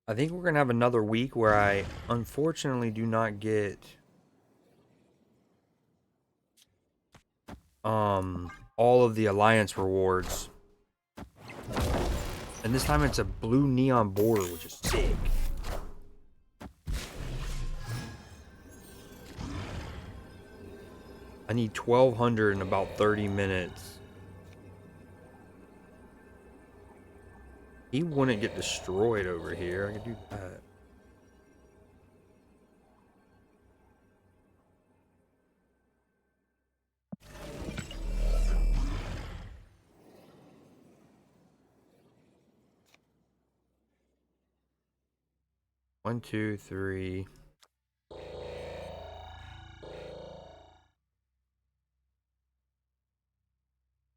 I think we're gonna have another week where I unfortunately do not get all of the alliance rewards. And this time it's a blue neon border, which is sick. I need 1200 in about 30 minutes. He wouldn't get destroyed over here. I could do that. One, two, three.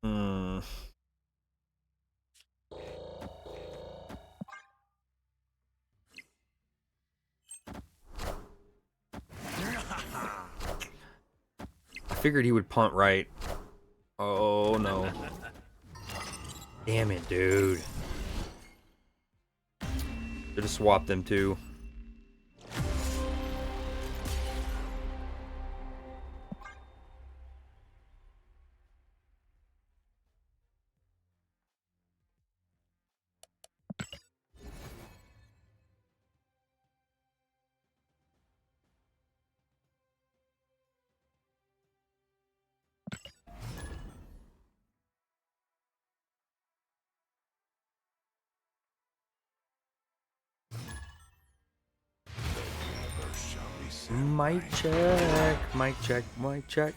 Hmm. I figured he would punt right. Oh no. Damn it, dude. Should have swapped them too. Mic check, mic check, mic check.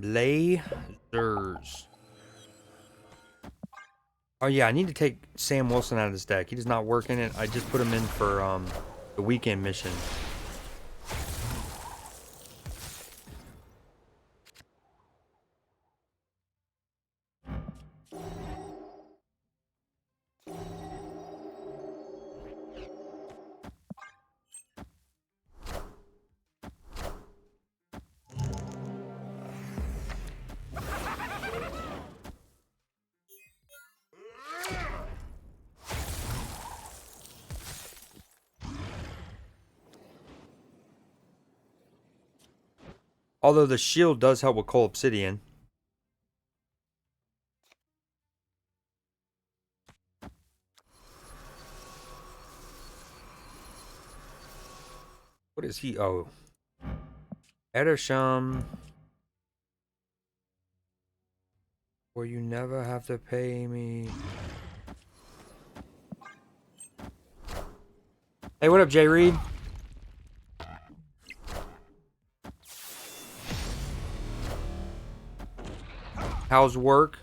Lasers. Oh yeah, I need to take Sam Wilson out of this deck. He does not work in it. I just put him in for the weekend mission. Although the shield does help with Coal Obsidian. What is he? Oh. Edersham. Or you never have to pay me. Hey, what up, Jay Reed? How's work?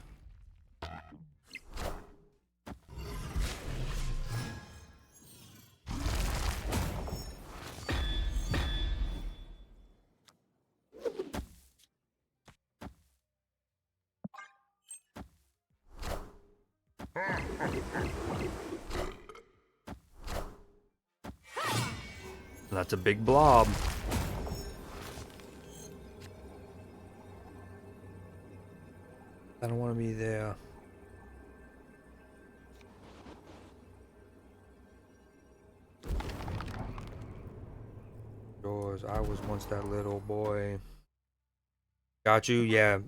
That's a big blob. I don't want to be there. Yours, I was once that little boy. Got you, yeah.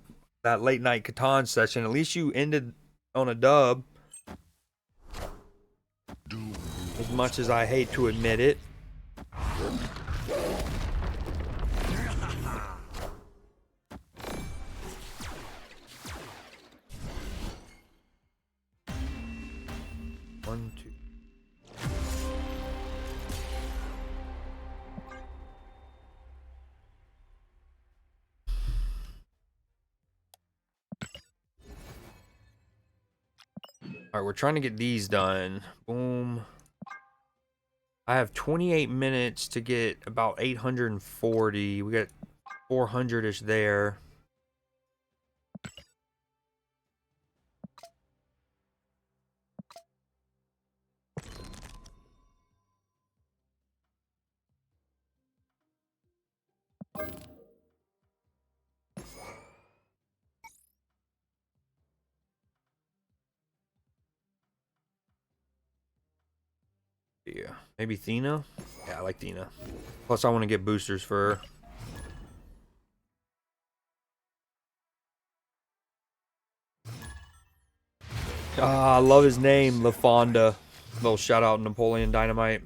That late night Catan session. At least you ended on a dub. As much as I hate to admit it. One, two. Alright, we're trying to get these done. Boom. I have 28 minutes to get about 840. We got 400-ish there. Yeah, maybe Thena? Yeah, I like Thena. Plus, I want to get boosters for her. Ah, I love his name, LaFonda. Little shout out Napoleon Dynamite.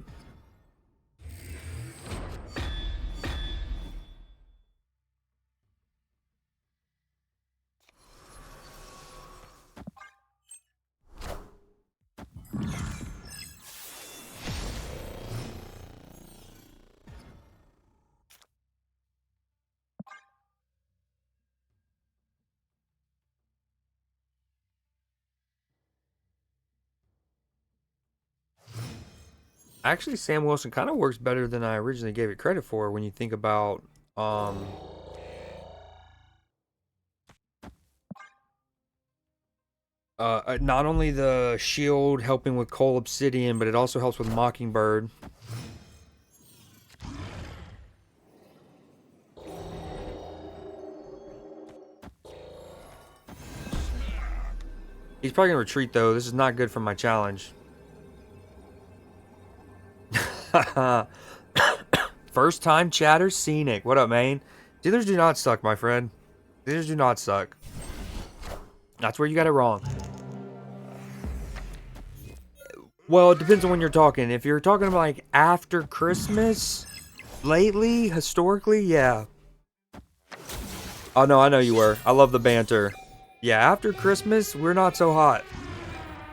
Actually, Sam Wilson kind of works better than I originally gave it credit for when you think about not only the shield helping with Coal Obsidian, but it also helps with Mockingbird. He's probably gonna retreat though. This is not good for my challenge. First time chatter scenic. What up, man? Dealers do not suck, my friend. Dealers do not suck. That's where you got it wrong. Well, it depends on when you're talking. If you're talking about like after Christmas, lately, historically, yeah. Oh no, I know you were. I love the banter. Yeah, after Christmas, we're not so hot.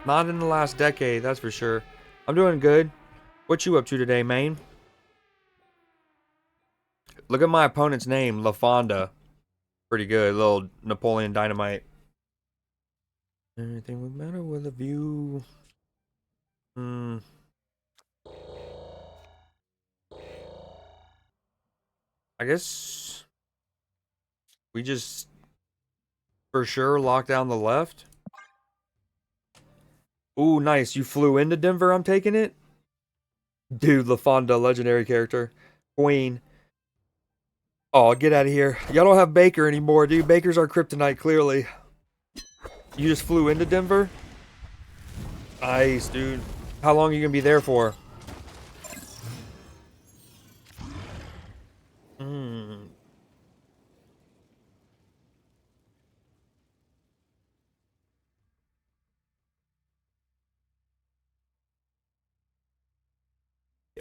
Not in the last decade, that's for sure. I'm doing good. What you up to today, man? Look at my opponent's name, LaFonda. Pretty good, little Napoleon Dynamite. Anything would matter with a view. I guess we just for sure lock down the left. Ooh, nice. You flew into Denver, I'm taking it. Dude, LaFonda, legendary character. Queen. Oh, get out of here. Y'all don't have Baker anymore, dude. Baker's our kryptonite, clearly. You just flew into Denver? Nice, dude. How long are you going to be there for?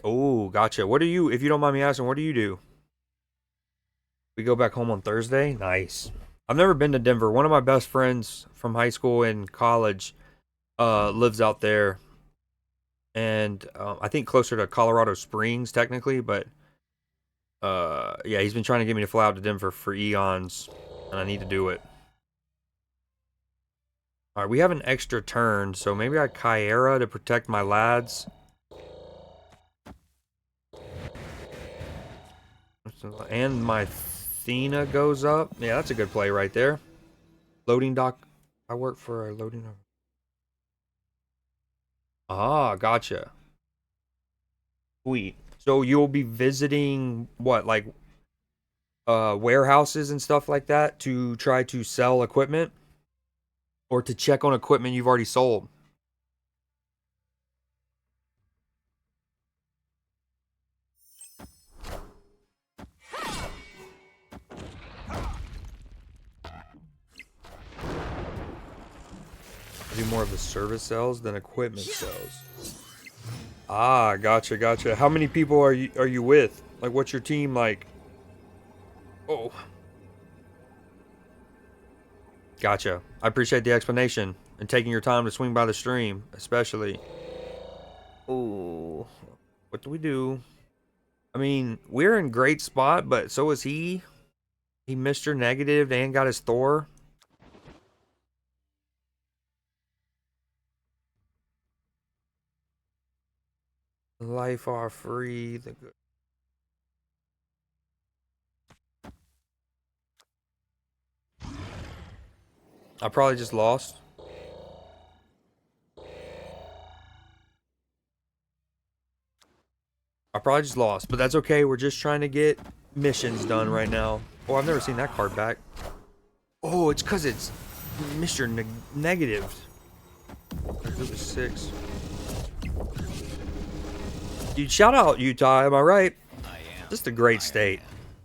Oh, gotcha. What do you, if you don't mind me asking, what do you do? We go back home on Thursday? Nice. I've never been to Denver. One of my best friends from high school and college lives out there. And I think closer to Colorado Springs, technically. But yeah, he's been trying to get me to fly out to Denver for eons. And I need to do it. Alright, we have an extra turn. So maybe I Kyera to protect my lads. And my Athena goes up. Yeah, that's a good play right there. Loading dock. I work for a loading dock. Ah, gotcha. Sweet. So you'll be visiting what, like warehouses and stuff like that to try to sell equipment or to check on equipment you've already sold. Do more of the service sales than equipment sales. Ah, gotcha, gotcha. How many people are you with? Like, what's your team like? Oh, gotcha. I appreciate the explanation and taking your time to swing by the stream, especially. Oh, what do we do? I mean, we're in great spot, but so is he. He Mr. Negative and got his Thor. Life are free. The good. I probably just lost. I probably just lost, but that's okay. We're just trying to get missions done right now. Oh, I've never seen that card back. Oh, it's because it's Mr. Negative. It was 6. Dude, shout out Utah, am I right? Just a great state.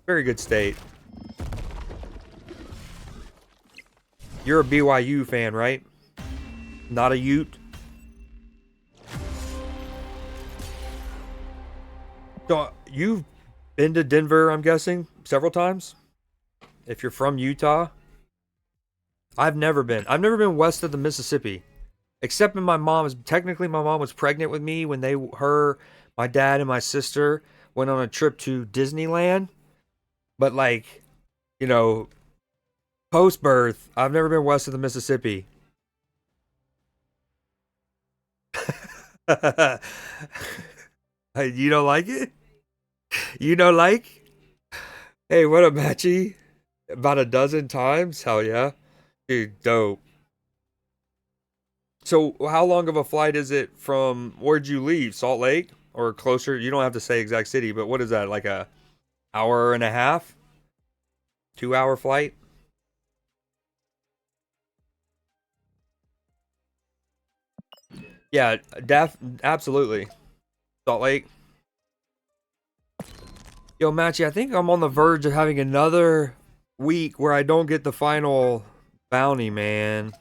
Very good state. You're a BYU fan, right? Not a Ute? So, you've been to Denver, I'm guessing, several times? If you're from Utah? I've never been. I've never been west of the Mississippi. Except when my mom was, technically my mom was pregnant with me when my dad and my sister went on a trip to Disneyland. But like, you know, post birth, I've never been west of the Mississippi. You don't like it? You don't like? Hey, what up, Matchy? About a dozen times? Hell yeah. Dude, dope. So, how long of a flight is it from where'd you leave? Salt Lake or closer? You don't have to say exact city, but what is that? Like a hour and a half? 2 hour flight? Yeah, absolutely. Salt Lake. Yo, Matchy, I think I'm on the verge of having another week where I don't get the final bounty, man.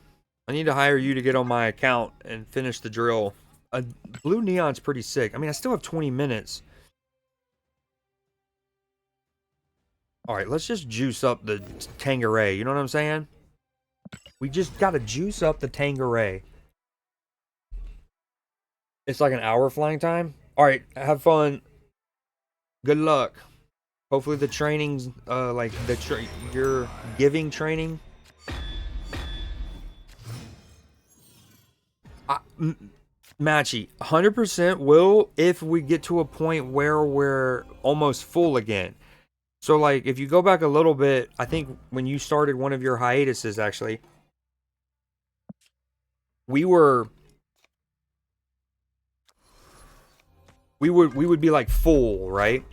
I need to hire you to get on my account and finish the drill. Blue Neon's pretty sick. I mean, I still have 20 minutes. Alright, let's just juice up the Tangeray. You know what I'm saying? We just gotta juice up the Tangeray. It's like an hour flying time. Alright, have fun. Good luck. Hopefully the training's, like, you're giving training. Matchy, 100% will if we get to a point where we're almost full again. So, like, if you go back a little bit, I think when you started one of your hiatuses, actually, we would be like full, right?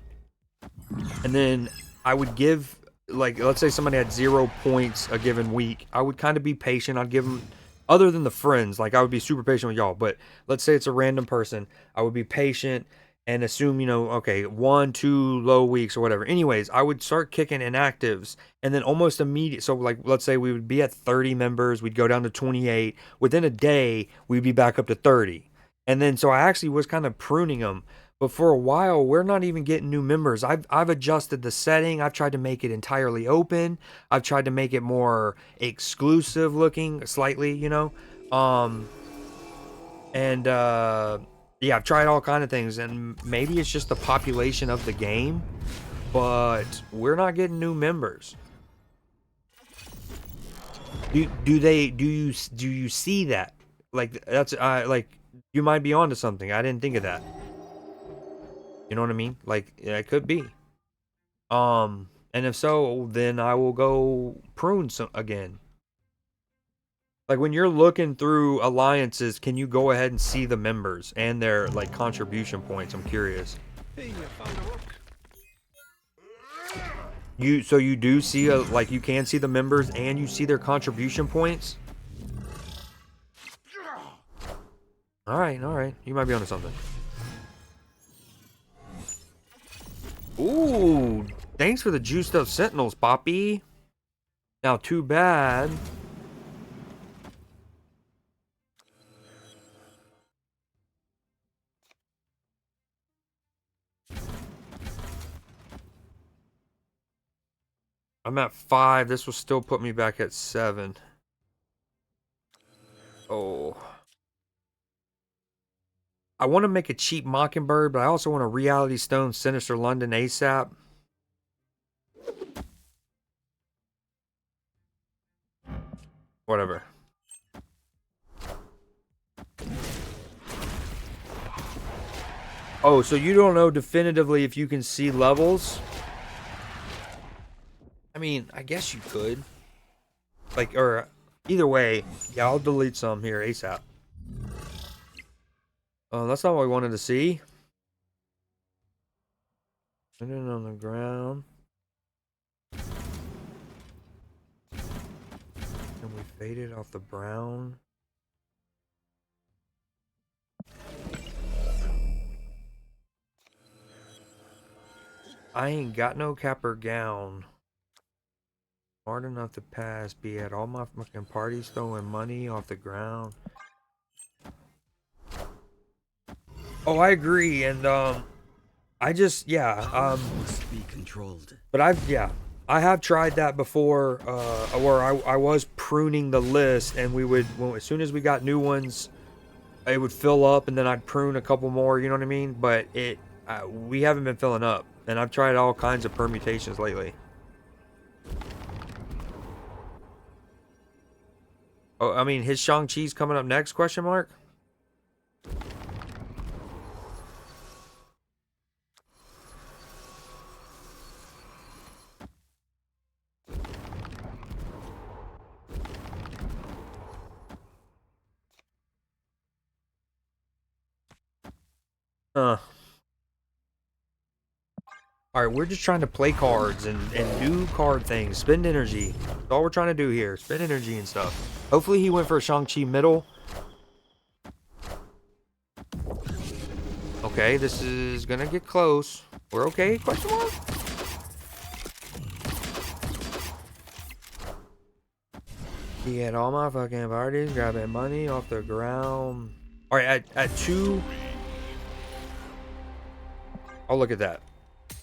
And then I would give, like, let's say somebody had 0 points a given week. I would kind of be patient. I'd give them, other than the friends, like I would be super patient with y'all. But let's say it's a random person, I would be patient and assume, okay, 1, 2 low weeks or whatever. Anyways, I would start kicking inactives and then almost immediate. So like, let's say we would be at 30 members, we'd go down to 28. Within a day, we'd be back up to 30. And then so I actually was kind of pruning them. But for a while, we're not even getting new members. I've adjusted the setting. I've tried to make it entirely open. I've tried to make it more exclusive looking, slightly, And yeah, I've tried all kind of things, and maybe it's just the population of the game, but we're not getting new members. Do you see that? Like that's like you might be onto something. I didn't think of that. You know what I mean? Like, yeah, it could be. And if so, then I will go prune some again. Like when you're looking through alliances, can you go ahead and see the members and their like contribution points? I'm curious. Hey, you found a rook. So you do see like you can see the members and you see their contribution points? All right. You might be onto something. Ooh, thanks for the juiced up sentinels, Poppy. Now, too bad. I'm at 5. This will still put me back at 7. Oh. I want to make a cheap Mockingbird, but I also want a Reality Stone Sinister London ASAP. Whatever. Oh, so you don't know definitively if you can see levels? I mean, I guess you could. Like, or either way, yeah, I'll delete some here ASAP. Oh, that's not what we wanted to see. Put it on the ground. And we faded off the brown. I ain't got no cap or gown. Hard enough to pass, be at all my fucking parties throwing money off the ground. Oh, I agree, and I just must be controlled. but I have tried that before, where I was pruning the list, and we would as soon as we got new ones, it would fill up, and then I'd prune a couple more. You know what I mean? But we haven't been filling up, and I've tried all kinds of permutations lately. Oh, I mean, his Shang-Chi's coming up next? Question mark. All right, we're just trying to play cards and do card things. Spend energy. That's all we're trying to do here. Spend energy and stuff. Hopefully he went for a Shang-Chi middle. Okay, this is gonna get close. We're okay? Question mark? He had all my fucking parties grabbing money off the ground. All right, at 2. I'll look at that.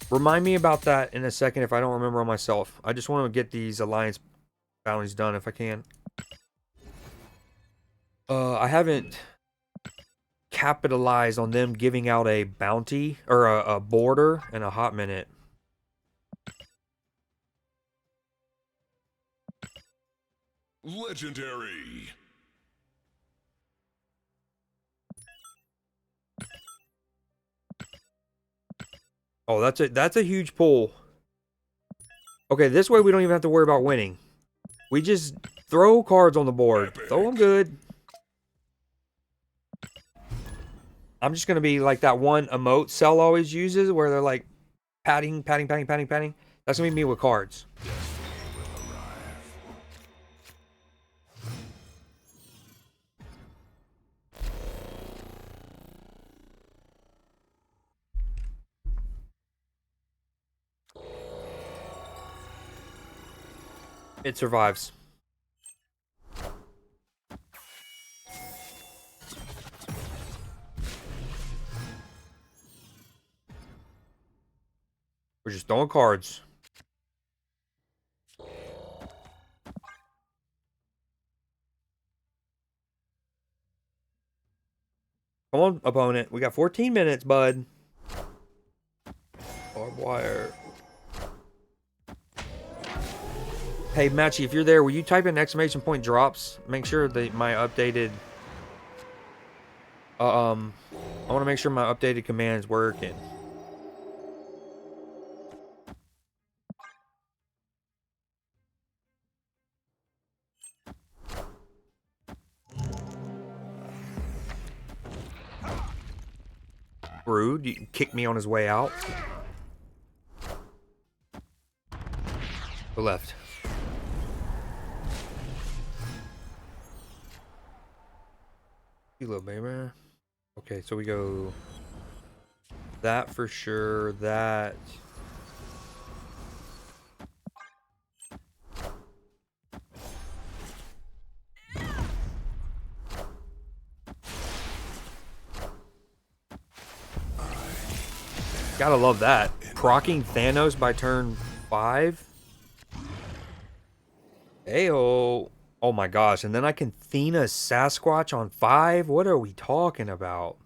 Remind me about that in a second if I don't remember on myself. I just want to get these alliance bounties done if I can. I haven't capitalized on them giving out a bounty or a border in a hot minute. Legendary. Oh, that's a huge pull. Okay, this way we don't even have to worry about winning. We just throw cards on the board. Epic. Throw them good. I'm just gonna be like that one emote Cell always uses, where they're like patting. That's gonna be me with cards. It survives. We're just throwing cards. Come on, opponent. We got 14 minutes, bud. Barbed wire. Hey, Matchy, if you're there, will you type in exclamation point drops? Make sure that my updated... I want to make sure my updated command is working. Rude. You kicked me on his way out. The left. You little baby. Okay, so we go that for sure. That. Gotta love that. Procking Thanos by turn 5. Ayo. Oh my gosh. And then I can Thena Sasquatch on 5? What are we talking about?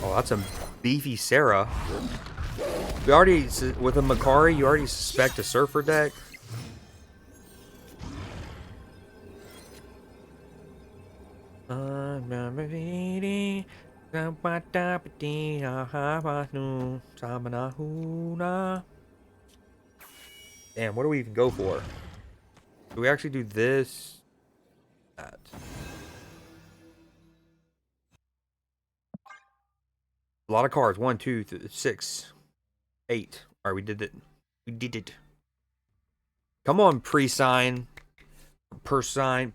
Oh, that's a beefy Sarah. We already, with a Makari, you already suspect a Surfer deck. Damn, what do we even go for? Do we actually do this? That. A lot of cards. 1, 2, 6, 8. Alright, we did it. We did it. Come on, pre-sign. Per sign.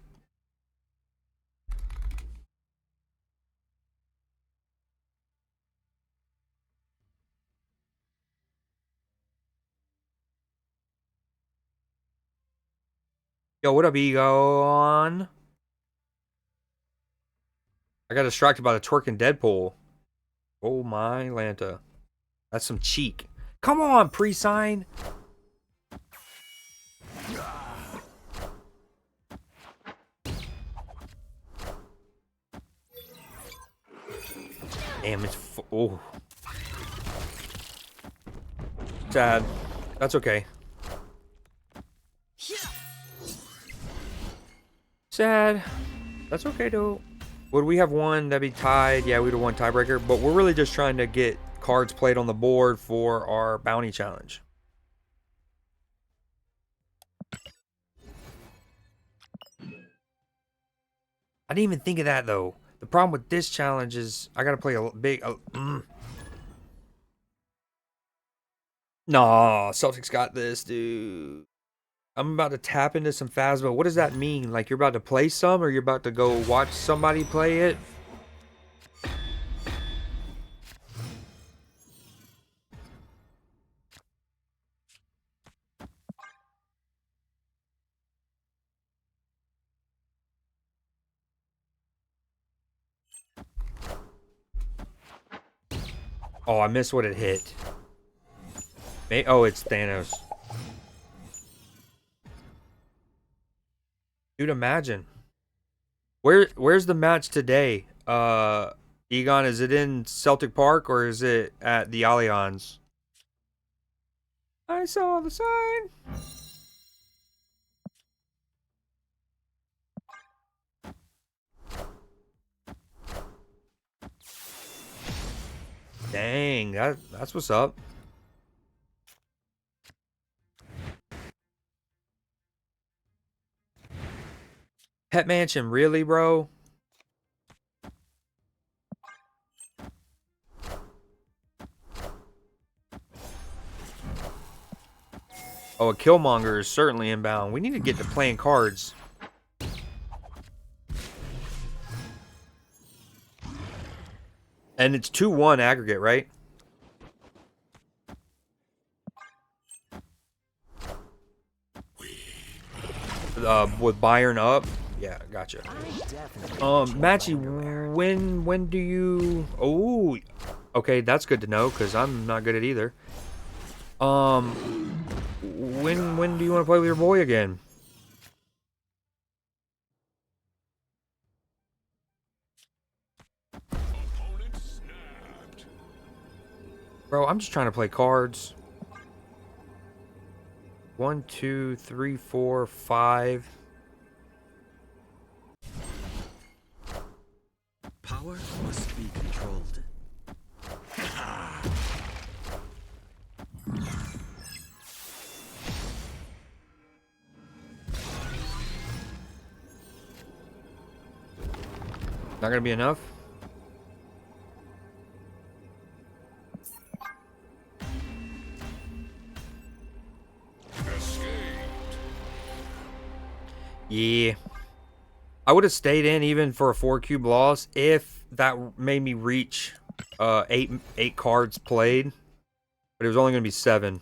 Yo, what up, Egon? I got distracted by the twerking Deadpool. Oh my Lanta. That's some cheek. Come on, pre-sign. Damn, it's oh. Sad. That's okay. Sad. That's okay though. Would we have won? That'd be tied. Yeah, we'd have won tiebreaker. But we're really just trying to get cards played on the board for our bounty challenge. I didn't even think of that though. The problem with this challenge is I gotta play a big. Nah, Celtics got this, dude. I'm about to tap into some Phasma. What does that mean? Like you're about to play some, or you're about to go watch somebody play it? Oh, I missed what it hit. Oh, it's Thanos. Dude, imagine. Where's the match today? Egon, is it in Celtic Park or is it at the Allianz? I saw the sign. Dang, that's what's up. Pet Mansion, really, bro? Oh, a Killmonger is certainly inbound. We need to get to playing cards. And it's 2-1 aggregate, right? With Bayern up. Yeah, gotcha. Matchy, when do you? Oh, okay, that's good to know because I'm not good at either. When do you want to play with your boy again? Bro, I'm just trying to play cards. 1, 2, 3, 4, 5. Power must be controlled. Not gonna be enough. Yeah. I would have stayed in even for a 4-cube loss if that made me reach eight cards played. But it was only going to be 7.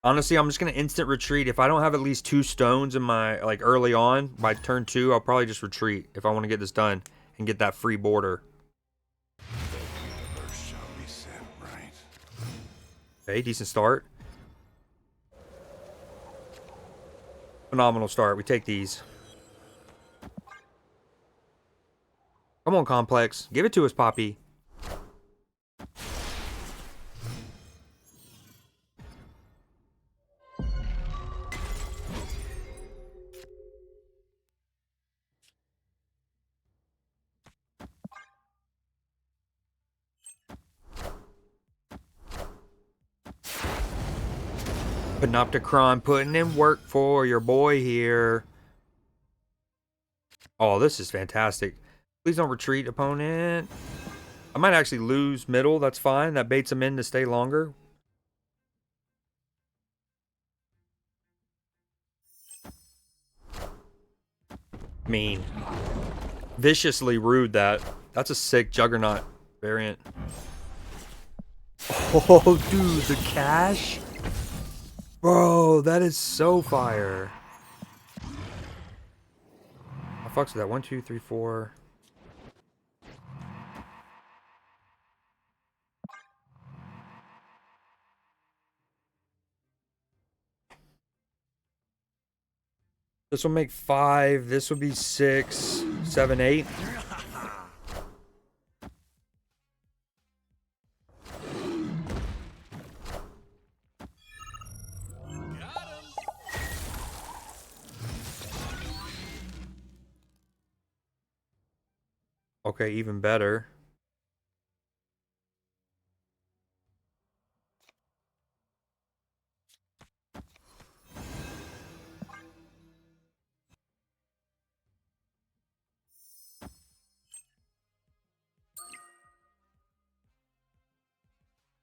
Honestly, I'm just going to instant retreat. If I don't have at least 2 stones in my, like, early on, by turn 2, I'll probably just retreat if I want to get this done and get that free border. Okay, decent start. Phenomenal start. We take these. Come on, Complex. Give it to us, Poppy. Panopticron putting in work for your boy here. Oh, this is fantastic. Please don't retreat, opponent. I might actually lose middle. That's fine. That baits him in to stay longer. Mean. Viciously rude that. That's a sick Juggernaut variant. Oh, dude, the cash? Bro, that is so fire. I fucks with that. 1, 2, 3, 4. This will make 5. This will be 6, 7, 8. Okay, even better.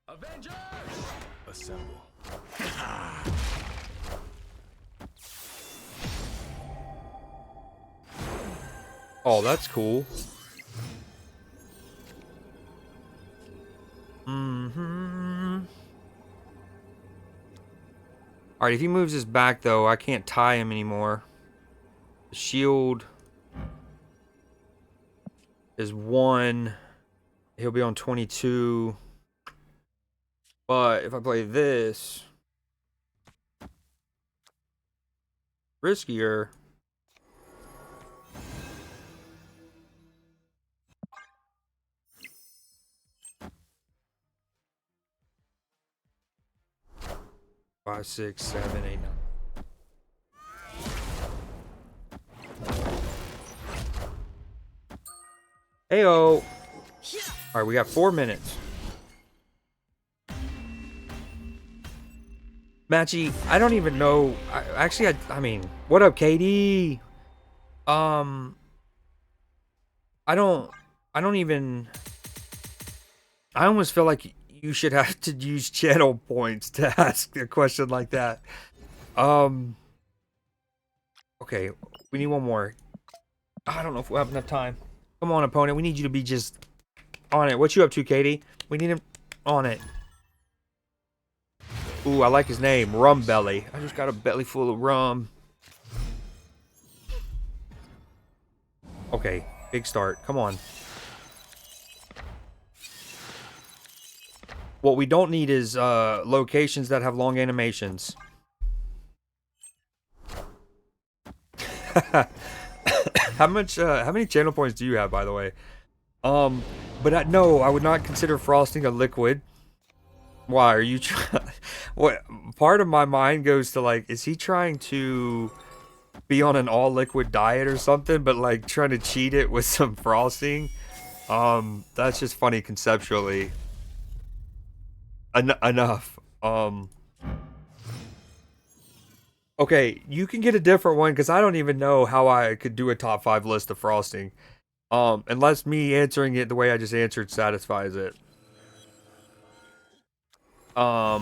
Avengers! Assemble. Oh, that's cool. Alright, if he moves his back, though, I can't tie him anymore. The shield is 1. He'll be on 22. But if I play this, riskier. Five, 6, 7, 8, 9. Heyo. Alright, we got 4 minutes. Matchy, I don't even know. I mean, what up, KD? I don't even. I almost feel like you should have to use channel points to ask a question like that. Okay, we need one more. I don't know if we'll have enough time. Come on, opponent. We need you to be just on it. What you up to, Katie? We need him on it. Ooh, I like his name, Rum Belly. I just got a belly full of rum. Okay, big start. Come on. What we don't need is locations that have long animations. How many channel points do you have, by the way? But no, I would not consider frosting a liquid. Why are you what part of my mind goes to, like, is he trying to be on an all liquid diet or something, but like trying to cheat it with some frosting? That's just funny conceptually. Enough. Okay, you can get a different one because I don't even know how I could do a top 5 list of frosting. Unless me answering it the way I just answered satisfies it. I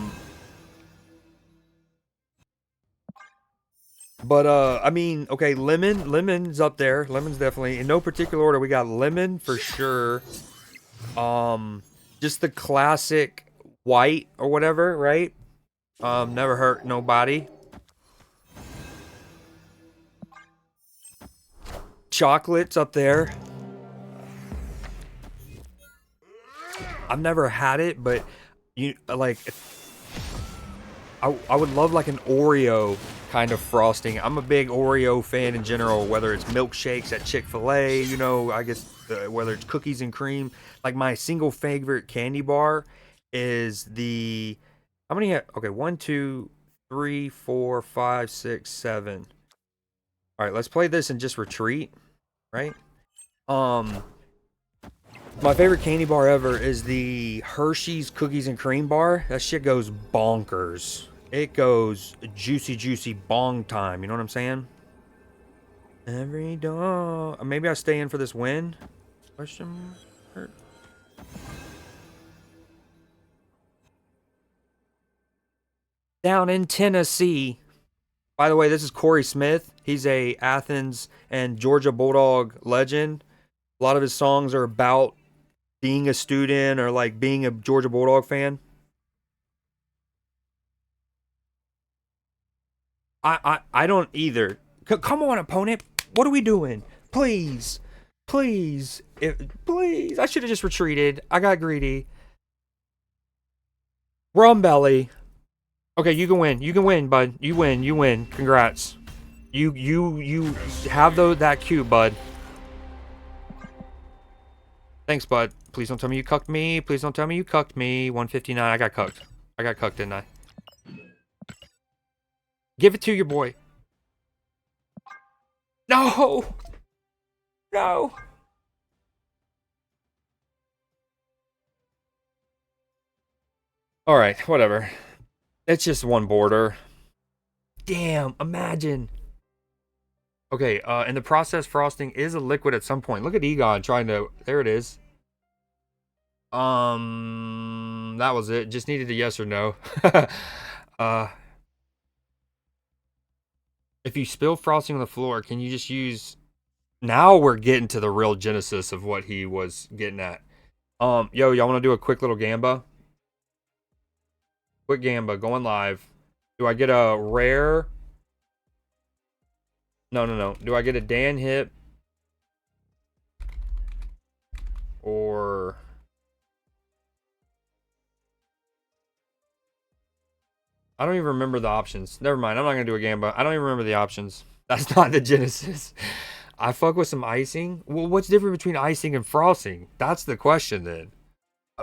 mean, okay, lemon's up there. Lemon's definitely in no particular order. We got lemon for sure. Just the classic white or whatever, right? Never hurt nobody. Chocolate's up there. I've never had it, but you like. I would love like an Oreo kind of frosting. I'm a big Oreo fan in general, whether it's milkshakes at Chick-fil-A, you know, I guess whether it's cookies and cream. Like my single favorite candy bar is the how many? Okay, 1, 2, 3, 4, 5, 6, 7. All right, let's play this and just retreat, right? My favorite candy bar ever is the Hershey's Cookies and Cream bar. That shit goes bonkers. It goes juicy, juicy bong time. You know what I'm saying? Every dog. Maybe I stay in for this win? Question mark? Down in Tennessee. By the way, this is Corey Smith. He's a Athens and Georgia Bulldog legend. A lot of his songs are about being a student or like being a Georgia Bulldog fan. I don't either. Come on, opponent. What are we doing? Please. Please. Please. I should have just retreated. I got greedy. Rum belly. Okay, you can win. You can win, bud. You win. You win. Congrats. You have that cute, bud. Thanks, bud. Please don't tell me you cucked me. Please don't tell me you cucked me. 159. I got cucked. I got cucked, didn't I? Give it to your boy. No! No! Alright, whatever. It's just one border. Damn, imagine. Okay, and the processed frosting is a liquid at some point. Look at Egon trying to... There it is. That was it. Just needed a yes or no. If you spill frosting on the floor, can you just use... Now we're getting to the real genesis of what he was getting at. Yo, y'all want to do a quick little gamba? Quick gamba, going live. Do I get a rare? No. Do I get a Dan hit? Or... I don't even remember the options. Never mind, I'm not going to do a gamba. I don't even remember the options. That's not the genesis. I fuck with some icing. Well, what's different between icing and frosting? That's the question then.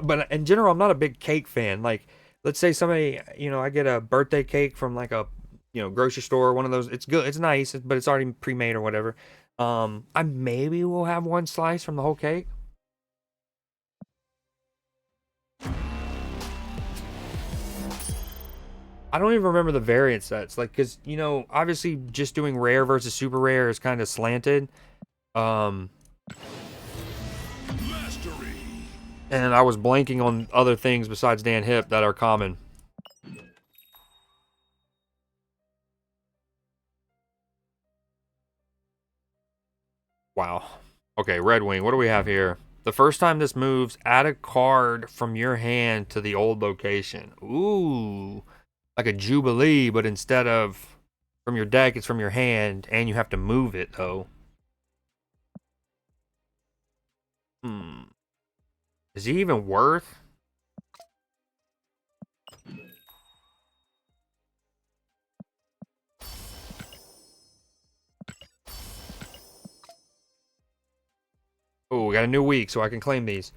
But in general, I'm not a big cake fan. Like, let's say somebody, I get a birthday cake from like a, grocery store, one of those. It's good, it's nice, but it's already pre-made or whatever. I maybe will have one slice from the whole cake. I don't even remember the variant sets, like, because, obviously just doing rare versus super rare is kind of slanted. Mastery. And I was blanking on other things besides Dan Hip that are common. Wow. Okay, Redwing, what do we have here? The first time this moves, add a card from your hand to the old location. Ooh. Like a Jubilee, but instead of from your deck, it's from your hand, and you have to move it, though. Is he even worth? Oh, we got a new week, so I can claim these.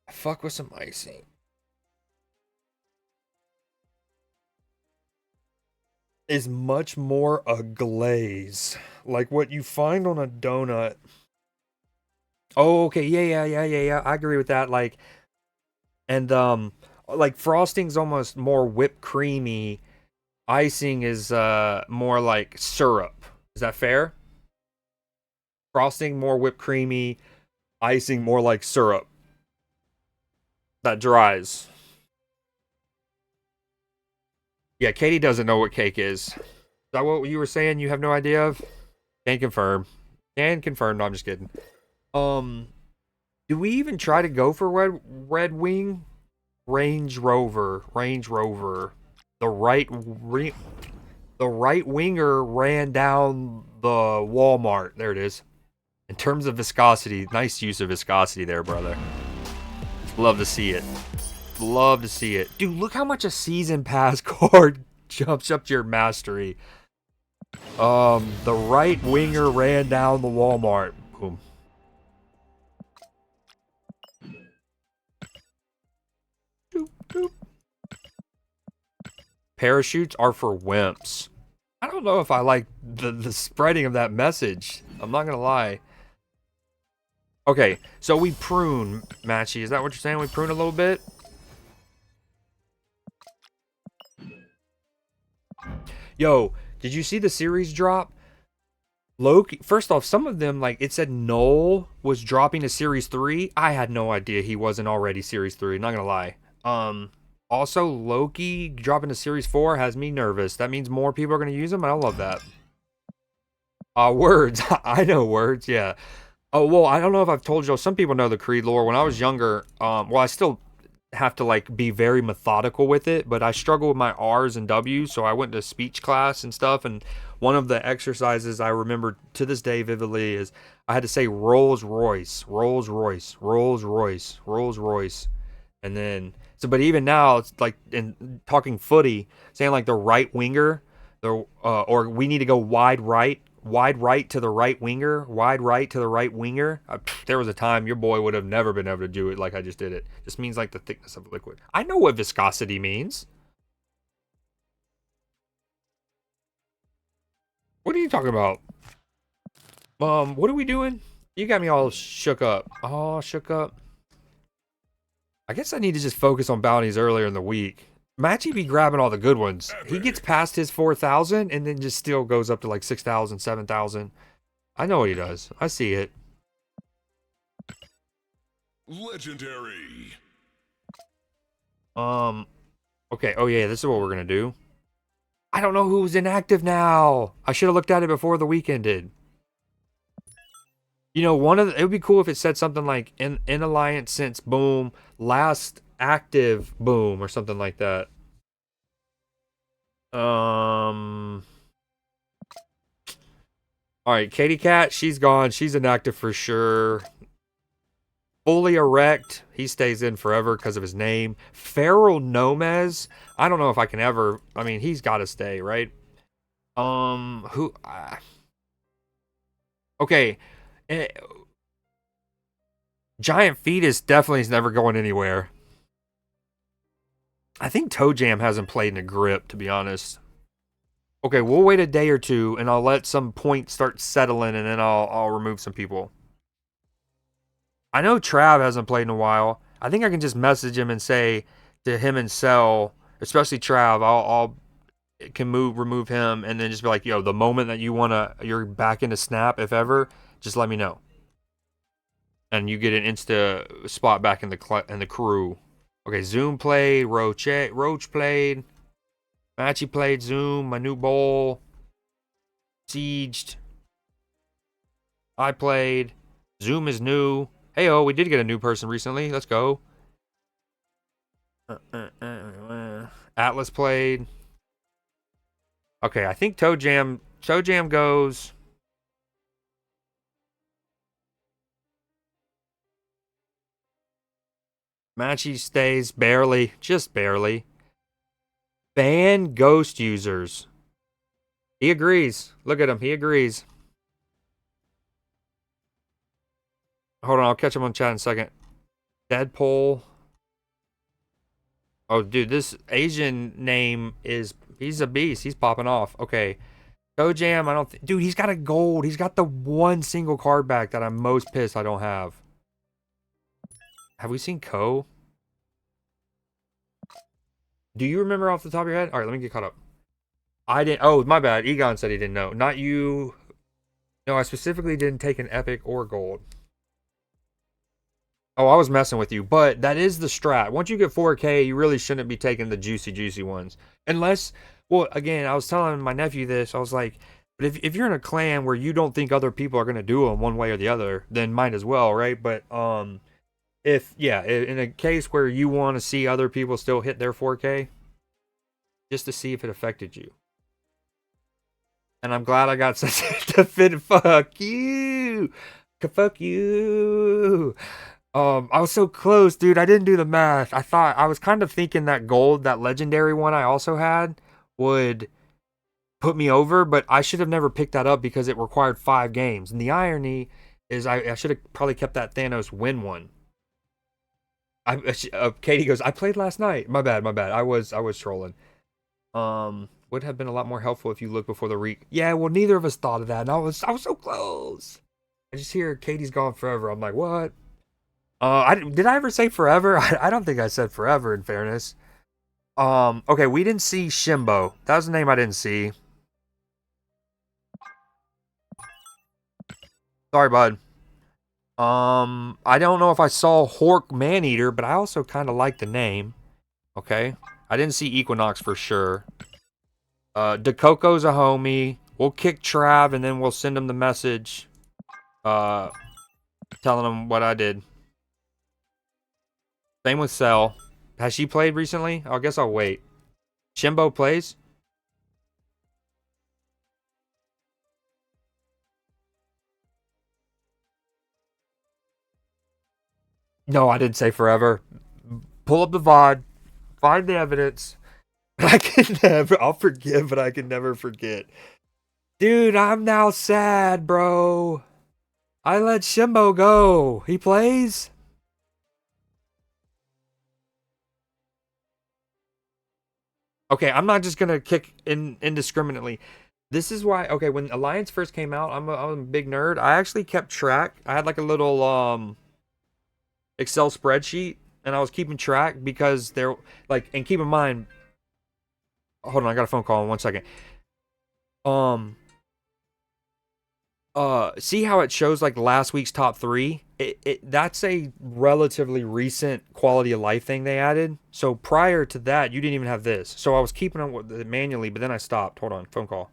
I fuck with some icing. Is much more a glaze. Like what you find on a donut. Oh, okay. Yeah. I agree with that. Like, and, like frosting's almost more whipped creamy. Icing is, more like syrup. Is that fair? Frosting more whipped creamy. Icing more like syrup. That dries. Yeah, Katie doesn't know what cake is. Is that what you were saying? You have no idea of? Can confirm. Can confirm. No, I'm just kidding. Do we even try to go for Red Wing? Range Rover. The right winger ran down the Walmart. There it is. In terms of viscosity, nice use of viscosity there, brother. Love to see it. Love to see it. Dude, look how much a season pass card jumps up to your mastery. The right winger ran down the Walmart. Boom. Doop, doop. Parachutes are for wimps. I don't know if I like the spreading of that message. I'm not gonna lie. Okay, so we prune, Matchy. Is that what you're saying? We prune a little bit? Yo, did you see the series drop? Loki, first off, some of them, like, it said Noel was dropping to Series 3. I had no idea he wasn't already Series 3, not gonna lie. Also, Loki dropping to Series 4 has me nervous. That means more people are gonna use him, and I love that. Words. I know words, yeah. Oh, well, I don't know if I've told you, some people know the Creed lore. When I was younger, well, I still have to, like, be very methodical with it, but I struggle with my R's and W's, so I went to speech class and stuff, and one of the exercises I remember to this day vividly is I had to say Rolls Royce, Rolls Royce, Rolls Royce, Rolls Royce, and then so. But even now, it's like in talking footy, saying like the right winger, the or we need to go wide right to the right winger, wide right to the right winger. There was a time your boy would have never been able to do it like I just did it. Just means like the thickness of a liquid. I know what viscosity means. What are you talking about? What are we doing? You got me all shook up. Oh, shook up. I guess I need to just focus on bounties earlier in the week. Matchy be grabbing all the good ones. He gets past his 4,000 and then just still goes up to like 6,000, 7,000. I know what he does. I see it. Legendary. Okay. Oh yeah, this is what we're gonna do. I don't know who's inactive now. I should have looked at it before the week ended. You know, it would be cool if it said something like in alliance since boom, last active boom or something like that. All right, Katie Cat, she's gone. She's inactive for sure. Fully erect, he stays in forever because of his name. Feral Nomez, I don't know if I can ever. I mean, he's got to stay, right? Who? Okay, eh, Giant Fetus definitely is never going anywhere. I think Toe Jam hasn't played in a grip, to be honest. Okay, we'll wait a day or two, and I'll let some points start settling, and then I'll remove some people. I know Trav hasn't played in a while. I think I can just message him and say to him and Cell, especially Trav, I'll can remove him, and then just be like, yo, the moment that you're back into Snap, if ever, just let me know, and you get an insta spot back in the crew. Okay, Zoom played, Roach played, Matchy played, Zoom, my new bowl, Sieged. I played. Zoom is new. Hey, oh, we did get a new person recently. Let's go. Atlas played. Okay, I think Toe Jam goes. Matchy stays barely, just barely. Ban ghost users. He agrees. Look at him. He agrees. Hold on, I'll catch him on chat in a second. Deadpool. Oh, dude, this Asian name he's a beast. He's popping off. Okay. Go Jam, I don't dude, he's got a gold. He's got the one single card back that I'm most pissed I don't have. Have we seen Ko? Do you remember off the top of your head? All right, let me get caught up. I didn't. Oh, my bad. Egon said he didn't know. Not you. No, I specifically didn't take an epic or gold. Oh, I was messing with you, but that is the strat. Once you get 4K, you really shouldn't be taking the juicy ones. Unless, well, again, I was telling my nephew this. I was like, but if you're in a clan where you don't think other people are going to do them one way or the other, then might as well, right? But if yeah, in a case where you want to see other people still hit their 4K, just to see if it affected you. And I'm glad I got such a fit. Fuck you. Fuck you. I was so close, dude. I didn't do the math. I was kind of thinking that gold, that legendary one I also had, would put me over, but I should have never picked that up because it required 5 games. And the irony is I should have probably kept that Thanos win one. Katie goes, I played last night. My bad. I was trolling. Would have been a lot more helpful if you looked before the Yeah, well, neither of us thought of that, and I was so close. I just hear Katie's gone forever. I'm like, what? Did I ever say forever? I don't think I said forever. In fairness, Okay, we didn't see Shimbo. That was the name I didn't see. Sorry, bud. I don't know if I saw Hork Maneater, but I also kind of like the name. Okay. I didn't see Equinox for sure. DeCoco's a homie. We'll kick Trav and then we'll send him the message. Uh, telling him what I did. Same with Cell. Has she played recently? I guess I'll wait. Shimbo plays? No, I didn't say forever. Pull up the VOD. Find the evidence. I can never. I'll forgive, but I can never forget. Dude, I'm now sad, bro. I let Shimbo go. He plays? Okay, I'm not just gonna kick indiscriminately. This is why. Okay, when Alliance first came out, I'm a big nerd. I actually kept track. I had like a little Excel spreadsheet, and I was keeping track because they're like. And keep in mind, hold on, I got a phone call in 1 second. Um, see how it shows like last week's top three? That's a relatively recent quality of life thing they added. So prior to that, you didn't even have this. So I was keeping it manually, but then I stopped. Hold on, phone call.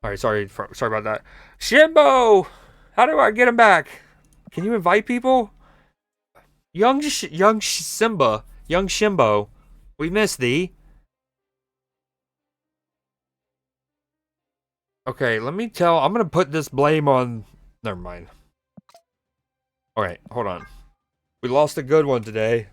All right, sorry about that. Shimbo, how do I get him back? Can you invite people? Simba, young Shimbo, we miss thee. Okay, let me tell. I'm gonna put this blame on. Never mind. All right, hold on. We lost a good one today.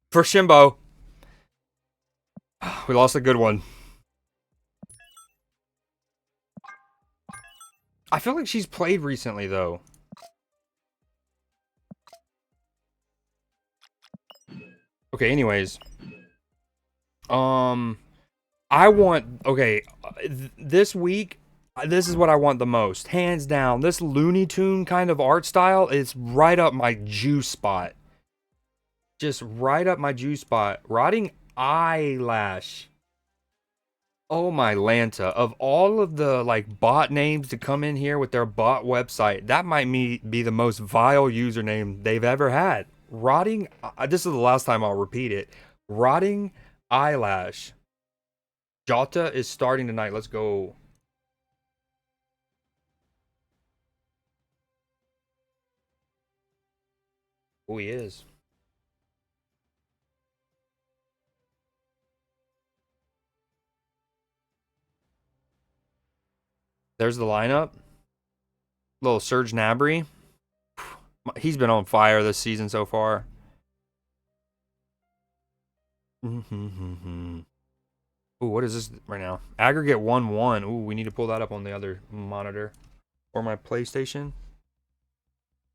For Shimbo, we lost a good one. I feel like she's played recently though. Okay, anyways. Um I want okay, this week this is what I want the most. Hands down. This Looney Tune kind of art style is right up my juice spot. Just right up my juice spot. Rotting eyelash. Oh my Lanta. Of all of the like bot names to come in here with their bot website, that might be the most vile username they've ever had. Rotting this is the last time I'll repeat it. Rotting eyelash. Jota is starting tonight. Let's go. Oh, he is. There's the lineup. Little Serge Gnabry. He's been on fire this season so far. Ooh, what is this right now? Aggregate 1-1. Ooh, we need to pull that up on the other monitor. Or my PlayStation.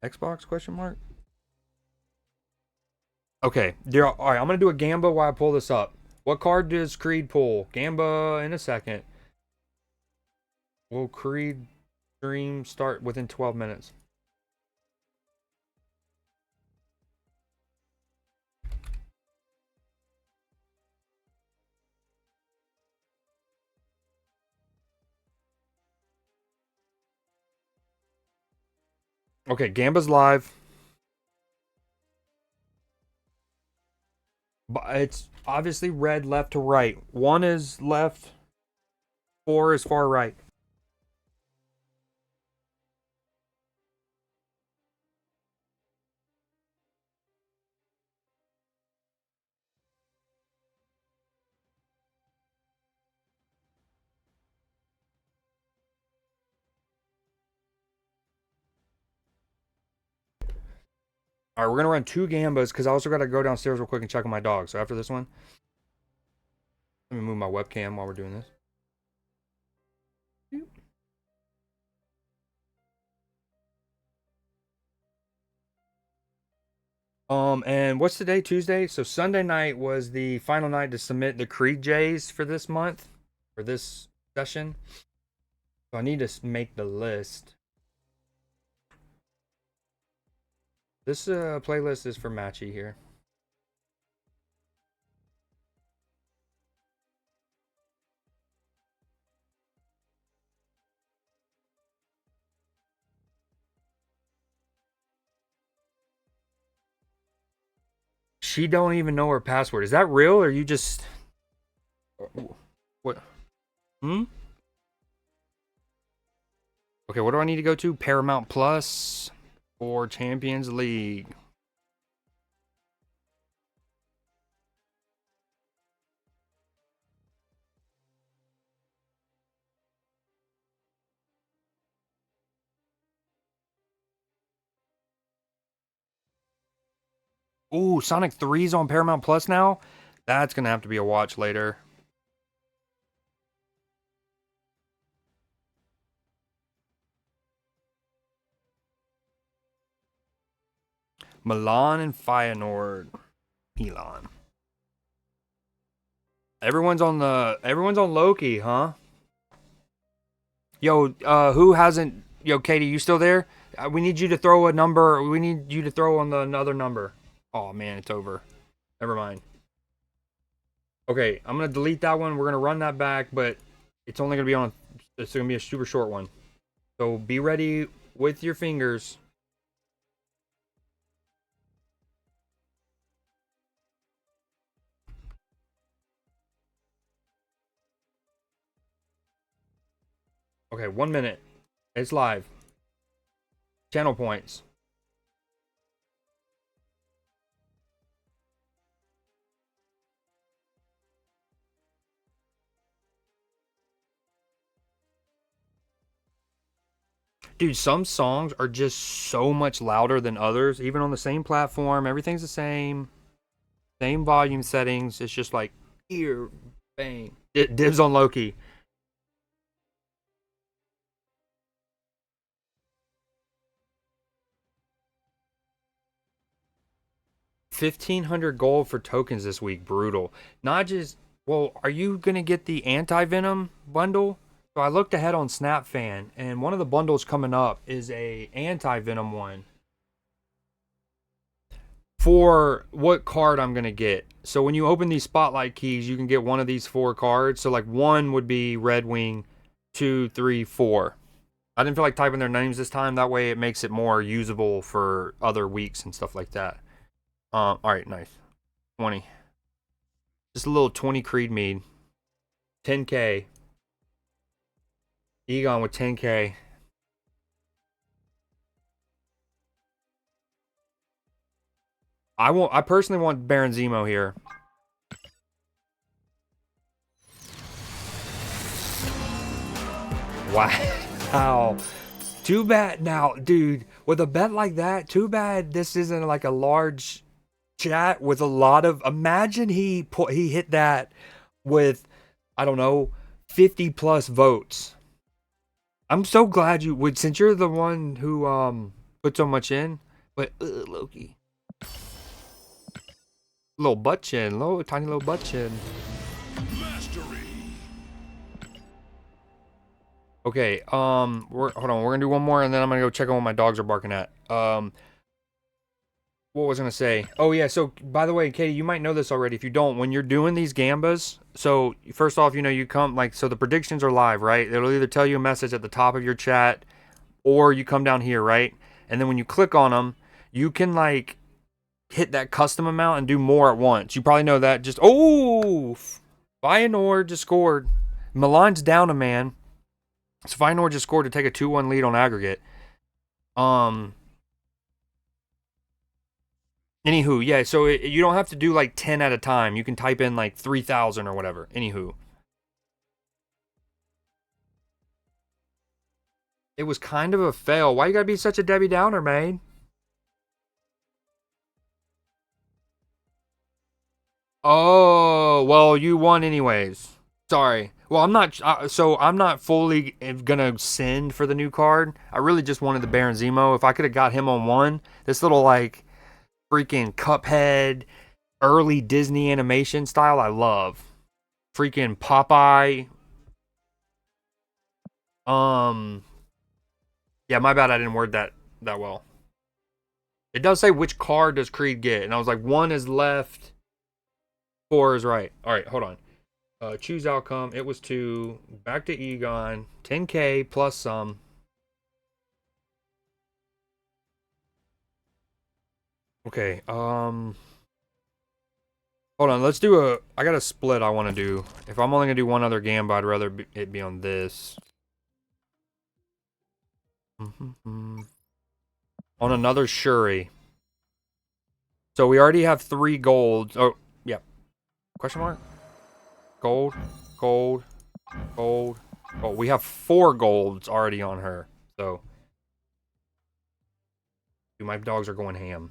Xbox, question mark? Okay, all right, I'm going to do a Gamba while I pull this up. What card does Creed pull? Gamba in a second. Will Creed stream start within 12 minutes? Okay, Gamba's live. But it's obviously red left to right. 1 is left, 4 is far right. All right, we're gonna run 2 Gambas because I also gotta go downstairs real quick and check on my dog. So after this one, let me move my webcam while we're doing this. And what's today? Tuesday. So Sunday night was the final night to submit the Creed J's for this month, for this session. So I need to make the list. This playlist is for Matchy here. She don't even know her password. Is that real or you just what? Hmm? Okay, what do I need to go to? Paramount Plus or Champions League? Ooh, Sonic 3's on Paramount Plus now? That's gonna have to be a watch later. Milan and Feyenoord. Milan. Everyone's on Loki, huh? Yo, who hasn't? Yo, Katie, you still there? We need you to throw a number. We need you to throw on the another number. Oh man, it's over. Never mind. Okay, I'm gonna delete that one. We're gonna run that back, but it's only gonna be on. It's gonna be a super short one. So be ready with your fingers. Okay, 1 minute. It's live. Channel points. Dude, some songs are just so much louder than others, even on the same platform. Everything's the same. Same volume settings. It's just like ear bang. Dibs on Loki. $1,500 gold for tokens this week. Brutal. Not just. Well, are you gonna get the anti-venom bundle? So I looked ahead on SnapFan, and one of the bundles coming up is a anti-venom one. For what card I'm gonna get. So when you open these spotlight keys, you can get one of these 4 cards. So like 1 would be Redwing, 2, 3, 4. I didn't feel like typing their names this time. That way it makes it more usable for other weeks and stuff like that. All right, nice. 20. Just a little 20 Creed mead. 10K. Egon with 10K. I personally want Baron Zemo here. Wow. Too bad now, dude. With a bet like that, too bad this isn't like a large chat with a lot of. Imagine he hit that with, I don't know, 50 plus votes. I'm so glad you would, since you're the one who put so much in. But Loki, little butt chin, little tiny little butt chin. Mastery. Okay, hold on, we're gonna do one more, and then I'm gonna go check on what my dogs are barking at. What was I gonna say? Oh yeah, so by the way, Katie, you might know this already. If you don't, when you're doing these gambas, so first off, you come like, so the predictions are live, right? It'll either tell you a message at the top of your chat, or you come down here, right? And then when you click on them, you can like hit that custom amount and do more at once. You probably know that. Just Feyenoord just scored. Milan's down a man. So Feyenoord just scored to take a 2-1 lead on aggregate. Anywho, yeah, so you don't have to do like 10 at a time. You can type in like 3,000 or whatever. Anywho. It was kind of a fail. Why you gotta be such a Debbie Downer, man? Oh, well, you won anyways. Sorry. Well, I'm not fully gonna send for the new card. I really just wanted the Baron Zemo. If I could have got him on one, this little like freaking Cuphead early Disney animation style, I love. Freaking Popeye. Um, yeah, my bad. I didn't word that well. It does say which card does Creed get, and I was like, 1 is left, 4 is right. All right, hold on. Choose outcome. It was 2. Back to Egon. 10K plus some. Okay. Hold on. Let's do a. I got a split I want to do. If I'm only gonna do one other Gamba, I'd rather it be on this. On another Shuri. So we already have 3 golds. Oh, yeah. Question mark? Gold, gold, gold. Oh, we have 4 golds already on her. So, dude, my dogs are going ham.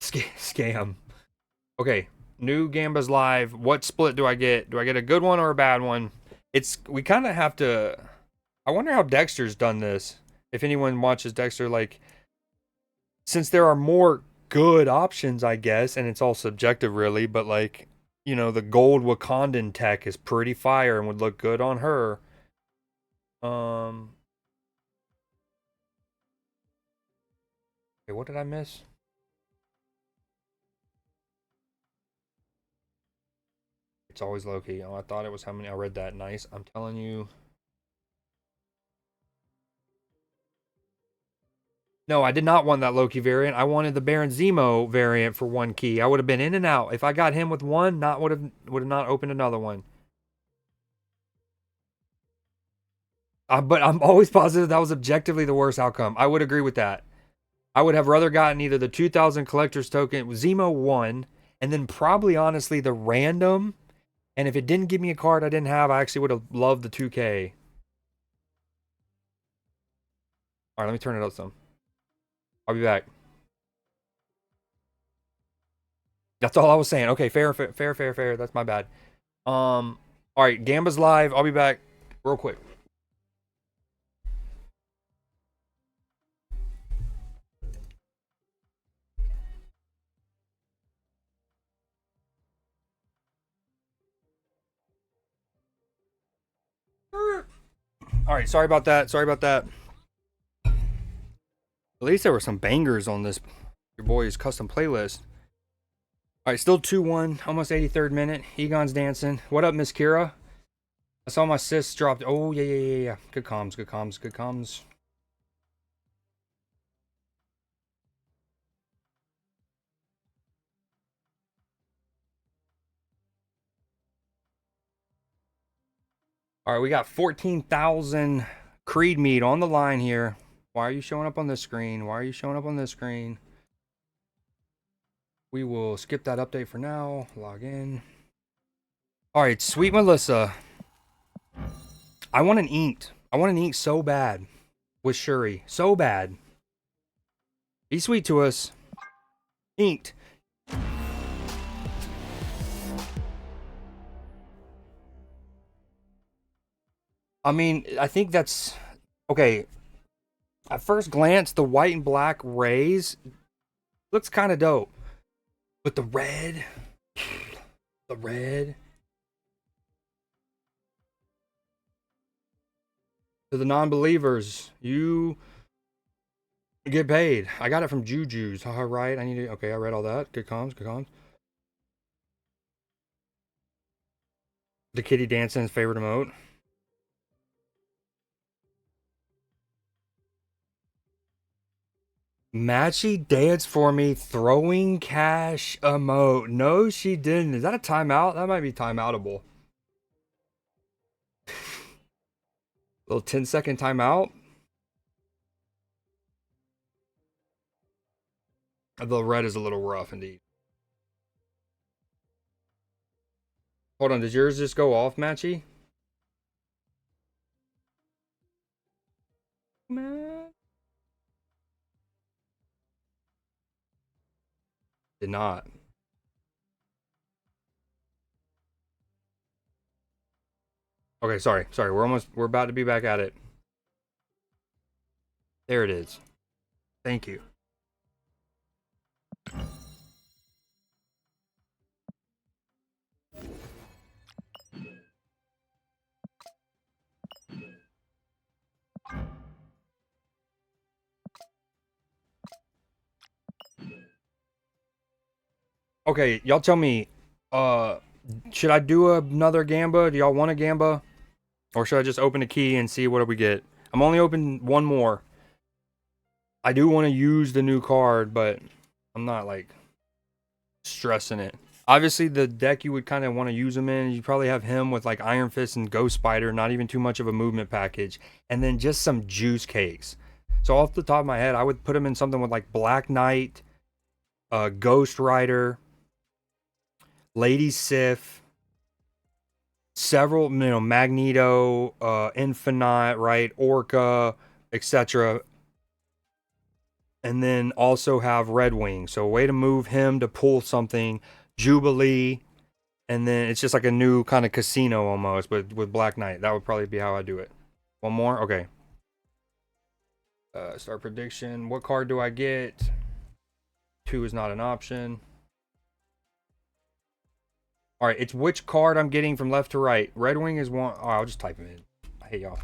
Scam. Okay, new Gambas live. What split do I get? Do I get a good one or a bad one? We kind of have to. I wonder how Dexter's done this. If anyone watches Dexter, like, since there are more good options, I guess, and it's all subjective, really. But like, the gold Wakandan tech is pretty fire and would look good on her. Okay, what did I miss? It's always Loki. Oh, I thought it was how many. I read that. Nice. I'm telling you. No, I did not want that Loki variant. I wanted the Baron Zemo variant for 1 key. I would have been in and out. If I got him with 1, would have not opened another one. But I'm always positive that was objectively the worst outcome. I would agree with that. I would have rather gotten either the 2,000 collector's token, Zemo 1, and then probably honestly the random. And if it didn't give me a card I didn't have, I actually would have loved the 2K. All right, let me turn it up some. I'll be back. That's all I was saying. Okay, fair. That's my bad. All right, Gamba's live. I'll be back real quick. All right, sorry about that. At least there were some bangers on this your boy's custom playlist. All right, still 2-1, almost 83rd minute. Egon's dancing. What up, Miss Kira? I saw my sis dropped. Oh, yeah. Good comms. All right, we got 14,000 Creed meat on the line here. Why are you showing up on this screen? We will skip that update for now. Log in. All right, sweet Melissa. I want an inked. So bad with Shuri. So bad. Be sweet to us. Inked. I mean, I think that's okay. At first glance, the white and black rays looks kind of dope. But the red. To the non-believers, you Get paid. I got it from Juju's. All right. I need to. Okay, I read all that. Good comms. Good comms. The kitty dancing his favorite emote. Matchy danced for me throwing cash emote. No, she didn't. Is that a timeout? That might be timeoutable. Little 10-second timeout. The red is a little rough indeed. Hold on, did yours just go off, Matchy? Man. Did not. Okay, sorry. We're about to be back at it. There it is. Thank you. Okay, y'all tell me, should I do another Gamba? Do y'all want a Gamba? Or should I just open a key and see what do we get? I'm only open one more. I do want to use the new card, but I'm not like stressing it. Obviously, the deck you would kind of want to use him in, you probably have him with like Iron Fist and Ghost Spider, not even too much of a movement package, and then just some juice cakes. So off the top of my head, I would put him in something with like Black Knight, Ghost Rider, Lady Sif, several, Magneto, Infinite, right, Orca, etc. And then also have Redwing. So a way to move him to pull something, Jubilee, and then it's just like a new kind of casino almost, but with Black Knight. That would probably be how I do it. One more? Okay. Start prediction. What card do I get? 2 is not an option. Alright, it's which card I'm getting from left to right. Redwing is one. Oh, I'll just type him in. I hate y'all.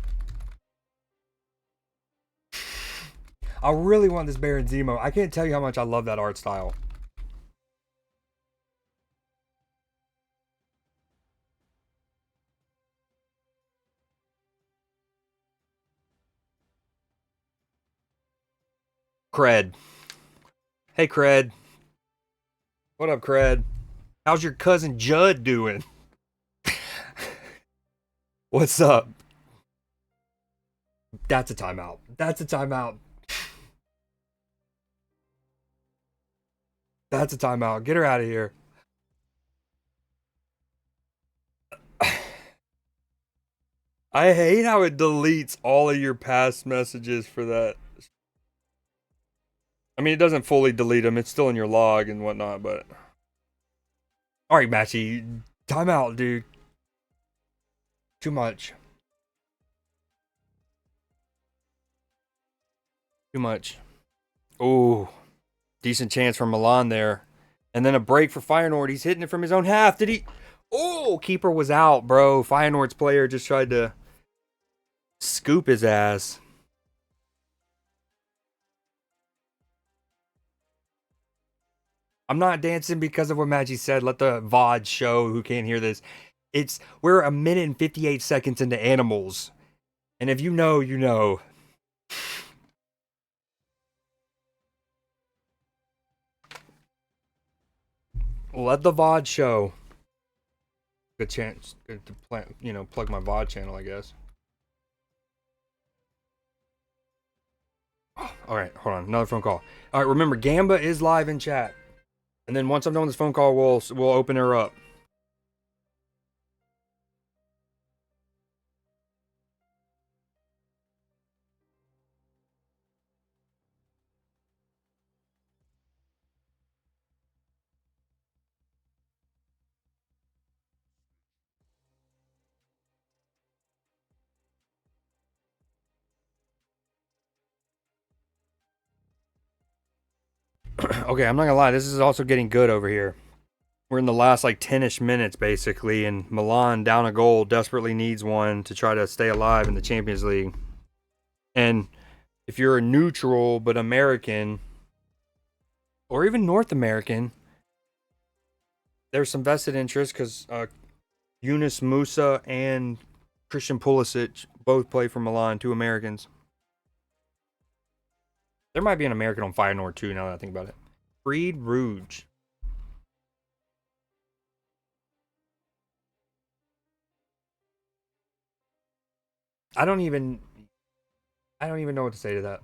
I really want this Baron Zemo. I can't tell you how much I love that art style. Cred. Hey, Cred. What up, Cred? How's your cousin Judd doing? What's up? That's a timeout. That's a timeout. That's a timeout. Get her out of here. I hate how it deletes all of your past messages for that. I mean, it doesn't fully delete them. It's still in your log and whatnot, but... Alright, Matchy. Timeout, dude. Too much. Too much. Ooh. Decent chance for Milan there. And then a break for Fire Nord. He's hitting it from his own half. Did he? Oh, keeper was out, bro. Fire Nord's player just tried to scoop his ass. I'm not dancing because of what Maggie said. Let the VOD show who can't hear this. We're a minute and 58 seconds into Animals. And if you know, you know. Let the VOD show. Good chance. Good to plug my VOD channel, I guess. All right, hold on. Another phone call. All right, remember, Gamba is live in chat. And then once I'm done with this phone call, we'll open her up. Okay, I'm not gonna lie. This is also getting good over here. We're in the last like 10-ish minutes basically, and Milan down a goal desperately needs one to try to stay alive in the Champions League. And if you're a neutral but American, or even North American, there's some vested interest because Yunus Musa and Christian Pulisic both play for Milan, two Americans. There might be an American on Feyenoord too, now that I think about it. Creed Rouge. I don't even know what to say to that.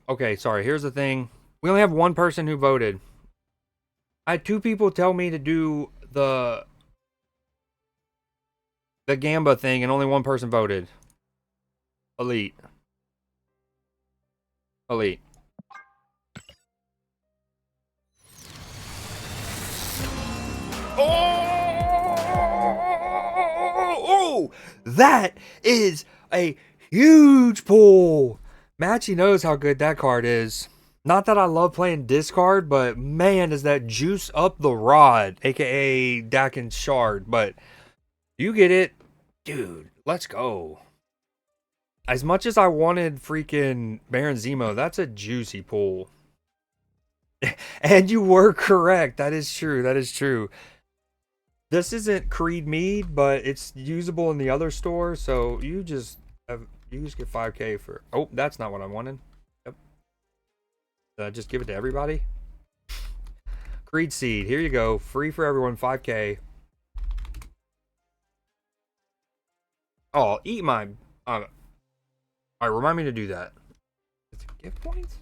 Okay, sorry. Here's the thing. We only have one person who voted. I had two people tell me to do the Gamba thing, and only one person voted. Elite. Elite. Oh, that is a huge pull. Matchy knows how good that card is. Not that I love playing discard, but man, does that juice up the rod, aka Dakin Shard. But you get it, dude. Let's go. As much as I wanted freaking Baron Zemo, that's a juicy pull. And you were correct. That is true. That is true. This isn't Creed Mead, but it's usable in the other store, so you just get 5K for. Oh, that's not what I wanted. Yep. Did I just give it to everybody? Creed Seed. Here you go. Free for everyone. 5K. Oh, eat my. All right, remind me to do that. Is it gift points?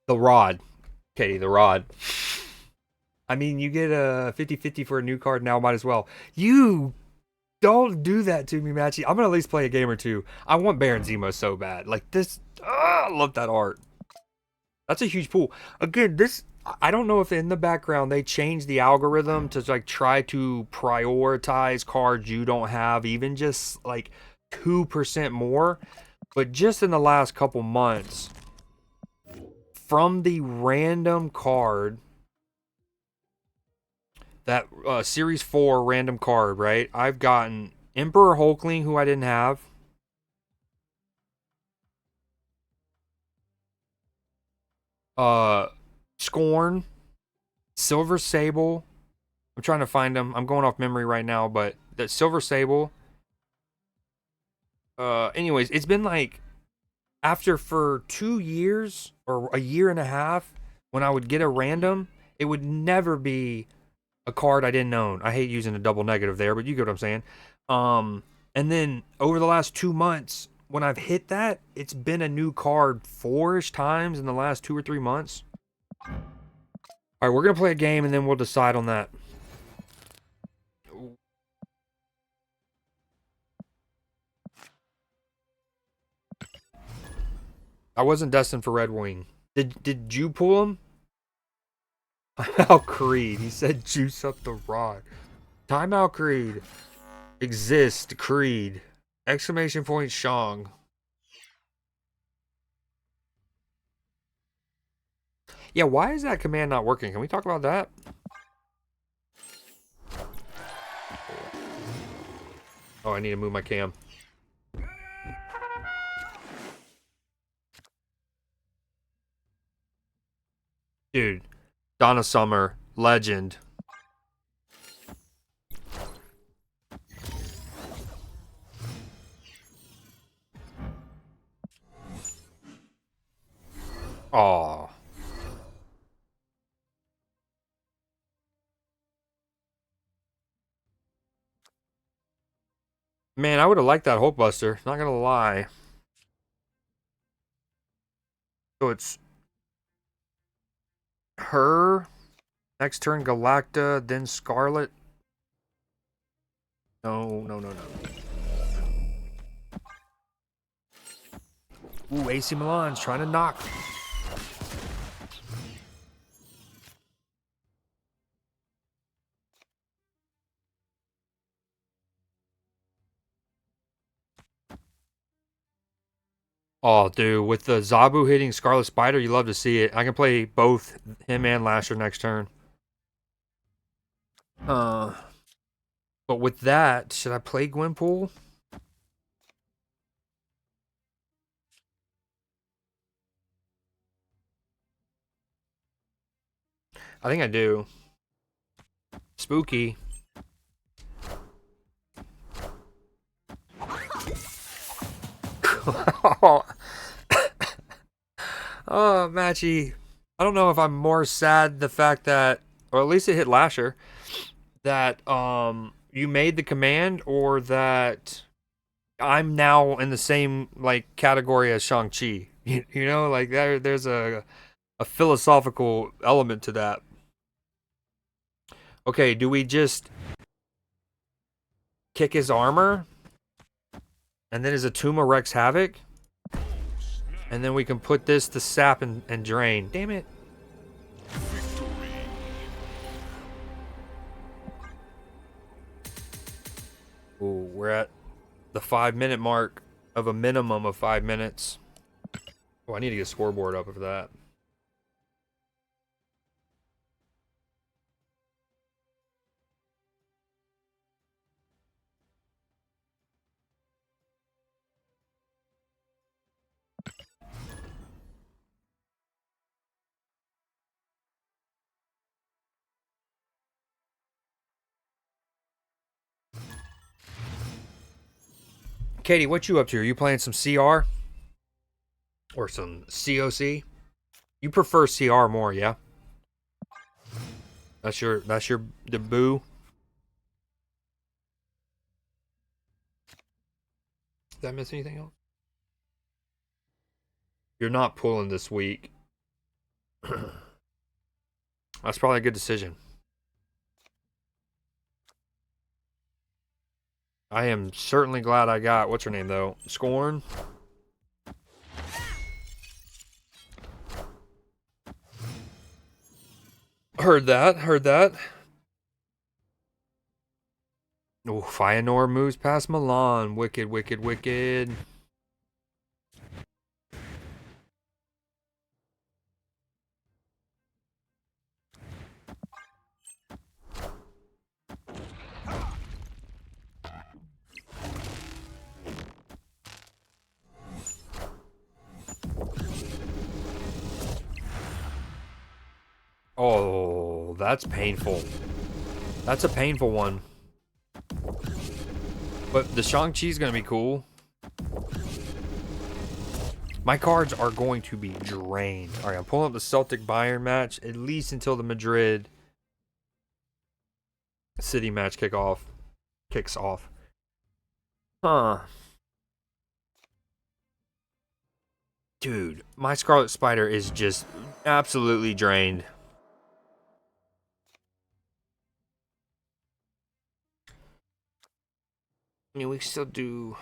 The rod. Katie, the rod. I mean, you get a 50-50 for a new card now, might as well. You don't do that to me, Matchy. I'm going to at least play a game or two. I want Baron Zemo so bad. Like this, I love that art. That's a huge pool. Again, this, I don't know if in the background they changed the algorithm to like try to prioritize cards you don't have, even just like 2% more. But just in the last couple months, from the random card, that Series 4 random card, right? I've gotten Emperor Hulkling, who I didn't have. Scorn, Silver Sable. I'm trying to find them. I'm going off memory right now, but that Silver Sable. Anyways, it's been like after for 2 years or a year and a half, when I would get a random, it would never be a card I didn't own. I hate using a double negative there, but you get what I'm saying. And then over the last 2 months, when I've hit that, it's been a new card 4-ish times in the last 2 or 3 months. All right, we're gonna play a game and then we'll decide on that. I wasn't destined for Redwing. Did you pull him? Timeout Creed. He said juice up the rod. Timeout Creed. Exist Creed. Exclamation point Shong. Yeah, why is that command not working? Can we talk about that? Oh, I need to move my cam. Dude, Donna Summer, legend. Aw. Man, I would have liked that Hulkbuster. Not gonna lie. So it's her. Next turn, Galacta, then Scarlet. No, no, no, no. Ooh, AC Milan's trying to knock. Oh, dude, with the Zabu hitting Scarlet Spider, you love to see it. I can play both him and Lasher next turn. But with that, should I play Gwenpool? I think I do. Spooky. Oh, Matchy. I don't know if I'm more sad the fact that, or at least it hit Lasher, that you made the command, or that I'm now in the same like category as Shang-Chi. You know, like there's a philosophical element to that. Okay, do we just kick his armor, and then his Atuma wreaks havoc, and then we can put this to sap and drain? Damn it. Ooh, we're at the 5 minute mark of a minimum of 5 minutes. Oh, I need to get a scoreboard up for that. Katie, what you up to? Are you playing some CR or some COC? You prefer CR more, yeah? That's your debut. Did I miss anything else? You're not pulling this week. That's probably a good decision. I am certainly glad I got, what's her name though? Scorn. Heard that, heard that. Oh, Fëanor moves past Milan. Wicked, wicked, wicked. Oh, that's painful. That's a painful one. But the Shang-Chi's gonna be cool. My cards are going to be drained. Alright, I'm pulling up the Celtic Bayern match, at least until the Madrid City match kicks off. Huh. Dude, my Scarlet Spider is just absolutely drained. I mean, we still do.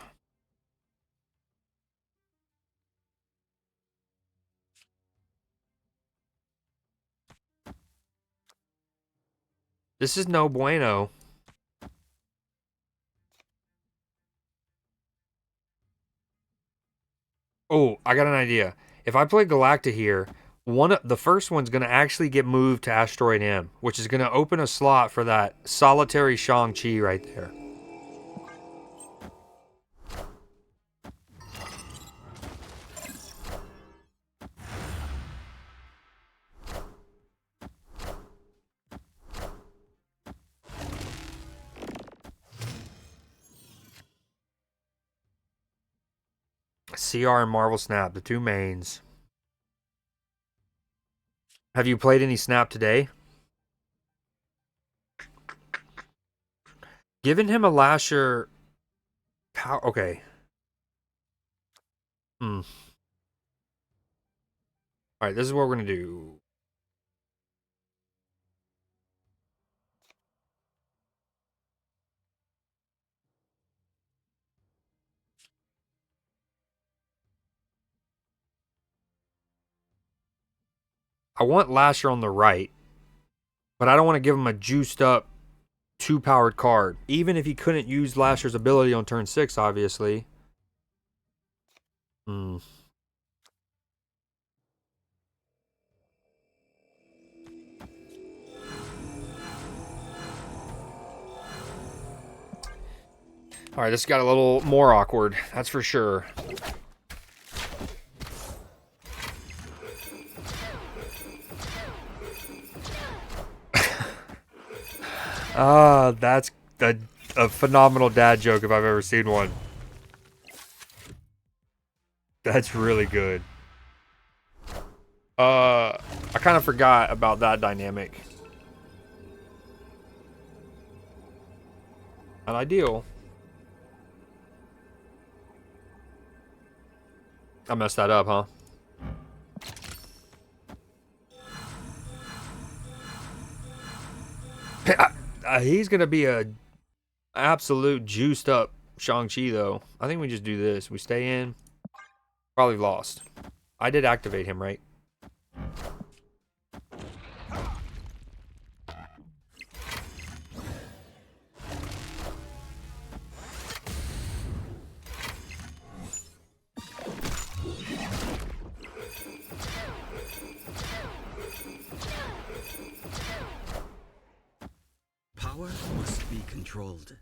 This is no bueno. Oh, I got an idea. If I play Galacta here, the first one's gonna actually get moved to Asteroid M, which is gonna open a slot for that solitary Shang-Chi right there. CR and Marvel Snap, the two mains. Have you played any Snap today? Giving him a Lasher. Okay. Hmm. Alright, this is what we're gonna do. I want Lasher on the right, but I don't want to give him a juiced up 2-powered card. Even if he couldn't use Lasher's ability on turn 6, obviously. Hmm. Alright, this got a little more awkward. That's for sure. That's a phenomenal dad joke if I've ever seen one. That's really good. I kind of forgot about that dynamic. Not ideal. I messed that up, huh? He's gonna be a absolute juiced up Shang-Chi though. I think we just do this. We stay in. Probably lost. I did activate him, right? Power must be controlled.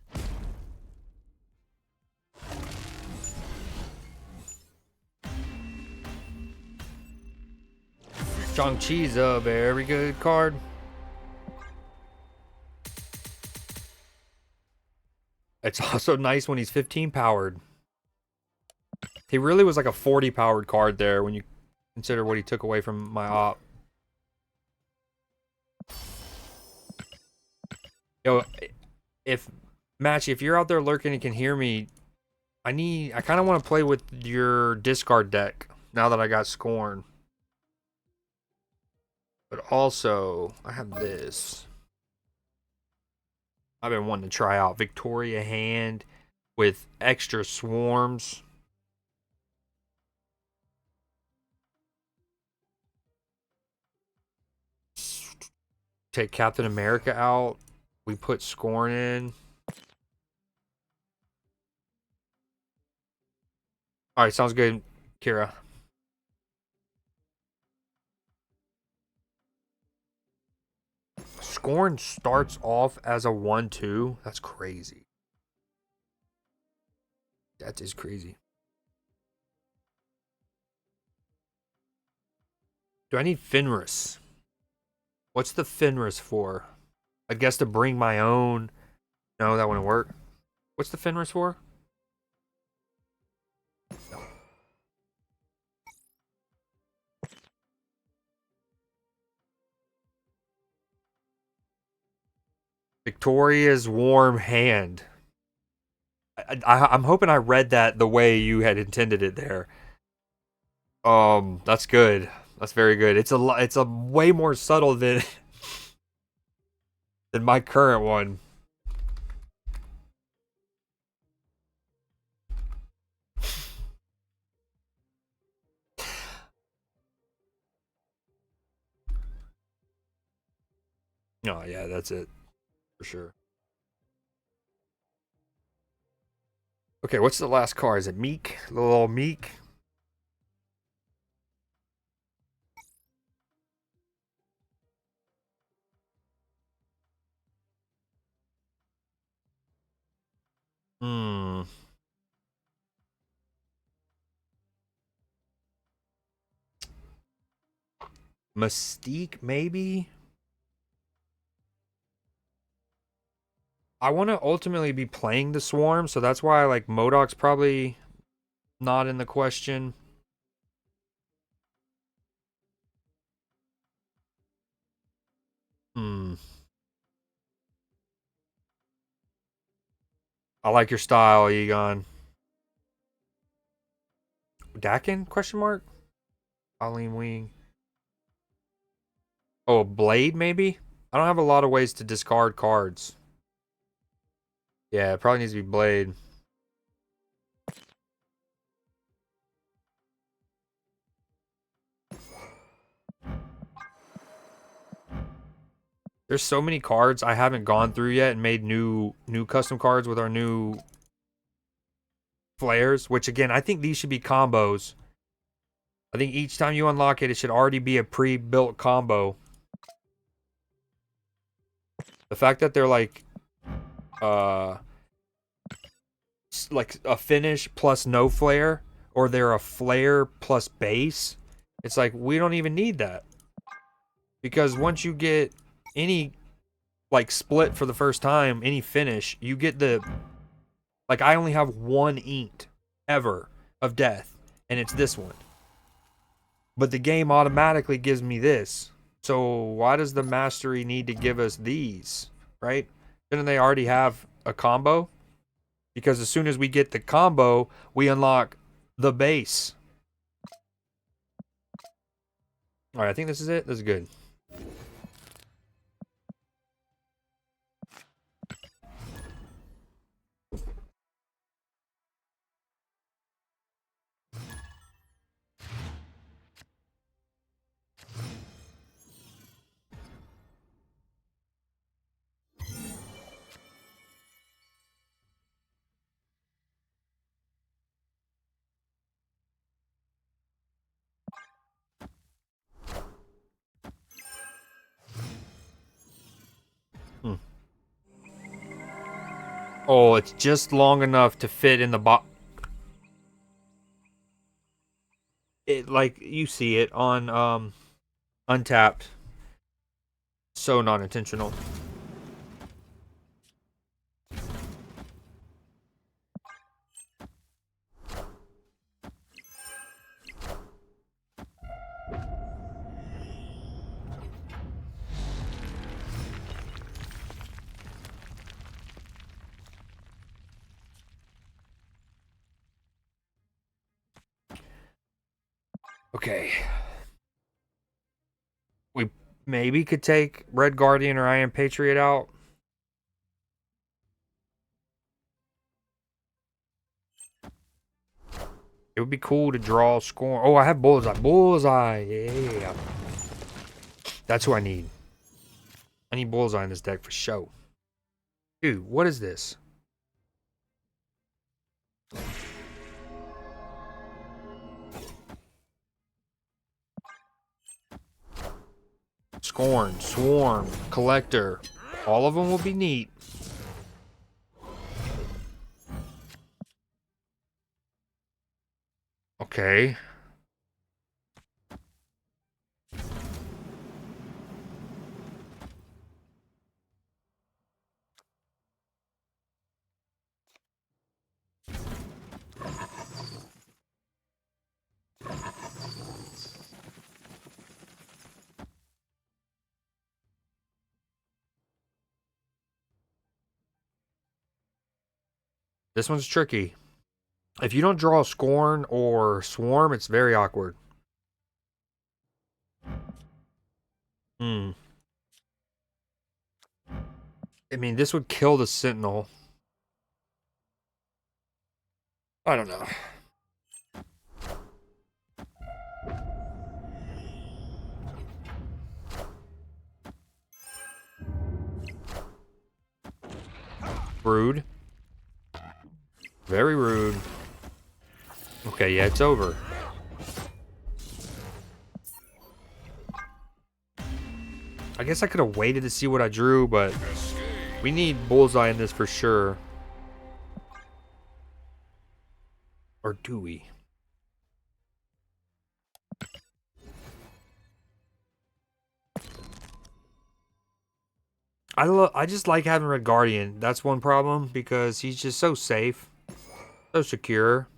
Shang-Chi's a very good card. It's also nice when he's 15 powered. He really was like a 40 powered card there when you consider what he took away from my op. Yo, if Matchy, if you're out there lurking and can hear me, I kind of want to play with your discard deck now that I got Scorn. But also, I have this. I've been wanting to try out Victoria Hand with extra swarms. Take Captain America out. We put Scorn in. Alright, sounds good, Kira. Scorn starts off as a 1-2. That's crazy. That is crazy. Do I need Fenris? What's the Fenris for? I guess to bring my own. No, that wouldn't work. What's the Fenris for? No. Victoria's warm hand. I'm hoping I read that the way you had intended it there. That's good. That's very good. It's a way more subtle than than my current one. Oh yeah, that's it for sure. Okay, what's the last card? Is it Meek? Little Meek? Hmm. Mystique, maybe? I want to ultimately be playing the Swarm, so that's why like MODOK's probably not in the question. Hmm. I like your style, Egon. Dakin? Question mark? Colleen Wing. Oh, a Blade, maybe? I don't have a lot of ways to discard cards. Yeah, it probably needs to be Blade. There's so many cards I haven't gone through yet and made new custom cards with our new flares, which again, I think these should be combos. I think each time you unlock it, it should already be a pre-built combo. The fact that they're like like a finish plus no flare, or they're a flare plus base. It's like we don't even need that, because once you get any like split for the first time, any finish, you get the like I only have one inked ever of death, and it's this one. But the game automatically gives me this. So why does the mastery need to give us these, right? Didn't they already have a combo? Because as soon as we get the combo, we unlock the base. All right, I think this is it. This is good. Oh, it's just long enough to fit in the box. It like you see it on Untapped. So not intentional. Okay. We maybe could take Red Guardian or I Am Patriot out. It would be cool to draw score. Oh, I have Bullseye. Bullseye. Yeah. That's who I need. I need Bullseye in this deck for show. Dude, what is this? Scorn, Swarm, Collector. All of them will be neat. Okay. This one's tricky. If you don't draw Scorn or Swarm, it's very awkward. Hmm. I mean, this would kill the Sentinel. I don't know. Rude. Very rude. Okay, yeah, it's over. I guess I could have waited to see what I drew, but we need Bullseye in this for sure. Or do we? I just like having Red Guardian. That's one problem, because he's just so safe. So secure.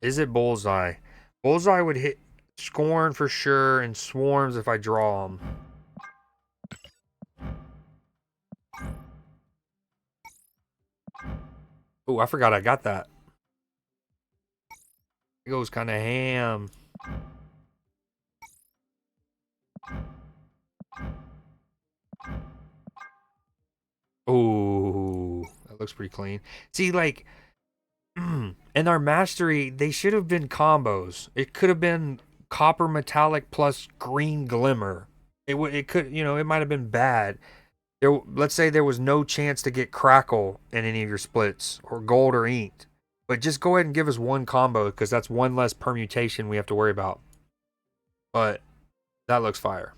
Is it Bullseye? Bullseye would hit Scorn for sure, and Swarms if I draw them. Oh, I forgot I got that. It goes kind of ham. Oh, that looks pretty clean. See, like, in our mastery, they should have been combos. It could have been copper metallic plus green glimmer. It could, it might have been bad. Let's say there was no chance to get crackle in any of your splits, or gold or inked. But just go ahead and give us one combo, because that's one less permutation we have to worry about. But That looks fire.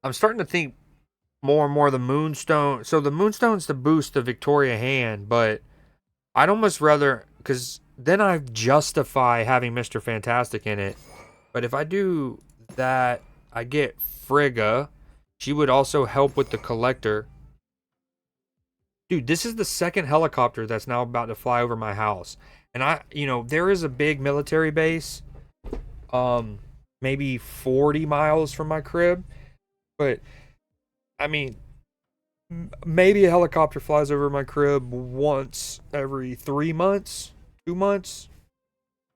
I'm starting to think more and more the Moonstone. So the Moonstone's to boost the Victoria hand, but I'd almost rather, because then I justify having Mr. Fantastic in it. But if I do that, I get Frigga. She would also help with the collector. Dude, this is the second helicopter that's now about to fly over my house. And there is a big military base, maybe 40 miles from my crib. But, I mean, maybe a helicopter flies over my crib once every 3 months, 2 months.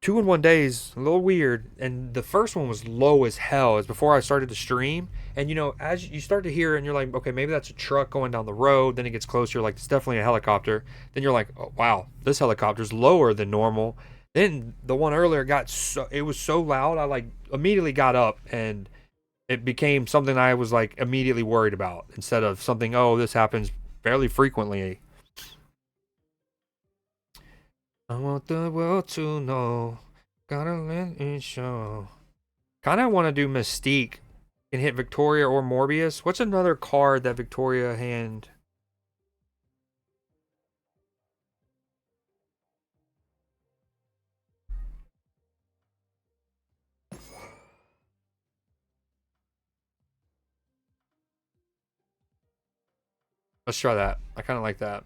2 in 1 day is a little weird. And the first one was low as hell. It's before I started to stream. And as you start to hear it and you're like, okay, maybe that's a truck going down the road. Then it gets closer, like it's definitely a helicopter. Then you're like, oh, wow, this helicopter's lower than normal. Then the one earlier it was so loud. I like immediately got up and it became something I was like immediately worried about instead of something, oh, this happens fairly frequently. I want the world to know. Gotta let it show. Kind of want to do Mystique and hit Victoria or Morbius. What's another card that Victoria hand? Let's try that. I kind of like that.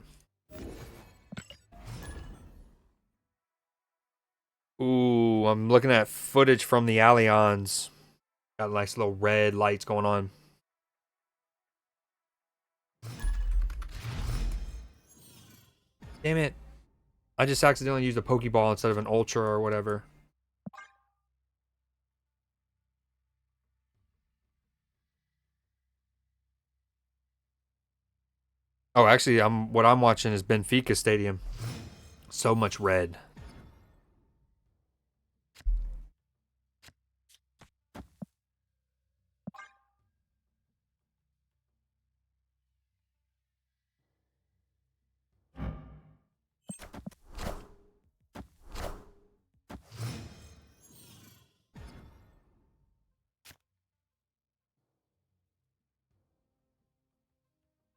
Ooh, I'm looking at footage from the Allianz. Got nice little red lights going on. Damn it. I just accidentally used a Pokeball instead of an Ultra or whatever. Oh, actually, what I'm watching is Benfica Stadium. So much red.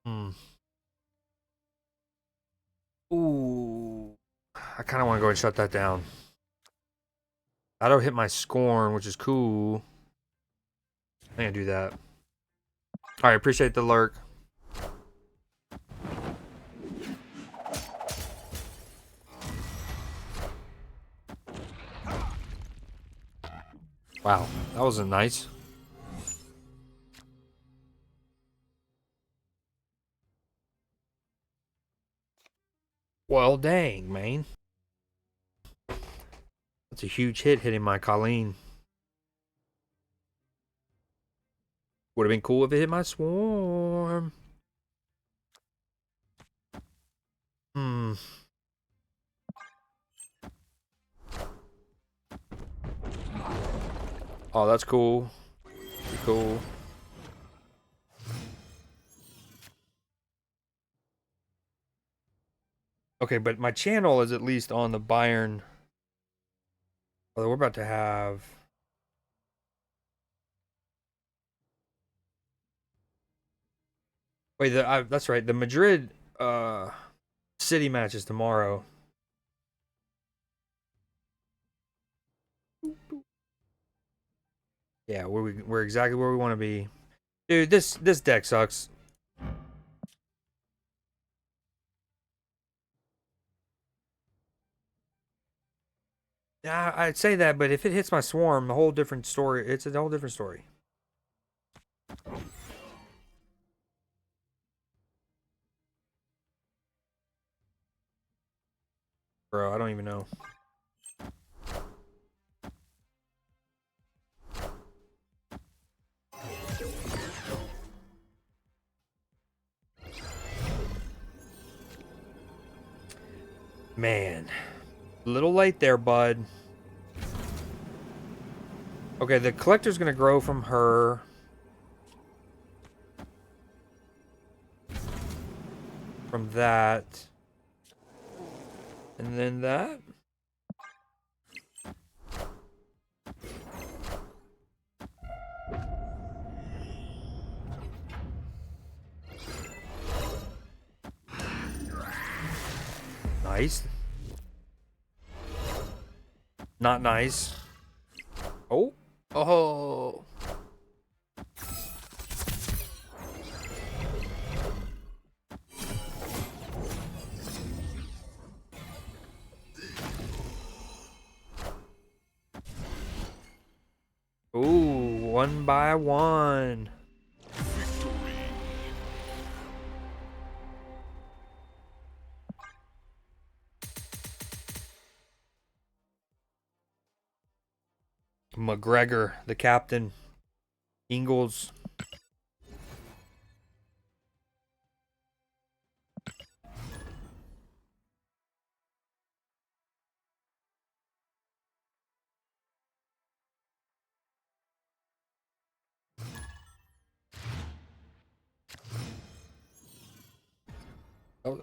Hmm. Ooh. I kind of want to go and shut that down. That'll hit my scorn, which is cool. I'm gonna do that. Alright, appreciate the lurk. Wow, that wasn't nice. Well, dang, man. That's a huge hit hitting my Colleen. Would have been cool if it hit my swarm. Hmm. Oh, that's cool. Pretty cool. Okay, but my channel is at least on the Bayern. Although we're about to have. Wait, that's right. The Madrid City match is tomorrow. Yeah, we're exactly where we want to be. Dude, this deck sucks. Yeah, I'd say that, but if it hits my swarm, a whole different story. It's a whole different story. Bro, I don't even know. Man. A little late there, bud. Okay, the collector's gonna grow from her. From that. And then that. Nice. Not nice. Oh. Oh. Ooh, one by one. McGregor, the captain. Ingalls. Oh.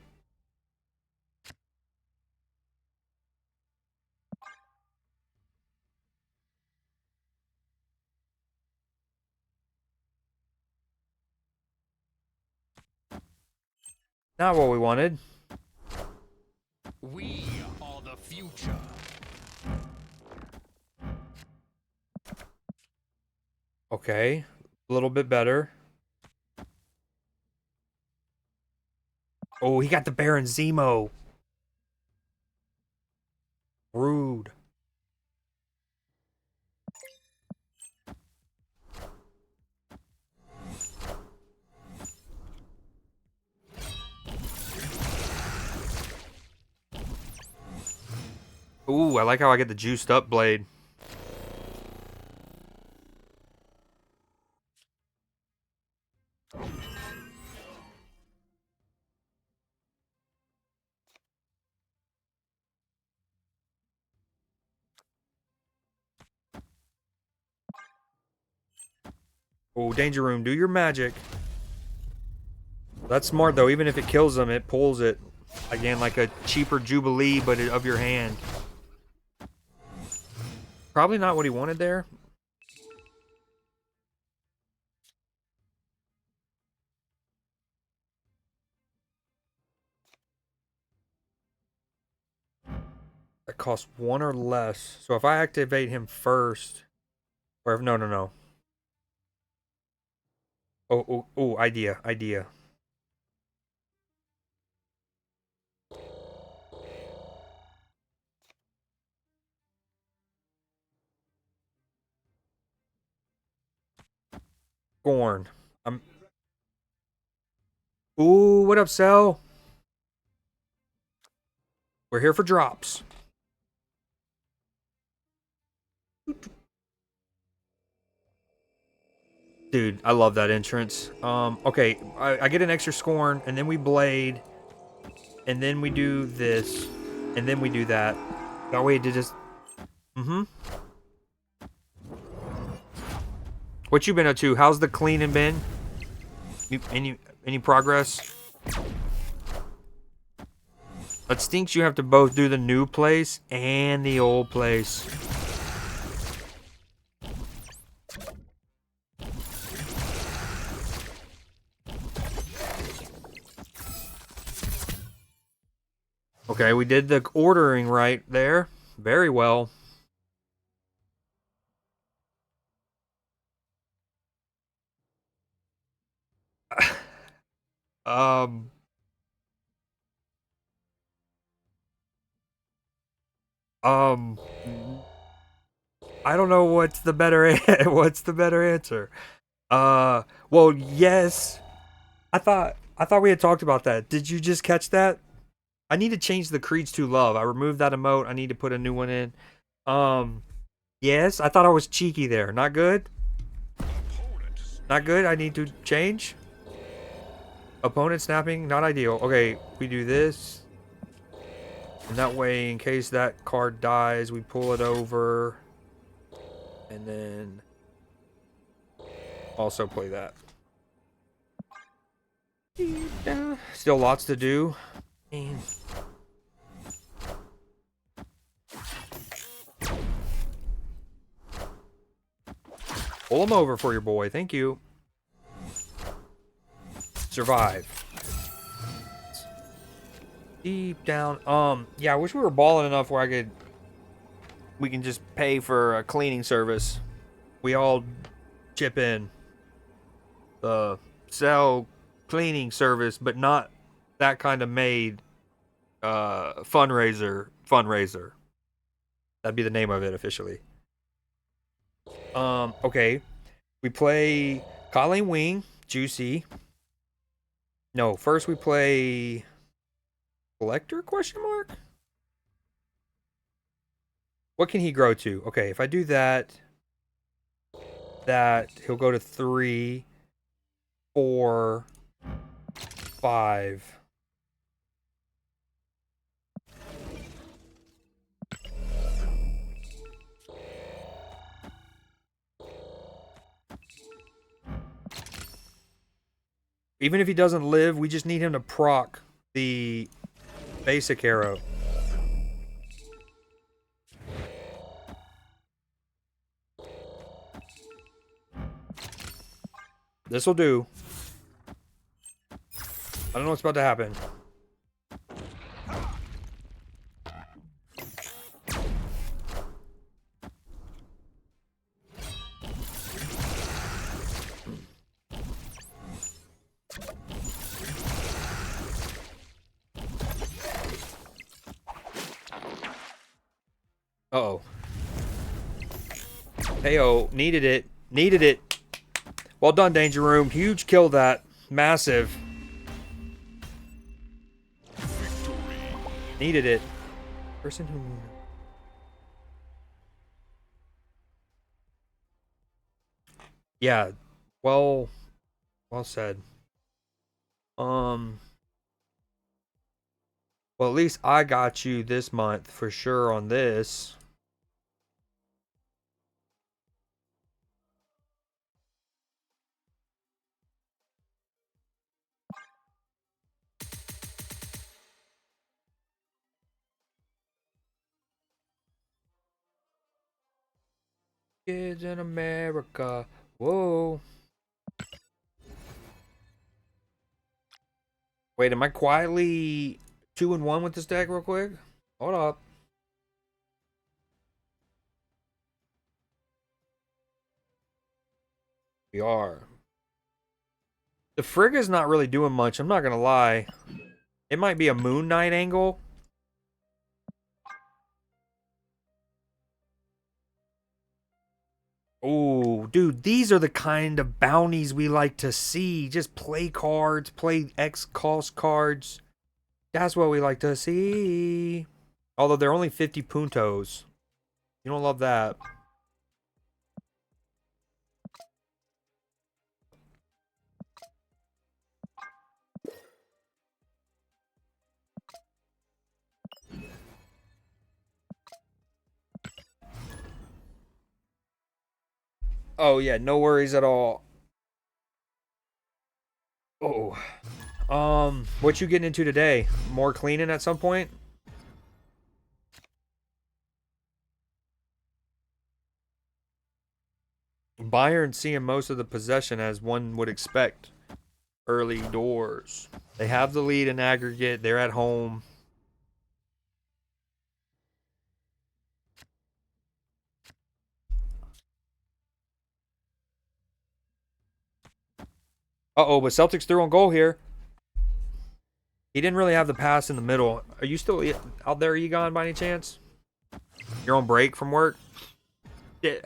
Not what we wanted. We are the future. Okay. A little bit better. Oh, he got the Baron Zemo. Rude. Ooh, I like how I get the juiced up blade. Oh, danger room, do your magic. That's smart though. Even if it kills them, it pulls it. Again, like a cheaper Jubilee, but of your hand. Probably not what he wanted there. That costs one or less. So if I activate him first, or if, no, no, no. Oh, oh, oh, idea. Gorn. I'm. Ooh, what up, Cell? We're here for drops. Dude, I love that entrance. Okay, I get an extra scorn, and then we blade, and then we do this, and then we do that. That way it did just. Mm-hmm. What you been up to? How's the cleaning been? Any progress? It stinks you have to both do the new place and the old place. Okay, we did the ordering right there. Very well. Um, um, I don't know what's the better what's the better answer. Well, yes. I thought we had talked about that. Did you just catch that? I need to change the Creeds to Love. I removed that emote. I need to put a new one in. Um, yes, I thought I was cheeky there. Not good. Not good. I need to change. Opponent snapping, not ideal. Okay, we do this. And that way, in case that card dies, we pull it over. And then also play that. Still lots to do. Pull him over for your boy. Thank you. Survive. Deep down. Yeah, I wish we were balling enough where we can just pay for a cleaning service. We all chip in. Sell cleaning service, but not that kind of maid fundraiser. That'd be the name of it officially. Okay. We play Colleen Wing, Juicy. No, first we play Collector question mark? What can he grow to? Okay, if I do that, he'll go to 3, 4, 5. Even if he doesn't live, we just need him to proc the basic arrow. This'll do. I don't know what's about to happen. Uh-oh. Hey-oh, needed it. Needed it. Well done, Danger Room. Huge kill that. Massive. Needed it. Person who... Yeah. Well said. Well, at least I got you this month for sure on this. Kids in America. Whoa. Wait, am I quietly 2-1 with this deck real quick? Hold up. We are. The Frigga's not really doing much, I'm not gonna lie. It might be a Moon Knight angle. Oh, dude, these are the kind of bounties we like to see. Just play cards, play X cost cards. That's what we like to see. Although they're only 50 puntos. You don't love that. Oh, yeah, no worries at all. Oh. What you getting into today? More cleaning at some point? Bayern seeing most of the possession as one would expect. Early doors. They have the lead in aggregate. They're at home. Uh-oh, but Celtics threw on goal here. He didn't really have the pass in the middle. Are you still out there, Egon, by any chance? You're on break from work? Did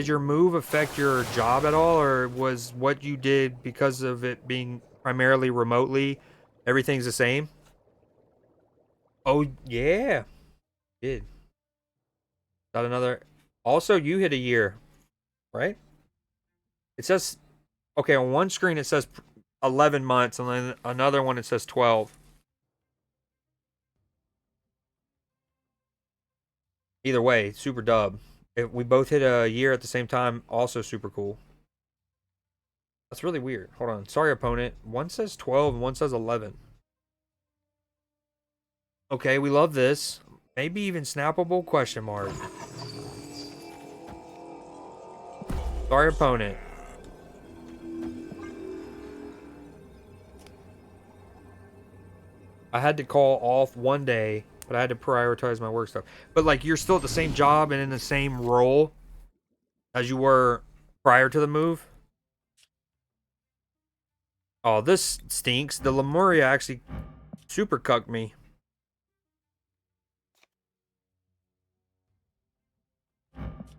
your move affect your job at all, or was what you did because of it being primarily remotely, everything's the same? Oh, yeah. Did. Got another. Also, you hit a year, right? It says, okay, on one screen it says 11 months, and then another one it says 12. Either way, super dub. If we both hit a year at the same time, also super cool. That's really weird. Hold on. Sorry, opponent. One says 12 and one says 11. Okay, we love this. Maybe even snappable question mark. Sorry, opponent. I had to call off one day, but I had to prioritize my work stuff. But like, you're still at the same job and in the same role as you were prior to the move. Oh, this stinks. The Lemuria actually super cucked me.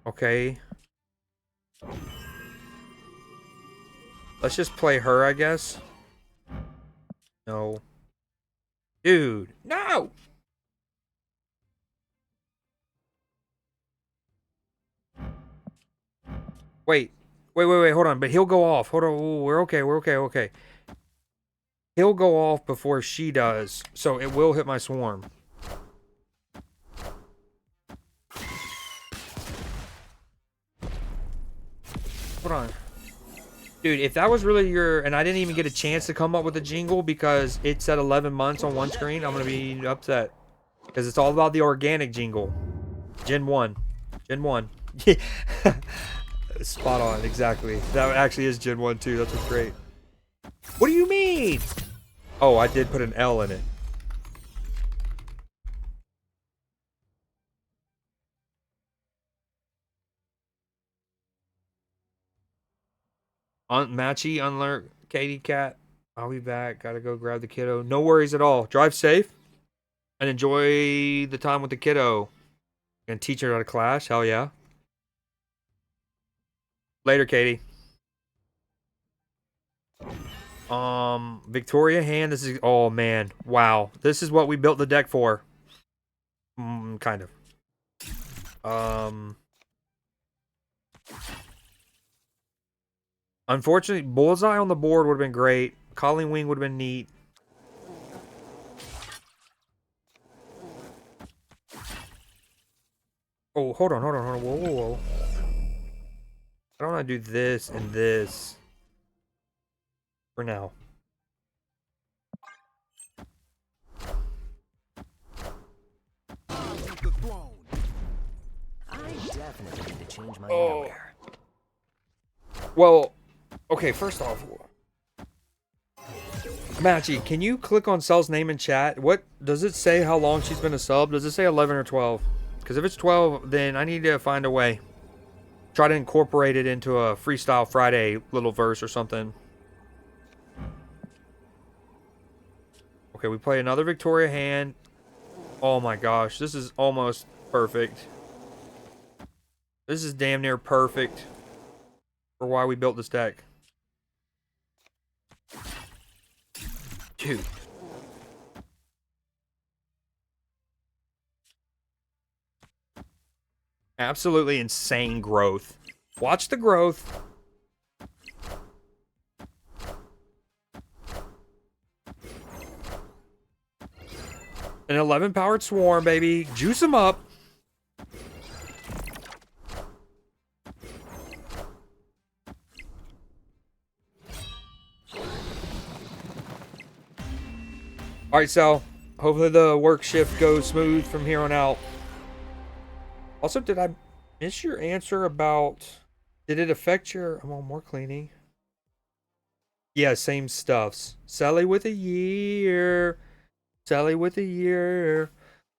Okay. Let's just play her, I guess. No. Dude, no! Wait. Wait, hold on. But he'll go off. Hold on. Ooh, we're okay. He'll go off before she does. So it will hit my swarm. Hold on. Dude, if that was really your... And I didn't even get a chance to come up with a jingle because it said 11 months on one screen, I'm going to be upset. Because it's all about the organic jingle. Gen 1. Gen 1. Spot on, exactly. That actually is Gen 1 too. That's what's great. What do you mean? Oh, I did put an L in it. Matchy, unlurk, Katie Cat. I'll be back. Gotta go grab the kiddo. No worries at all. Drive safe and enjoy the time with the kiddo. And teach her how to clash. Hell yeah. Later, Katie. Victoria hand. This is... Oh, man. Wow. This is what we built the deck for. Kind of. Unfortunately, Bullseye on the board would have been great. Calling Wing would have been neat. Oh, hold on. Whoa. I don't want to do this and this. For now. I definitely need to change my Oh. underwear. Well, okay, first off, Matchy, can you click on Cell's name in chat? What does it say how long she's been a sub? Does it say 11 or 12? Because if it's 12, then I need to find a way. Try to incorporate it into a Freestyle Friday little verse or something. Okay, we play another Victoria hand. Oh my gosh, this is almost perfect. This is damn near perfect for why we built this deck. Dude. Absolutely insane growth. Watch the growth. An 11 powered swarm, baby. Juice them up. Alright, Sal. Hopefully the work shift goes smooth from here on out. Also, did I miss your answer about... Did it affect your... I'm on more cleaning. Yeah, same stuffs. Sally with a year. Sally with a year.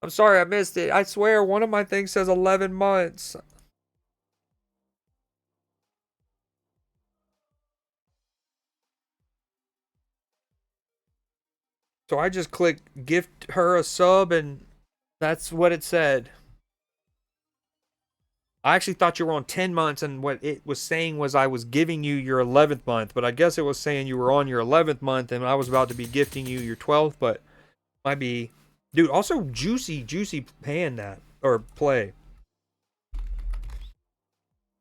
I'm sorry I missed it. I swear one of my things says 11 months. So I just clicked gift her a sub and that's what it said. I actually thought you were on 10 months and what it was saying was I was giving you your 11th month, but I guess it was saying you were on your 11th month and I was about to be gifting you your 12th, but might be... Dude, also juicy hand that, or play.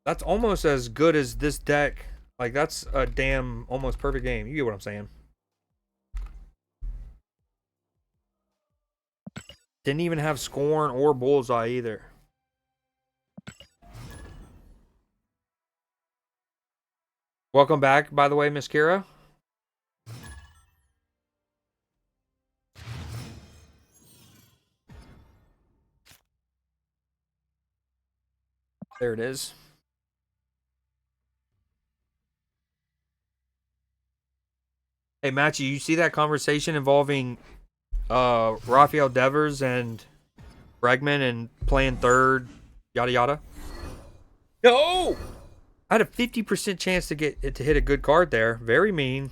That's almost as good as this deck. Like, that's a damn almost perfect game. You get what I'm saying. Didn't even have Scorn or Bullseye either. Welcome back, by the way, Miss Kira. There it is. Hey, Matchy, you see that conversation involving Rafael Devers and Bregman and playing third, yada yada? No! I had a 50% chance to get it to hit a good card there. Very mean.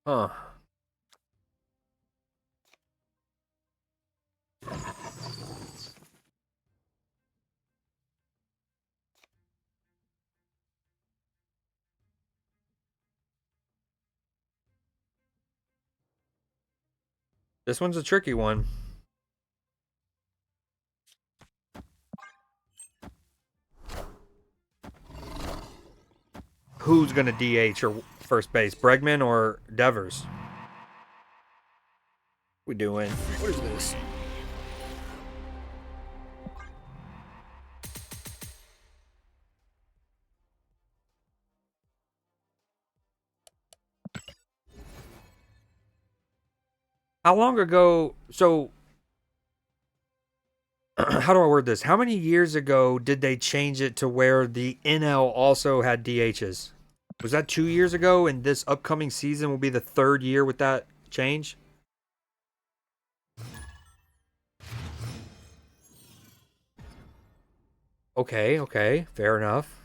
Huh. This one's a tricky one. Who's going to DH or first base? Bregman or Devers? We doing? What is this? How long ago? So, how do I word this? How many years ago did they change it to where the NL also had DHs? Was that 2 years ago? And this upcoming season will be the third year with that change? Okay, okay, fair enough.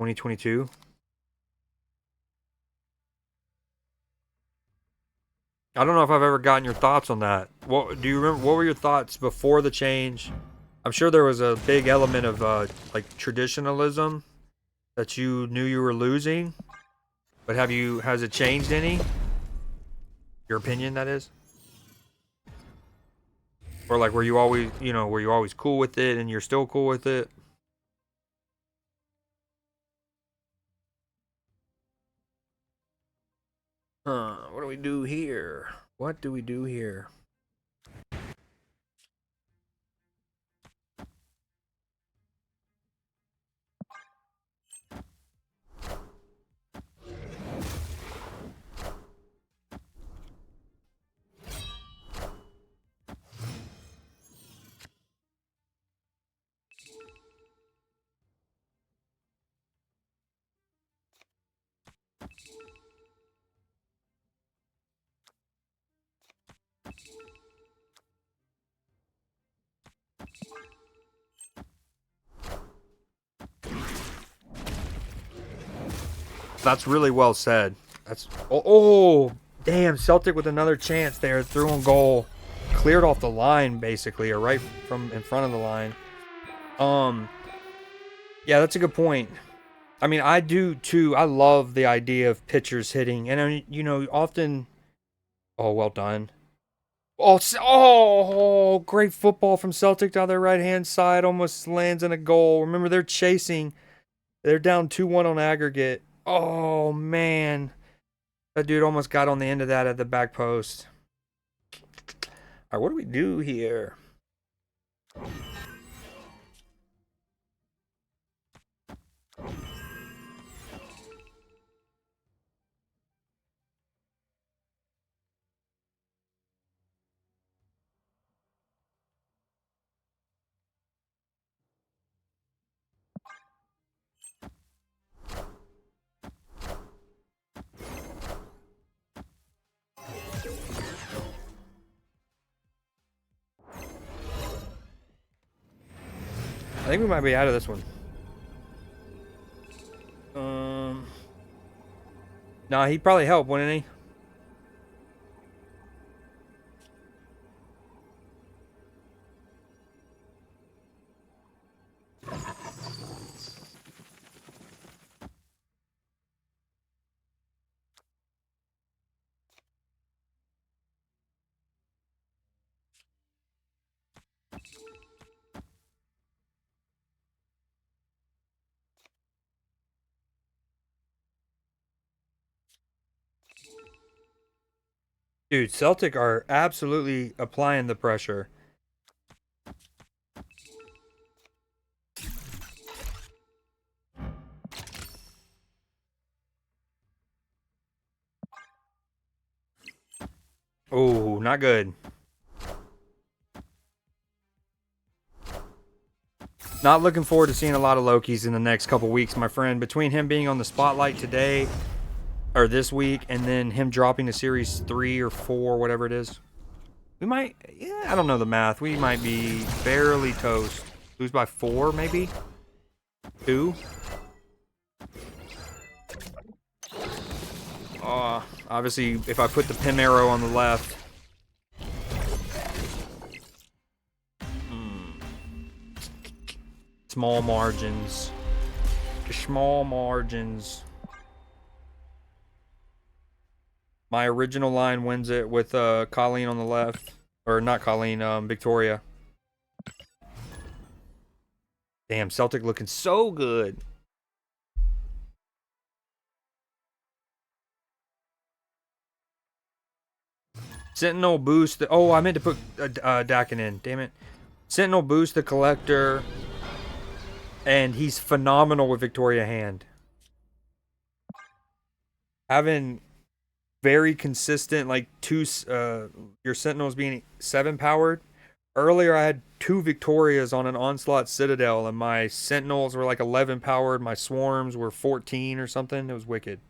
$2022. I don't know if I've ever gotten your thoughts on that. What do you remember? What were your thoughts before the change? I'm sure there was a big element of like traditionalism that you knew you were losing, but has it changed any? Your opinion, that is? Or like were you always, were you always cool with it and you're still cool with it? What do we do here? What do we do here? That's really well said. That's damn, Celtic with another chance there, through on goal, cleared off the line basically, or right from in front of the line. Yeah, that's a good point. I mean, I do too. I love the idea of pitchers hitting, and often. Oh, well done. Great football from Celtic down their right hand side, almost lands in a goal. Remember, they're chasing. They're down 2-1 on aggregate. Oh man, that dude almost got on the end of that at the back post. All right, what do we do here? I think we might be out of this one. Nah, he'd probably help, wouldn't he? Dude, Celtic are absolutely applying the pressure. Oh, not good. Not looking forward to seeing a lot of Lokis in the next couple weeks, my friend. Between him being on the spotlight today, or this week, and then him dropping to series 3 or 4, whatever it is. We might, yeah, I don't know the math. We might be barely toast. Lose by 4, maybe? 2? Obviously, if I put the Pim arrow on the left. Small margins. Small margins. My original line wins it with Colleen on the left. Or not Colleen, Victoria. Damn, Celtic looking so good. Sentinel boost. Oh, I meant to put Dakin in. Damn it. Sentinel boost the collector. And he's phenomenal with Victoria hand. Having very consistent, like your Sentinels being 7 powered. Earlier, I had 2 Victorias on an Onslaught Citadel, and my Sentinels were like 11 powered. My Swarms were 14 or something. It was wicked.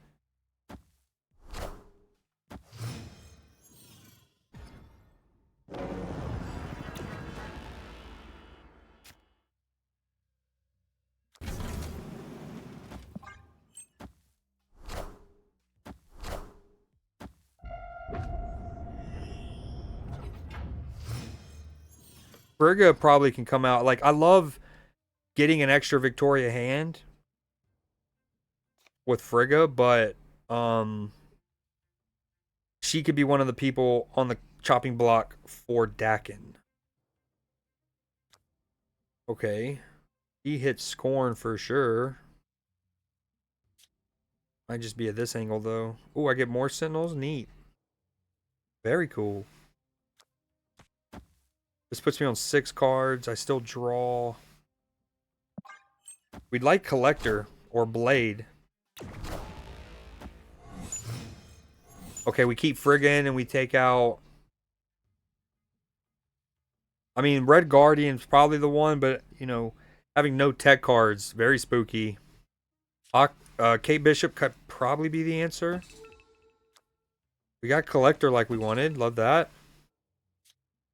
Frigga probably can come out. Like, I love getting an extra Victoria hand with Frigga, but she could be one of the people on the chopping block for Dakin. Okay. He hits Scorn for sure. Might just be at this angle, though. Oh, I get more Sentinels? Neat. Very cool. This puts me on 6 cards. I still draw. We'd like Collector or Blade. Okay, we keep Frigga in and we take out... I mean, Red Guardian's probably the one, but, you know, having no tech cards, very spooky. Kate Bishop could probably be the answer. We got Collector like we wanted. Love that.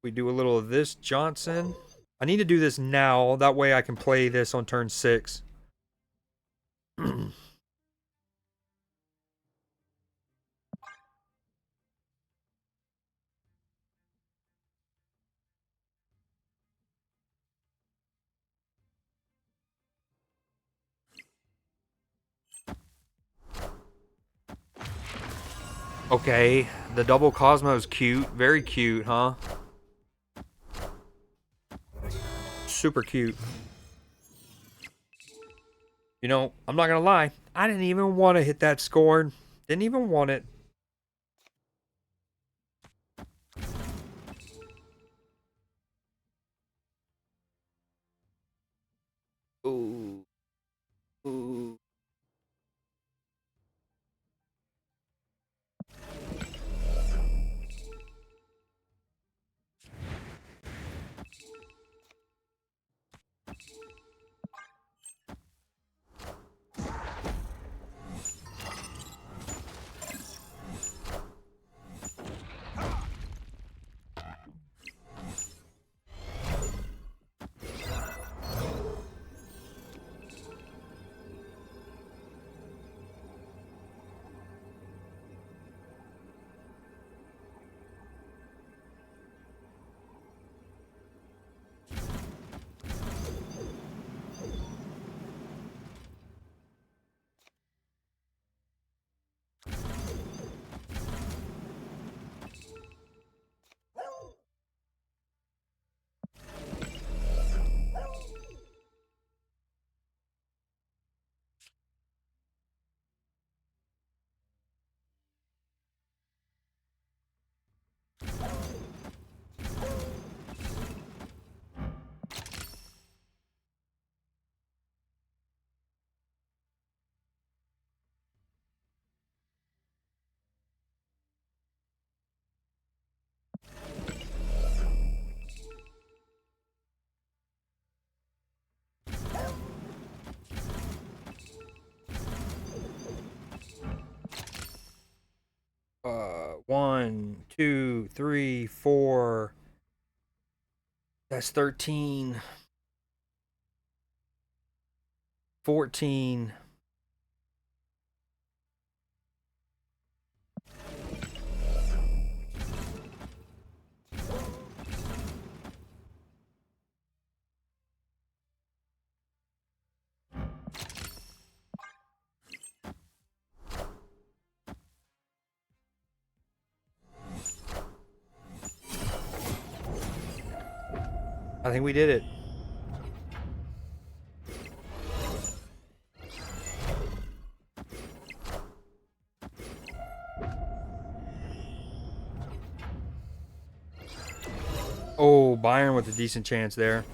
We do a little of this Johnson. I need to do this now. That way I can play this on turn 6. Okay, the double Cosmo's cute. Very cute, huh? Super cute. You know, I'm not gonna lie. I didn't even want to hit that Scorn. Didn't even want it. Ooh. Ooh. 1, 2, 3, 4. That's 13. 14. I think we did it. Oh, Bayern with a decent chance there.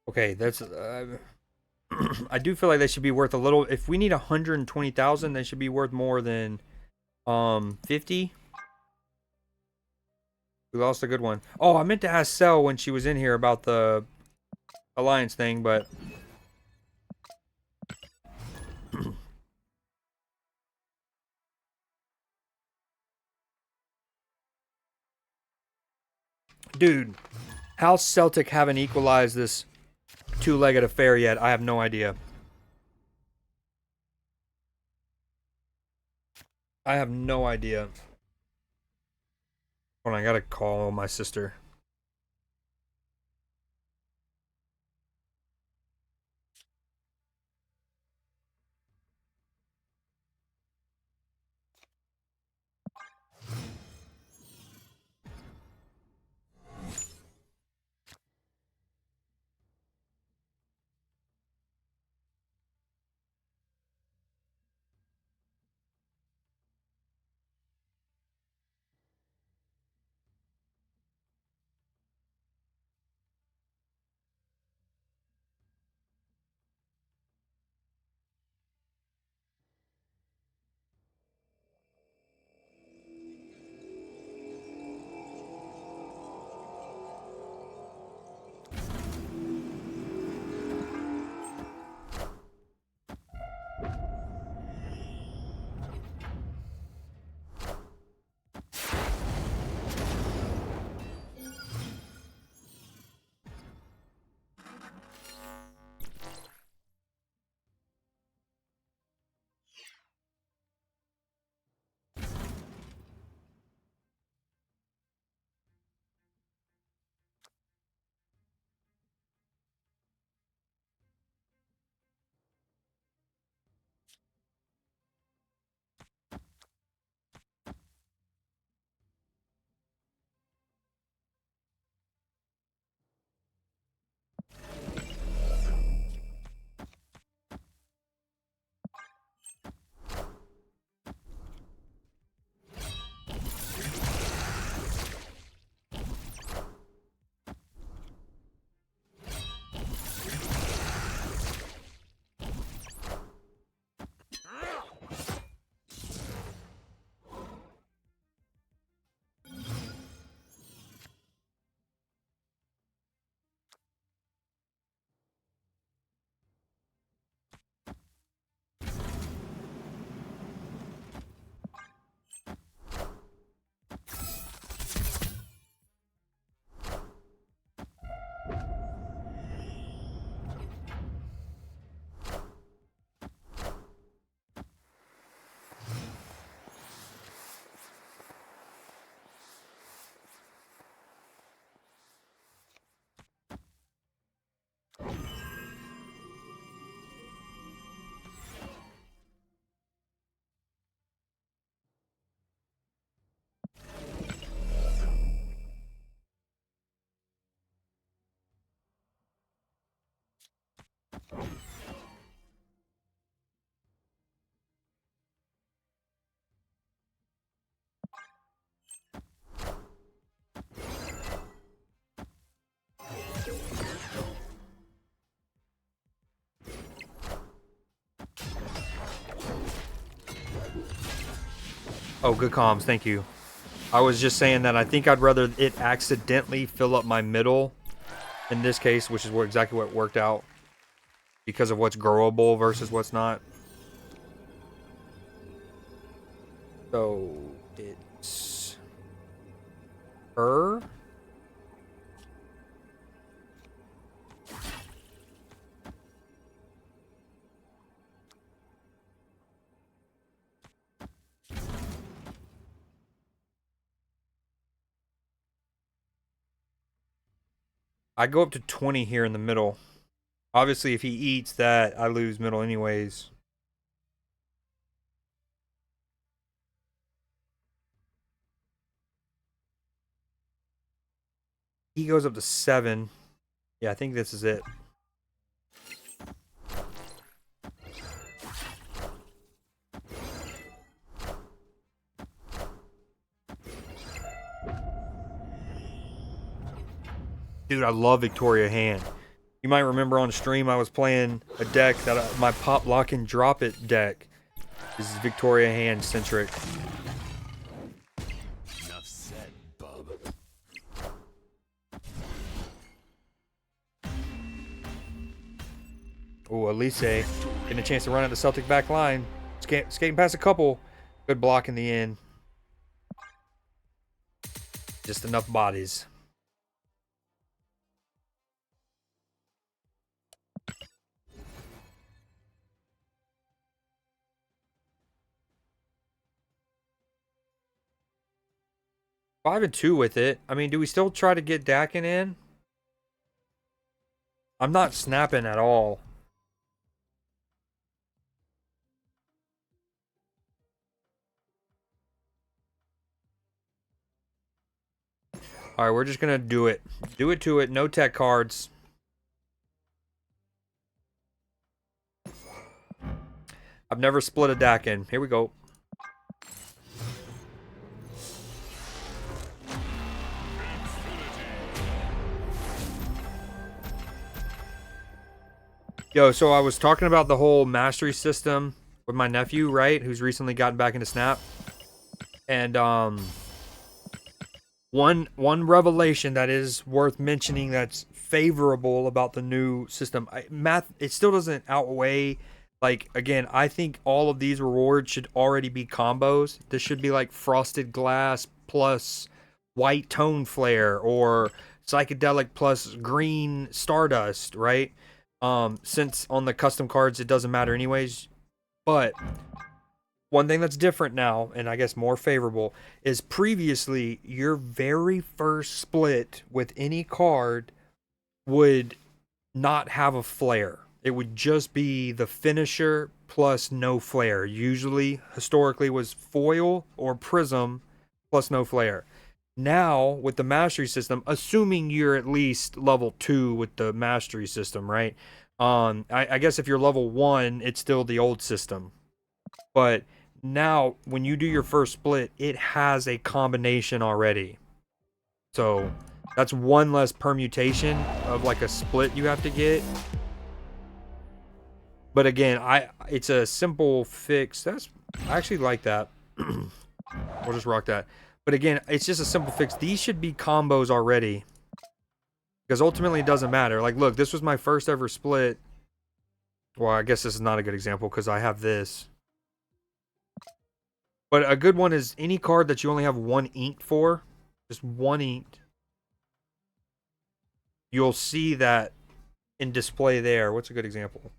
Okay, that's I do feel like they should be worth a little. If we need 120,000, they should be worth more than 50. We lost a good one. Oh, I meant to ask Cell when she was in here about the alliance thing, but dude, how Celtic haven't equalized this two-legged affair yet? I have no idea. I have no idea. Hold on, I gotta call my sister. Oh, good comms. Thank you. I was just saying that I think I'd rather it accidentally fill up my middle in this case, which is exactly what worked out because of what's growable versus what's not. So it's her. I go up to 20 here in the middle. Obviously, if he eats that, I lose middle anyways. He goes up to 7. Yeah, I think this is it. Dude, I love Victoria Hand. You might remember on stream I was playing a deck that my pop, lock, and drop it deck. This is Victoria Hand centric. Enough said, bub. Ooh, Elise getting a chance to run at the Celtic back line. Skating past a couple. Good block in the end. Just enough bodies. Five and 2 with it. I mean, do we still try to get Dakin in? I'm not snapping at all. All right, we're just gonna do it. Do it to it. No tech cards. I've never split a Dakin. Here we go. Yo, so I was talking about the whole mastery system with my nephew, right? Who's recently gotten back into Snap. And one revelation that is worth mentioning that's favorable about the new system. Math, it still doesn't outweigh, like, again, I think all of these rewards should already be combos. This should be like frosted glass plus white tone flare or psychedelic plus green stardust, right? Since on the custom cards it doesn't matter anyways. But one thing that's different now, and I guess more favorable, is previously your very first split with any card would not have a flare. It would just be the finisher plus no flare. Usually, historically, was foil or prism plus no flare. Now, with the mastery system, assuming you're at least level 2 with the mastery system, right? I guess if you're level 1, it's still the old system. But now, when you do your first split, it has a combination already. So, that's one less permutation of like a split you have to get. But again, it's a simple fix. I actually like that. We'll just rock that. But again, it's just a simple fix. These should be combos already. Because ultimately it doesn't matter. Like, look, this was my first ever split. Well, I guess this is not a good example because I have this. But a good one is any card that you only have one inked for. Just one inked. You'll see that in display there. What's a good example?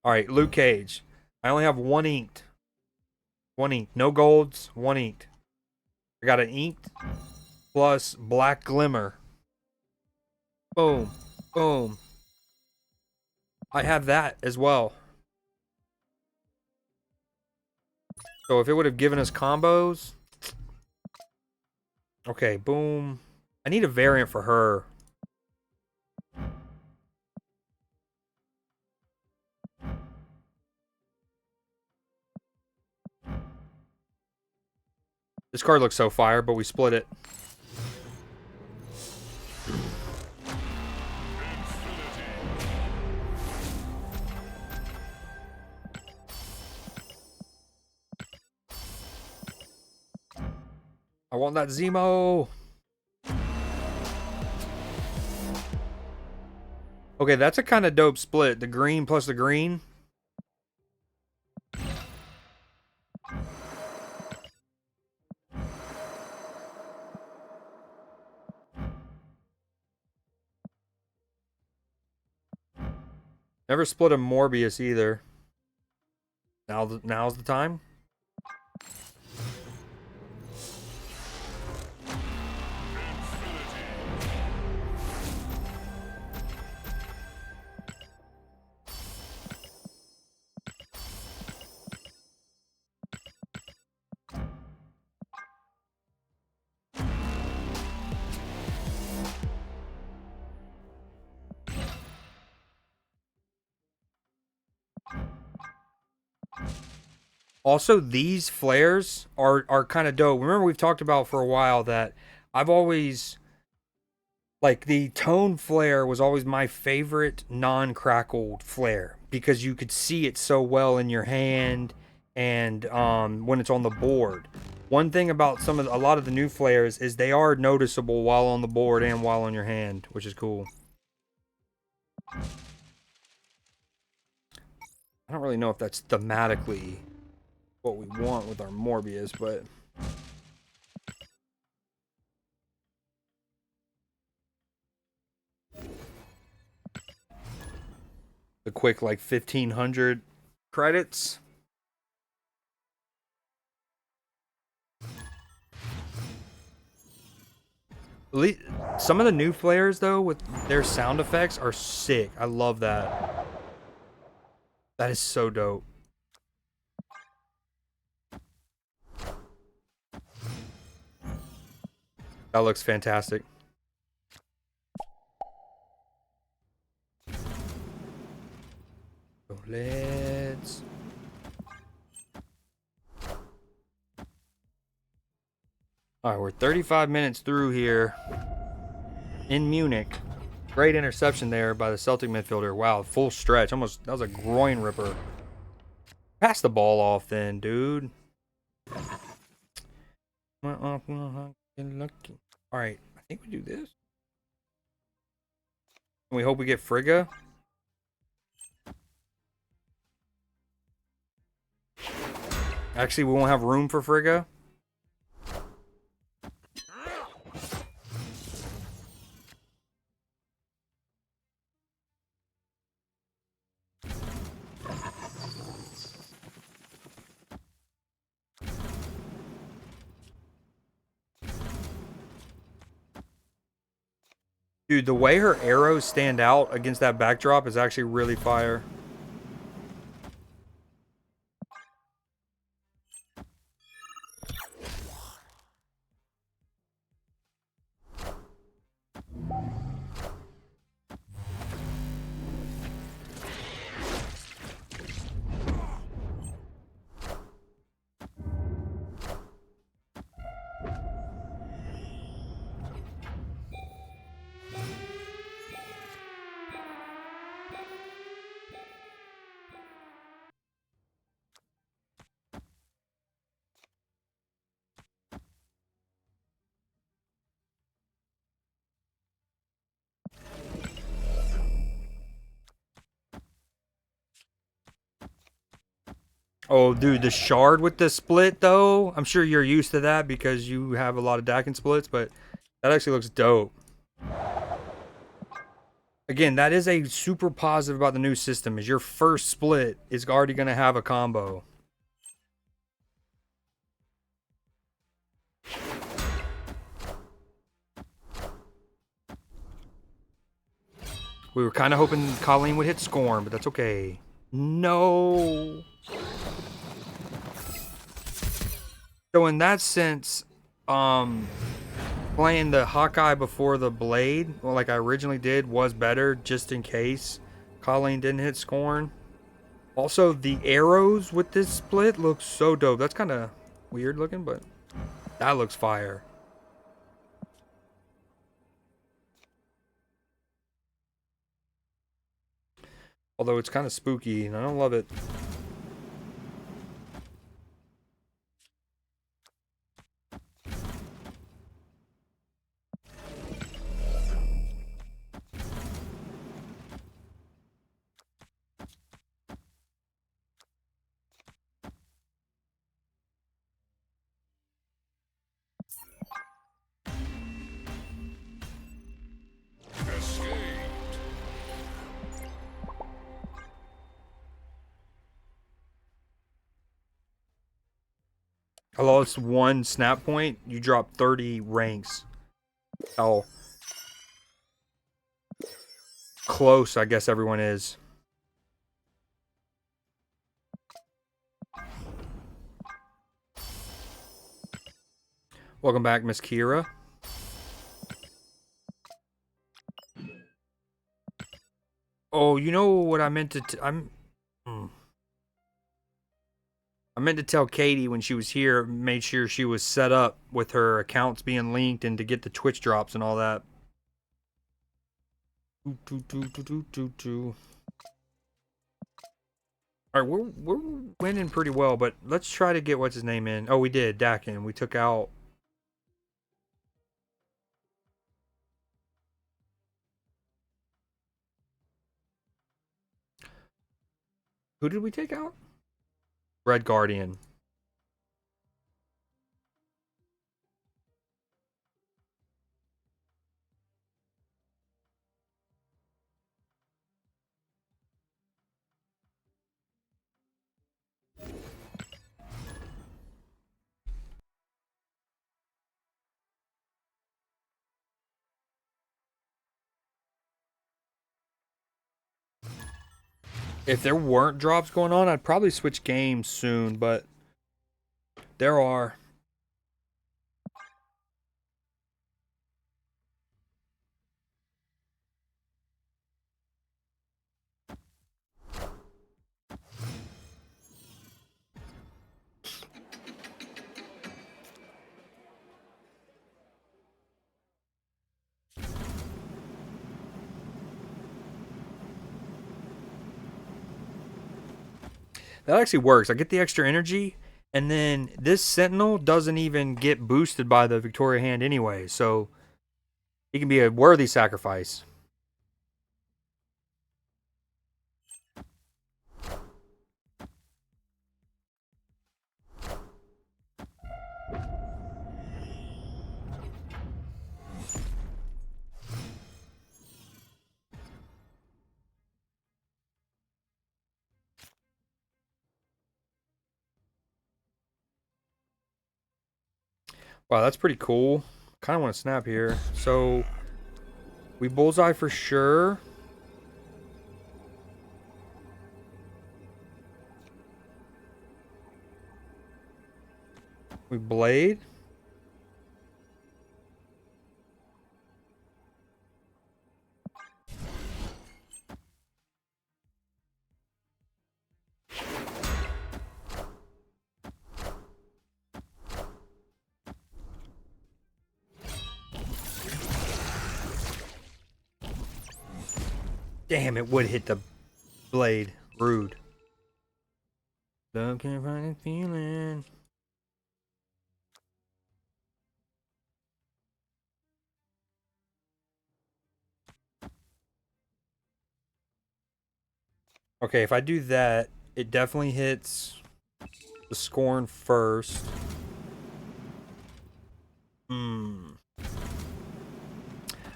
Alright, Luke Cage. I only have one inked. One inked. No golds. One inked. I got an inked plus black glimmer. Boom. Boom. I have that as well. So if it would have given us combos. Okay, boom. I need a variant for her. This card looks so fire, but we split it. want that Zemo. Okay, that's a kind of dope split. The green plus the green. Never split a Morbius either. Now's the time. Also, these flares are kind of dope. Remember, we've talked about for a while that I've always like the tone flare was always my favorite non-crackled flare because you could see it so well in your hand and when it's on the board. One thing about a lot of the new flares is they are noticeable while on the board and while on your hand, which is cool. I don't really know if that's thematically what we want with our Morbius, but the quick like 1500 credits. Some of the new flares though with their sound effects are sick. I love that. That is so dope. That looks fantastic. So let's... Alright, we're 35 minutes through here in Munich. Great interception there by the Celtic midfielder. Wow, full stretch. Almost, that was a groin ripper. Pass the ball off then, dude. Alright, I think we do this. We hope we get Frigga. Actually, we won't have room for Frigga. Dude, the way her arrows stand out against that backdrop is actually really fire. Oh, dude, the shard with the split, though. I'm sure you're used to that because you have a lot of Dakin splits, but that actually looks dope. Again, that is a super positive about the new system, is your first split is already going to have a combo. We were kind of hoping Colleen would hit Scorn, but that's okay. No. So in that sense, playing the Hawkeye before the Blade, well, like I originally did, was better just in case Colleen didn't hit Scorn. Also, the arrows with this split look so dope. That's kind of weird looking, but that looks fire. Although it's kind of spooky, and I don't love it. I lost 1 snap point. You drop 30 ranks. How close, I guess everyone is. Welcome back, Miss Kira. Oh, you know what I meant to... I meant to tell Katie when she was here, made sure she was set up with her accounts being linked and to get the Twitch drops and all that. Alright, we're winning pretty well, but let's try to get what's his name in. Oh, we did, Dakin. We took out... Who did we take out? Red Guardian. If there weren't drops going on, I'd probably switch games soon, but there are. That actually works. I get the extra energy, and then this Sentinel doesn't even get boosted by the Victoria Hand anyway, so he can be a worthy sacrifice. Wow, that's pretty cool. Kind of want to snap here. So, we bullseye for sure. We blade. Damn, it would hit the blade. Rude. Don't care find a feeling. Okay, if I do that, it definitely hits the Scorn first.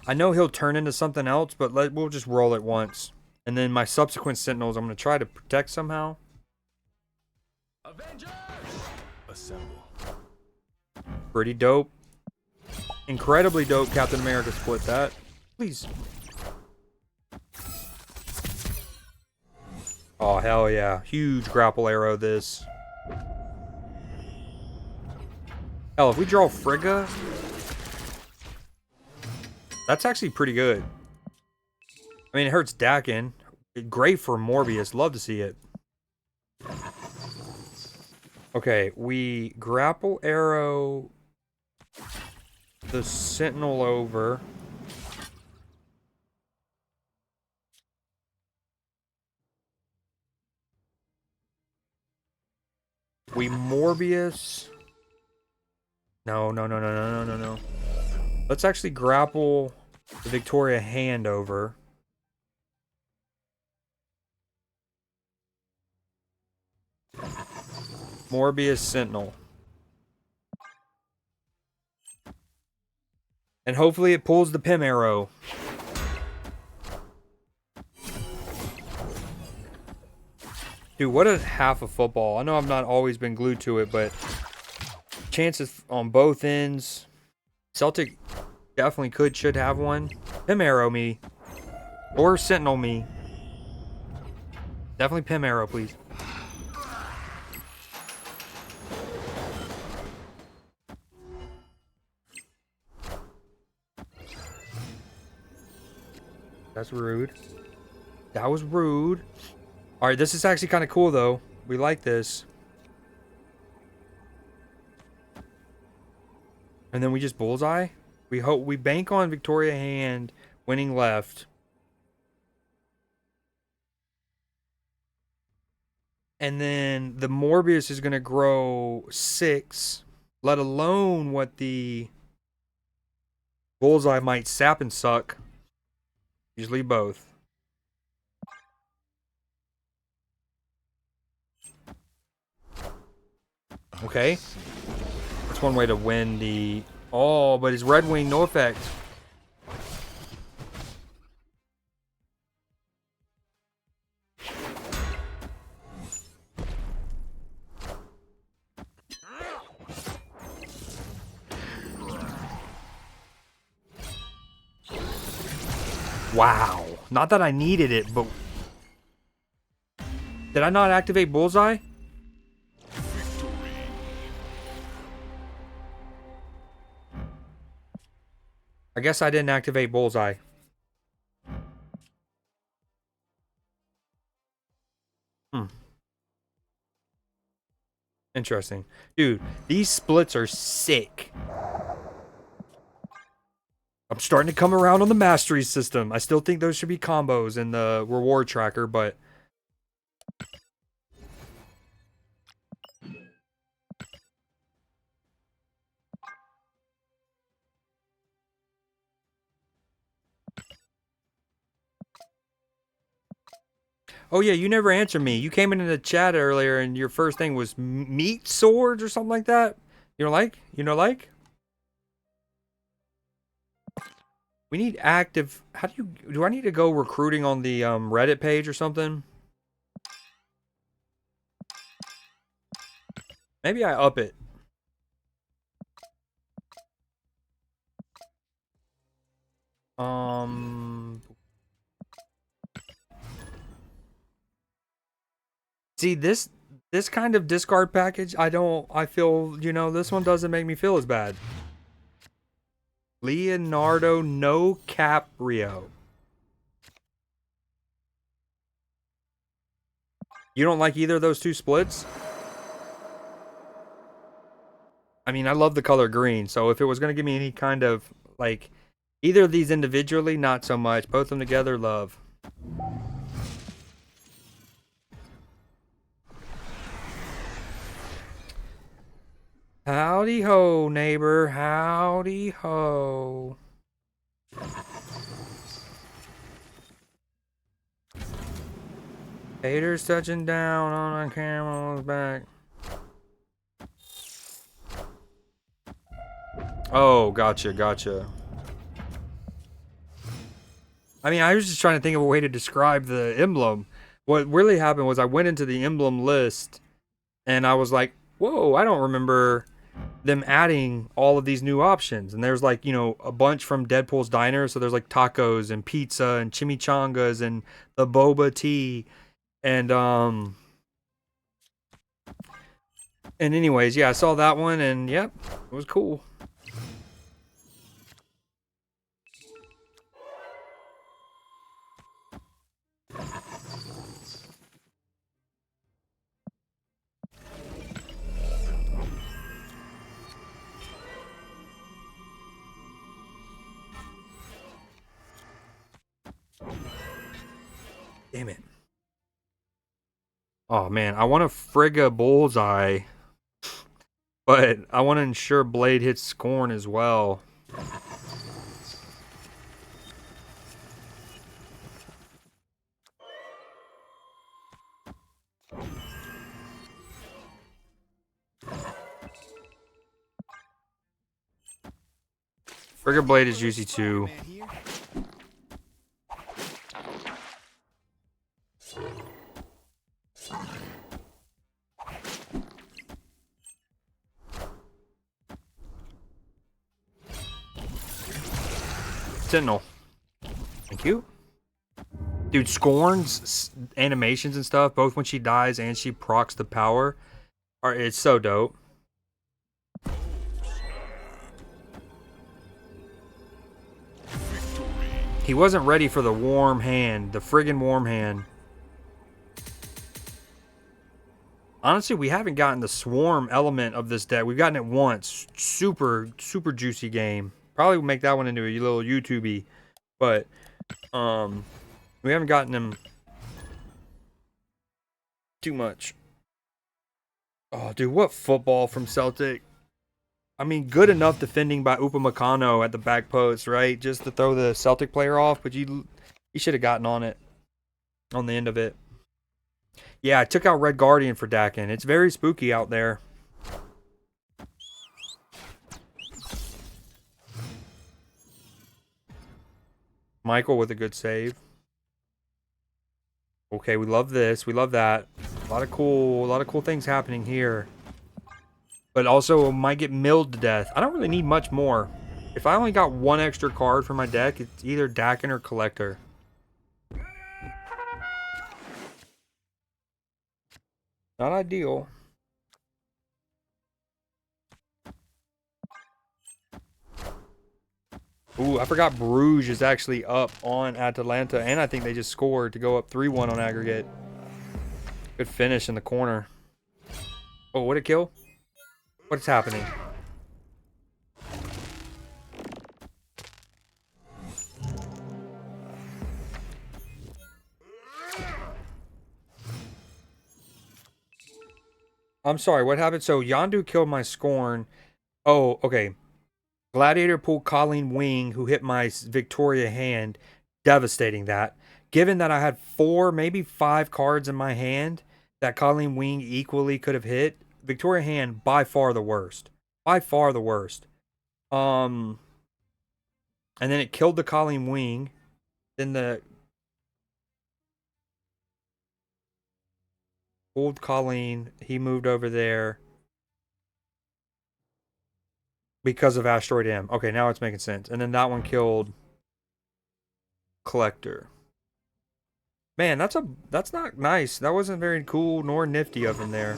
I know he'll turn into something else, but we'll just roll it once. And then my subsequent Sentinels, I'm going to try to protect somehow. Avengers! Assemble. Pretty dope. Incredibly dope Captain America split that. Please. Oh, hell yeah. Huge grapple arrow this. Hell, if we draw Frigga, that's actually pretty good. I mean, it hurts Dakin. Great for Morbius. Love to see it. Okay, we grapple arrow the Sentinel over. We Morbius. No. Let's actually grapple the Victoria Hand over. Morbius Sentinel. And hopefully it pulls the Pym arrow. Dude, what a half of football. I know I've not always been glued to it, but chances on both ends. Celtic definitely should have one. Pim arrow me. Or sentinel me. Definitely Pim arrow, please. That's rude. That was rude. Alright, this is actually kind of cool, though. We like this. And then we just bullseye. We bank on Victoria hand winning left. And then the Morbius is going to grow 6, let alone what the bullseye might sap and suck. Usually both. Okay. That's one way to win the... Oh, but his Redwing, no effect. Wow. Not that I needed it, but... Did I not activate bullseye? I guess I didn't activate bullseye. Interesting. Dude, these splits are sick. I'm starting to come around on the mastery system. I still think those should be combos in the reward tracker, but... Oh yeah, you never answered me. You came into the chat earlier and your first thing was meat swords or something like that. You know like? You know like? We need active... How do you... Do I need to go recruiting on the Reddit page or something? Maybe I up it. See, this kind of discard package, I feel, you know, this one doesn't make me feel as bad. Leonardo No Caprio. You don't like either of those two splits? I mean, I love the color green, so if it was going to give me any kind of, like, either of these individually, not so much. Both of them together, love. Howdy ho, neighbor. Howdy ho. Haters touching down on a camel's back. Oh, gotcha. I mean, I was just trying to think of a way to describe the emblem. What really happened was I went into the emblem list and I was like, whoa, I don't remember them adding all of these new options. And there's like, you know, a bunch from Deadpool's Diner. So there's like tacos and pizza and chimichangas and the boba tea. And anyways, yeah, I saw that one and yep, it was cool. Damn it. Oh man, I want to Frigga Bullseye, but I want to ensure Blade hits Scorn as well. Frigga Blade is juicy too. Sentinel. Thank you. Dude, Scorn's animations and stuff, both when she dies and she procs the power, it's so dope. He wasn't ready for the warm hand, the friggin' warm hand. Honestly, we haven't gotten the swarm element of this deck. We've gotten it once. Super, super juicy game. Probably make that one into a little YouTubey. But, we haven't gotten him too much. Oh, dude, what football from Celtic. I mean, good enough defending by Upamecano at the back post, right? Just to throw the Celtic player off, but you should have gotten on it, on the end of it. Yeah, I took out Red Guardian for Dakin. It's very spooky out there. Michael with a good save. Okay, we love this. We love that. A lot of cool things happening here. But also might get milled to death. I don't really need much more. If I only got one extra card for my deck, it's either Dakin or Collector. Not ideal. Ooh, I forgot Bruges is actually up on Atalanta, and I think they just scored to go up 3-1 on aggregate. Good finish in the corner. Oh, what a kill. What's happening? I'm sorry, what happened? So Yondu killed my Scorn. Oh, okay. Gladiator pulled Colleen Wing, who hit my Victoria hand. Devastating that. Given that I had 4, maybe 5 cards in my hand that Colleen Wing equally could have hit, Victoria hand by far the worst. By far the worst. And then it killed the Colleen Wing. Then the old Colleen, he moved over there because of Asteroid M. Okay, now it's making sense. And then that one killed Collector. Man, that's not nice. That wasn't very cool nor nifty of him there.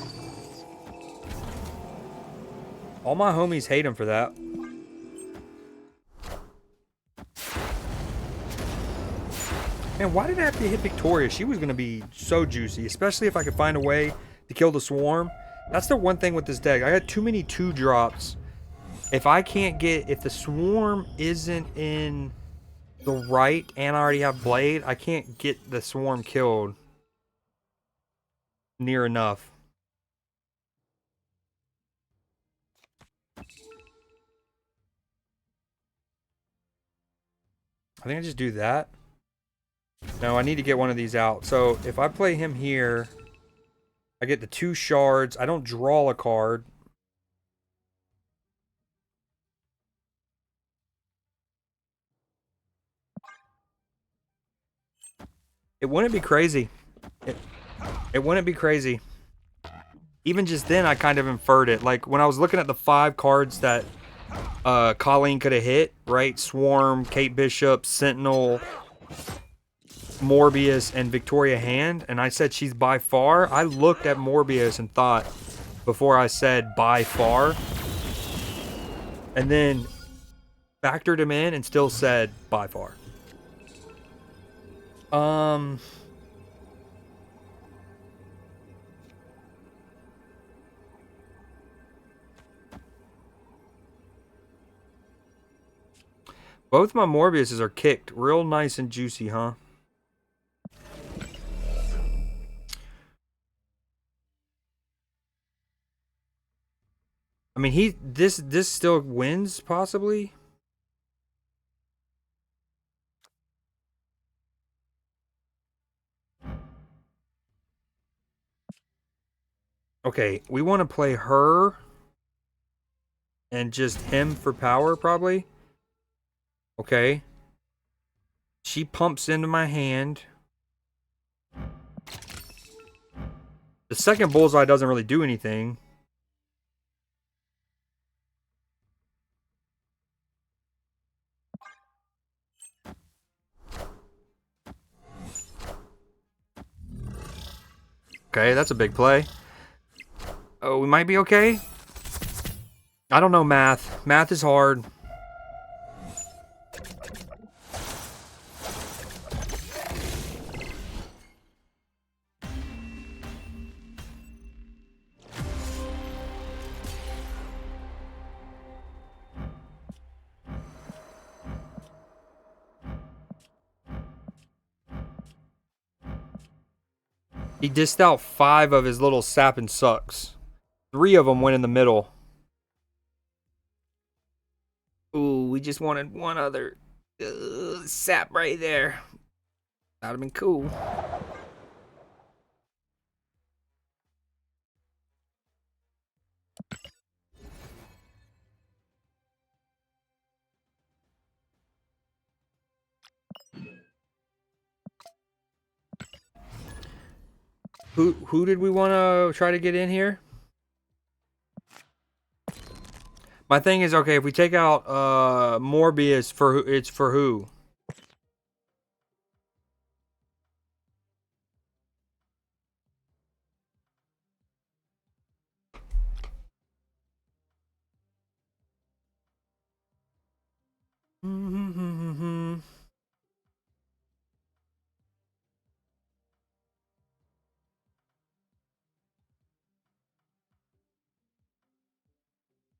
All my homies hate him for that. Man, why did I have to hit Victoria? She was going to be so juicy, especially if I could find a way to kill the Swarm. That's the one thing with this deck. I got too many 2-drops. If the Swarm isn't in the right and I already have Blade, I can't get the Swarm killed near enough. I think I just do that. No, I need to get one of these out. So if I play him here, I get the 2 shards. I don't draw a card. It wouldn't be crazy. It wouldn't be crazy. Even just then, I kind of inferred it. Like, when I was looking at the 5 cards that Colleen could have hit, right? Swarm, Kate Bishop, Sentinel, Morbius, and Victoria Hand, and I said she's by far. I looked at Morbius and thought, before I said by far, and then factored him in and still said by far. Both my Morbiuses are kicked. Real nice and juicy, huh? I mean, this still wins, possibly? Okay, we want to play her and just him for power, probably. Okay. She pumps into my hand. The second bullseye doesn't really do anything. Okay, that's a big play. Oh, we might be okay. I don't know math. Math is hard. He dished out 5 of his little sap and sucks. 3 of them went in the middle. Ooh, we just wanted one other sap right there. That'd have been cool. Who did we want to try to get in here? My thing is, okay, if we take out Morbius, it's for who?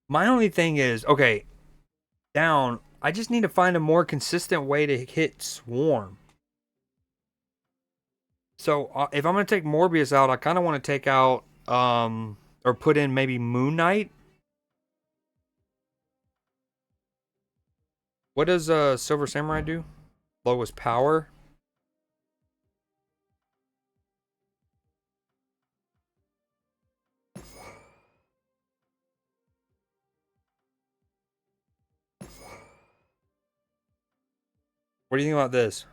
My only thing is, okay, down. I just need to find a more consistent way to hit Swarm. So if I'm gonna take Morbius out, I kind of want to take out or put in maybe Moon Knight. What does Silver Samurai do? Lowest power. What do you think about this?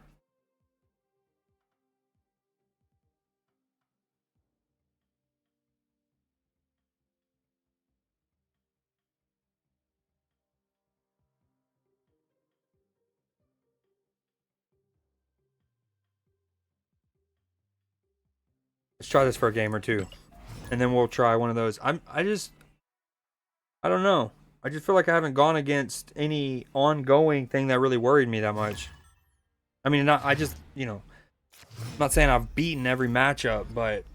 Let's try this for a game or two, and then we'll try one of those. I don't know. I just feel like I haven't gone against any ongoing thing that really worried me that much. I mean, not. I just, I'm not saying I've beaten every matchup, but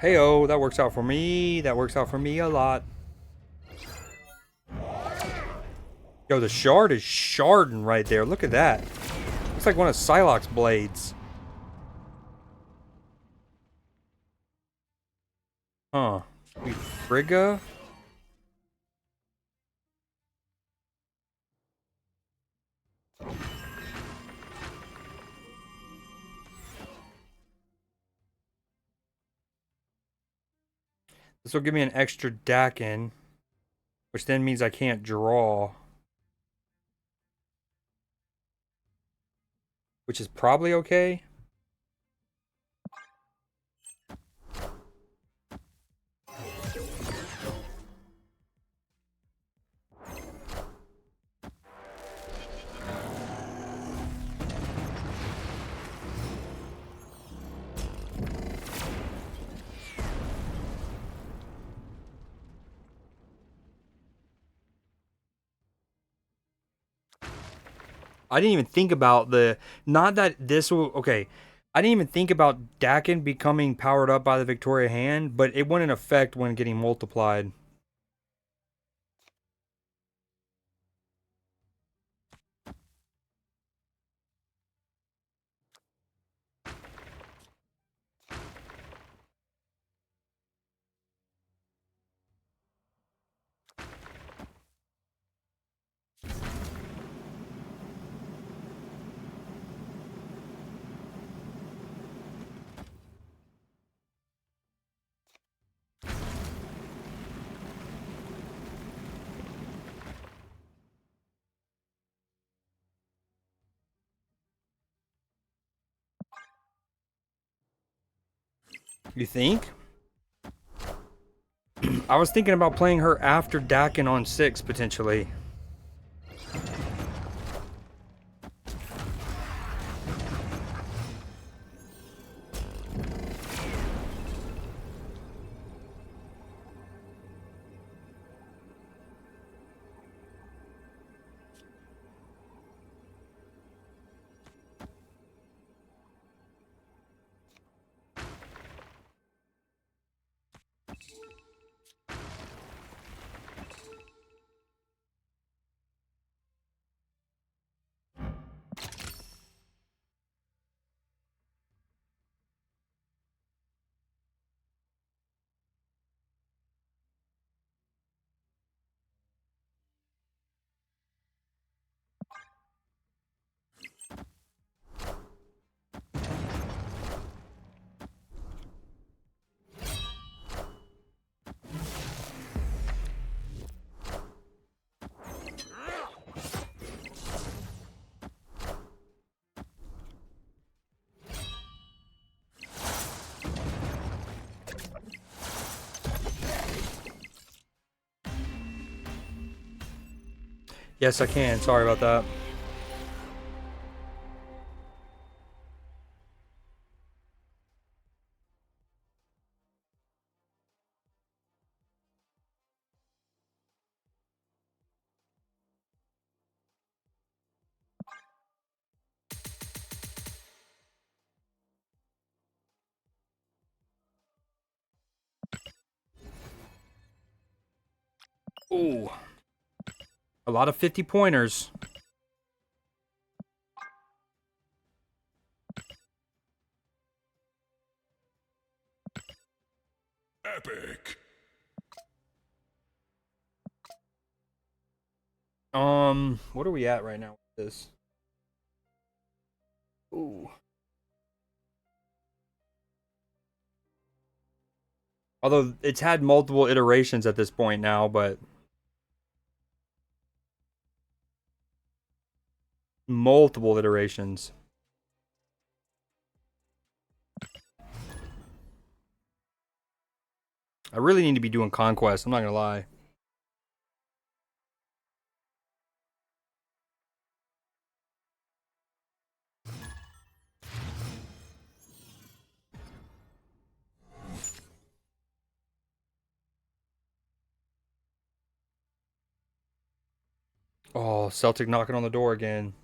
hey-oh, that works out for me. That works out for me a lot. Yo, the shard is sharding right there. Look at that. Looks like one of Psylocke's blades. Huh. We Frigga? This will give me an extra Dakin, which then means I can't draw. Which is probably okay. I didn't even think about not that this will, okay. I didn't even think about Dakin becoming powered up by the Victoria hand, but it wouldn't affect when getting multiplied. You think? I was thinking about playing her after Dakin on 6 potentially. Yes, I can. Sorry about that. Ooh. A lot of 50 pointers. Epic. What are we at right now with this? Ooh. Although it's had multiple iterations at this point now, but multiple iterations. I really need to be doing Conquest, I'm not gonna lie. Oh, Celtic knocking on the door again.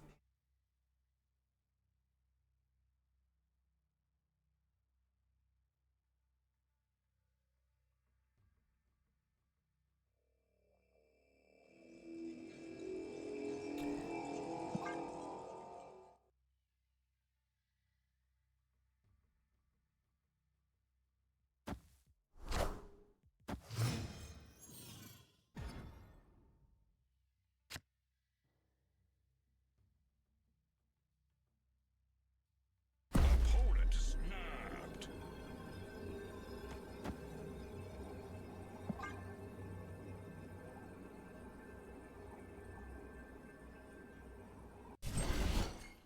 Opponent snapped.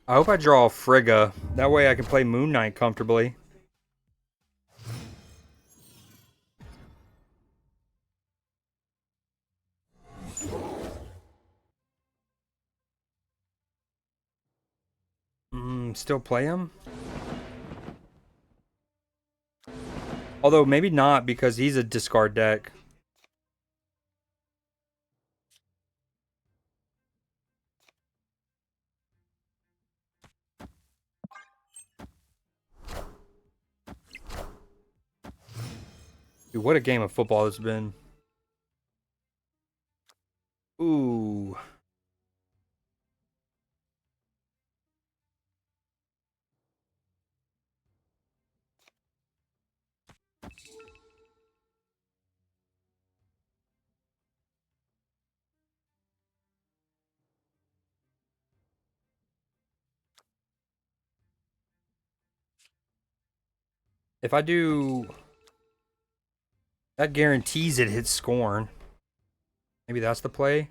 I hope I draw a Frigga. That way I can play Moon Knight comfortably. Still play him? Although maybe not because he's a discard deck. Dude, what a game of football it's been. Ooh. If I do... That guarantees it hits scorn. Maybe that's the play.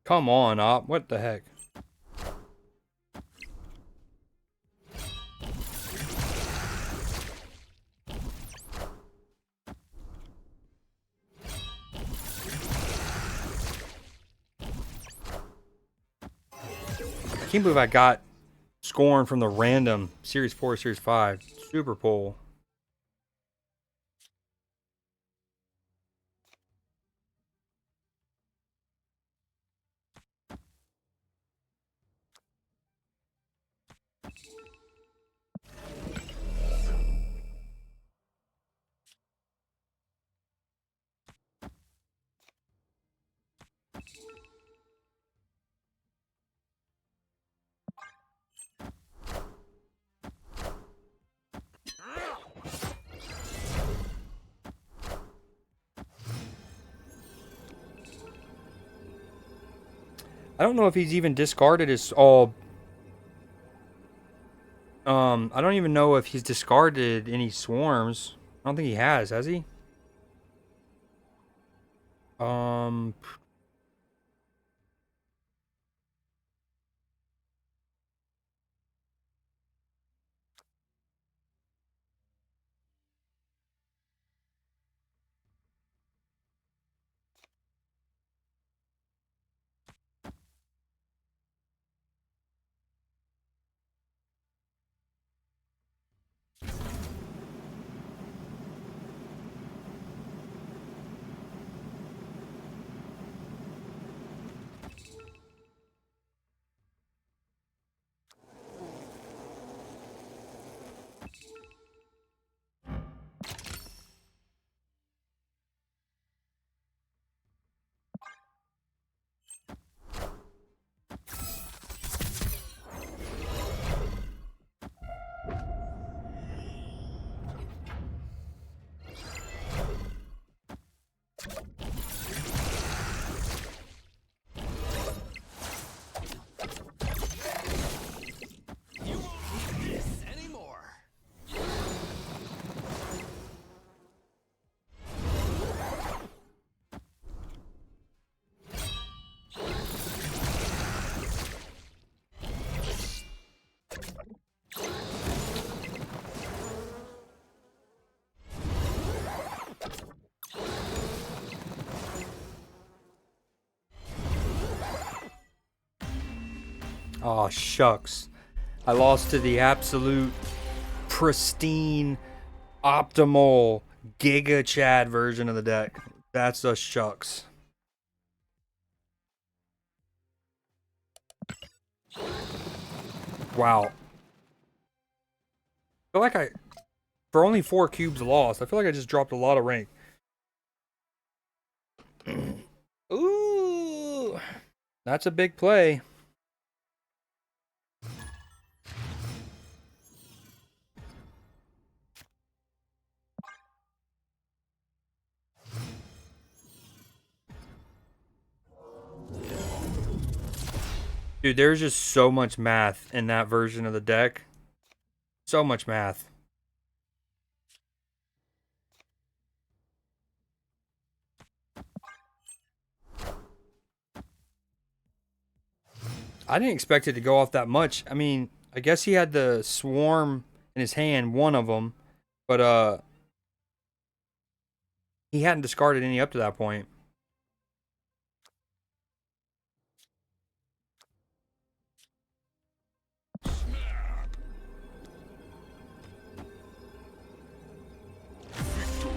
Come on, Op. What the heck? I can't believe I got scoring from the random Series 4, Series 5 Super Bowl. I don't know if he's even discarded his all. I don't even know if he's discarded any swarms. I don't think he has he? Um, oh shucks. I lost to the absolute pristine, optimal, Giga Chad version of the deck. That's a shucks. Wow. I feel like for only 4 cubes lost, I feel like I just dropped a lot of rank. Ooh. That's a big play. Dude, there's just so much math in that version of the deck. So much math. I didn't expect it to go off that much. I mean, I guess he had the swarm in his hand, one of them, but he hadn't discarded any up to that point. Snap. Victory.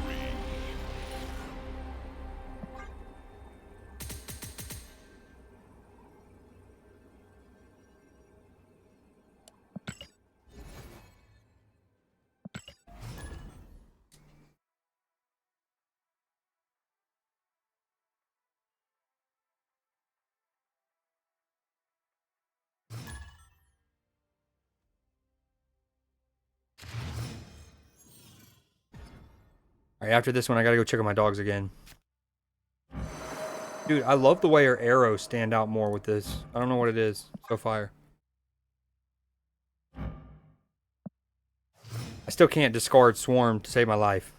All right, after this one, I gotta go check on my dogs again. Dude, I love the way her arrows stand out more with this. I don't know what it is. So fire. I still can't discard Swarm to save my life.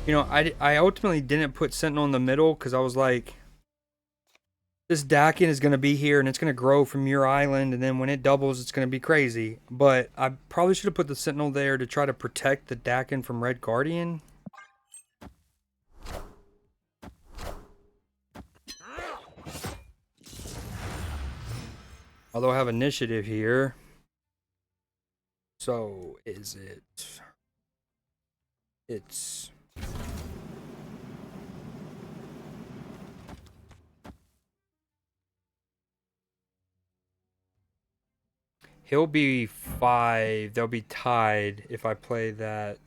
You know, I ultimately didn't put Sentinel in the middle because I was like, this Dakin is going to be here and it's going to grow from your island, and then when it doubles, it's going to be crazy. But I probably should have put the Sentinel there to try to protect the Dakin from Red Guardian. Although I have initiative here. So, is it... It's... He'll be 5. They'll be tied if I play that.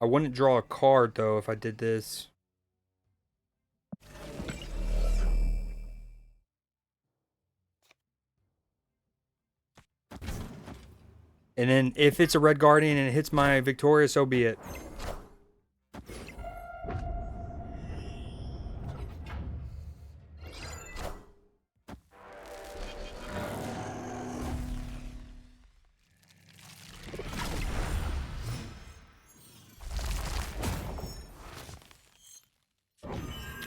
I wouldn't draw a card, though, if I did this. And then if it's a Red Guardian and it hits my Victoria, so be it.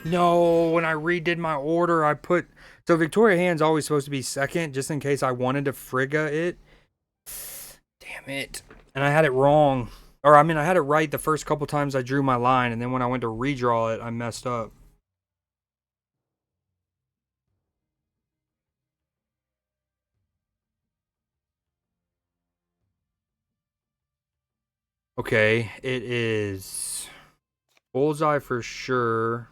No, when I redid my order, I put... So Victoria Hand's always supposed to be second, just in case I wanted to Frigga it. Damn it. And I had it wrong. Or, I mean, I had it right the first couple times I drew my line, and then when I went to redraw it, I messed up. Okay, it is... Bullseye for sure.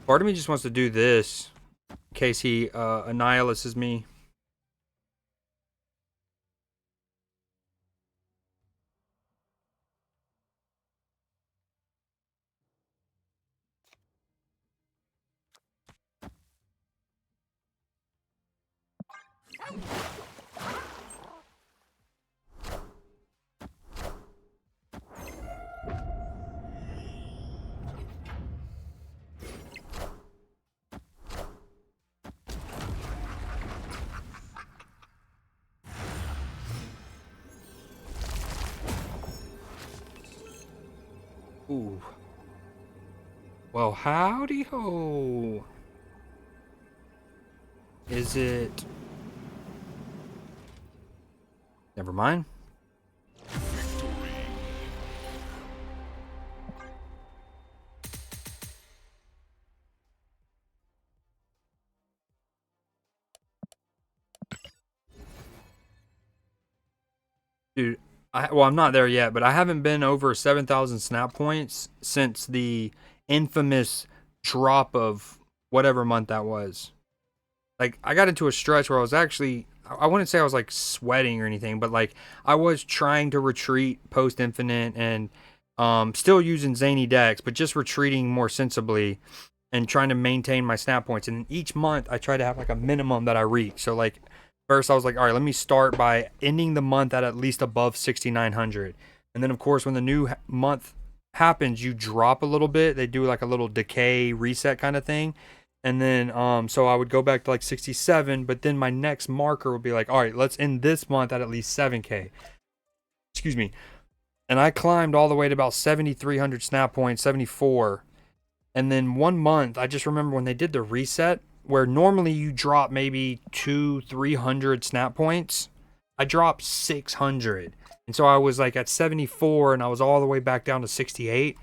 Part of me just wants to do this in case he annihilates me. Ooh. Well, howdy ho. Is it... Never mind. Dude, well, I'm not there yet, but I haven't been over 7,000 snap points since the infamous drop of whatever month that was. Like, I got into a stretch where I was actually, I wouldn't say I was like sweating or anything, but like I was trying to retreat post Infinite, and Still using zany decks, but just retreating more sensibly and trying to maintain my snap points. And each month I try to have like a minimum that I reach. So like first I was like, all right, let me start by ending the month at least above 6,900. And then of course when the new month happens, you drop a little bit. They do like a little decay reset kind of thing. And then so I would go back to like 67, but then my next marker would be like, all right, let's end this month at least 7K. Excuse me. And I climbed all the way to about 7,300 snap points, 74. And then one month, I just remember when they did the reset, where normally you drop maybe 300 snap points, I dropped 600. And so I was like at 74 and I was all the way back down to 68.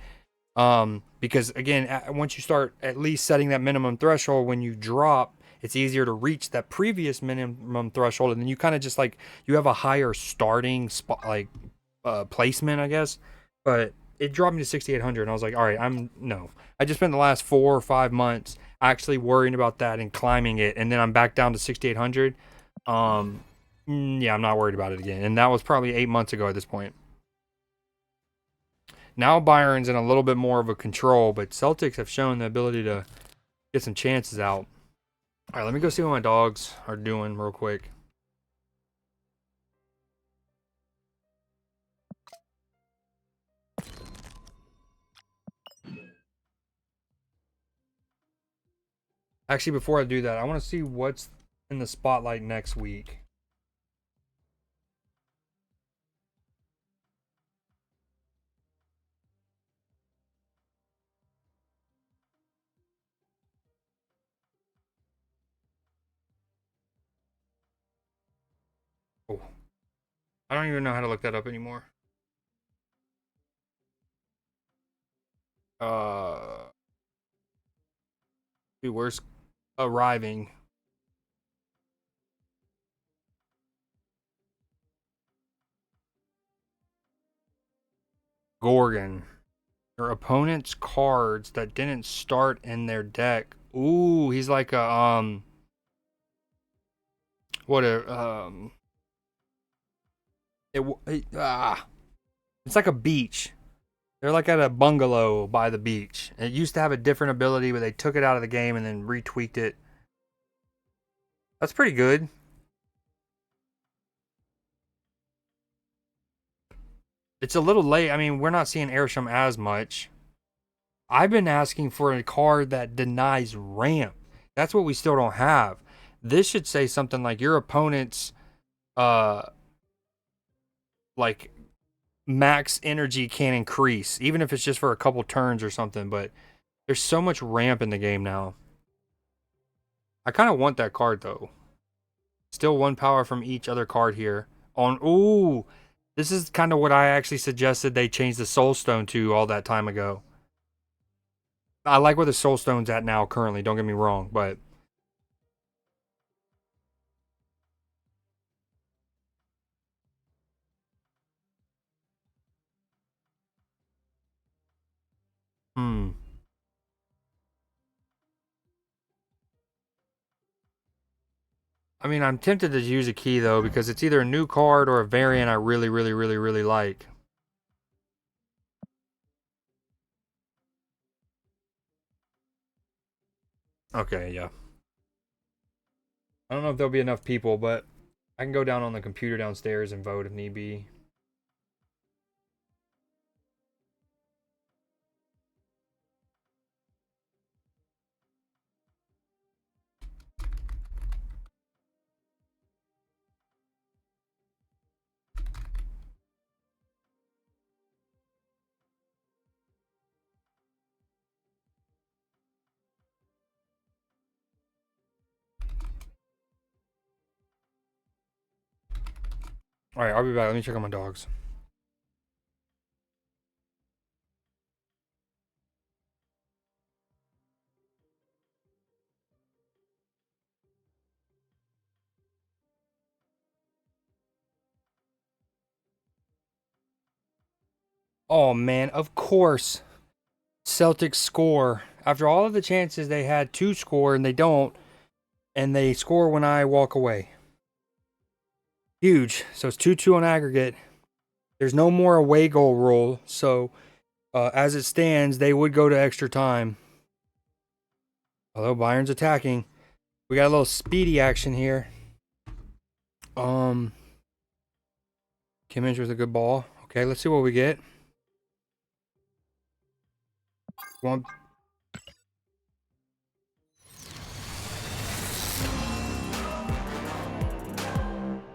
Because again, once you start at least setting that minimum threshold, when you drop, it's easier to reach that previous minimum threshold. And then you kind of just like, you have a higher starting spot, like placement, I guess. But it dropped me to 6,800 and I was like, all right, I just spent the last 4 or 5 months actually worrying about that and climbing it, and then I'm back down to 6,800. Yeah, I'm not worried about it again. And that was probably 8 months ago at this point. Now Byron's in a little bit more of a control, but Celtics have shown the ability to get some chances out. All right, let me go see what my dogs are doing real quick. Actually, before I do that, I want to see what's in the spotlight next week. Oh, I don't even know how to look that up anymore. Dude, where's arriving? Gorgon. Your opponent's cards that didn't start in their deck. Ooh, he's like a what a it's like a beach. They're like at a bungalow by the beach. It used to have a different ability, but they took it out of the game and then retweaked it. That's pretty good. It's a little late. I mean, we're not seeing Airsham as much. I've been asking for a card that denies ramp. That's what we still don't have. This should say something like your opponent's like max energy can increase, even if it's just for a couple turns or something, but there's so much ramp in the game now. I kind of want that card though. Still 1 power from each other card here. Ooh, this is kind of what I actually suggested they change the Soul Stone to all that time ago. I like where the Soul Stone's at now currently, don't get me wrong, but I mean, I'm tempted to use a key though because it's either a new card or a variant I really, really, really, really like. Okay, yeah. I don't know if there'll be enough people, but I can go down on the computer downstairs and vote if need be. All right, I'll be back. Let me check on my dogs. Oh man, of course. Celtics score. After all of the chances they had to score and they don't, and they score when I walk away. Huge. So it's 2-2 on aggregate. There's no more away goal rule, so As it stands, they would go to extra time. Although Bayern's attacking. We got a little speedy action here. Kimmich with a good ball. Okay, let's see what we get. One.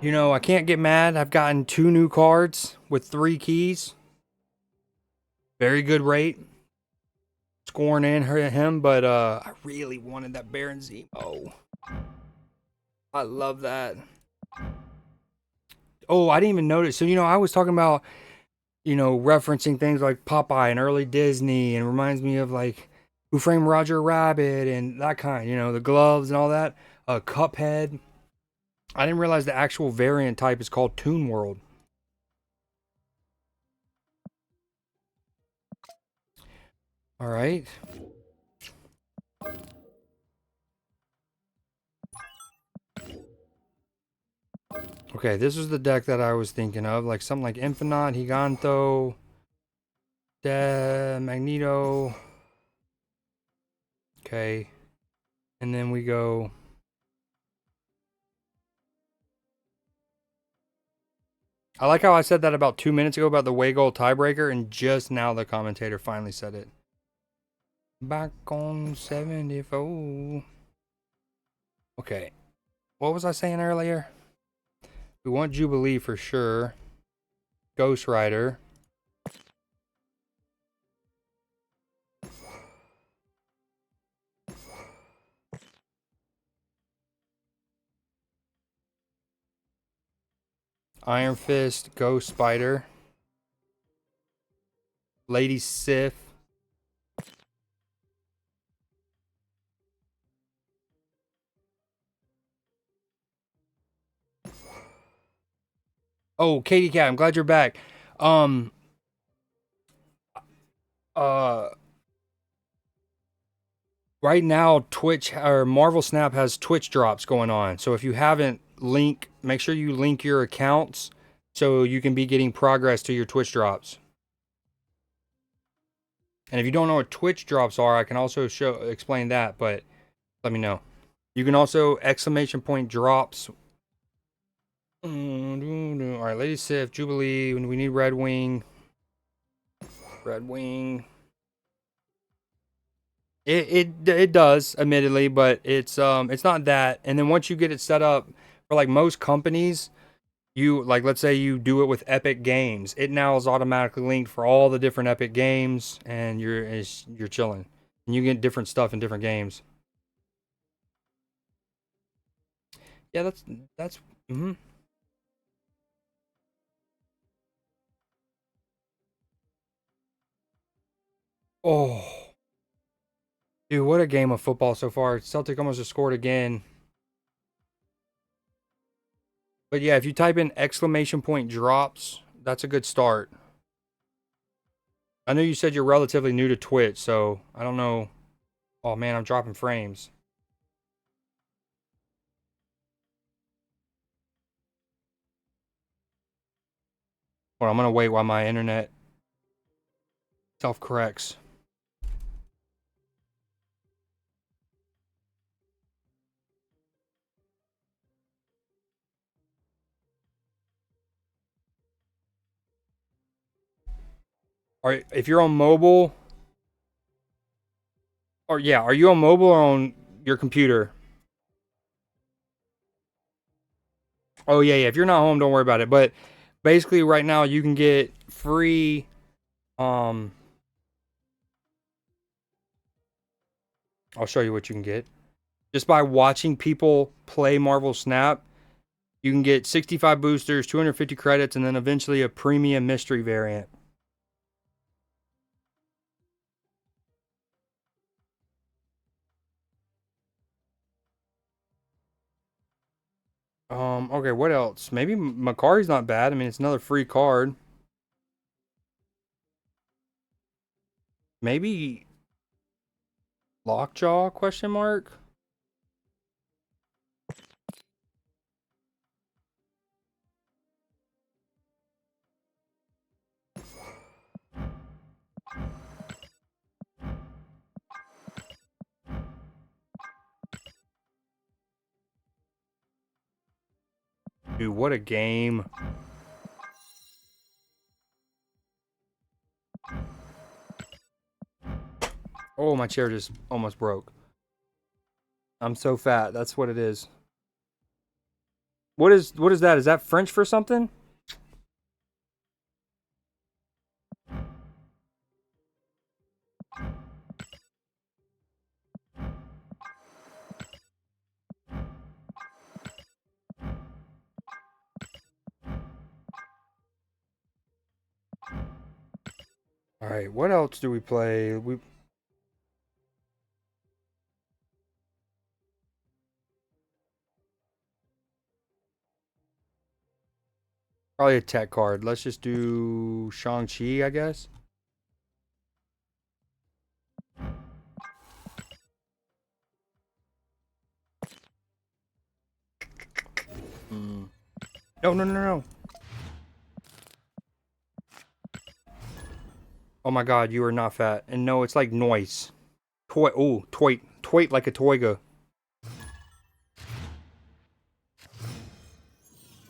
You know, I can't get mad. I've gotten 2 new cards with 3 keys. Very good rate. Scoring in him, but I really wanted that Baron Zemo. I love that. Oh, I didn't even notice. So, you know, I was talking about, you know, referencing things like Popeye and early Disney, and reminds me of like Who Framed Roger Rabbit and that kind, you know, the gloves and all that. Cuphead. I didn't realize the actual variant type is called Toon World. All right. Okay, this is the deck that I was thinking of, like something like Infinite, Giganto, Magneto. Okay. And then we go. I like how I said that about 2 minutes ago about the way goal tiebreaker, and just now the commentator finally said it. Back on 74. Okay. What was I saying earlier? We want Jubilee for sure. Ghost Rider. Iron Fist, Ghost Spider. Lady Sif. Oh, Katie Cat, I'm glad you're back. Um uh right now Twitch or Marvel Snap has Twitch drops going on. So if you haven't make sure you link your accounts so you can be getting progress to your Twitch drops. And if you don't know what Twitch drops are, I can also explain that, but let me know. You can also exclamation point drops. All right, Lady Sif, Jubilee, we need Redwing. Redwing. It does, admittedly, but it's not that. And then once you get it set up for like most companies, you like let's say you do it with Epic Games, it now is automatically linked for all the different Epic games, and you're chilling, and you get different stuff in different games. Yeah, that's. Oh, dude, what a game of football so far. Celtic almost just scored again. But yeah, if you type in exclamation point drops, that's a good start. I know you said you're relatively new to Twitch, so I don't know. Oh man, I'm dropping frames. Well, I'm gonna wait while my internet self-corrects. Or if you're on mobile, or yeah, are you on mobile or on your computer? Oh yeah, yeah. If you're not home, don't worry about it. But basically, right now you can get free. Um, I'll show you what you can get just by watching people play Marvel Snap. You can get 65 boosters, 250 credits, and then eventually a premium mystery variant. Okay, what else? Maybe Macari's not bad. I mean, it's another free card. Maybe Lockjaw question mark? Dude, what a game. Oh, my chair just almost broke. I'm so fat. That's what it is. What is that? Is that French for something? All right, what else do we play? We probably a tech card. Let's just do Shang-Chi, I guess. No, no, no, no. Oh my god, you are not fat. And no, it's like noise. Toy. Oh, toy. Toy like a toyga.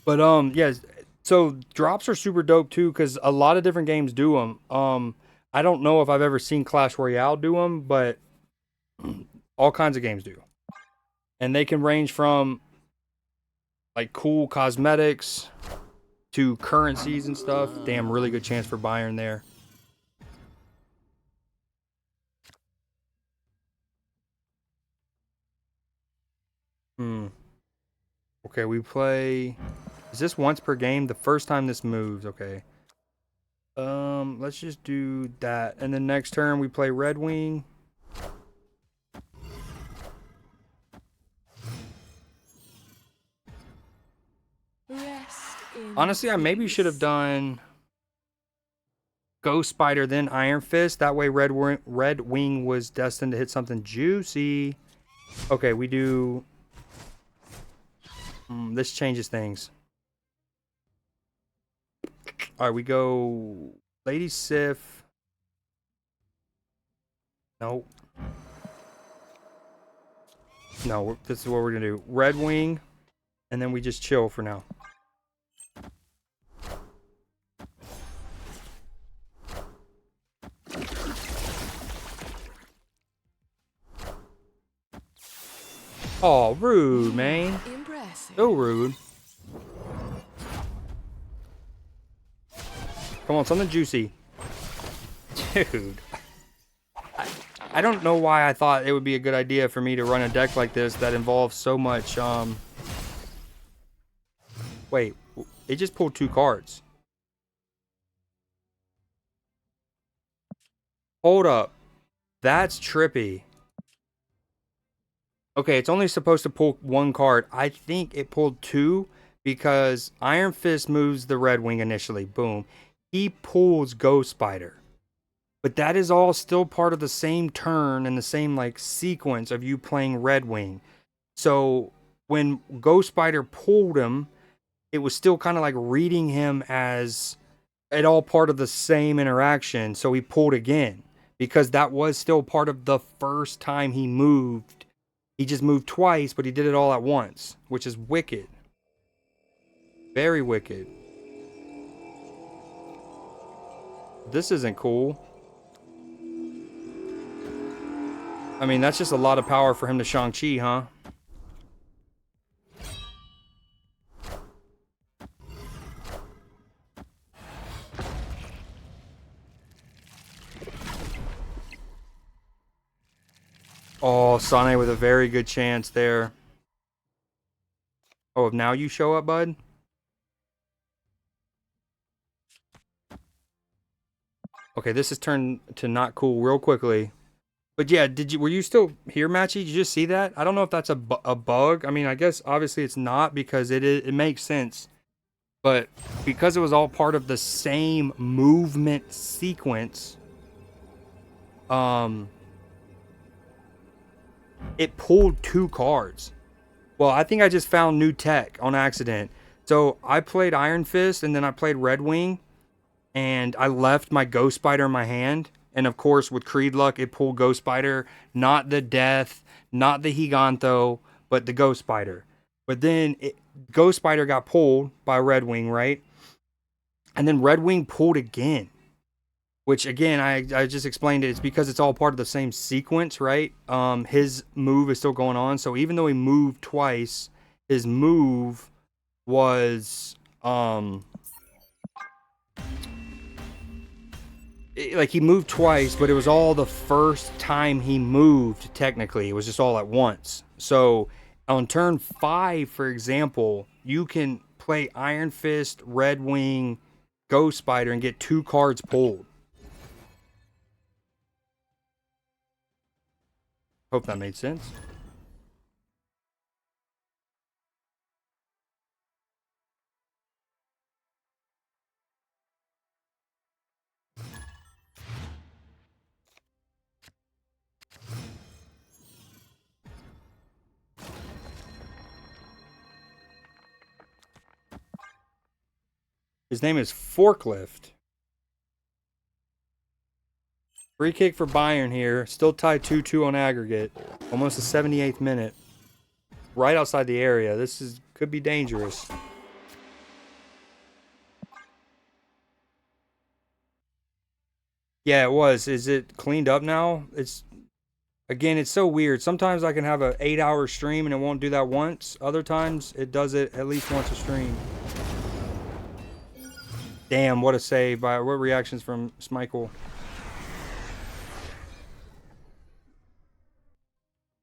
But yes. So drops are super dope too, because a lot of different games do them. I don't know if I've ever seen Clash Royale do them, but all kinds of games do. And they can range from like cool cosmetics to currencies and stuff. Damn, really good chance for Bayern there. Okay, we play. Is this once per game? The first time this moves, okay. Let's just do that. And then next turn we play Redwing. Honestly, I maybe should have done Ghost Spider, then Iron Fist. That way Redwing was destined to hit something juicy. Okay, we do... this changes things. Alright, we go... Lady Sif. Nope. No, this is what we're going to do. Redwing. And then we just chill for now. Oh, rude, man. Impressive. So rude. Come on, something juicy. Dude. I don't know why I thought it would be a good idea for me to run a deck like this that involves so much, Wait, it just pulled 2 cards. Hold up. That's trippy. Okay, it's only supposed to pull 1 card. I think it pulled 2 because Iron Fist moves the Redwing initially. Boom. He pulls Ghost Spider. But that is all still part of the same turn and the same like sequence of you playing Redwing. So when Ghost Spider pulled him, it was still kind of like reading him as it all part of the same interaction. So he pulled again because that was still part of the first time he moved. He just moved twice, but he did it all at once, which is wicked. Very wicked. This isn't cool. I mean, that's just a lot of power for him to Shang-Chi, huh? Oh, Sane with a very good chance there. Oh, now you show up, bud? Okay, this has turned to not cool real quickly. But yeah, were you still here, Matchy? Did you just see that? I don't know if that's a bug. I mean, I guess obviously it's not because it makes sense. But because it was all part of the same movement sequence, it pulled 2 cards. Well, I think I just found new tech on accident. So I played Iron Fist and then I played Redwing, and I left my Ghost Spider in my hand. And of course, with Creed luck, it pulled Ghost Spider, not the Death, not the Gigantho, but the Ghost Spider. But then Ghost Spider got pulled by Redwing, right? And then Redwing pulled again. Which again, I just explained it. It's because it's all part of the same sequence, right? His move is still going on. So even though he moved twice, his move was like he moved twice, but it was all the first time he moved. Technically, it was just all at once. So on turn 5, for example, you can play Iron Fist, Redwing, Ghost Spider, and get 2 cards pulled. Hope that made sense. His name is Forklift. Free kick for Bayern here. Still tied 2-2 on aggregate. Almost the 78th minute. Right outside the area. This could be dangerous. Yeah, it was. Is it cleaned up now? Again, it's so weird. Sometimes I can have an 8-hour stream and it won't do that once. Other times it does it at least once a stream. Damn, what a save. What reactions from Smichael.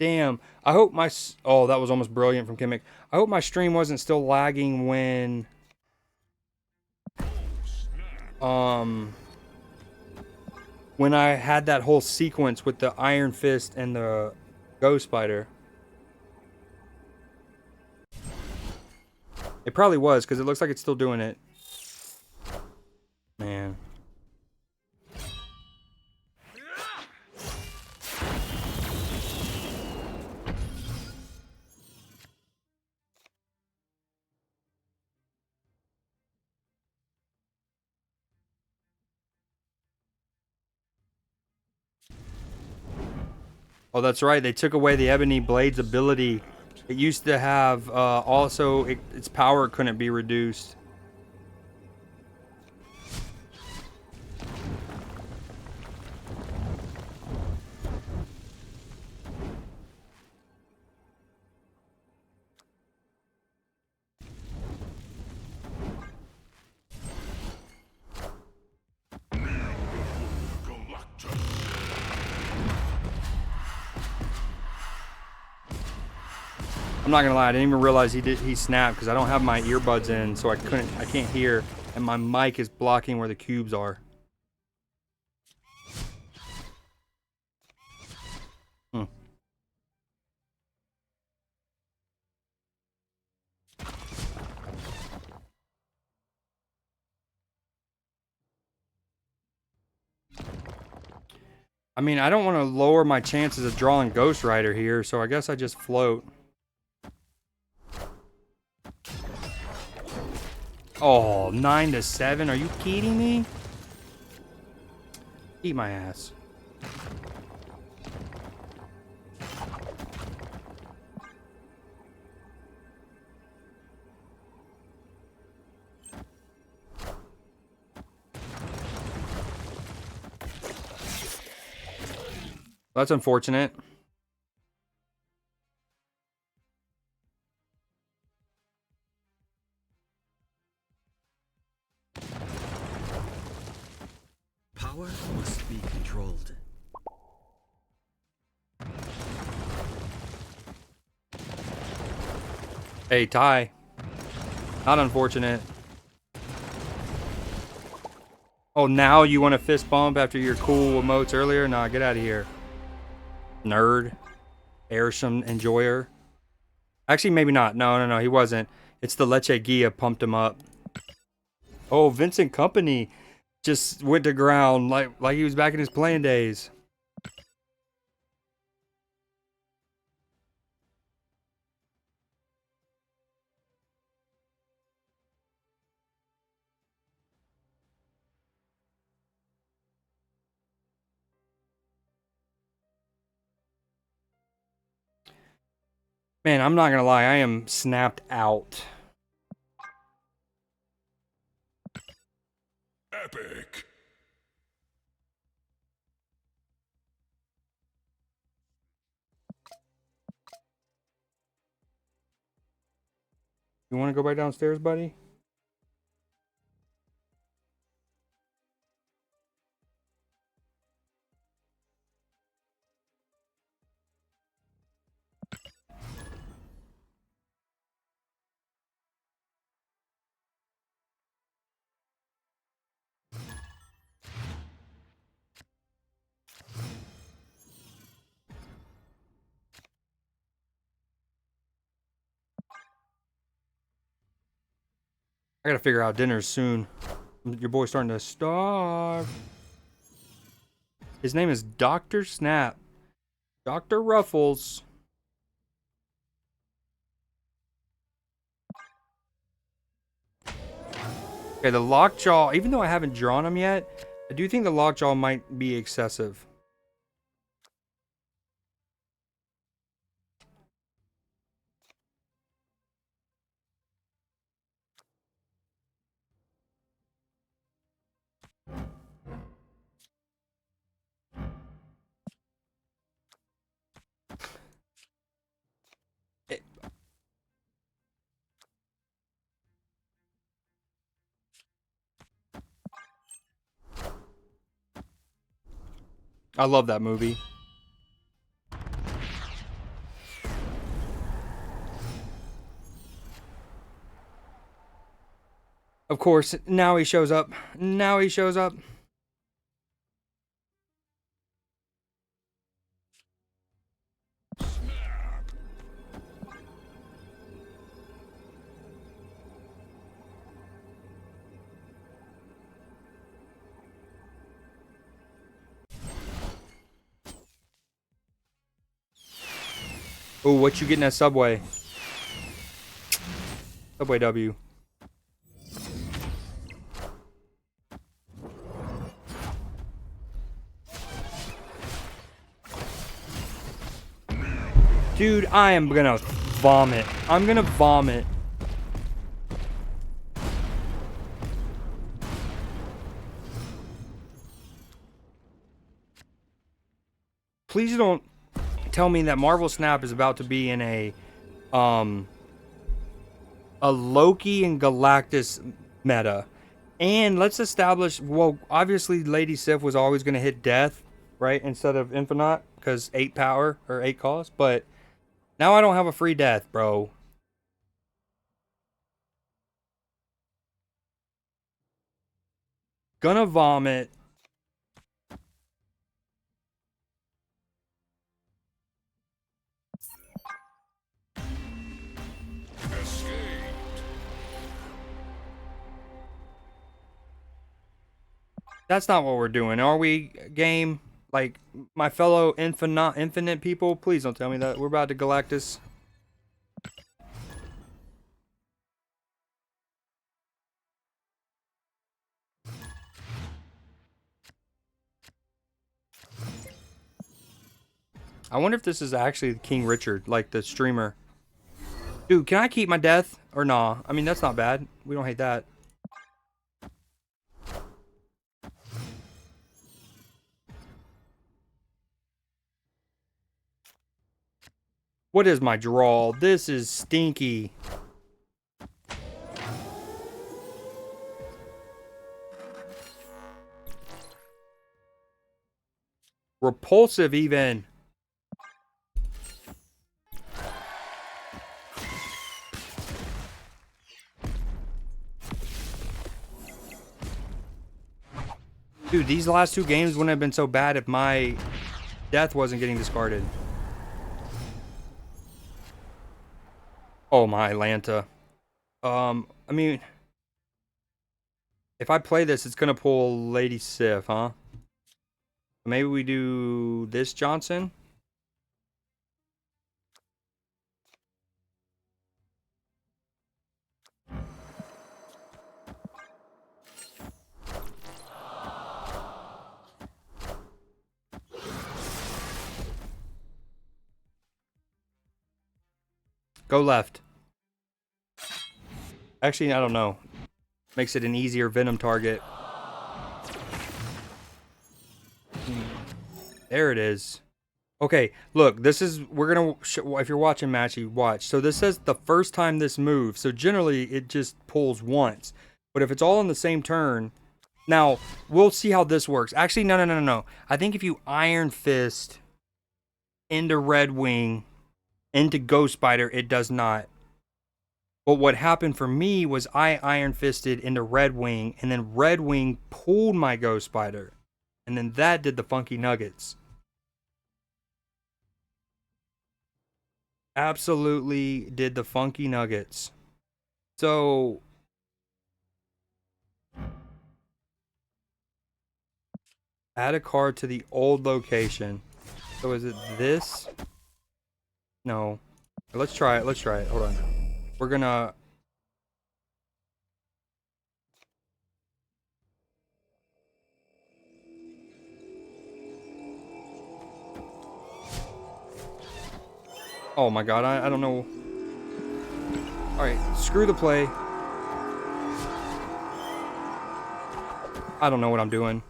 Damn. I hope my... Oh, that was almost brilliant from Kimmick. I hope my stream wasn't still lagging when... When I had that whole sequence with the Iron Fist and the Ghost Spider. It probably was, because it looks like it's still doing it. Man. Oh, that's right. They took away the Ebony Blade's ability. It used to have, also, its power couldn't be reduced. I'm not gonna lie, I didn't even realize he snapped because I don't have my earbuds in, so I can't hear, and my mic is blocking where the cubes are. I mean, I don't want to lower my chances of drawing Ghost Rider here, so I guess I just float. Oh, 9-7? Are you kidding me? Eat my ass. That's unfortunate. Power must be controlled. Hey, tie. Not unfortunate. Oh, now you want a fist bump after your cool emotes earlier? Nah, get out of here. Nerd. Airsham enjoyer. Actually, maybe not. No, he wasn't. It's the Leche Gia pumped him up. Oh, Vincent Company just went to ground like he was back in his playing days. Man, I'm not gonna lie, I am snapped out. Epic. You want to go back downstairs, buddy? I gotta figure out dinner soon. Your boy's starting to starve. His name is Dr. Snap. Dr. Ruffles. Okay, the lockjaw, even though I haven't drawn him yet, I do think the lockjaw might be excessive. I love that movie. Of course, now he shows up. Now he shows up. Oh, what you getting at Subway? Subway W. Dude, I am gonna vomit. I'm gonna vomit. Please don't tell me that Marvel Snap is about to be in a Loki and Galactus meta. And let's establish, well, obviously Lady Sif was always going to hit death, right? Instead of Infinite, because 8 power or 8 cost. But now I don't have a free death, bro. Gonna vomit. That's not what we're doing, are we, game? Like, my fellow infinite people, please don't tell me that. We're about to Galactus. I wonder if this is actually King Richard, like the streamer. Dude, can I keep my death? Or nah? I mean, that's not bad. We don't hate that. What is my draw? This is stinky. Repulsive even. Dude, these last 2 games wouldn't have been so bad if my death wasn't getting discarded. Oh my Atlanta. I mean, if I play this, it's gonna pull Lady Sif, huh? Maybe we do this Johnson. Go left. Actually, I don't know. Makes it an easier Venom target. There it is. Okay, look, this is, we're gonna, if you're watching Matchy, watch. So this says the first time this moves. So generally it just pulls once. But if it's all in the same turn, now we'll see how this works. Actually, no. I think if you Iron Fist into Redwing, into Ghost Spider, it does not. But what happened for me was I Iron Fisted into Redwing, and then Redwing pulled my Ghost Spider. And then that did the funky nuggets. Absolutely did the funky nuggets. So add a card to the old location. So is it this? No. Let's try it. Let's try it. Hold on. We're gonna. Oh my god, I don't know. Alright, screw the play. I don't know what I'm doing.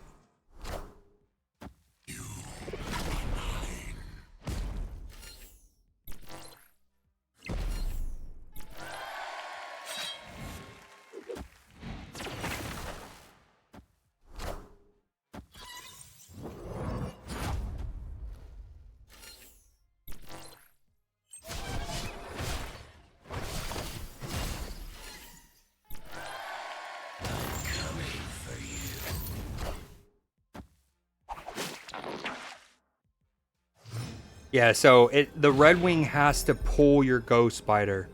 Yeah, so the Redwing has to pull your Ghost Spider.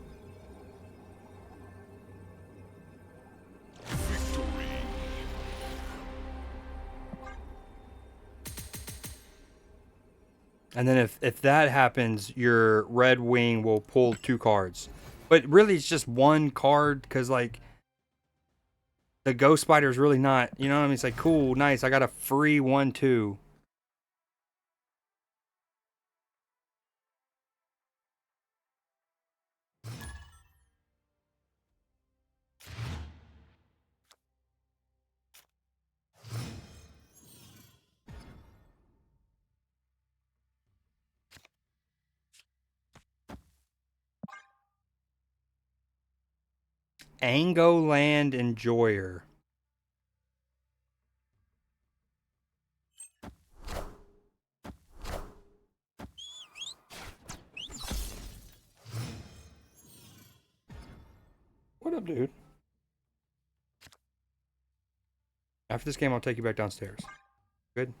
And then if that happens, your Redwing will pull 2 cards. But really, it's just 1 card, because, like, the Ghost Spider is really not, you know what I mean? It's like, cool, nice, I got a free 1/2. Angoland Enjoyer. What up, dude? After this game, I'll take you back downstairs. Good?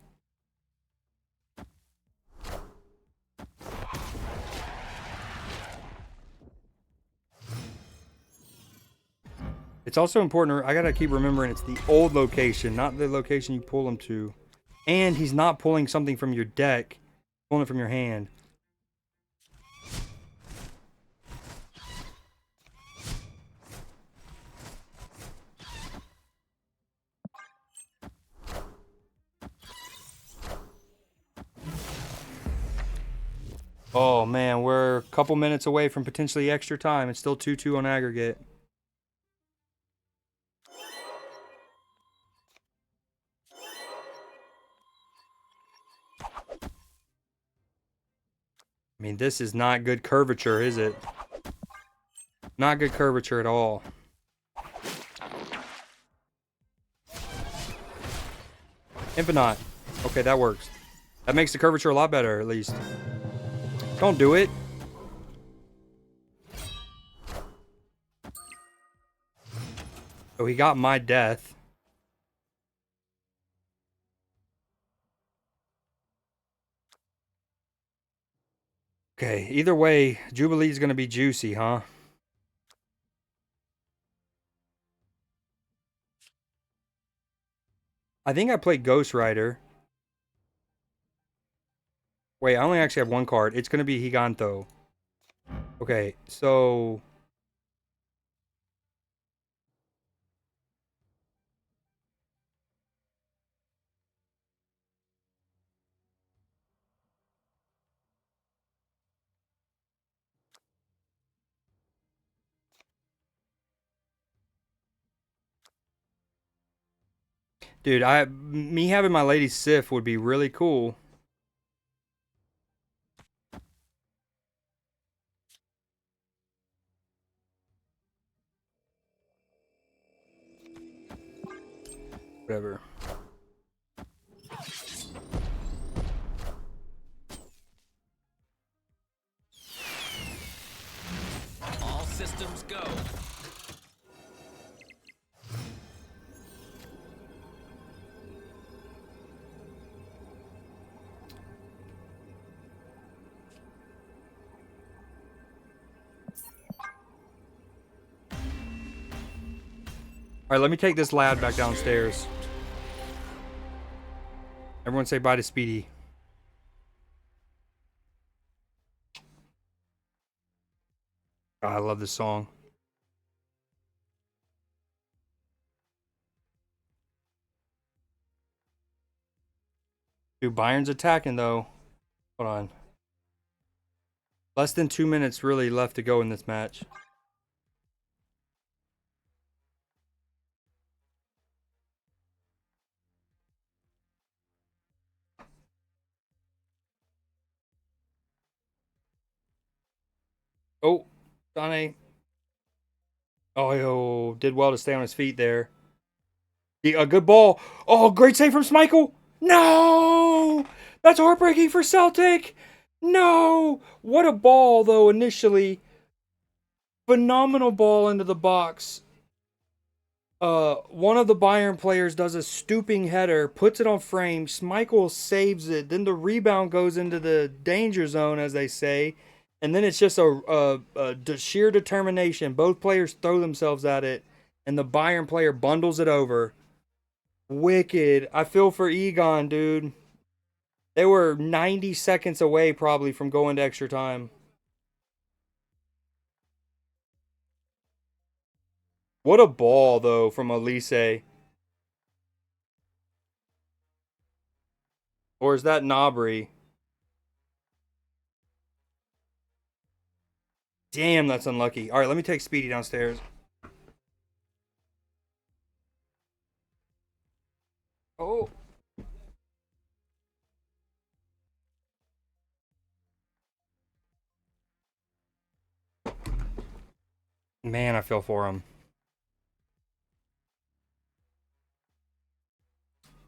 It's also important, I gotta keep remembering it's the old location, not the location you pull him to. And he's not pulling something from your deck, pulling it from your hand. Oh man, we're a couple minutes away from potentially extra time. It's still 2-2 on aggregate. I mean, this is not good curvature, is it? Not good curvature at all. Infinite. Okay, that works. That makes the curvature a lot better, at least. Don't do it. So he got my death. Okay, either way, Jubilee's gonna be juicy, huh? I think I played Ghost Rider. Wait, I only actually have 1 card. It's gonna be Higanto. Okay, so... Dude, me having my Lady Sif would be really cool. Whatever. All systems go. All right, let me take this lad back downstairs. Everyone say bye to Speedy. God, I love this song. Dude, Bayern's attacking though. Hold on. Less than 2 minutes really left to go in this match. Oh, Sane. Oh, yo, did well to stay on his feet there. A good ball. Oh, great save from Schmeichel. No! That's heartbreaking for Celtic. No! What a ball, though, initially. Phenomenal ball into the box. One of the Bayern players does a stooping header, puts it on frame. Schmeichel saves it. Then the rebound goes into the danger zone, as they say. And then it's just a sheer determination. Both players throw themselves at it, and the Bayern player bundles it over. Wicked. I feel for Egon, dude. They were 90 seconds away probably from going to extra time. What a ball, though, from Elise. Or is that Nobry? Damn, that's unlucky. All right, let me take Speedy downstairs. Oh. Man, I feel for him.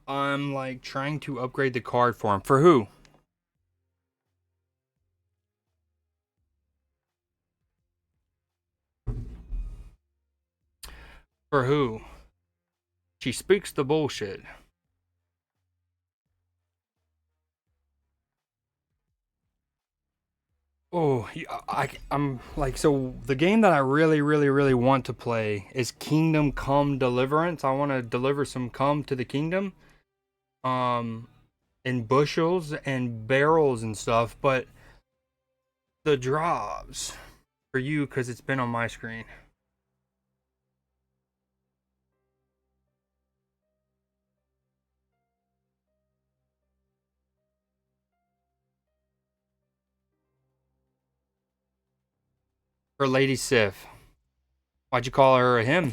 I'm like trying to upgrade the card for him. For who? For who? She speaks the bullshit. Oh, I'm like, so the game that I really, really, really want to play is Kingdom Come Deliverance. I want to deliver some cum to the kingdom, in bushels and barrels and stuff. But the drops for you, because it's been on my screen. For Lady Sif. Why'd you call her a him?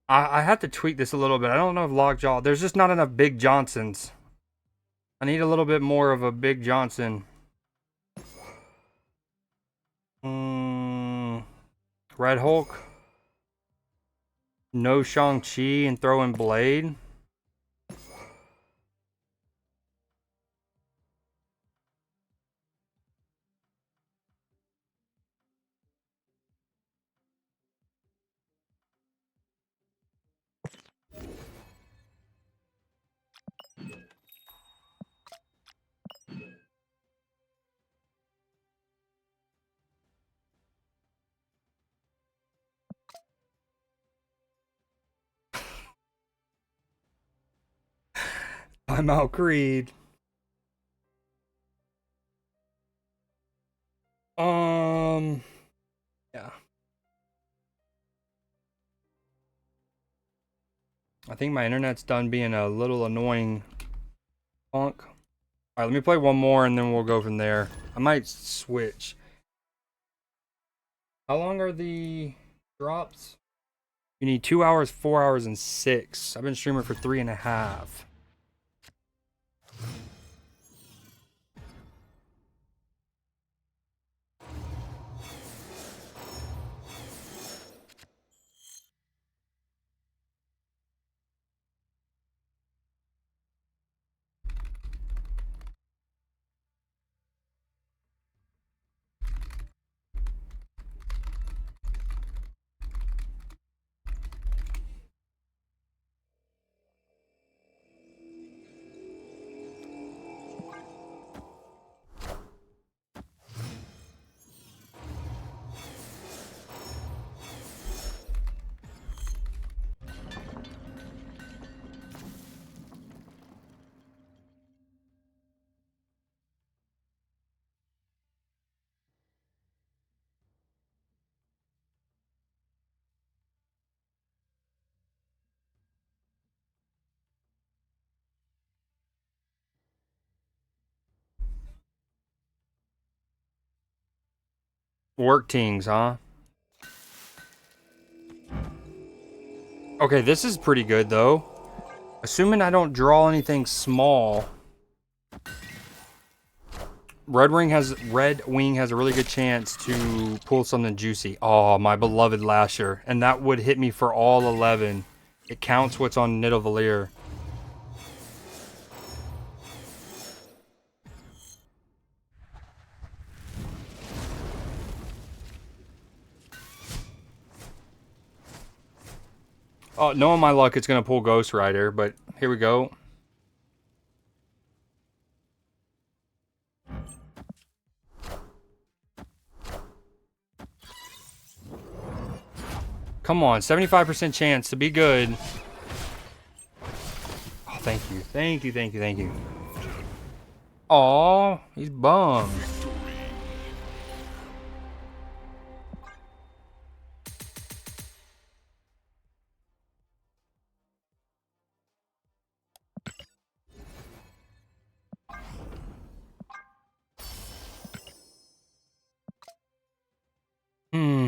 I have to tweak this a little bit. I don't know if Lockjaw. There's just not enough Big Johnsons. I need a little bit more of a Big Johnson. Red Hulk. No Shang-Chi and throw in Blade. I'm out Creed. Yeah. I think my internet's done being a little annoying punk. Alright, let me play one more and then we'll go from there. I might switch. How long are the drops? You need 2 hours, 4 hours, and 6. I've been streaming for 3.5. Work teams, huh? Okay, this is pretty good though. Assuming I don't draw anything small. Redwing has a really good chance to pull something juicy. Oh, my beloved Lasher. And that would hit me for all 11. It counts what's on Nidavellir. Oh, knowing my luck, it's going to pull Ghost Rider, but here we go. Come on, 75% chance to be good. Oh, thank you. Thank you, thank you, thank you. Aw, he's bummed. Hmm.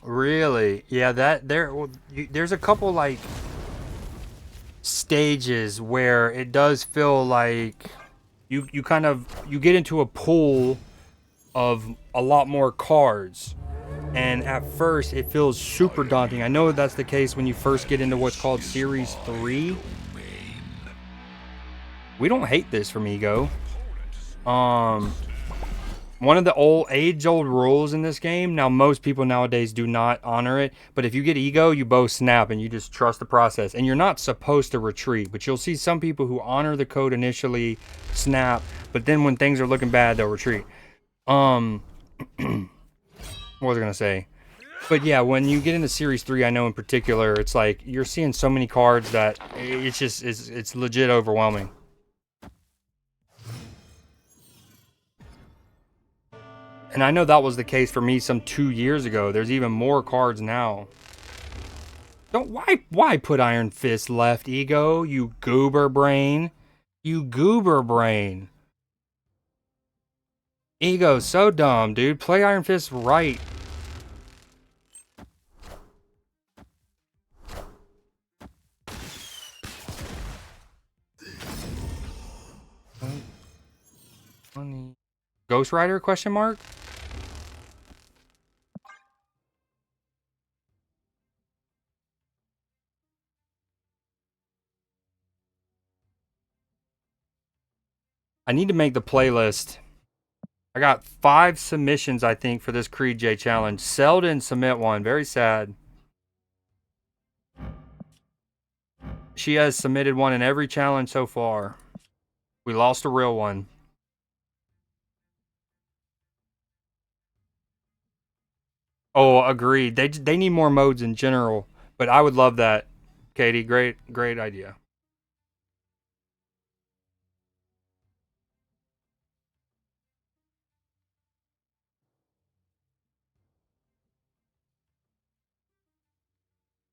Really? Yeah, there's a couple like stages where it does feel like you kind of you get into a pool of a lot more cards. And at first it feels super daunting. I know that's the case when you first get into what's called Series 3. We don't hate this from Ego. One of the age-old rules in this game, now most people nowadays do not honor it, but if you get Ego, you both snap and you just trust the process. And you're not supposed to retreat, but you'll see some people who honor the code initially, snap, but then when things are looking bad, they'll retreat. What was I gonna say? But yeah, when you get into Series 3, I know in particular, it's like you're seeing so many cards that it's legit overwhelming. And I know that was the case for me some 2 years ago. There's even more cards now. Don't why put Iron Fist left, Ego? You goober brain. You goober brain. Ego's so dumb, dude. Play Iron Fist right. Ghost Rider question mark? I need to make the playlist. I got 5 submissions, I think, for this Creed J challenge. Cell didn't submit one. Very sad. She has submitted one in every challenge so far. We lost a real one. Oh, agreed. They need more modes in general, but I would love that. Katie, great idea.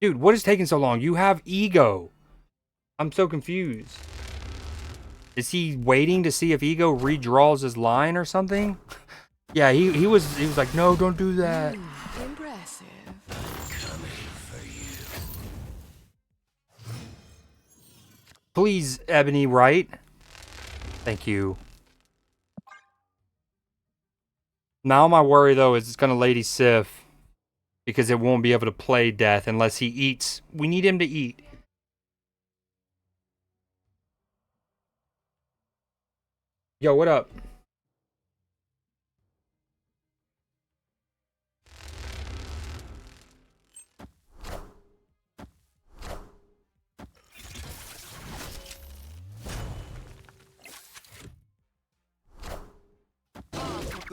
Dude, what is taking so long? You have Ego. I'm so confused. Is he waiting to see if Ego redraws his line or something? Yeah, he was like, no, don't do that. Impressive. Please, Ebony, right? Thank you. Now my worry though is it's gonna Lady Sif because it won't be able to play Death unless he eats. We need him to eat. Yo, what up?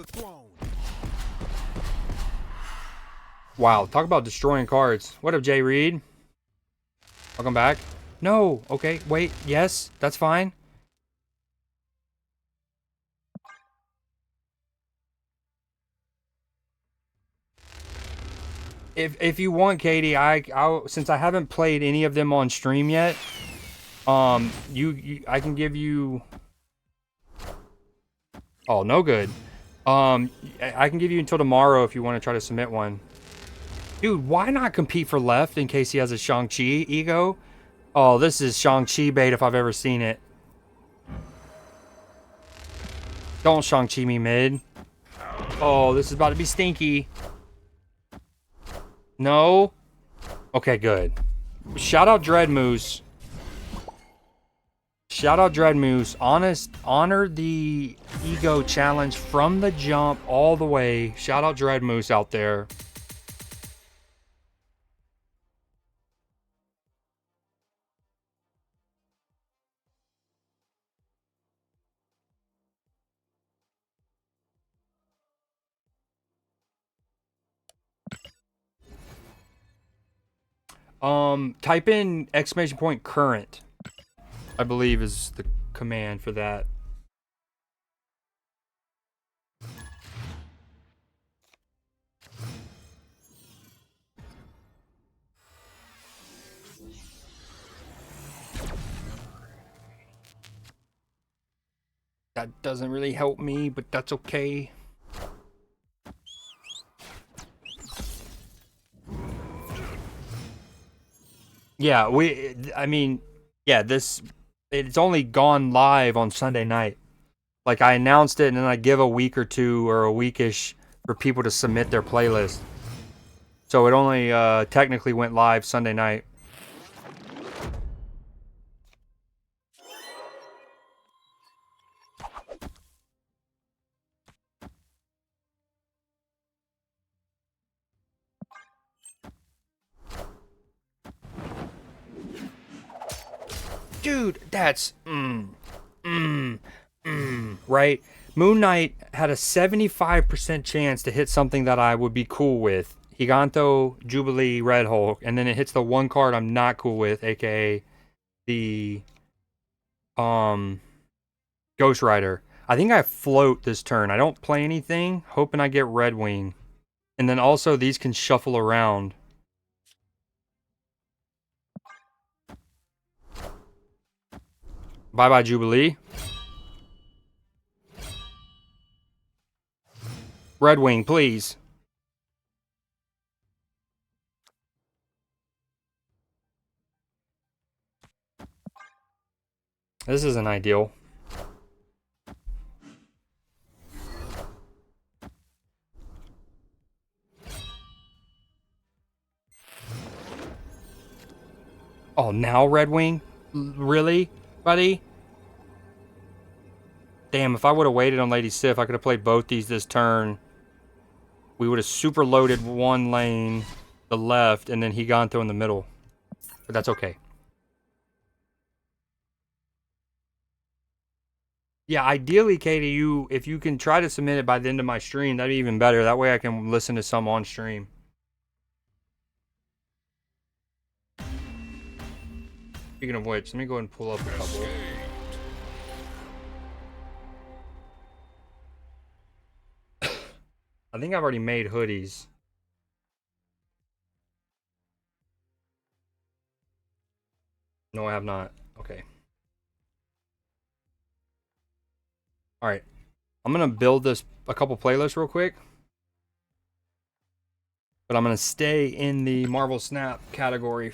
a throne. Wow, talk about destroying cards. What up, Jay Reed? Welcome back. No, okay, wait, yes, that's fine. If you want, Katie, I since I haven't played any of them on stream yet, I can give you. Oh, no good. I can give you until tomorrow if you want to try to submit one. Dude, why not compete for left in case he has a Shang-Chi ego? Oh, this is Shang-Chi bait if I've ever seen it. Don't Shang-Chi me mid. Oh, this is about to be stinky. No. Okay, good. Shout out Dread Moose. Shout out Dread Moose. Honor the ego challenge from the jump all the way. Shout out Dread Moose out there. Type in exclamation point current, I believe is the command for that. That doesn't really help me, but that's okay. Yeah, I mean, yeah, it's only gone live on Sunday night. Like, I announced it, and then I give a week or two, or a weekish, for people to submit their playlist. So it only technically went live Sunday night. Dude, that's right? Moon Knight had a 75% chance to hit something that I would be cool with. Giganto, Jubilee, Red Hulk, and then it hits the one card I'm not cool with, aka the Ghost Rider. I think I float this turn. I don't play anything, hoping I get Redwing. And then also these can shuffle around. Bye-bye, Jubilee. Redwing, please. This isn't ideal. Oh, now Redwing? Really, buddy? Damn, if I would have waited on Lady Sif, I could have played both these this turn. We would have super loaded one lane, the left, and then Giganto in the middle. But that's okay. Yeah, ideally, Katie, if you can try to submit it by the end of my stream, that'd be even better. That way I can listen to some on stream. Speaking of which, let me go ahead and pull up a couple. I think I've already made hoodies. No, I have not. Okay. All right. I'm going to build a couple playlists real quick. But I'm going to stay in the Marvel Snap category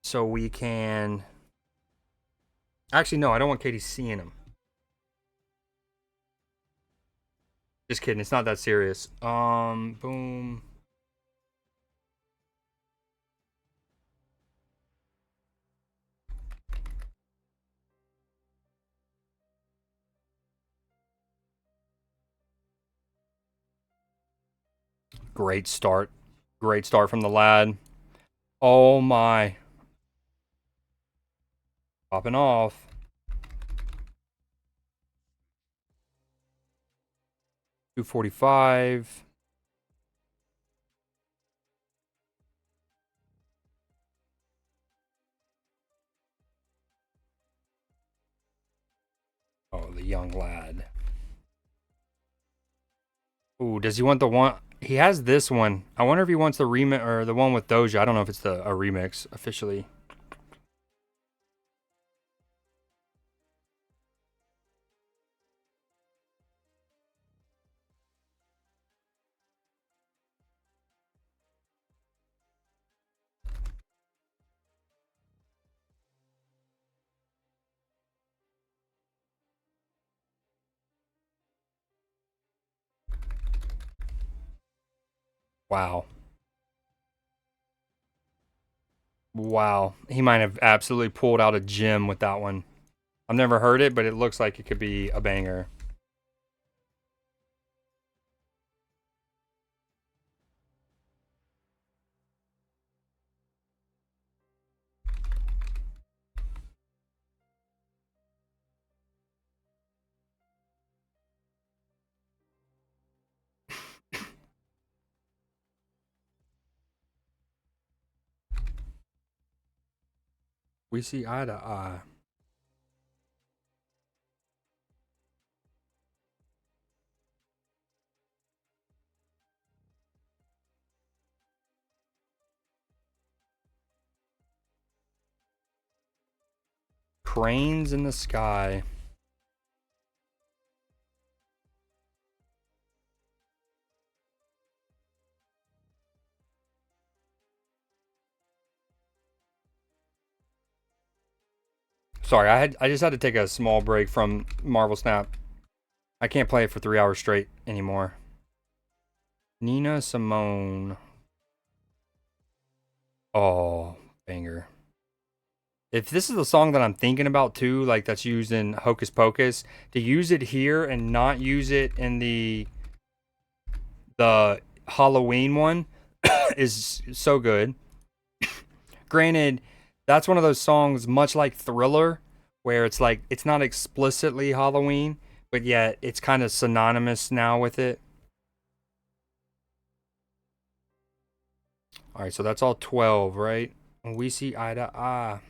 so we can... Actually, no, I don't want Katie seeing them. Just kidding, it's not that serious. Boom. Great start. Great start from the lad. Oh my. Popping off. 245. Oh, the young lad. Ooh, does he want the one? He has this one. I wonder if he wants the remix or the one with Doja. I don't know if it's a remix officially. Wow. Wow. He might have absolutely pulled out a gem with that one. I've never heard it, but it looks like it could be a banger. We see eye to eye. Cranes in the sky. Sorry, I just had to take a small break from Marvel Snap. I can't play it for 3 hours straight anymore. Nina Simone. Oh, banger. If this is the song that I'm thinking about too, like that's used in Hocus Pocus, to use it here and not use it in the Halloween one is so good. Granted, that's one of those songs much like Thriller where it's like it's not explicitly Halloween, but yet it's kind of synonymous now with it. All right, so that's all 12, right? We see eye to eye.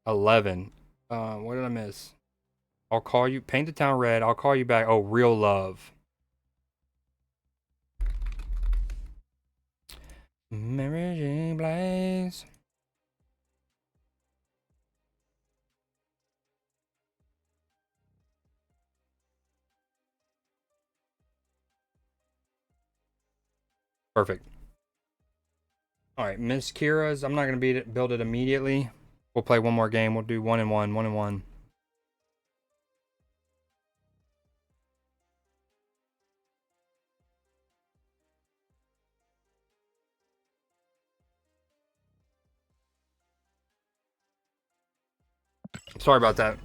11. What did I miss? I'll call you. Paint the town red. I'll call you back. Oh, real love. Mary Jane Blaze. Perfect. All right, Miss Kira's. I'm not gonna build it immediately. We'll play one more game. We'll do 1 and 1, 1 and 1. Sorry about that.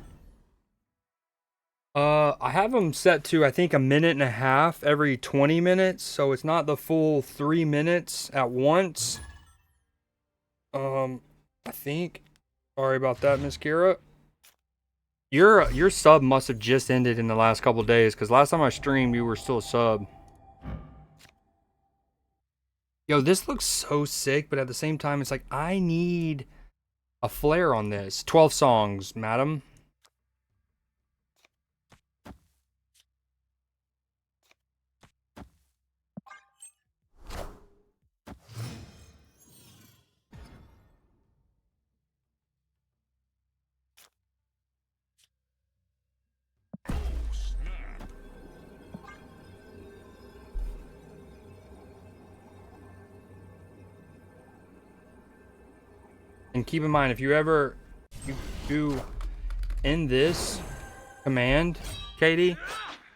I have them set to I think a minute and a half every 20 minutes, so it's not the full 3 minutes at once. I think. Sorry about that, Miss Kira. Your sub must have just ended in the last couple of days, because last time I streamed, you were still a sub. Yo, this looks so sick, but at the same time, it's like I need a flare on this. 12 songs, madam. And keep in mind, if you do in this command, Katie,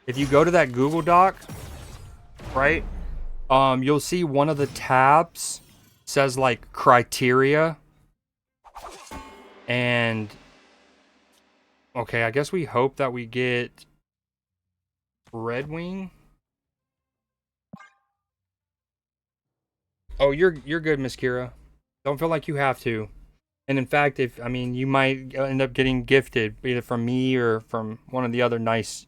if you go to that Google Doc, right? You'll see one of the tabs says like criteria. And okay, I guess we hope that we get Redwing. Oh, you're good, Miss Kira. Don't feel like you have to. And in fact, you might end up getting gifted either from me or from one of the other nice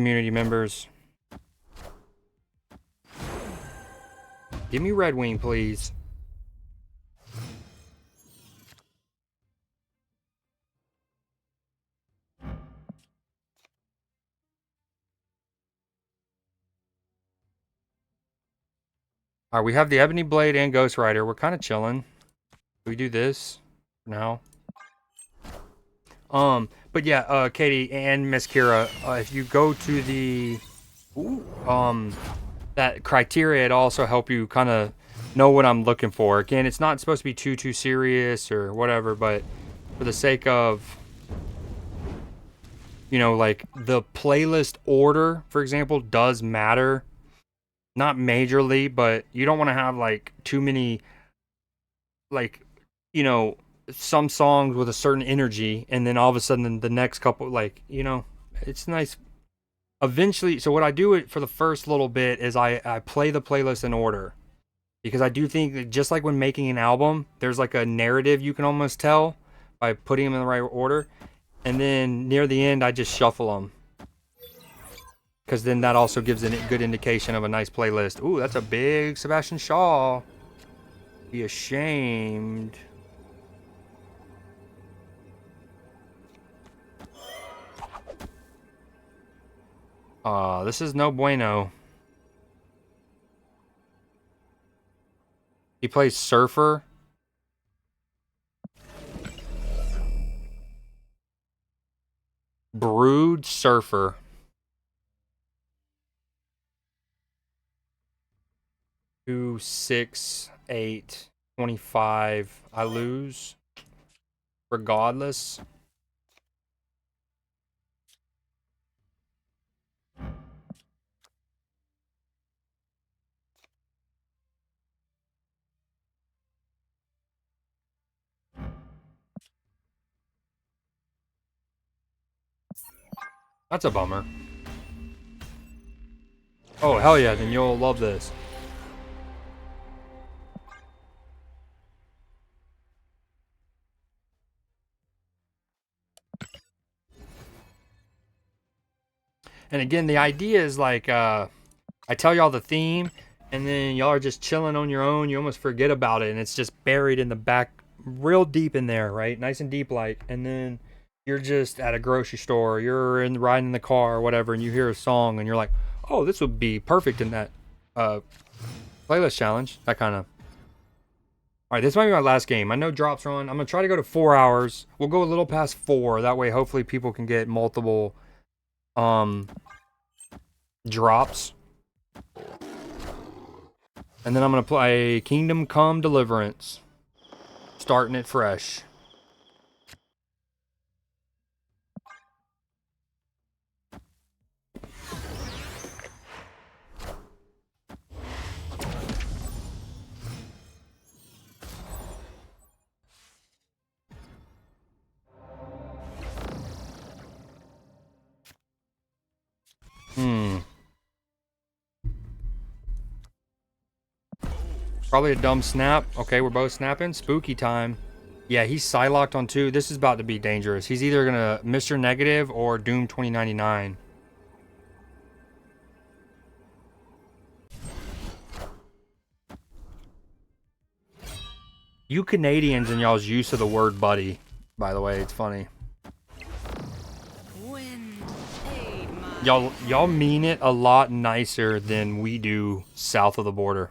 community members. Give me Redwing, please. All right, we have the Ebony Blade and Ghost Rider. We're kind of chilling. We do this now. But yeah, Katie and Miss Kira, if you go to the that criteria, it also help you kind of know what I'm looking for. Again, it's not supposed to be too serious or whatever, but for the sake of, you know, like the playlist order, for example, does matter. Not majorly, but you don't want to have like too many, like, you know, some songs with a certain energy, and then all of a sudden the next couple, like, you know, it's nice. Eventually, so what I do it for the first little bit is I play the playlist in order, because I do think that just like when making an album, there's like a narrative you can almost tell by putting them in the right order, and then near the end I just shuffle them, because then that also gives a good indication of a nice playlist. Ooh, that's a big Sebastian Shaw. Be ashamed. This is no bueno. He plays Surfer. Brood Surfer. 2, 6, 8, 25. I lose. Regardless. That's a bummer. Oh, hell yeah, then you'll love this. And again, the idea is like, I tell y'all the theme, and then y'all are just chilling on your own. You almost forget about it, and it's just buried in the back, real deep in there, right? Nice and deep like. And then you're just at a grocery store, you're riding in the car or whatever, and you hear a song, and you're like, oh, this would be perfect in that playlist challenge. That kind of. All right, this might be my last game. I know drops are on. I'm going to try to go to 4 hours. We'll go a little past 4. That way, hopefully, people can get multiple drops. And then I'm going to play Kingdom Come Deliverance. Starting it fresh. Probably a dumb snap. Okay, we're both snapping. Spooky time. Yeah, he's Psylocked on 2. This is about to be dangerous. He's either going to Mr. Negative or Doom 2099. You Canadians and y'all's use of the word buddy, by the way, it's funny. Y'all mean it a lot nicer than we do south of the border.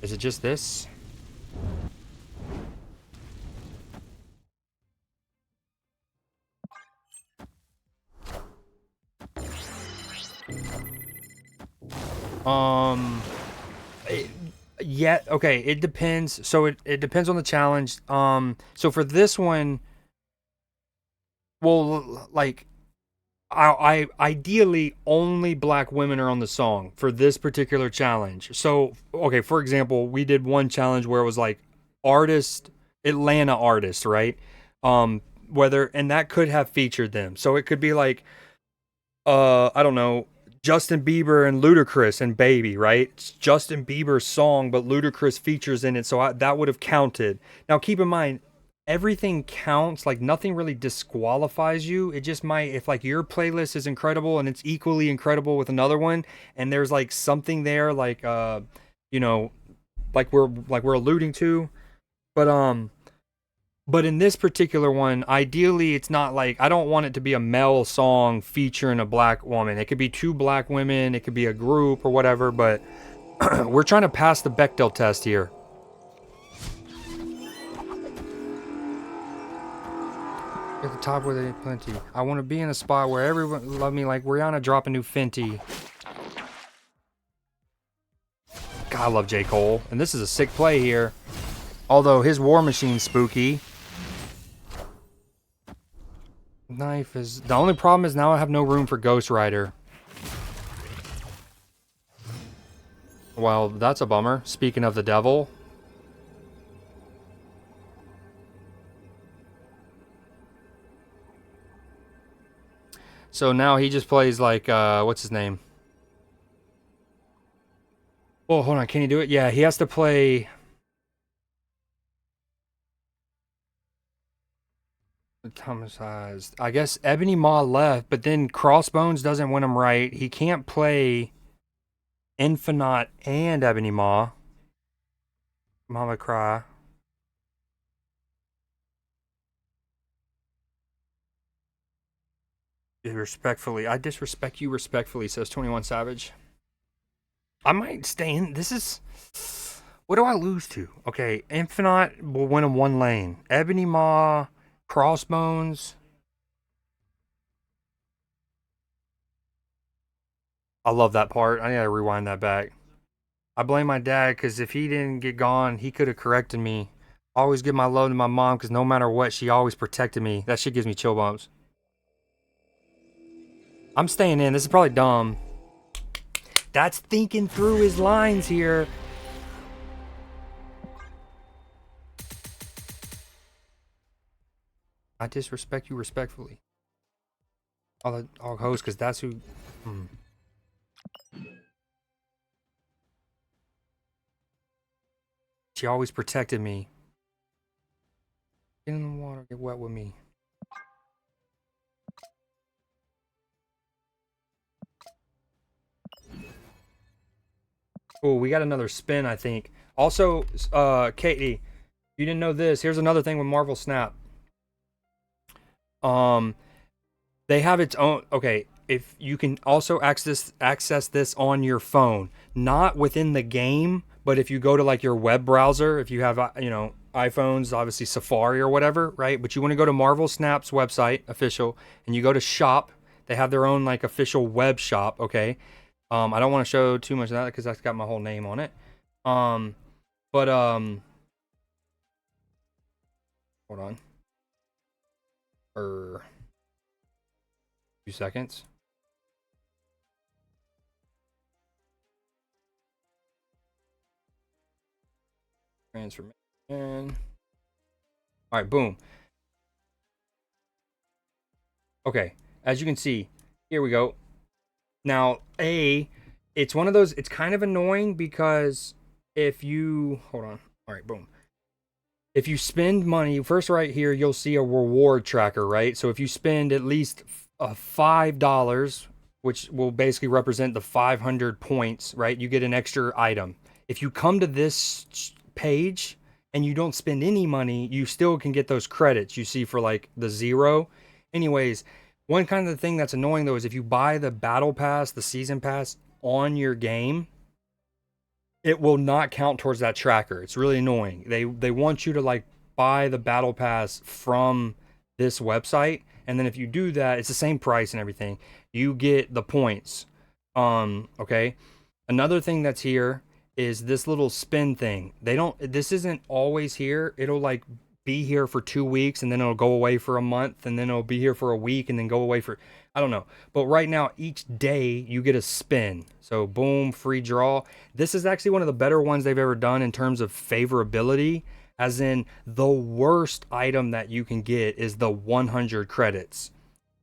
Is it just this? Yeah, okay, it depends. So it depends on the challenge. So for this one, well, like, I ideally only black women are on the song for this particular challenge. So, okay, for example, we did one challenge where it was like Atlanta artists, right? And that could have featured them. So it could be like, I don't know, Justin Bieber and Ludacris and Baby, right? It's Justin Bieber's song, but Ludacris features in it, so that would have counted. Now, keep in mind, everything counts. Like, nothing really disqualifies you. It just might, if like your playlist is incredible and it's equally incredible with another one, and there's like something there, like you know, like we're alluding to, but but in this particular one, ideally, it's not like, I don't want it to be a male song featuring a black woman. It could be two black women, it could be a group or whatever, but we're trying to pass the Bechdel test here. At the top where there ain't plenty. I want to be in a spot where everyone love me like Rihanna dropping new Fenty. God, I love J. Cole. And this is a sick play here. Although his War Machine's spooky. Knife is... The only problem is now I have no room for Ghost Rider. Well, that's a bummer. Speaking of the devil. So now he just plays like, what's his name? Oh, hold on. Can he do it? Yeah, he has to play... Atomicized. I guess Ebony Maw left, but then Crossbones doesn't win him right. He can't play Infinite and Ebony Maw. Mama Cry. Respectfully. I disrespect you respectfully, says 21 Savage. I might stay in. This is... What do I lose to? Okay, Infinite will win him one lane. Ebony Maw... Crossbones. I love that part. I need to rewind that back. I blame my dad because if he didn't get gone, he could have corrected me. Always give my love to my mom because no matter what, she always protected me. That shit gives me chill bumps. I'm staying in. This is probably dumb. That's thinking through his lines here. I disrespect you respectfully. I'll host because that's who. She always protected me. Get in the water, get wet with me. Oh, we got another spin, I think. Also, Katie, you didn't know this. Here's another thing with Marvel Snap. They have its own. Okay, if you can also access this on your phone, not within the game, but if you go to like your web browser, if you have iPhones, obviously Safari or whatever, right? But you want to go to Marvel Snap's website, official, and you go to shop. They have their own like official web shop. Okay, I don't want to show too much of that because that's got my whole name on it. But hold on. Few seconds. Transformation. All right, boom. Okay, as you can see, here we go. Now, it's one of those, it's kind of annoying because if you, hold on. All right, boom. If you spend money, first right here, you'll see a reward tracker, right? So if you spend at least $5, which will basically represent the 500 points, right? You get an extra item. If you come to this page and you don't spend any money, you still can get those credits you see for like the 0. Anyways, one kind of thing that's annoying though is if you buy the battle pass, the season pass on your game, it will not count towards that tracker. It's really annoying. They want you to like buy the battle pass from this website, and then if you do that, it's the same price and everything. You get the points. Okay. Another thing that's here is this little spin thing. This isn't always here. It'll like be here for 2 weeks and then it'll go away for a month and then it'll be here for a week and then go away for, I don't know. But right now, each day you get a spin. So boom, free draw. This is actually one of the better ones they've ever done in terms of favorability, as in the worst item that you can get is the 100 credits.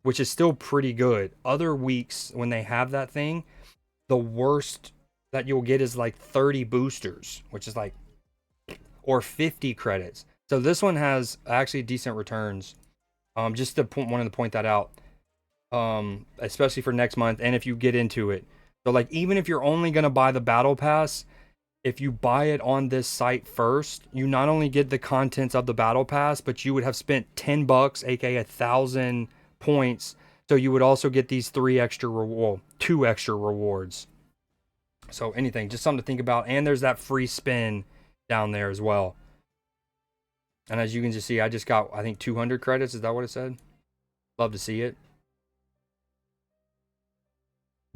which is still pretty good. Other weeks when they have that thing, the worst that you'll get is like 30 boosters, which is like, or 50 credits. So this one has actually decent returns. Just to wanted to point that out. Especially for next month and if you get into it. So like even if you're only gonna buy the battle pass, if you buy it on this site first, you not only get the contents of the battle pass, but you would have spent $10, aka 1,000 points. So you would also get these two extra rewards. So anything, just something to think about. And there's that free spin down there as well. And as you can just see, I just got, I think, 200 credits. Is that what it said? Love to see it.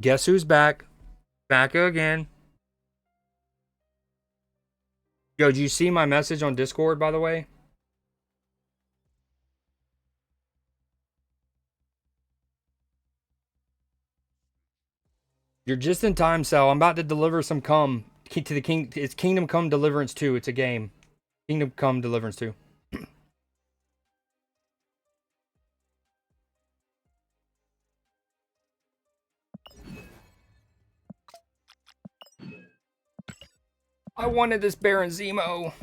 Guess who's back? Back again. Yo, did you see my message on Discord, by the way? You're just in time, Sal. I'm about to deliver some cum to the king. It's Kingdom Come Deliverance 2. It's a game. Kingdom Come Deliverance 2. I wanted this Baron Zemo.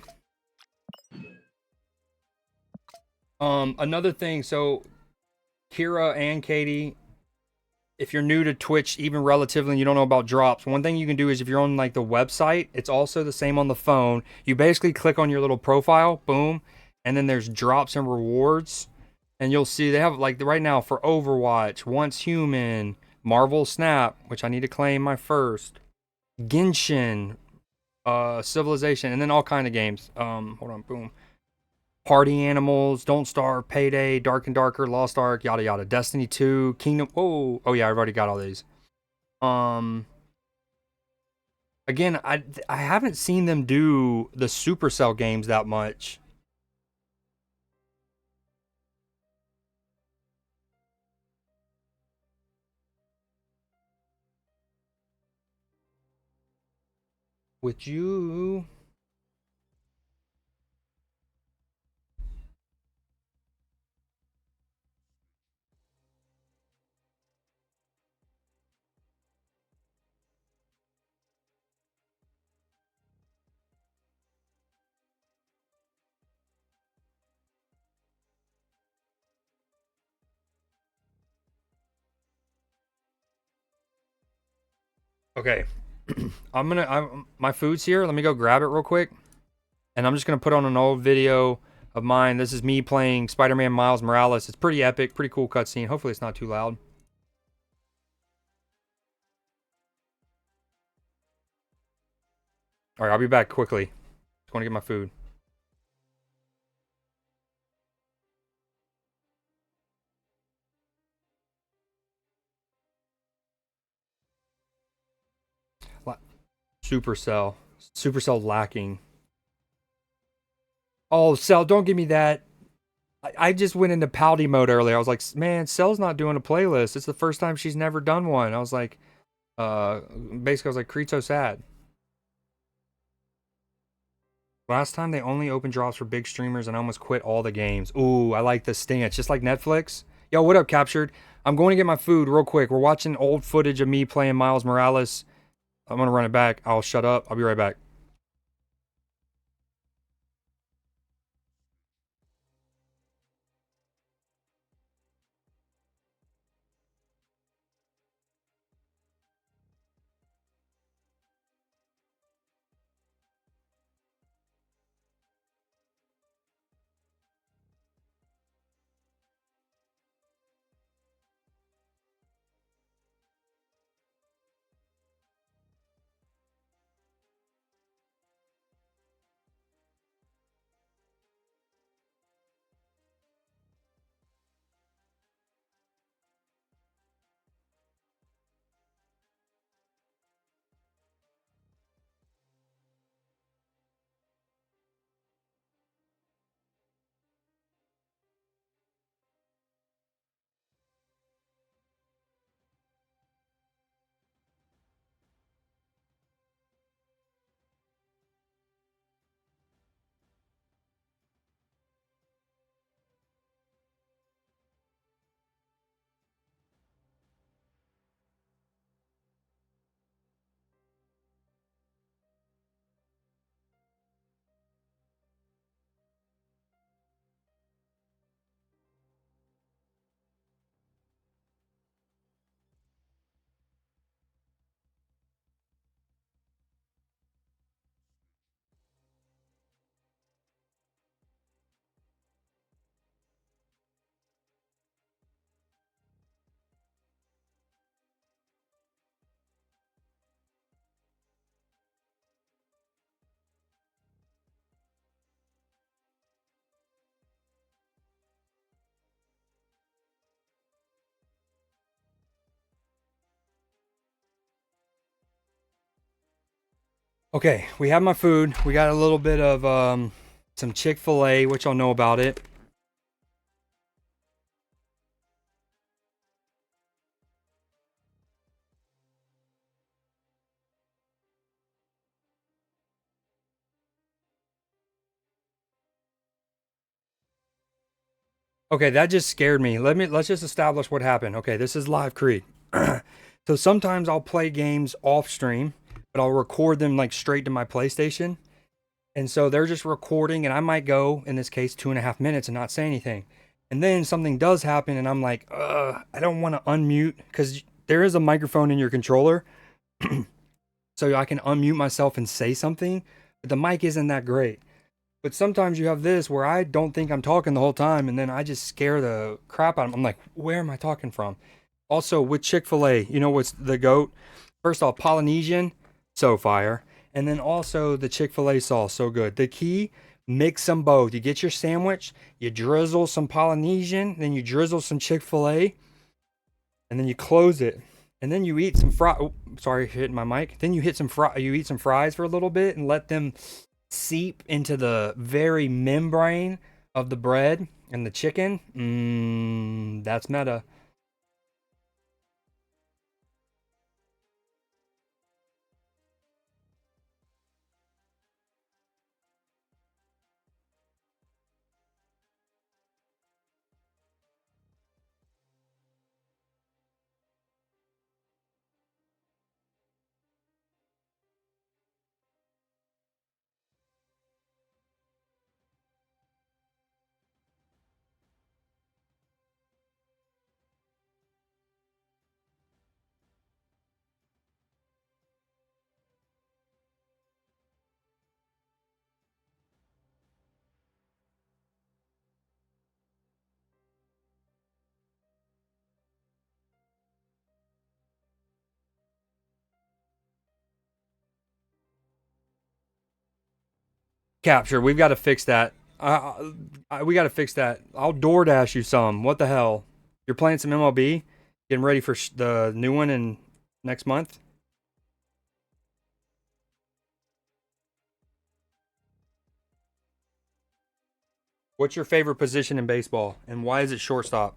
Another thing. So, Kira and Katie, if you're new to Twitch, even relatively, and you don't know about drops, one thing you can do is if you're on like the website, it's also the same on the phone. You basically click on your little profile, boom, and then there's drops and rewards, and you'll see they have like right now for Overwatch, Once Human, Marvel Snap, which I need to claim my first, Genshin, Civilization, and then all kind of games. Hold on, boom. Party Animals, Don't Starve, Payday, Dark and Darker, Lost Ark, yada yada, Destiny 2, Kingdom. Oh yeah, I've already got all these. Um, Again, I haven't seen them do the Supercell games that much. With you. Okay. My food's here. Let me go grab it real quick. And I'm just gonna put on an old video of mine. This is me playing Spider-Man Miles Morales. It's pretty epic, pretty cool cutscene. Hopefully it's not too loud. Alright, I'll be back quickly. Just wanna get my food. Supercell. Supercell lacking. Oh, Cell, don't give me that. I just went into pouty mode earlier. I was like, man, Cell's not doing a playlist. It's the first time she's never done one. I was like, basically, I was like, Creed's so sad. Last time they only opened drops for big streamers and I almost quit all the games. Ooh, I like this stance. Just like Netflix. Yo, what up, Captured? I'm going to get my food real quick. We're watching old footage of me playing Miles Morales. I'm going to run it back. I'll shut up. I'll be right back. Okay, we have my food. We got a little bit of some Chick-fil-A, which I'll know about it. Okay, that just scared me. Let's just establish what happened. Okay, this is live Creed. So sometimes I'll play games off stream, but I'll record them like straight to my PlayStation. And so they're just recording, and I might go, in this case, 2.5 minutes and not say anything. And then something does happen, and I'm like, I don't want to unmute because there is a microphone in your controller. So I can unmute myself and say something, but the mic isn't that great. But sometimes you have this where I don't think I'm talking the whole time, and then I just scare the crap out of them. I'm like, where am I talking from? Also, with Chick-fil-A, you know what's the GOAT? First off, Polynesian, so fire. And then also the Chick-fil-A sauce, so good. The key, mix them both. You get your sandwich, you drizzle some Polynesian, then you drizzle some Chick-fil-A, and then you close it. And then you eat some sorry, hitting my mic. Then you eat some fries for a little bit and let them seep into the very membrane of the bread and the chicken. That's meta. Capture. We've got to fix that. We got to fix that. I'll DoorDash you some. What the hell? You're playing some MLB? Getting ready for the new one in next month? What's your favorite position in baseball, and why is it shortstop?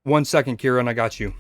1 second, Kira, and I got you.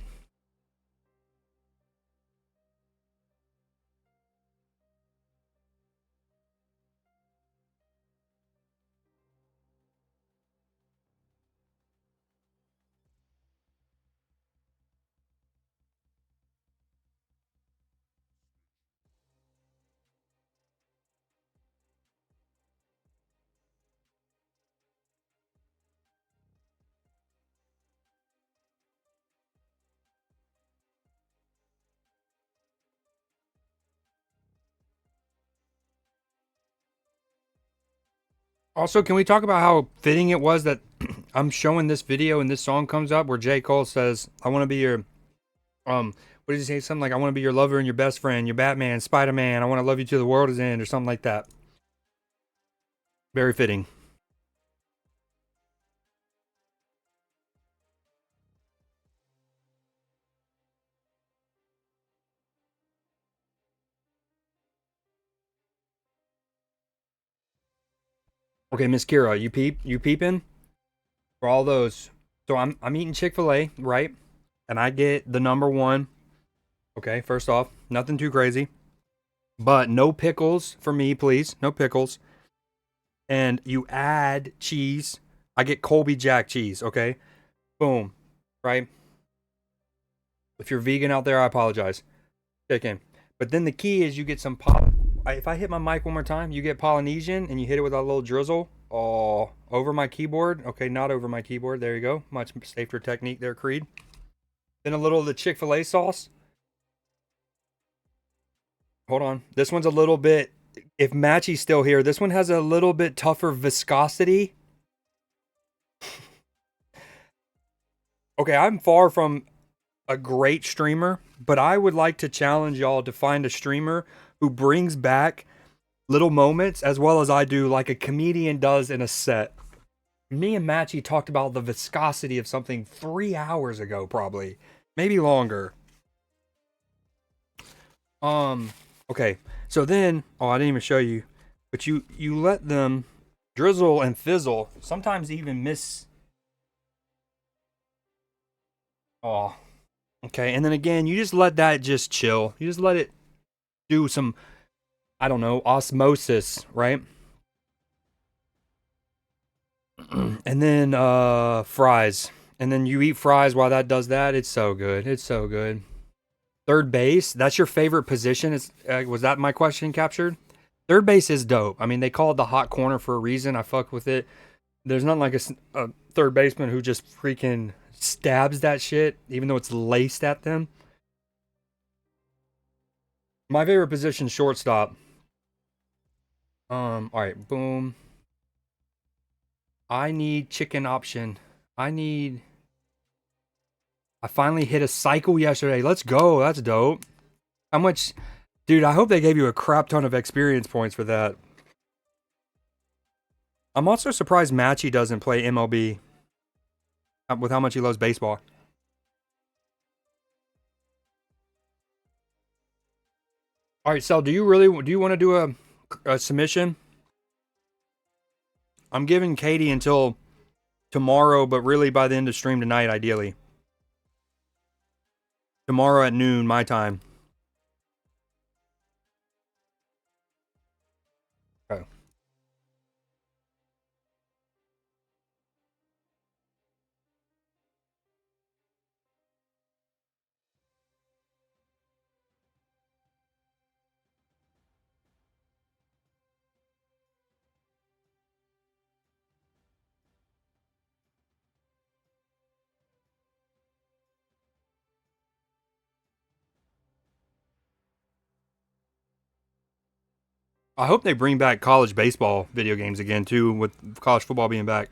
Also, can we talk about how fitting it was that I'm showing this video and this song comes up where J. Cole says, I want to be your, what did he say? Something like, I want to be your lover and your best friend, your Batman, Spider-Man, I want to love you till the world is end, or something like that. Very fitting. Okay, Miss Kira, you peeping? For all those. So I'm eating Chick-fil-A, right? And I get the number one. Okay, first off, nothing too crazy. But no pickles for me, please. No pickles. And you add cheese. I get Colby Jack cheese, okay? Boom. Right? If you're vegan out there, I apologize. Chicken. But then the key is you get some if I hit my mic one more time, you get Polynesian and you hit it with a little drizzle. Oh, over my keyboard. Okay, not over my keyboard. There you go. Much safer technique there, Creed. Then a little of the Chick-fil-A sauce. Hold on. This one's a little bit, if Matchy's still here, this one has a little bit tougher viscosity. Okay, I'm far from a great streamer, but I would like to challenge y'all to find a streamer who brings back little moments as well as I do, like a comedian does in a set. Me and Matchy talked about the viscosity of something 3 hours ago, probably. Maybe longer. Okay. So then, oh, I didn't even show you. But you let them drizzle and fizzle. Sometimes even miss. Oh. Okay. And then again, you just let that just chill. You just let it do some, I don't know, osmosis, right? And then fries. And then you eat fries while that does that. It's so good. It's so good. Third base, that's your favorite position? Was that my question captured? Third base is dope. I mean, they call it the hot corner for a reason. I fuck with it. There's not like a third baseman who just freaking stabs that shit, even though it's laced at them. My favorite position, shortstop. All right, boom. I need chicken option. I finally hit a cycle yesterday. Let's go. That's dope. How much? Dude, I hope they gave you a crap ton of experience points for that. I'm also surprised Matchy doesn't play MLB with how much he loves baseball. All right, Sel, do you want to do a submission? I'm giving Katie until tomorrow, but really by the end of stream tonight, ideally. Tomorrow at noon, my time. Okay. I hope they bring back college baseball video games again, too, with college football being back.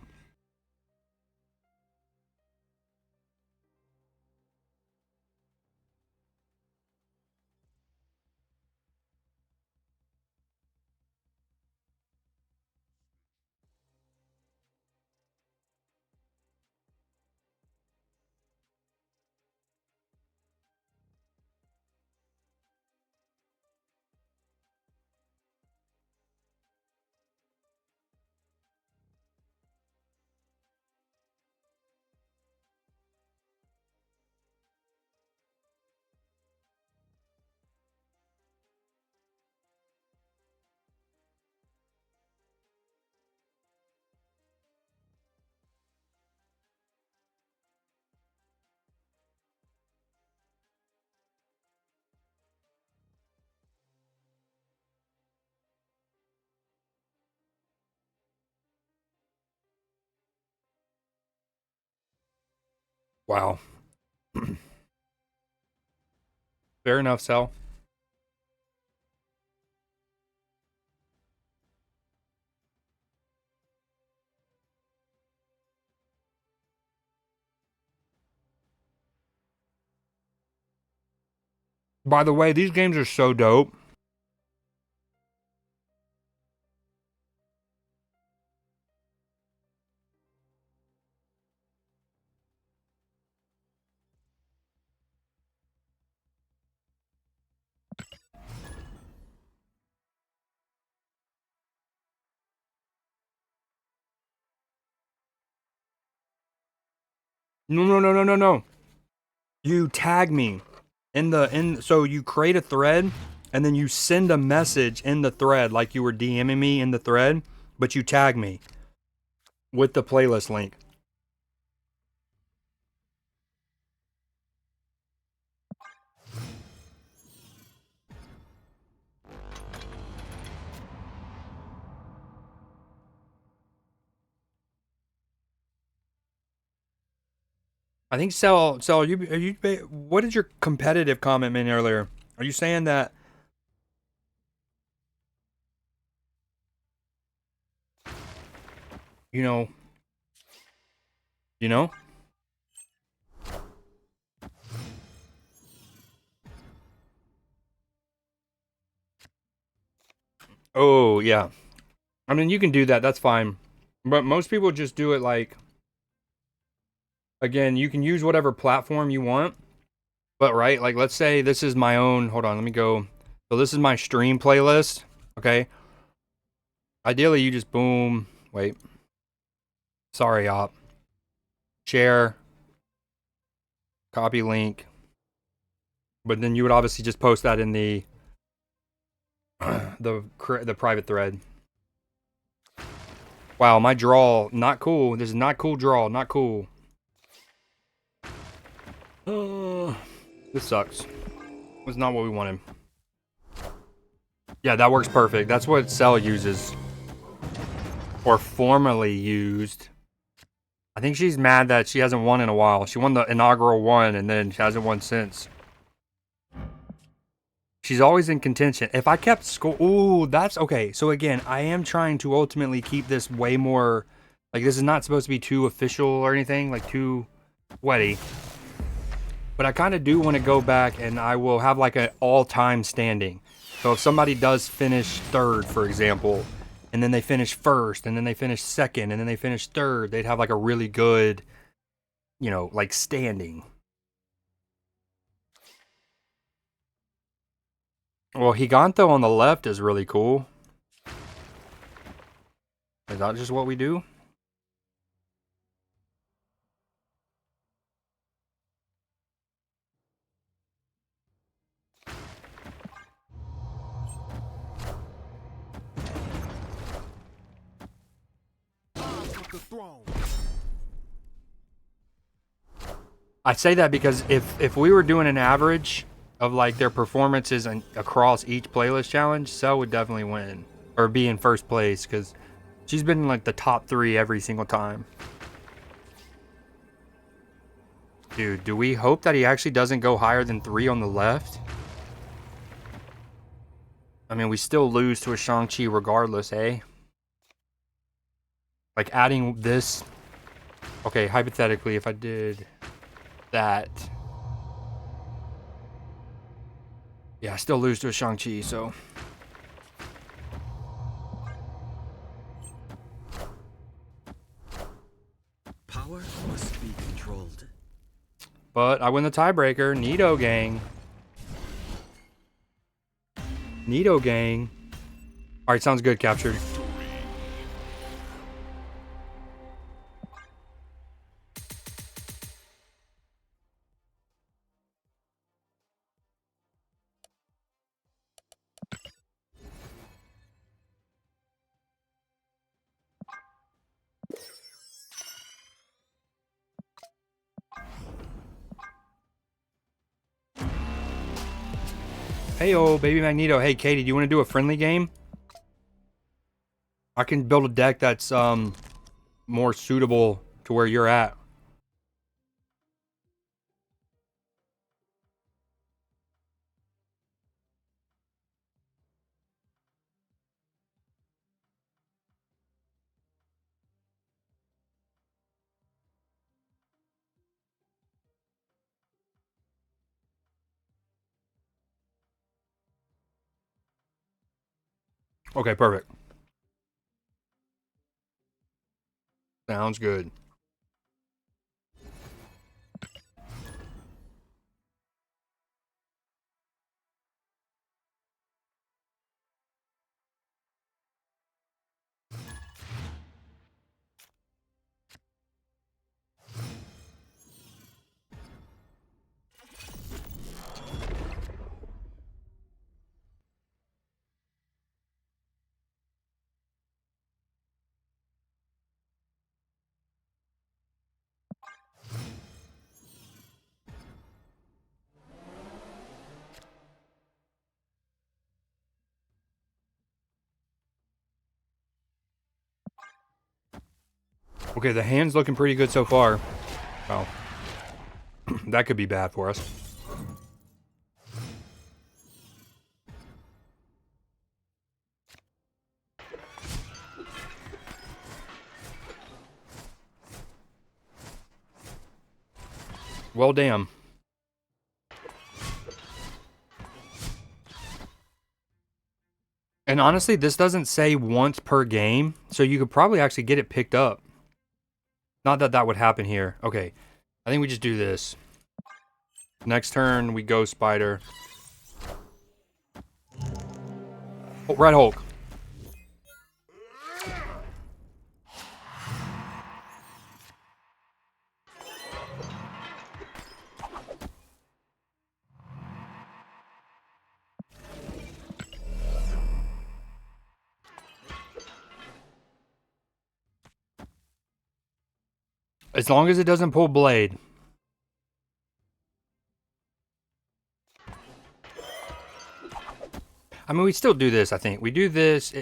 Wow. Fair enough, Sal. By the way, these games are so dope. No. You tag me so you create a thread and then you send a message in the thread like you were DMing me in the thread, but you tag me with the playlist link. I think Cell. What did your competitive comment mean earlier? Are you saying that? You know. You know. Oh yeah. I mean, you can do that. That's fine. But most people just do it like. Again, you can use whatever platform you want. But right, like let's say this is my own. Hold on, let me go. So this is my stream playlist. Okay. Ideally, you just boom. Wait. Sorry, op. Share. Copy link. But then you would obviously just post that in the the private thread. Wow, my draw not cool. This is not cool draw. Not cool. This sucks. That's not what we wanted. Yeah, that works perfect. That's what Cell uses. Or formerly used. I think she's mad that she hasn't won in a while. She won the inaugural one and then she hasn't won since. She's always in contention. If I kept score... Ooh, that's... Okay, so again, I am trying to ultimately keep this way more... Like, this is not supposed to be too official or anything. Like, too sweaty. But I kind of do want to go back and I will have, like, an all-time standing. So if somebody does finish third, for example, and then they finish first, and then they finish second, and then they finish third, they'd have, like, a really good, you know, like, standing. Well, Higanto on the left is really cool. Is that just what we do? I say that because if we were doing an average of like their performances and across each playlist challenge, Cell would definitely win or be in first place because she's been in like the top 3 every single time. Dude, do we hope that he actually doesn't go higher than 3 on the left? I mean, we still lose to a Shang-Chi regardless, eh? Like adding this... Okay, hypothetically, if I did that... Yeah, I still lose to a Shang-Chi, so... Power must be controlled. But I win the tiebreaker. Neato gang. Neato gang. Alright, sounds good, captured. Hey, baby Magneto. Hey, Katie, do you want to do a friendly game? I can build a deck that's more suitable to where you're at. Okay, perfect. Sounds good. Okay, the hand's looking pretty good so far. Wow. That could be bad for us. Well, damn. And honestly, this doesn't say once per game, so you could probably actually get it picked up. Not that that would happen here. Okay, I think we just do this. Next turn, we go Spider. Oh, Red Hulk. As long as it doesn't pull Blade. I mean, we still do this, I think. We do this.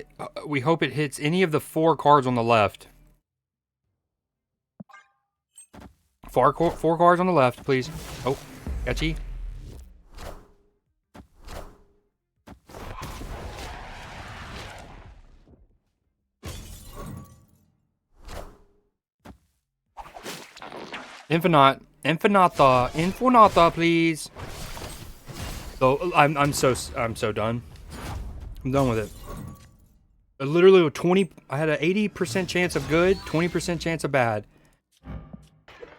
We hope it hits any of the 4 cards on the left. 4 cards on the left, please. Oh, catchy. Infinata, please. So I'm so done. I'm done with it. Literally I had an 80% chance of good, 20% chance of bad.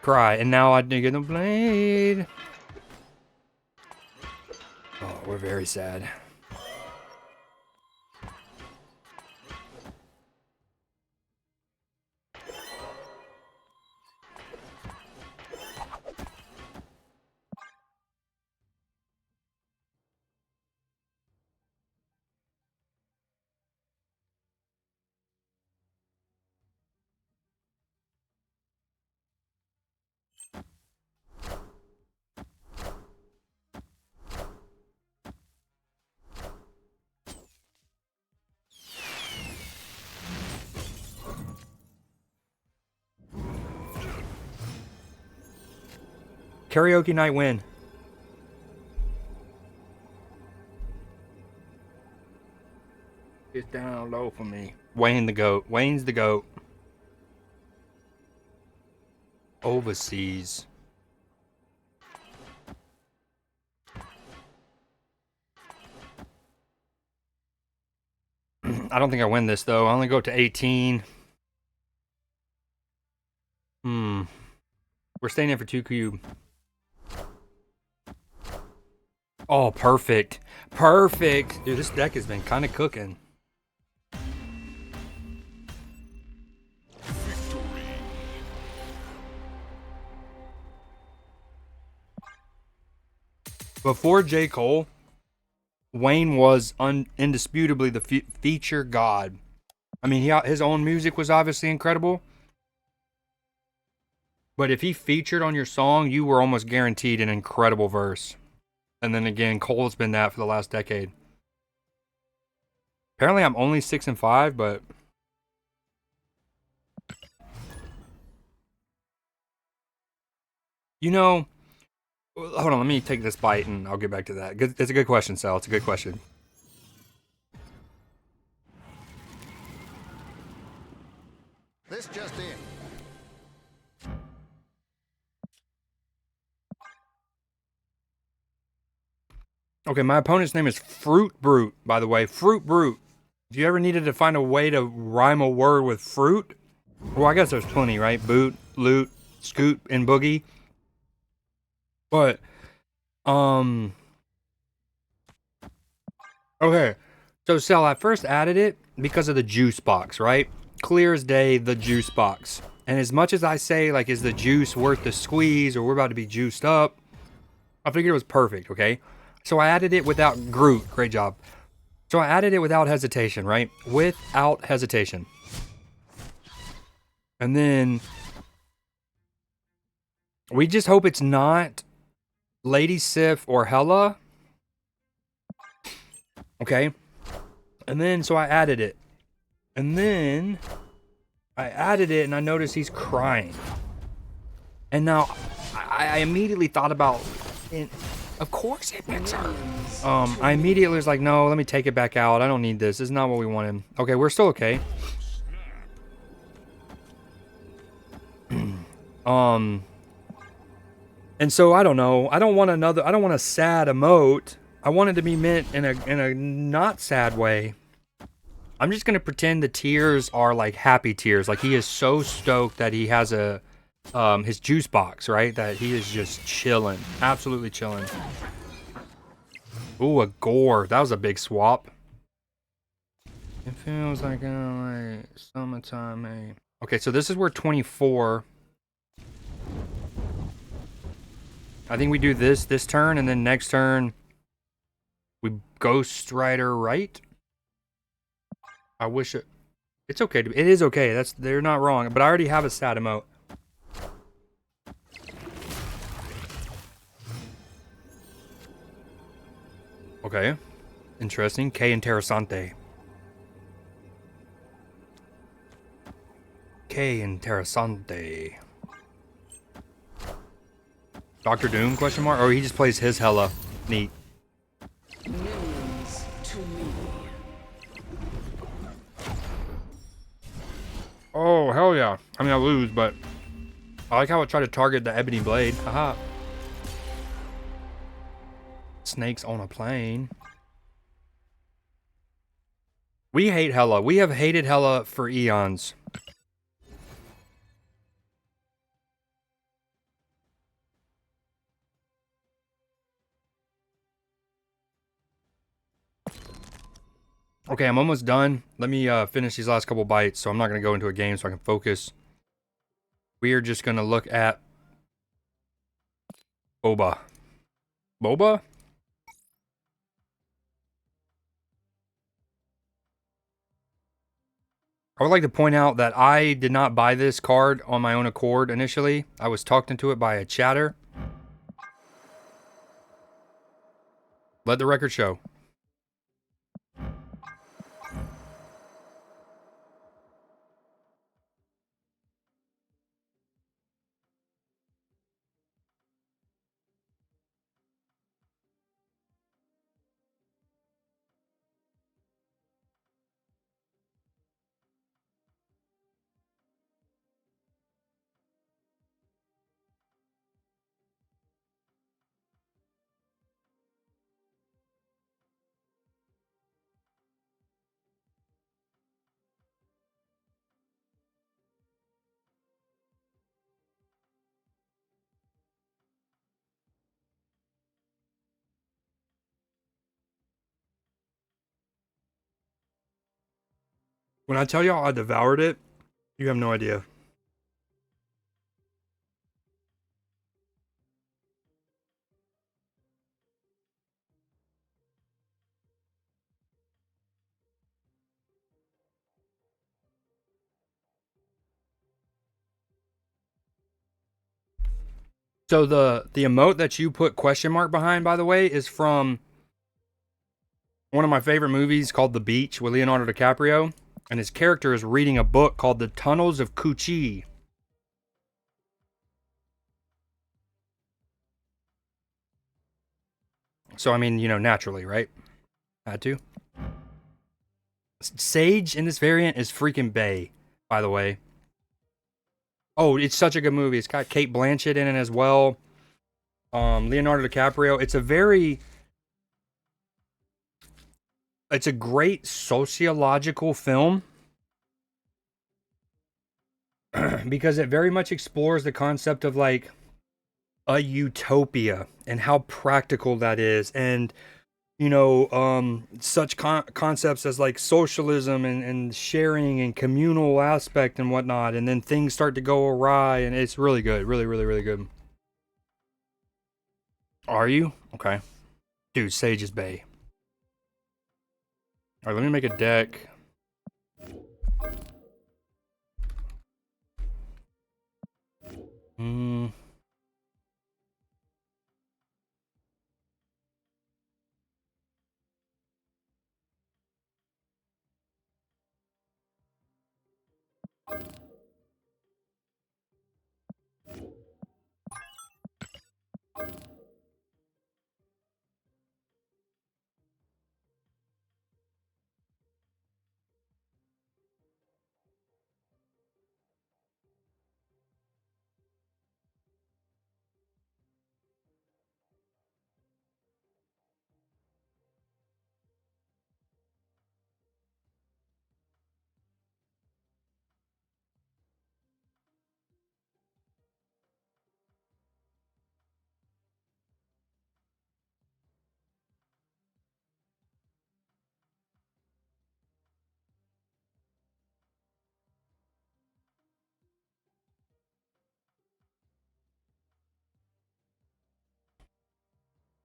Cry, and now I didn't get the Blade. Oh, we're very sad. Karaoke night win. Get down low for me. Wayne the GOAT. Wayne's the GOAT. Overseas. I don't think I win this, though. I only go to 18. We're staying in for 2 cube. Oh, perfect. Perfect. Dude, this deck has been kind of cooking. Before J. Cole, Wayne was indisputably the feature god. I mean, his own music was obviously incredible. But if he featured on your song, you were almost guaranteed an incredible verse. And then again, Cole's been that for the last decade. Apparently, I'm only 6 and 5, but you know, hold on, let me take this bite and I'll get back to that. It's a good question, Sal. It's a good question. This just in. Okay, my opponent's name is Fruit Brute, by the way. Fruit Brute. If you ever needed to find a way to rhyme a word with fruit, well, I guess there's plenty, right? Boot, loot, scoot, and boogie. But, okay. So, Sal, I first added it because of the juice box, right? Clear as day, the juice box. And as much as I say, like, is the juice worth the squeeze or we're about to be juiced up, I figured it was perfect, okay? So I added it without Groot. Great job. So I added it without hesitation, right? Without hesitation. And then we just hope it's not Lady Sif or Hella. Okay. And then so I added it. And then I added it and I noticed he's crying. And now I immediately thought about, of course it picks her. I immediately was like, no, let me take it back out. I don't need this. This is not what we wanted. Okay, we're still okay. And so I don't know. I don't want a sad emote. I want it to be meant in a not sad way. I'm just gonna pretend the tears are like happy tears. Like he is so stoked that he has a his juice box, right? That he is just chilling. Absolutely chilling. Ooh, a gore. That was a big swap. It feels like summertime, eh? Okay, so this is where 24. I think we do this turn, and then next turn we Ghost Rider right. I wish it. It's okay. It is okay. They're not wrong. But I already have a stat emote. Okay. Interesting. K Interessante. K Interessante. Doctor Doom? Question mark? Or he just plays his hella. Neat. News to me. Oh, hell yeah. I mean, I lose, but I like how I try to target the ebony blade. Haha. Snakes on a plane. We hate Hella. We have hated Hella for eons. Okay, I'm almost done. Let me finish these last couple bites, so I'm not going to go into a game so I can focus. We are just going to look at Boba. Boba? I would like to point out that I did not buy this card on my own accord initially. I was talked into it by a chatter. Let the record show. When I tell y'all I devoured it, you have no idea. So the emote that you put question mark behind, by the way, is from one of my favorite movies called The Beach with Leonardo DiCaprio, and his character is reading a book called The Tunnels of Kuchi. So I mean, you know, naturally, right? Had to. Sage in this variant is freaking bae, by the way. Oh, it's such a good movie. It's got Kate Blanchett in it as well. Leonardo DiCaprio. It's a great sociological film because it very much explores the concept of like a utopia and how practical that is, and you know, such concepts as like socialism and sharing and communal aspect and whatnot, and then things start to go awry, and it's really good, really good. Are you okay, dude? Sage is bae. All right, let me make a deck. Hmm.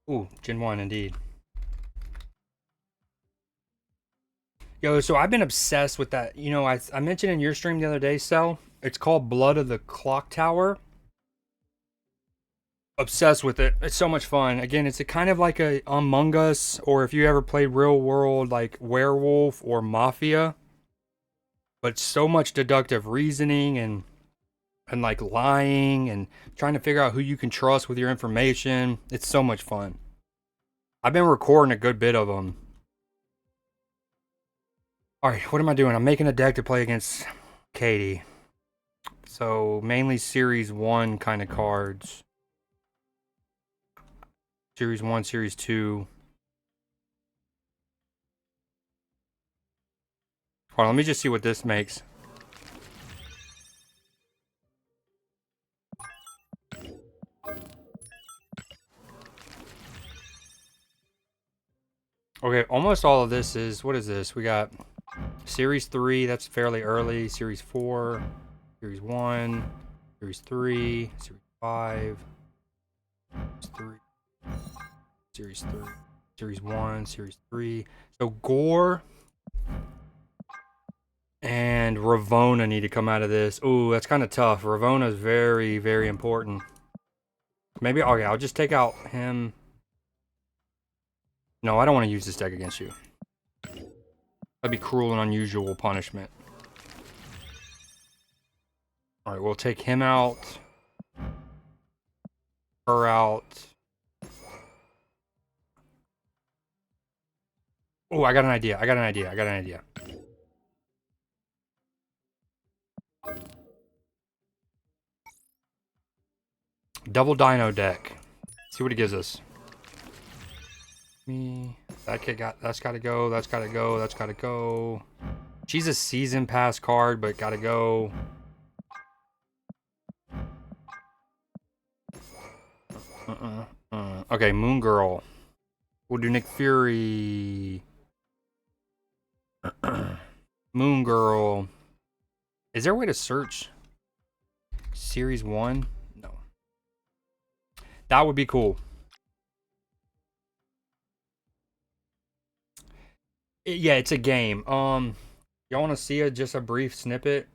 Ooh, Gen 1 indeed. Yo, so I've been obsessed with that. You know, I mentioned in your stream the other day, Cell. It's called Blood of the Clock Tower. Obsessed with it. It's so much fun. Again, it's a kind of like a Among Us, or if you ever played real world like Werewolf or Mafia, but so much deductive reasoning and like lying and trying to figure out who you can trust with your information. It's so much fun. I've been recording a good bit of them. All right, what am I doing? I'm making a deck to play against Katie. So mainly Series 1 kind of cards. Series 1, Series 2. Hold on, let me just see what this makes. Okay, almost all of this is, what is this? We got Series 3, that's fairly early. Series 4, Series 1, Series 3, Series 5, Series 3, Series 3, Series 1, Series 3. So Gore and Ravona need to come out of this. Ooh, that's kind of tough. Ravona is very, very important. Maybe, okay, I'll just take out him. No, I don't want to use this deck against you. That'd be cruel and unusual punishment. Alright, we'll take him out. Her out. Oh, I got an idea. I got an idea. I got an idea. Double Dino deck. See what it gives us. Me. That kid got. That's gotta go. That's gotta go. That's gotta go. She's a season pass card, but gotta go. Okay, Moon Girl. We'll do Nick Fury. Moon Girl. Is there a way to search Series 1? No. That would be cool. Yeah, it's a game. Y'all want to see just a brief snippet?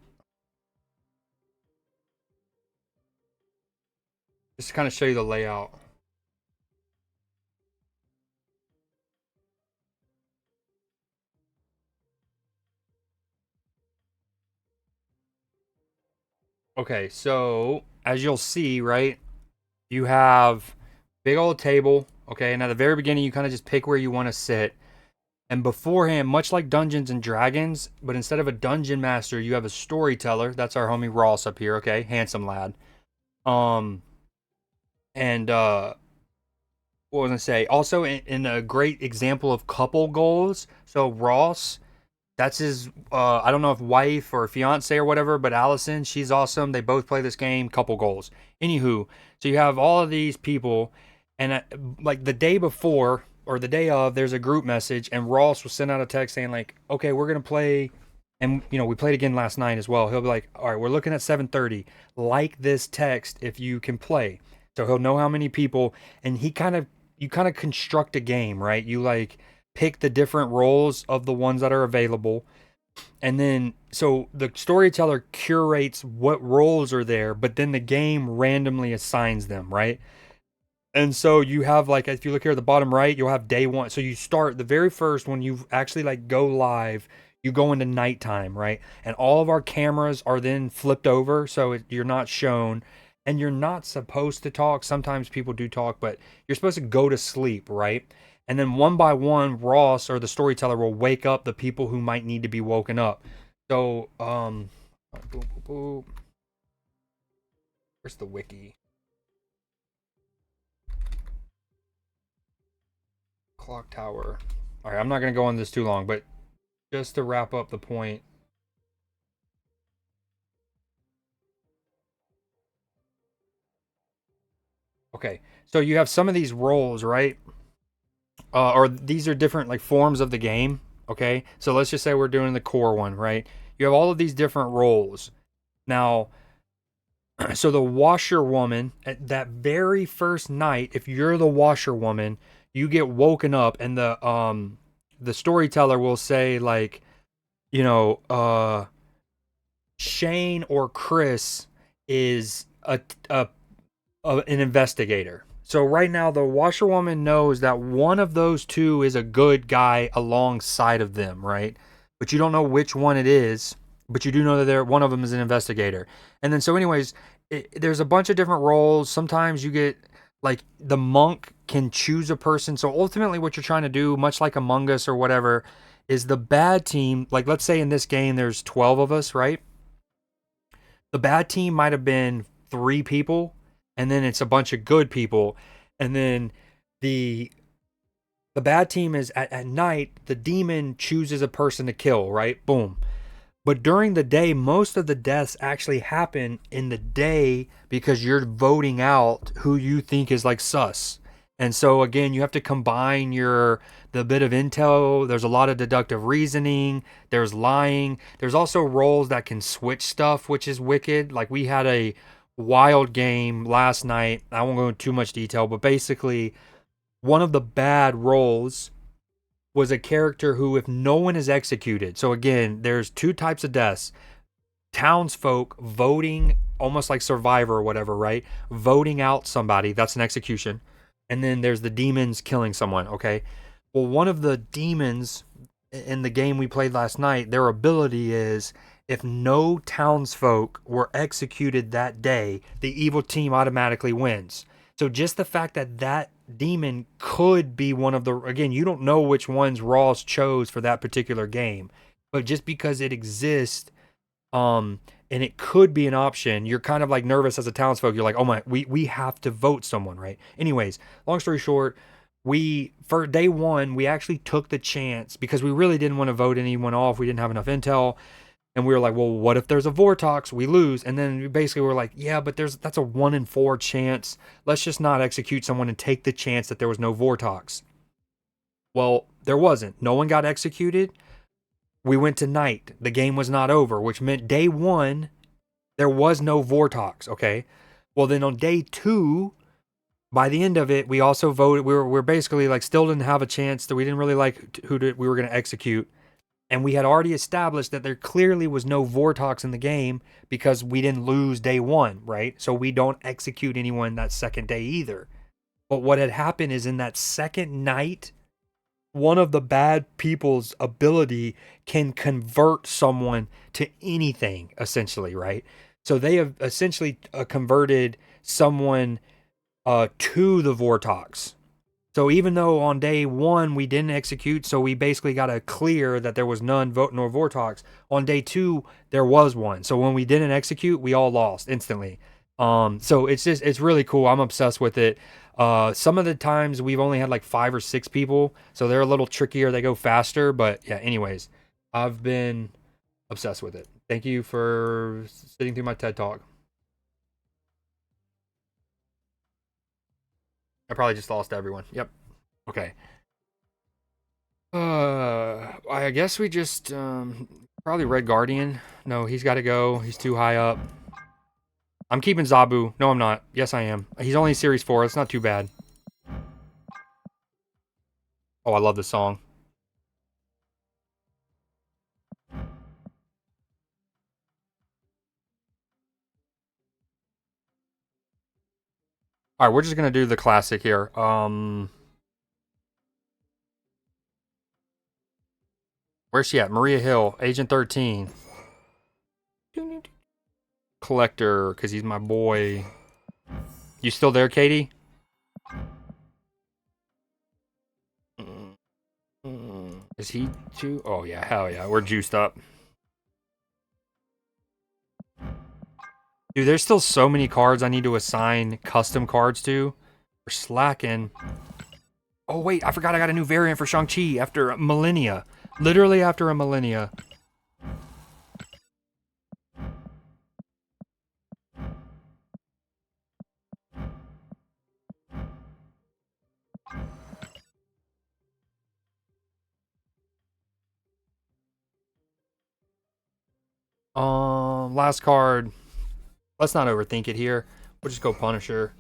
Just to kind of show you the layout. Okay, so as you'll see, right, you have big old table. Okay, and at the very beginning, you kind of just pick where you want to sit. And beforehand, much like Dungeons and Dragons, but instead of a dungeon master, you have a storyteller. That's our homie Ross up here. Okay, handsome lad. And what was I gonna say? Also, in a great example of couple goals. So Ross, that's his. I don't know if wife or fiance or whatever, but Allison, she's awesome. They both play this game. Couple goals. Anywho, so you have all of these people, and like the day before or the day of, there's a group message, and Ross will send out a text saying like, "Okay, we're gonna play." And you know we played again last night as well. He'll be like, "All right, we're looking at 7:30. Like this text if you can play." So he'll know how many people, and you kind of construct a game, right? You like pick the different roles of the ones that are available. And then, so the storyteller curates what roles are there, but then the game randomly assigns them, right? And so you have like, if you look here at the bottom right, you'll have day one. So you start the very first when you actually like go live, you go into nighttime, right? And all of our cameras are then flipped over. So you're not shown and you're not supposed to talk. Sometimes people do talk, but you're supposed to go to sleep, right? And then one by one, Ross or the storyteller will wake up the people who might need to be woken up. So, boom, boom, boom. Where's the wiki? Clock tower. All right, I'm not going to go on this too long, but just to wrap up the point. Okay, so you have some of these roles, right? Or these are different like forms of the game. Okay, so let's just say we're doing the core one, right? You have all of these different roles. Now, So the washerwoman at that very first night, if you're the washerwoman, you get woken up, and the storyteller will say like, you know, Shane or Chris is a an investigator. So right now the washerwoman knows that one of those two is a good guy alongside of them, right? But you don't know which one it is, but you do know that one of them is an investigator. And then so anyways, there's a bunch of different roles. Sometimes you get like the monk can choose a person. So ultimately what you're trying to do, much like Among Us or whatever, is the bad team, like let's say in this game there's 12 of us, right? The bad team might have been 3 people, and then it's a bunch of good people, and then the the bad team is at night. The demon chooses a person to kill, right? Boom. But during the day, most of the deaths actually happen in the day because you're voting out who you think is like sus. And so again, you have to combine the bit of intel. There's a lot of deductive reasoning. There's lying. There's also roles that can switch stuff, which is wicked. Like we had a wild game last night. I won't go into too much detail, but basically one of the bad roles was a character who, if no one is executed, so again, there's 2 types of deaths: townsfolk voting, almost like Survivor or whatever, right? Voting out somebody, that's an execution. And then there's the demons killing someone, okay? Well, one of the demons in the game we played last night, their ability is if no townsfolk were executed that day, the evil team automatically wins. So just the fact that that demon could be one of the, again, you don't know which ones Ross chose for that particular game, but just because it exists, and it could be an option, you're kind of like nervous as a townsfolk. You're like, oh my, we have to vote someone, right? Anyways, long story short, we, for day one, we actually took the chance because we really didn't want to vote anyone off. We didn't have enough intel. And we were like, well, what if there's a Vortox? We lose. And then we basically were like, yeah, but that's a 1 in 4 chance. Let's just not execute someone and take the chance that there was no Vortox. Well, there wasn't. No one got executed. We went to night. The game was not over, which meant day one, there was no Vortox, okay? Well, then on day 2, by the end of it, we also voted. We were basically like still didn't have a chance, that we didn't really like we were going to execute. And we had already established that there clearly was no Vortox in the game because we didn't lose day 1, right? So we don't execute anyone that second day either. But what had happened is in that second night, one of the bad people's ability can convert someone to anything, essentially, right? So they have essentially converted someone to the Vortox. So even though on day 1 we didn't execute, so we basically got a clear that there was none vote nor Vortox. On day 2 there was one. So when we didn't execute, we all lost instantly. So it's really cool. I'm obsessed with it. Some of the times we've only had like 5 or 6 people, so they're a little trickier. They go faster, but yeah. Anyways, I've been obsessed with it. Thank you for sitting through my TED talk. I probably just lost everyone. Yep. Okay. I guess we just probably Red Guardian. No, he's got to go. He's too high up. I'm keeping Zabu. No, I'm not. Yes, I am. He's only Series 4. It's not too bad. Oh, I love this song. All right, we're just gonna do the classic here. Where's she at? Maria Hill, Agent 13. Collector, because he's my boy. You still there, Katie? Is he too? Oh, yeah, hell yeah. We're juiced up. Dude, there's still so many cards I need to assign custom cards to. We're slacking. Oh, wait, I forgot I got a new variant for Shang-Chi after millennia. Literally after a millennia. Last card. Let's not overthink it here. We'll just go Punisher.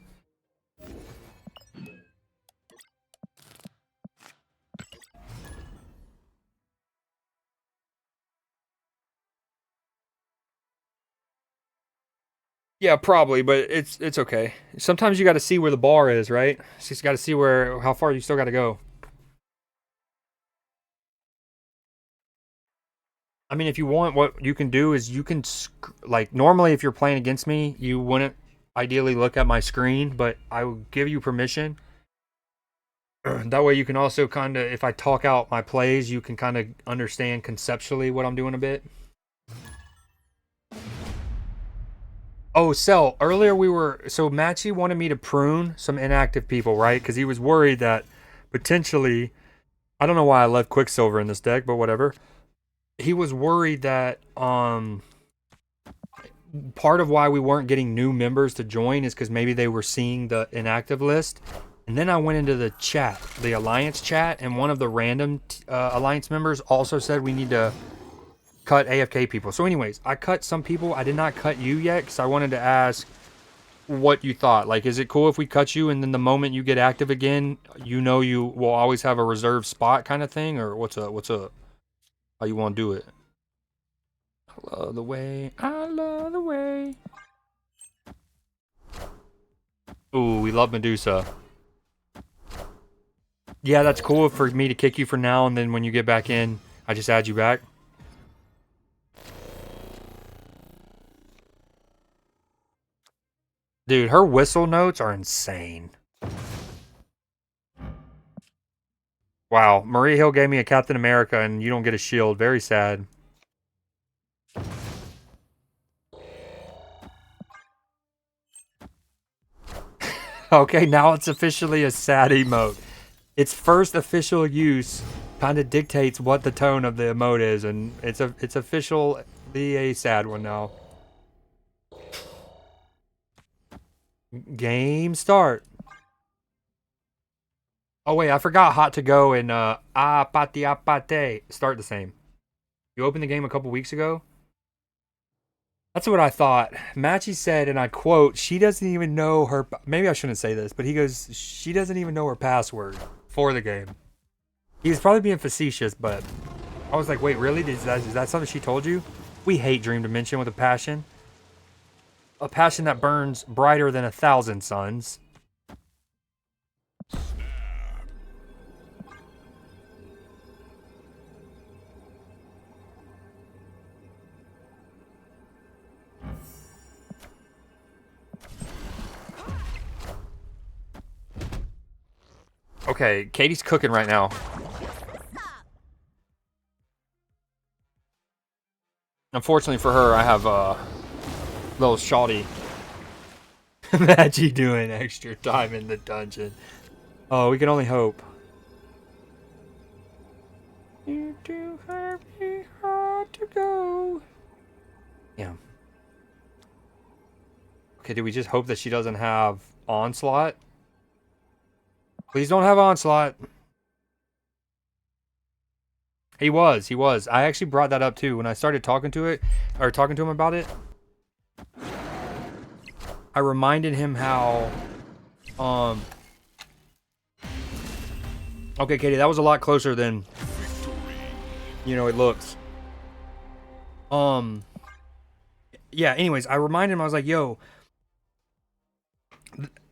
Yeah, probably, but it's okay. Sometimes you got to see where the bar is, right? So you got to see how far you still got to go. I mean, if you want, what you can do is you can like normally if you're playing against me, you wouldn't ideally look at my screen, but I will give you permission. That way you can also kind of, if I talk out my plays, you can kind of understand conceptually what I'm doing a bit. Oh, Cell, earlier so Matchy wanted me to prune some inactive people, right? Because he was worried that potentially, I don't know why I left Quicksilver in this deck, but whatever. He was worried that part of why we weren't getting new members to join is because maybe they were seeing the inactive list. And then I went into the chat, the Alliance chat, and one of the random Alliance members also said we need to cut AFK people. So anyways, I cut some people. I did not cut you yet because I wanted to ask what you thought. Like, is it cool if we cut you and then the moment you get active again, you know you will always have a reserved spot kind of thing? Or what's up? How you want to do it? I love the way. Ooh, we love Medusa. Yeah, that's cool for me to kick you for now, and then when you get back in, I just add you back. Dude, her whistle notes are insane. Wow, Maria Hill gave me a Captain America, and you don't get a shield. Very sad. Okay, now it's officially a sad emote. Its first official use kind of dictates what the tone of the emote is, and it's officially a sad one now. Game start. Oh wait, I forgot Hot to Go and Apate start the same. You opened the game a couple weeks ago? That's what I thought. Matchy said, and I quote, she doesn't even know her... Maybe I shouldn't say this, but he goes, she doesn't even know her password for the game. He was probably being facetious, but I was like, wait, really? Is that something she told you? We hate Dream Dimension with a passion. A passion that burns brighter than 1,000 suns. Okay, Katie's cooking right now. Unfortunately for her, I have little shawty. Matchy doing extra time in the dungeon. Oh, we can only hope. You do have me hard to go. Yeah. Okay, do we just hope that she doesn't have Onslaught? Please don't have Onslaught. He was. I actually brought that up too when I started talking to him about it. I reminded him how okay, Katie, that was a lot closer than it looks. Yeah, anyways, I reminded him, I was like, yo,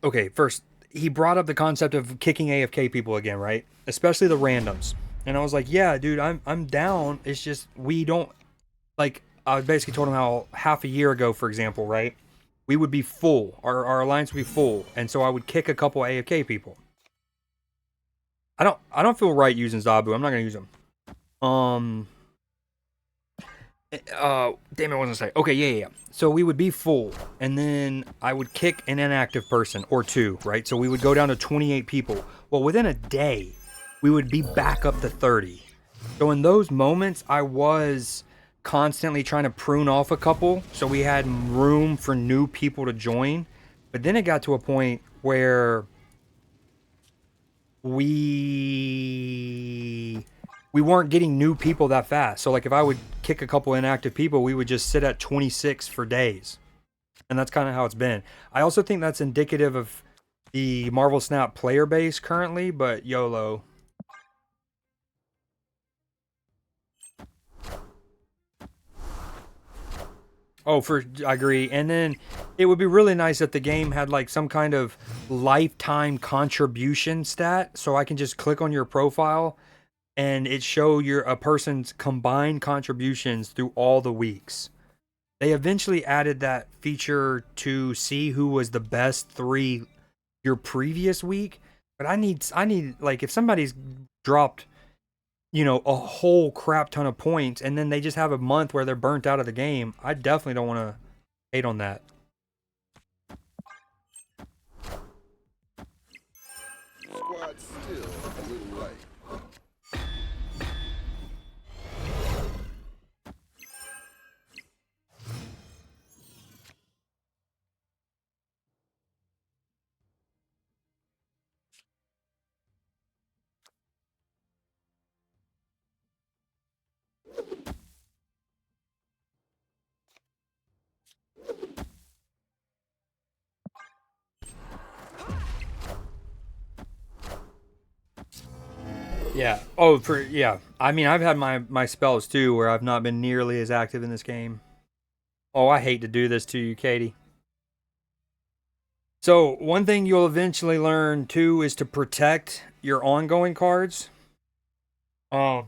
okay, first he brought up the concept of kicking AFK people again, right? Especially the randoms. And I was like, yeah, dude, I'm down. It's just we don't like I basically told him how half a year ago, for example, right? We would be full. Our alliance would be full. And so I would kick a couple AFK people. I don't feel right using Zabu. I'm not gonna use him. Damn it, I wasn't saying. Okay, yeah. So we would be full, and then I would kick an inactive person or two, right? So we would go down to 28 people. Well, within a day, we would be back up to 30. So in those moments, I was constantly trying to prune off a couple so we had room for new people to join. But then it got to a point where we weren't getting new people that fast. So like if I would kick a couple inactive people, we would just sit at 26 for days. And that's kind of how it's been. I also think that's indicative of the Marvel Snap player base currently, but YOLO. Oh, I agree. And then it would be really nice if the game had like some kind of lifetime contribution stat, so I can just click on your profile and it show a person's combined contributions through all the weeks. They eventually added that feature to see who was the best three your previous week, but I need like if somebody's dropped, a whole crap ton of points and then they just have a month where they're burnt out of the game, I definitely don't want to hate on that. Squad's still a little light. Yeah. Oh, yeah. I mean, I've had my spells too where I've not been nearly as active in this game. Oh, I hate to do this to you, Katie. So, one thing you'll eventually learn too is to protect your ongoing cards. Um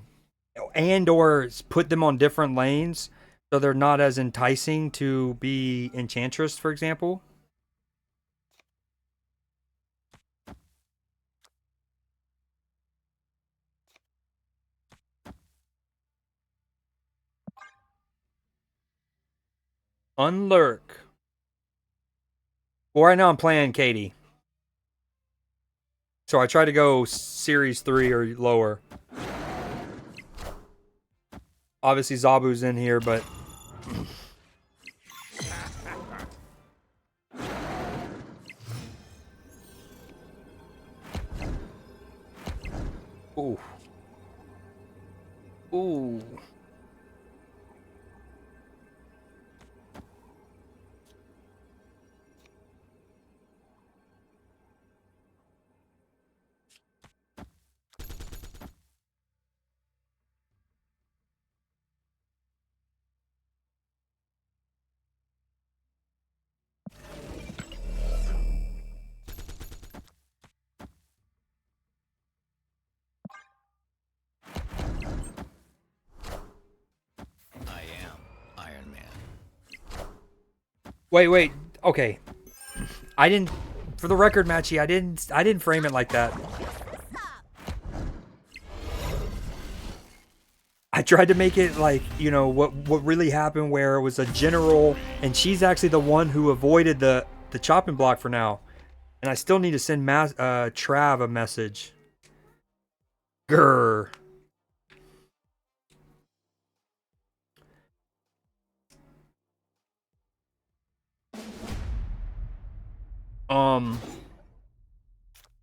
and or put them on different lanes so they're not as enticing to be Enchantress, for example. Unlurk. Well, right now I'm playing Katie. So I try to go series 3 or lower. Obviously Zabu's in here, but ooh. Ooh. I am Iron Man. Wait. Okay. I didn't for the record, Matchy, I didn't frame it like that. I tried to make it like, what really happened where it was a general and she's actually the one who avoided the chopping block for now. And I still need to send Trav a message. Grr.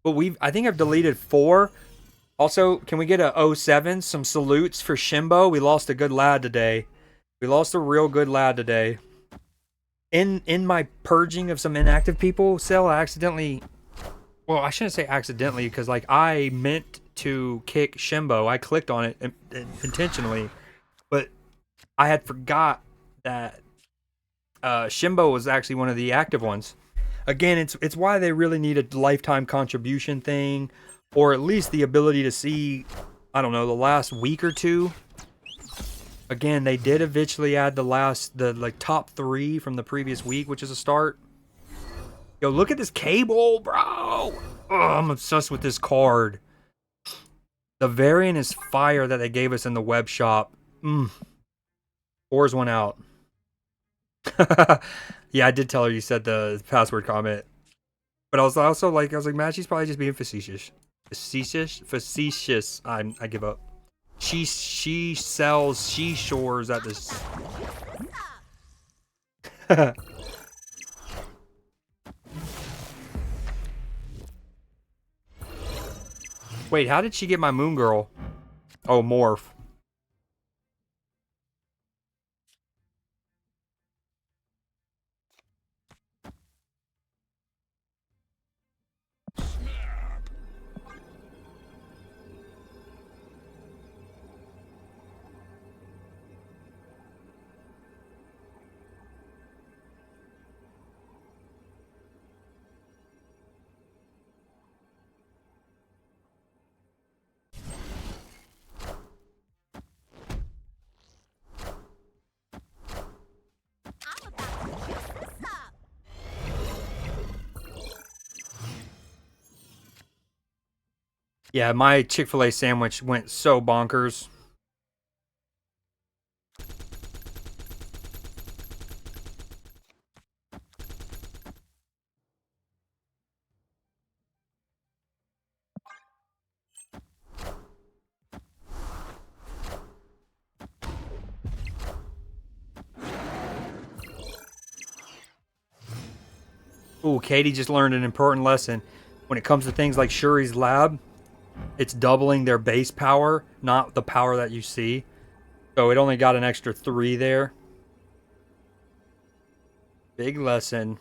But I think I've deleted 4. Also, can we get a '07? Some salutes for Shimbo. We lost a good lad today. We lost a real good lad today. In my purging of some inactive people, Cell, I accidentally. Well, I shouldn't say accidentally because like I meant to kick Shimbo. I clicked on it intentionally, but I had forgot that Shimbo was actually one of the active ones. Again, it's why they really need a lifetime contribution thing, or at least the ability to see, I don't know, the last week or two. Again, they did eventually add the top 3 from the previous week, which is a start. Yo, look at this cable, bro. Oh, I'm obsessed with this card. The variant is fire that they gave us in the web shop. Pours one out. Yeah, I did tell her you said the password comment. But I was like, man, she's probably just being facetious. Facetious. I give up. She sells seashores at this. Wait, how did she get my Moon Girl? Oh, morph. Yeah, my Chick-fil-A sandwich went so bonkers. Ooh, Katie just learned an important lesson. When it comes to things like Shuri's lab, it's doubling their base power, not the power that you see. So it only got an extra 3 there. Big lesson.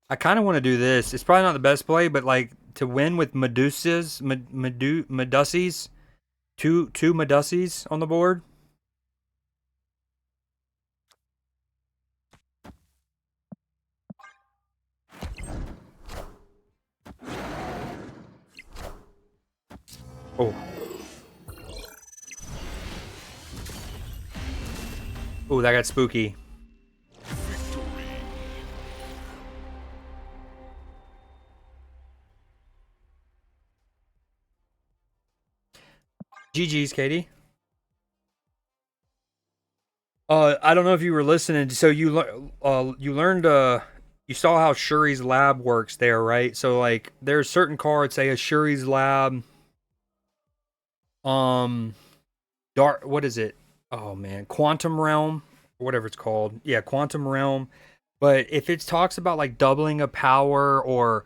I kind of want to do this. It's probably not the best play, but like to win with Medusies, two Medusies on the board. Oh. Oh, that got spooky. GG's, Katie. I don't know if you were listening. So you learned you saw how Shuri's lab works there, right? So like there's certain cards, say a Shuri's lab, um, dark. What is it? Oh man, Quantum Realm, whatever it's called. Yeah, Quantum Realm. But if it talks about like doubling a power or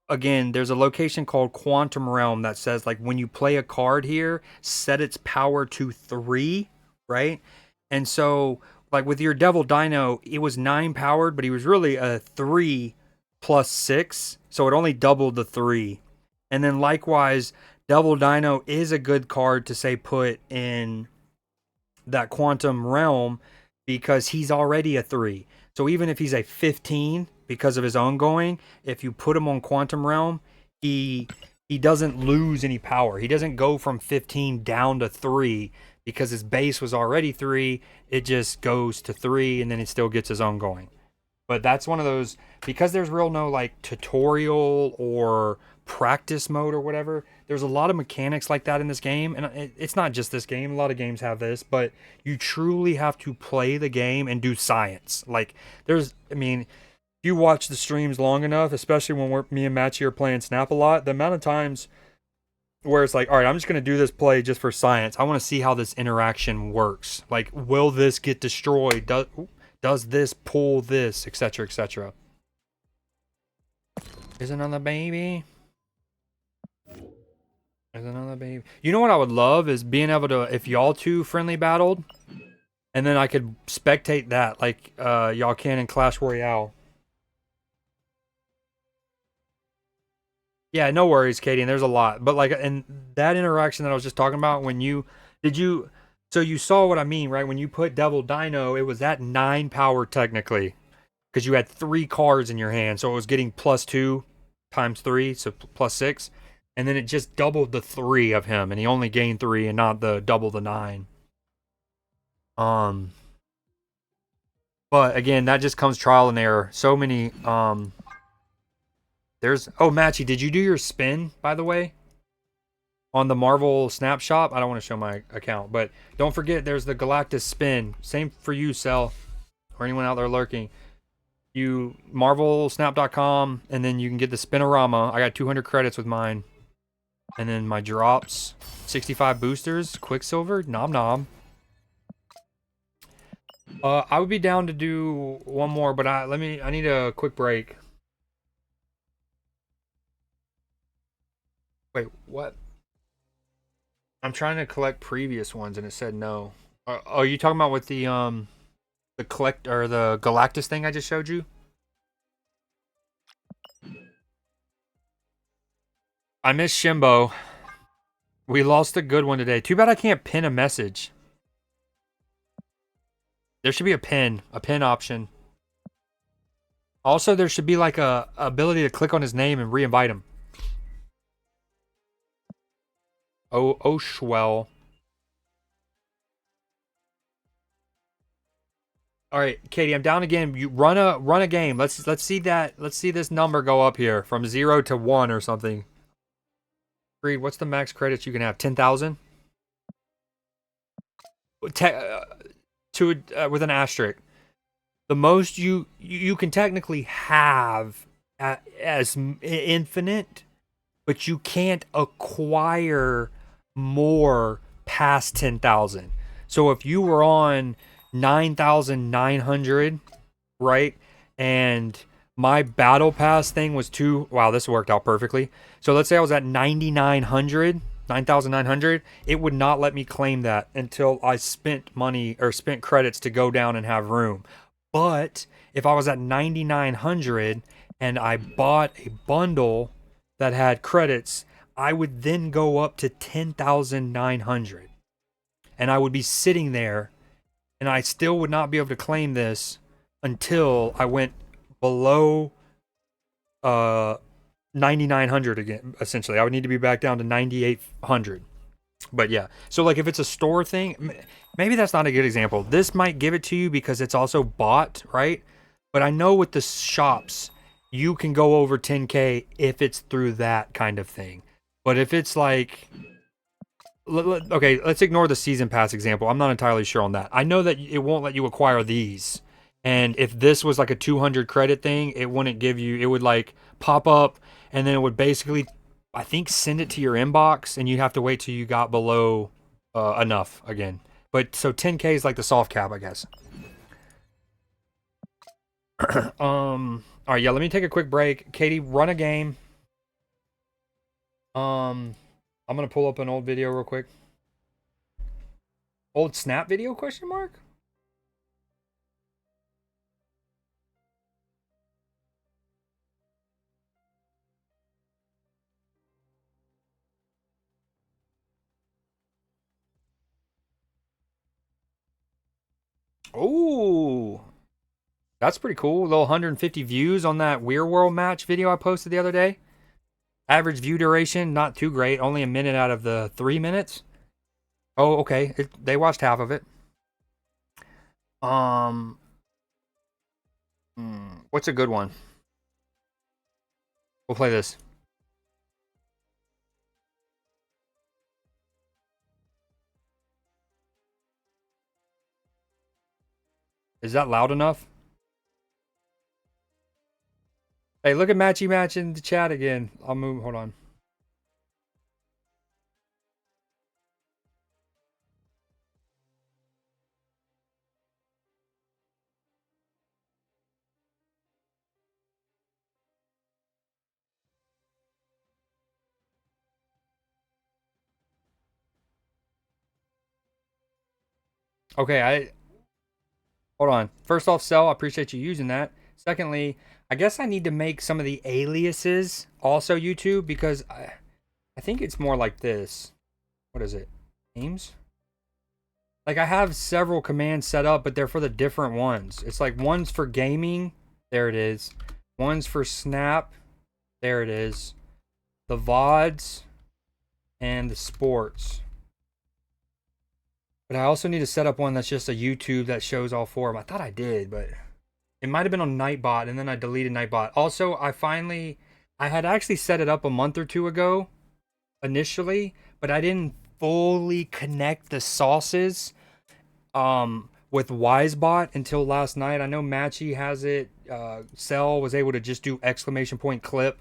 again, there's a location called Quantum Realm that says like when you play a card here, set its power to 3, right? And so like with your Devil Dino, it was 9 powered, but he was really a 3 plus 6, so it only doubled the 3. And then likewise, Devil Dino is a good card to say put in that Quantum Realm because he's already a 3. So even if he's a 15 because of his ongoing, if you put him on Quantum Realm, he doesn't lose any power. He doesn't go from 15 down to 3 because his base was already 3. It just goes to 3 and then it still gets his ongoing. But that's one of those, because there's real no like tutorial or practice mode or whatever. There's a lot of mechanics like that in this game, and it's not just this game. A lot of games have this, but you truly have to play the game and do science. Like I mean, you watch the streams long enough, especially when me and Matchy are playing Snap a lot, the amount of times where it's like, all right, I'm just going to do this play just for science. I want to see how this interaction works. Like, will this get destroyed? Does this pull this, etc., etc. Is another baby? Is another baby? You know what I would love is being able to, if y'all two friendly battled, and then I could spectate that like y'all can in Clash Royale. Yeah, no worries, Katie. And there's a lot, but like, and that interaction that I was just talking about, when you did you, so you saw what I mean, right? When you put Devil Dino, it was at 9 power technically, because you had 3 cards in your hand, so it was getting +2 times 3, so +6, and then it just doubled the 3 of him, and he only gained 3 and not the double the 9. But again, that just comes trial and error. So many there's Matchy, did you do your spin, by the way? On the Marvel Snapshot? I don't want to show my account, but don't forget there's the Galactus spin. Same for you, Cell, or anyone out there lurking. You marvelsnap.com, and then you can get the spinorama. I got 200 credits with mine. And then my drops, 65 boosters, Quicksilver, nom nom. I would be down to do one more, but I need a quick break. Wait, what? I'm trying to collect previous ones and it said no. Are you talking about with the collect or the Galactus thing I just showed you? I miss Shimbo. We lost a good one today. Too bad I can't pin a message. There should be a pin option. Also, there should be like a ability to click on his name and re-invite him. Oh, Oshwell. All right, Katie, I'm down again. You run a game. Let's see that. Let's see this number go up here from 0 to 1 or something. Reed, what's the max credits you can have? 10,000. To with an asterisk. The most you can technically have as infinite, but you can't acquire more past 10,000. So if you were on 9,900, right? And my battle pass thing was wow, this worked out perfectly. So let's say I was at 9,900, 9,900. It would not let me claim that until I spent money or spent credits to go down and have room. But if I was at 9,900 and I bought a bundle that had credits, I would then go up to 10,900. And I would be sitting there and I still would not be able to claim this until I went below 9,900 again. Essentially, I would need to be back down to 9,800. But yeah, so like if it's a store thing, maybe that's not a good example. This might give it to you because it's also bought, right? But I know with the shops, you can go over 10K if it's through that kind of thing. But if it's like, okay, let's ignore the season pass example. I'm not entirely sure on that. I know that it won't let you acquire these. And if this was like a 200 credit thing, it wouldn't give you, it would like pop up and then it would basically, I think, send it to your inbox and you'd have to wait till you got below enough again. But so 10K is like the soft cap, I guess. All right, yeah, let me take a quick break. Katie, run a game. I'm gonna pull up an old video real quick. Old Snap video, question mark? Oh, that's pretty cool. A little 150 views on that Weird World match video I posted the other day. Average view duration, not too great. Only a minute out of the 3 minutes. Oh, okay. They watched half of it. Um, what's a good one? We'll play this. Is that loud enough? Hey, look at Matchy Match in the chat again. I'll move. Hold on. Okay, hold on. First off, Cell, I appreciate you using that. Secondly, I guess I need to make some of the aliases also YouTube because I think it's more like this. What is it? Names? Like I have several commands set up, but they're for the different ones. It's like one's for gaming. There it is. One's for Snap. There it is. The VODs and the sports. But I also need to set up one that's just a YouTube that shows all four of them. I thought I did, but it might have been on Nightbot, and then I deleted Nightbot. Also, I had actually set it up a month or two ago initially, but I didn't fully connect the sauces with Wisebot until last night. I know Matchy has it. Cell was able to just do exclamation point clip.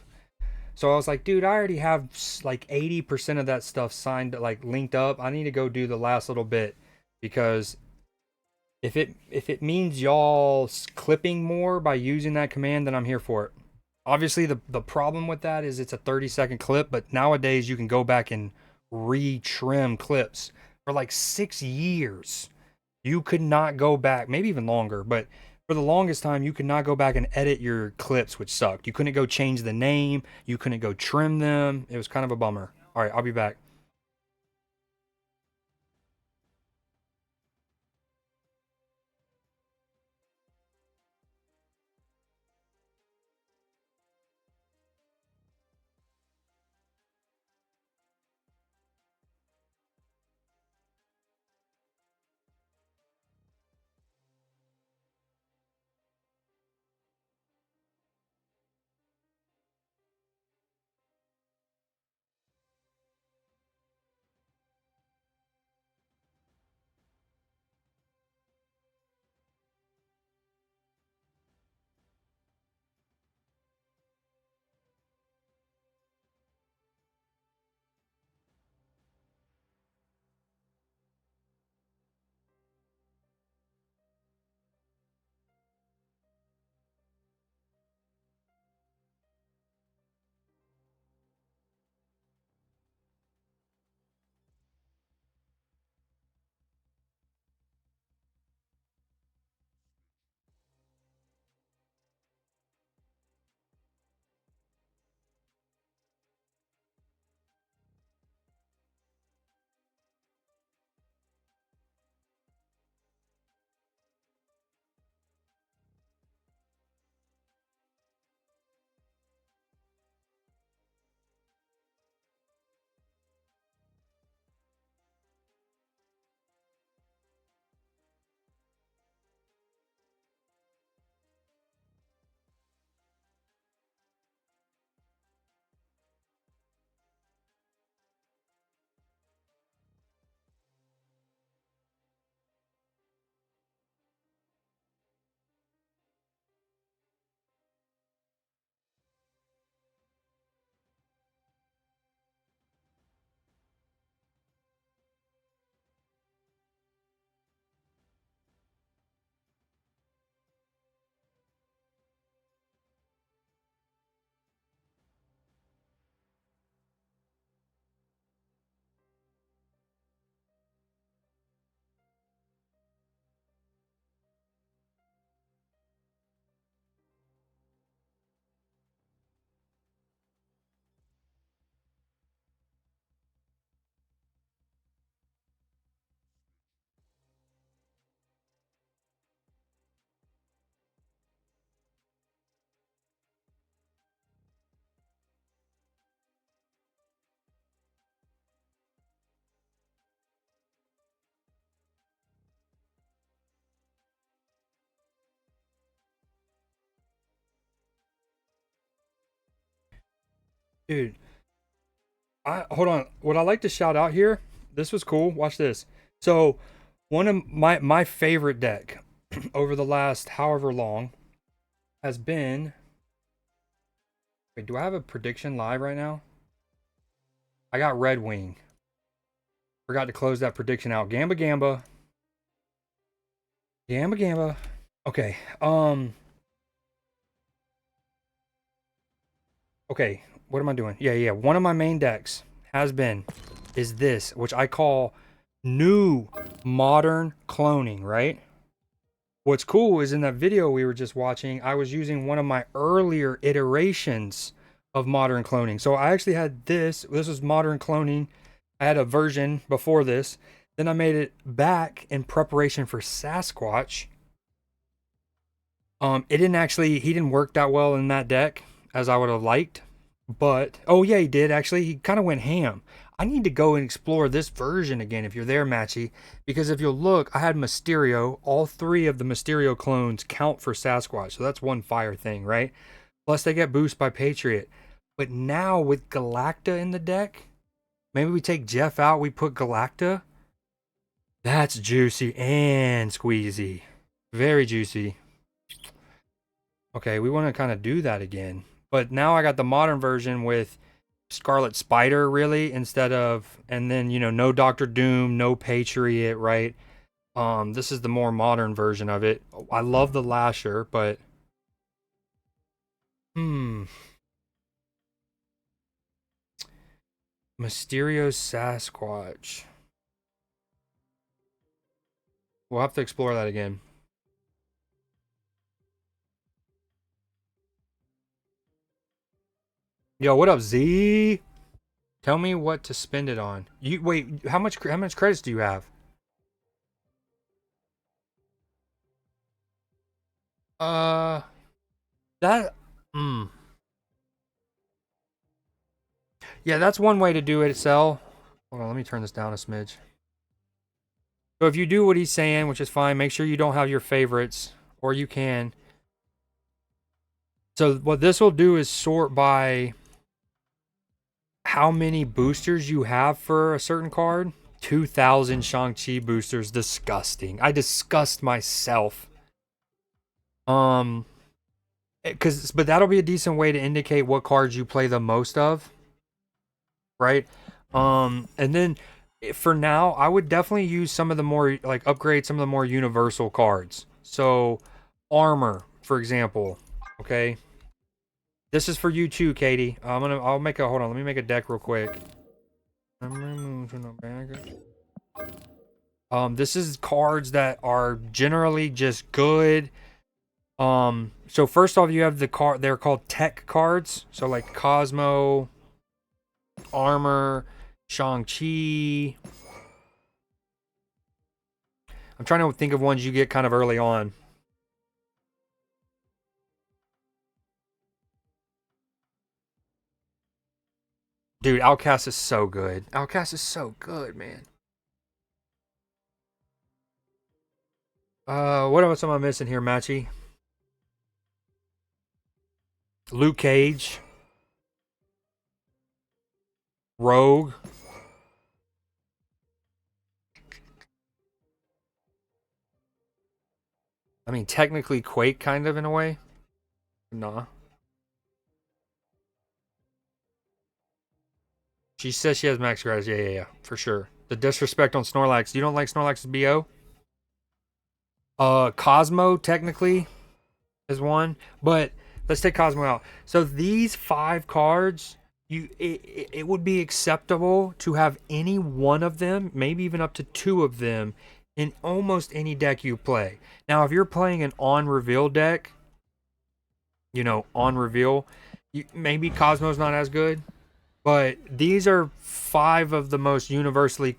So I was like, dude, I already have like 80% of that stuff signed, like linked up. I need to go do the last little bit because if it means y'all clipping more by using that command, then I'm here for it. Obviously, the problem with that is it's a 30-second clip, but nowadays you can go back and retrim clips. For like 6 years, you could not go back, maybe even longer, but for the longest time, you could not go back and edit your clips, which sucked. You couldn't go change the name. You couldn't go trim them. It was kind of a bummer. All right, I'll be back. Dude, hold on. What I like to shout out here, this was cool. Watch this. So, one of my favorite deck over the last however long has been. Wait, do I have a prediction live right now? I got Redwing. Forgot to close that prediction out. Gamba Gamba. Gamba Gamba. Okay. Okay. What am I doing? Yeah. One of my main decks is this, which I call new modern cloning, right? What's cool is in that video we were just watching, I was using one of my earlier iterations of modern cloning. So I actually had this. This was modern cloning. I had a version before this. Then I made it back in preparation for Sasquatch. He didn't work that well in that deck as I would have liked. But, oh yeah, he did actually. He kind of went ham. I need to go and explore this version again if you're there, Matchy. Because if you'll look, I had Mysterio. All 3 of the Mysterio clones count for Sasquatch. So that's one fire thing, right? Plus they get boost by Patriot. But now with Galacta in the deck, maybe we take Jeff out, we put Galacta. That's juicy and squeezy. Very juicy. Okay, we want to kind of do that again. But now I got the modern version with Scarlet Spider, really, instead of, and then, no Doctor Doom, no Patriot, right? This is the more modern version of it. I love the Lasher, but Mysterio Sasquatch. We'll have to explore that again. Yo, what up, Z? Tell me what to spend it on. You wait, how much credits do you have? That Yeah, that's one way to do it, Sell. Hold on, let me turn this down a smidge. So if you do what he's saying, which is fine, make sure you don't have your favorites, or you can. So what this will do is sort by how many boosters you have for a certain card. 2,000 Shang-Chi boosters. Disgusting. I disgust myself. But that'll be a decent way to indicate what cards you play the most of. Right? And then for now, I would definitely use some of the more, upgrade some of the more universal cards. So, armor, for example. Okay? This is for you too, Katie. Hold on, let me make a deck real quick. This is cards that are generally just good. So first off, you have they're called tech cards. So like Cosmo, Armor, Shang-Chi. I'm trying to think of ones you get kind of early on. Dude, Outcast is so good. Outcast is so good, man. What else am I missing here, Matchy? Luke Cage. Rogue. I mean, technically Quake, kind of, in a way. Nah. She says she has max gratis. Yeah, for sure. The disrespect on Snorlax. You don't like Snorlax's BO? Cosmo, technically, is one. But let's take Cosmo out. So these 5 cards, it would be acceptable to have any one of them, maybe even up to 2 of them, in almost any deck you play. Now, if you're playing an on-reveal deck, on reveal, maybe Cosmo's not as good. But these are 5 of the most universally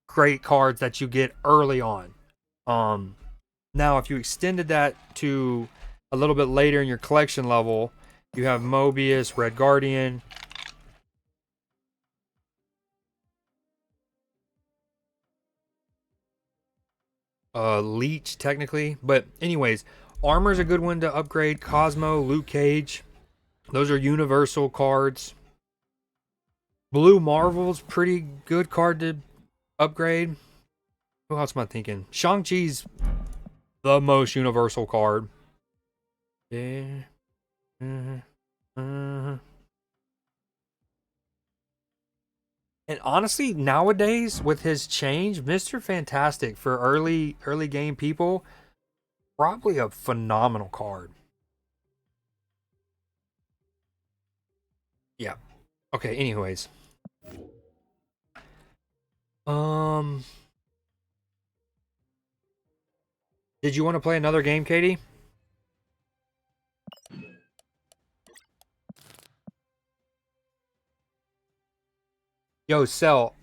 great cards that you get early on. Now, if you extended that to a little bit later in your collection level, you have Mobius, Red Guardian. Leech, technically. But anyways, Armor's a good one to upgrade. Cosmo, Luke Cage. Those are universal cards. Blue Marvel's pretty good card to upgrade. Who else am I thinking? Shang-Chi's the most universal card. Yeah. And honestly, nowadays with his change, Mr. Fantastic for early game people, probably a phenomenal card. Yeah. Okay, anyways. Um did you want to play another game, Katie? Yo, Cell,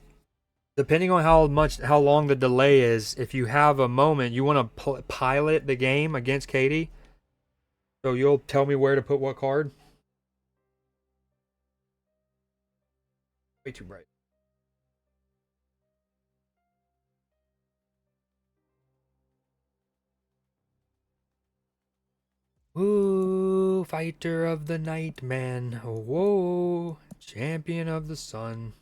depending on how long the delay is, if you have a moment, you want to pilot the game against Katie. So you'll tell me where to put what card. Way too bright. Ooh, fighter of the night, man. Whoa, champion of the sun.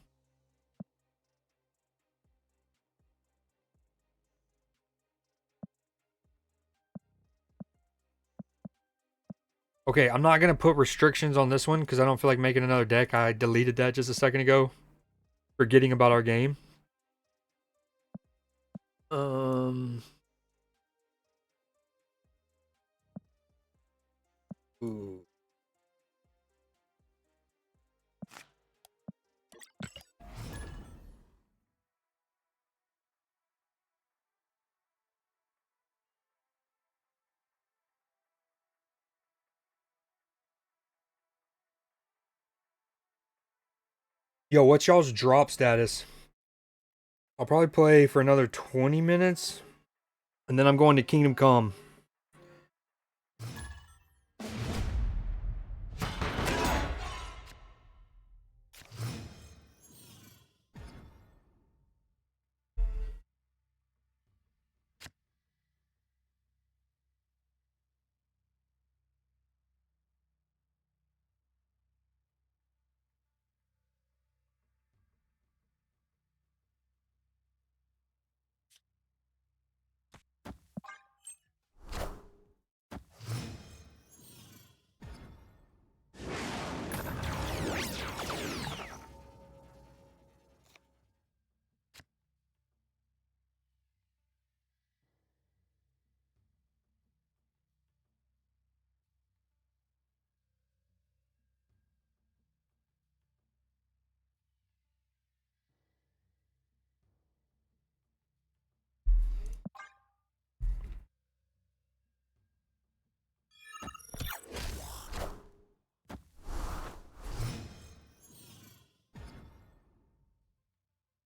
Okay, I'm not gonna put restrictions on this one because I don't feel like making another deck. I deleted that just a second ago, forgetting about our game. Um. Ooh. Yo, what's y'all's drop status? I'll probably play for another 20 minutes, and then I'm going to Kingdom Come.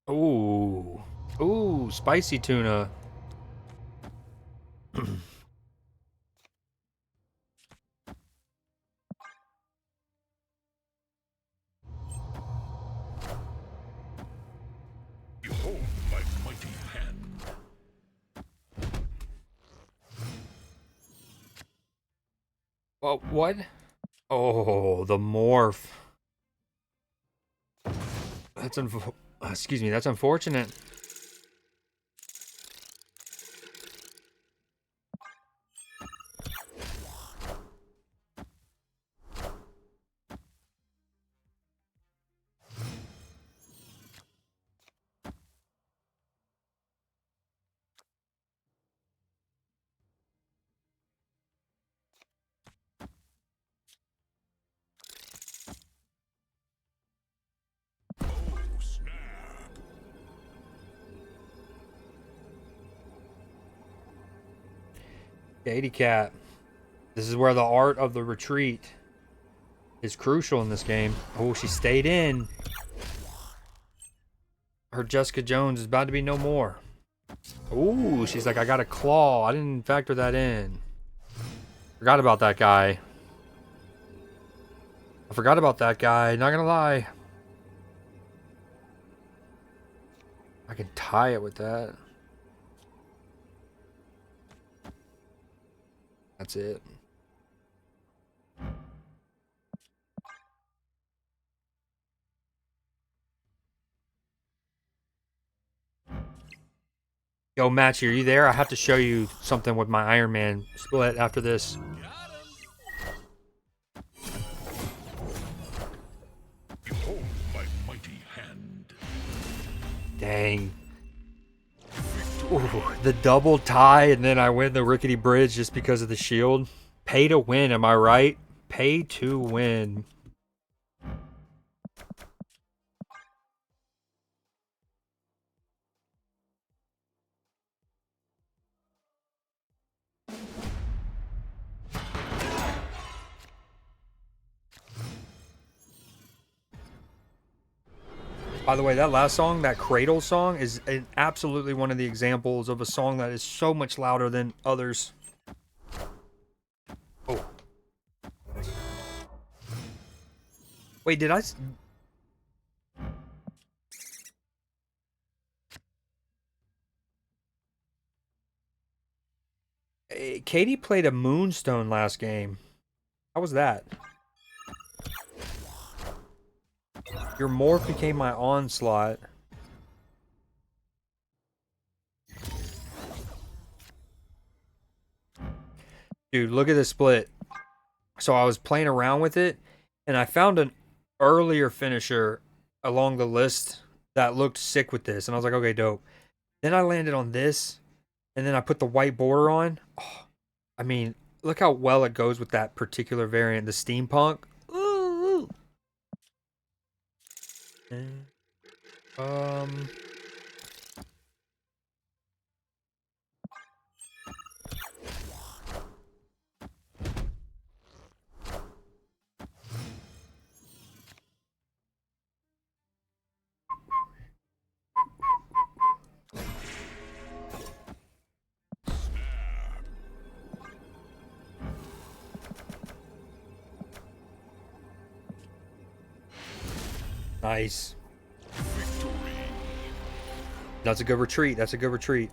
Ooh. Ooh, spicy tuna. Behold my mighty hand. What? Oh, the morph. Excuse me, that's unfortunate. Oh, snap. Katie Cat. This is where the art of the retreat is crucial in this game. Oh, she stayed in. Her Jessica Jones is about to be no more. Ooh, she's like, I got a claw. I didn't factor that in. Forgot about that guy. I forgot about that guy, not gonna lie. I can tie it with that. That's it. Yo, Matchy, are you there? I have to show you something with my Iron Man split after this. Behold my mighty hand. Dang. Ooh, the double tie, and then I win the rickety bridge just because of the shield. Pay to win, am I right? Pay to win. By the way, that last song, that Cradle song, is absolutely one of the examples of a song that is so much louder than others. Oh. Wait, did I... Katie played a Moonstone last game. How was that? Your morph became my onslaught. Dude, look at this split. So I was playing around with it, and I found an earlier finisher along the list that looked sick with this, and I was like, okay, dope. Then I landed on this, and then I put the white border on. Oh, I mean, look how well it goes with that particular variant, the steampunk. Ooh. Um, nice. That's a good retreat. That's a good retreat.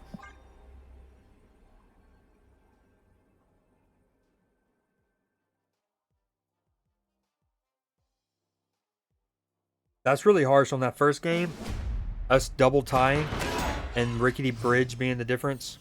That's really harsh on that first game. Us double tying and rickety bridge being the difference.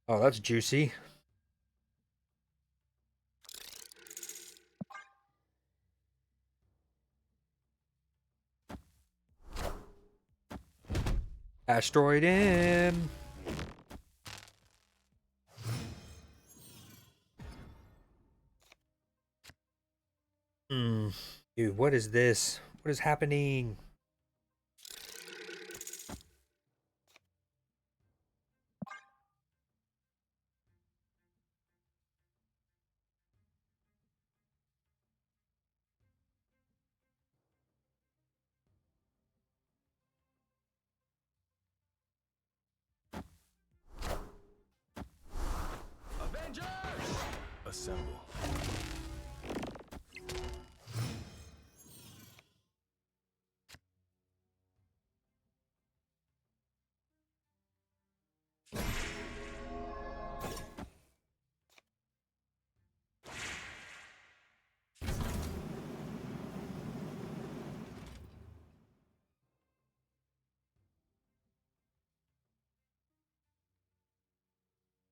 Oh, that's juicy. Asteroid in. Dude, what is this? What is happening? Assemble.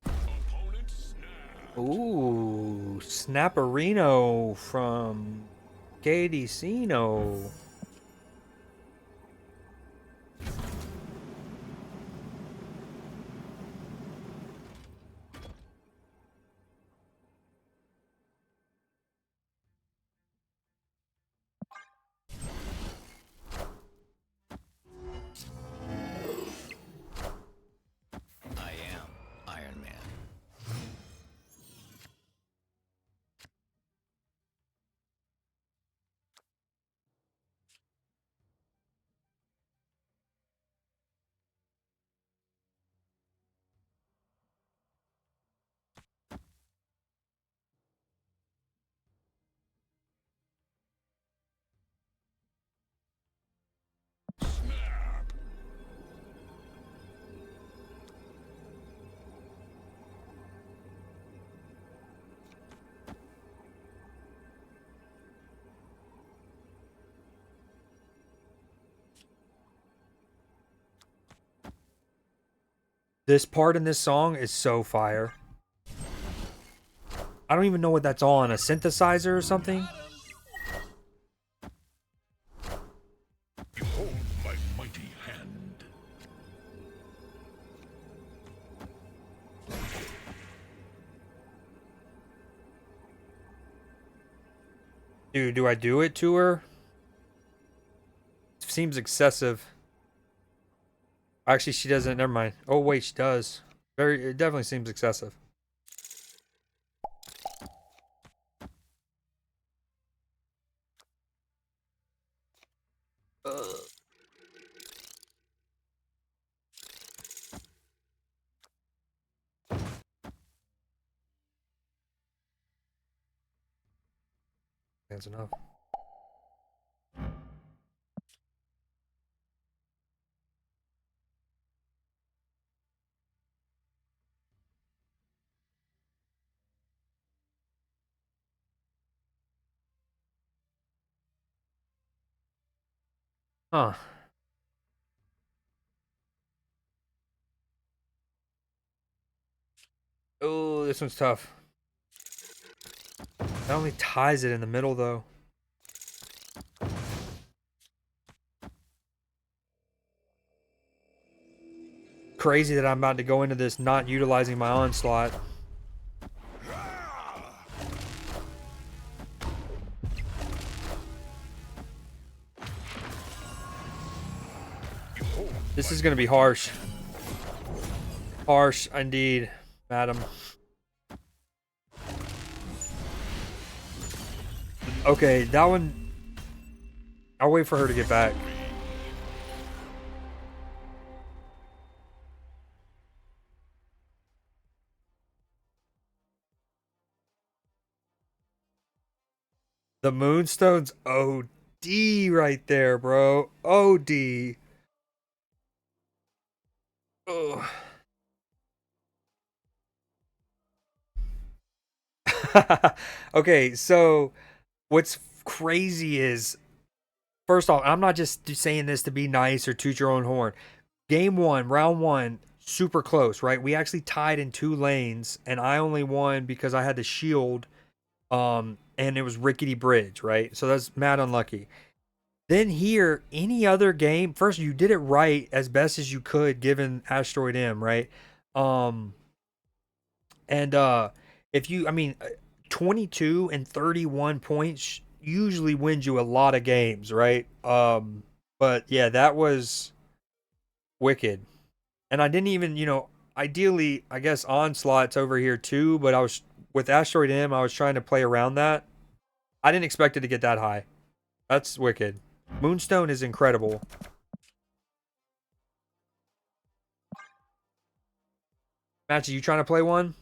Opponent snap. Ooh, Snapperino from Gadicino. I am Iron Man. This part in this song is so fire. I don't even know what that's on, a synthesizer or something? Behold my mighty hand. Dude, do I do it to her? Seems excessive. Actually, she doesn't. Never mind. Oh, wait, she does. It definitely seems excessive. That's enough. Huh. Oh, this one's tough. That only ties it in the middle, though. Crazy that I'm about to go into this not utilizing my onslaught. This is going to be harsh. Harsh, indeed, madam. Okay, that one... I'll wait for her to get back. The Moonstone's OD right there, bro. OD. Ugh. Okay, so what's crazy is, first off, I'm not just saying this to be nice or toot your own horn. Game one, round one, super close, right? We actually tied in 2 lanes, and I only won because I had the shield, and it was rickety bridge, right? So that's mad unlucky. Then here, any other game, first you did it right as best as you could given Asteroid M, right? Um, and if you, I mean, 22 and 31 points usually wins you a lot of games, right? But yeah, that was wicked. And I didn't even, ideally, I guess Onslaught's over here too, but I was with Asteroid M, I was trying to play around that. I didn't expect it to get that high. That's wicked. Moonstone is incredible. Match, are you trying to play one?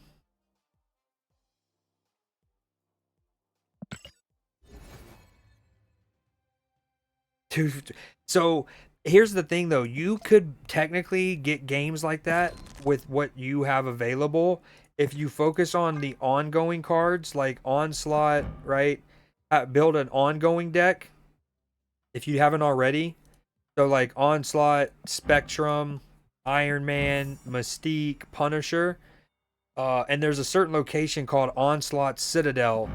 Dude, so here's the thing though, you could technically get games like that with what you have available if you focus on the ongoing cards like Onslaught, right? Build an ongoing deck if you haven't already. So like Onslaught, Spectrum, Iron Man, Mystique, Punisher. And there's a certain location called Onslaught Citadel,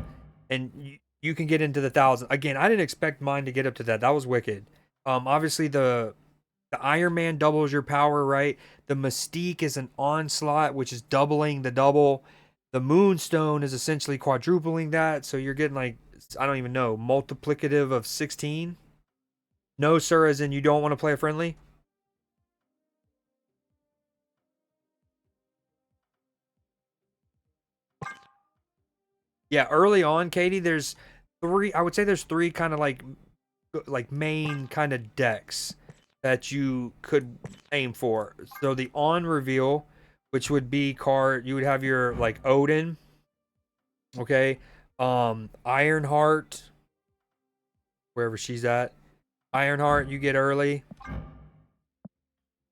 and you can get into the thousand. Again, I didn't expect mine to get up to that. That was wicked. Obviously the Iron Man doubles your power, right? The Mystique is an onslaught, which is doubling the double. The Moonstone is essentially quadrupling that, so you're getting like, I don't even know, multiplicative of 16. No, sir, as in you don't want to play a friendly. Yeah, early on, Katie, there's three. I would say there's three kind of like main kind of decks that you could aim for. So the on reveal, which would be card, you would have your like Odin, okay, Ironheart, wherever she's at. Ironheart, you get early.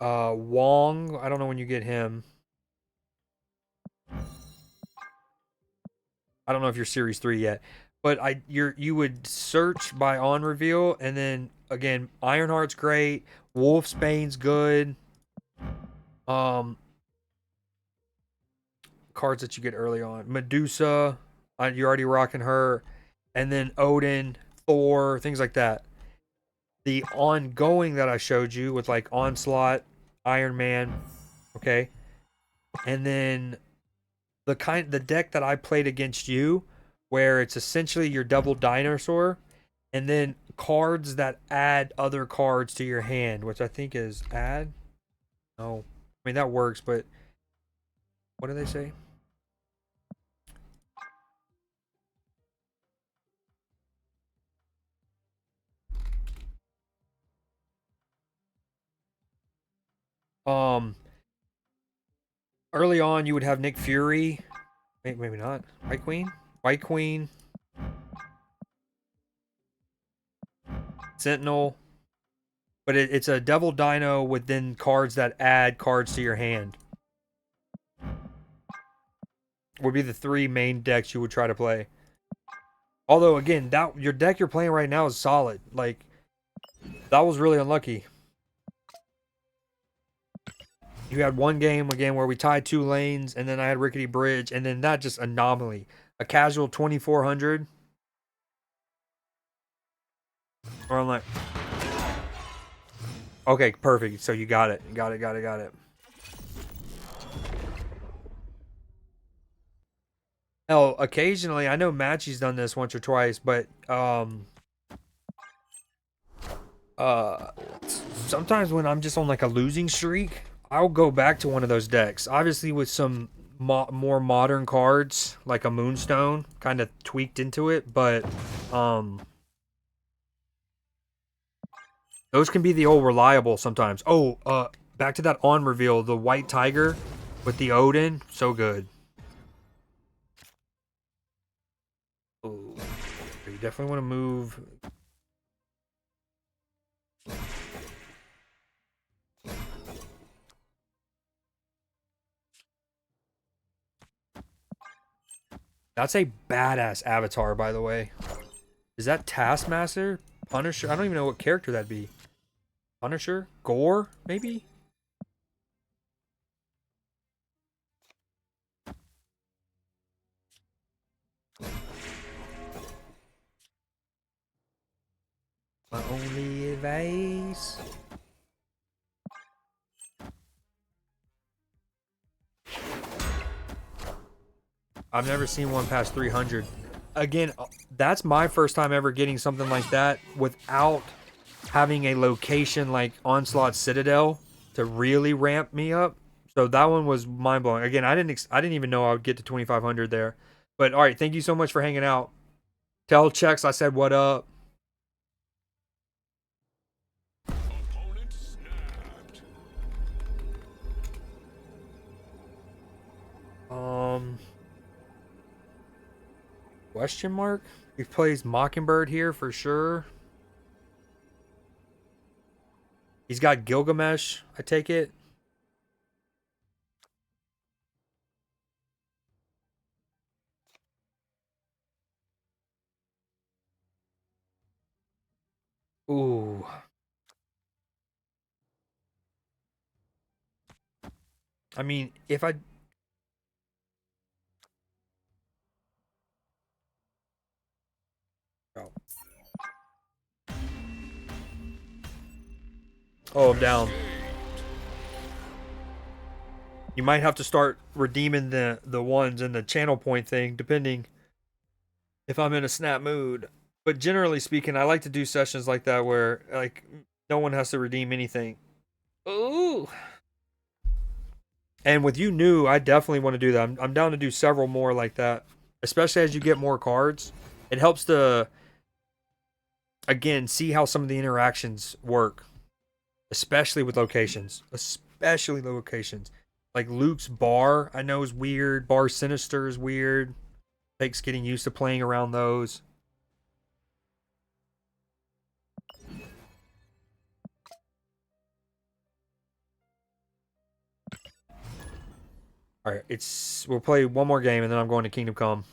Wong, I don't know when you get him. I don't know if you're Series 3 yet, but you would search by on reveal, and then again, Ironheart's great, Wolfsbane's good. Um, cards that you get early on. Medusa, you're already rocking her, and then Odin, Thor, things like that. The ongoing that I showed you with like Onslaught, Iron Man, okay, and then the deck that I played against you, where it's essentially your double dinosaur, and then cards that add other cards to your hand, which I think is add. No, I mean that works, but what do they say? Um, early on you would have Nick Fury. Maybe not. White Queen. White Queen. Sentinel. But it's a double dino with then cards that add cards to your hand. Would be the three main decks you would try to play. Although again, that your deck you're playing right now is solid. Like that was really unlucky. You had one game again where we tied 2 lanes, and then I had Rickety Bridge, and then that just anomaly. A casual 2400. Or I'm like, okay, perfect. So you got it. Got it. Hell, occasionally, I know Matchy's done this once or twice, but uh sometimes when I'm just on like a losing streak, I'll go back to one of those decks. Obviously with some more modern cards, like a Moonstone, kind of tweaked into it, but those can be the old reliable sometimes. Oh, back to that on reveal, the White Tiger with the Odin, so good. Oh, you definitely want to move. That's a badass avatar, by the way. Is that Taskmaster? Punisher? I don't even know what character that'd be. Punisher? Gore? Maybe? My only advice. I've never seen one past 300. Again, that's my first time ever getting something like that without having a location like Onslaught Citadel to really ramp me up. So that one was mind blowing. Again, I didn't even know I would get to 2500 there. But all right, thank you so much for hanging out. Tell Chex I said what up. Opponent snapped. Question mark? He plays Mockingbird here for sure. He's got Gilgamesh, I take it. Ooh. I mean, if I... Oh, I'm down. You might have to start redeeming the ones in the channel point thing, depending if I'm in a snap mood. But generally speaking, I like to do sessions like that where like no one has to redeem anything. Ooh. And with you new, I definitely want to do that. I'm down to do several more like that, especially as you get more cards. It helps to again see how some of the interactions work, especially with locations, especially the locations. Like Luke's bar, I know is weird. Bar Sinister is weird. Takes getting used to playing around those. All right, we'll play one more game and then I'm going to Kingdom Come.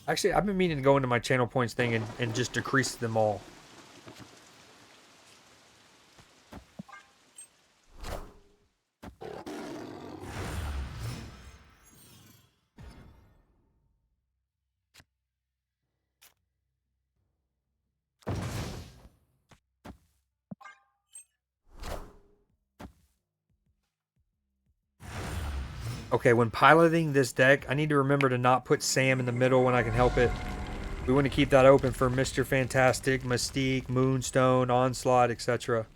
Actually, I've been meaning to go into my channel points thing and just decrease them all. Okay, when piloting this deck, I need to remember to not put Sam in the middle when I can help it. We want to keep that open for Mr. Fantastic, Mystique, Moonstone, Onslaught, etc.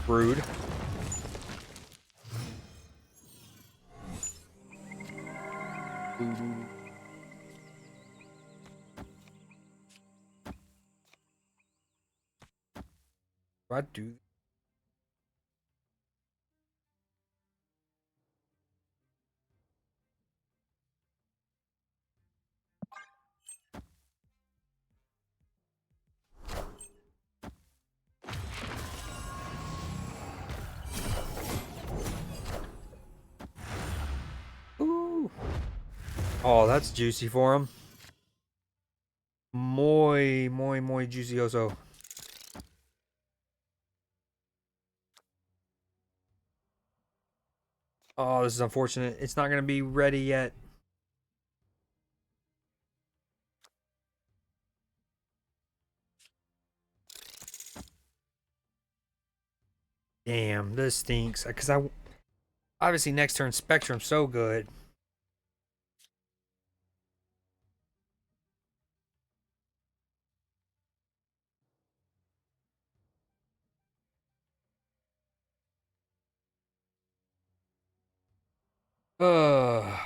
Rude. I do. Ooh. Oh, that's juicy for him. Muy juicioso. Oh, this is unfortunate. It's not going to be ready yet. Damn, this stinks. Because I obviously next turn Spectrum's so good.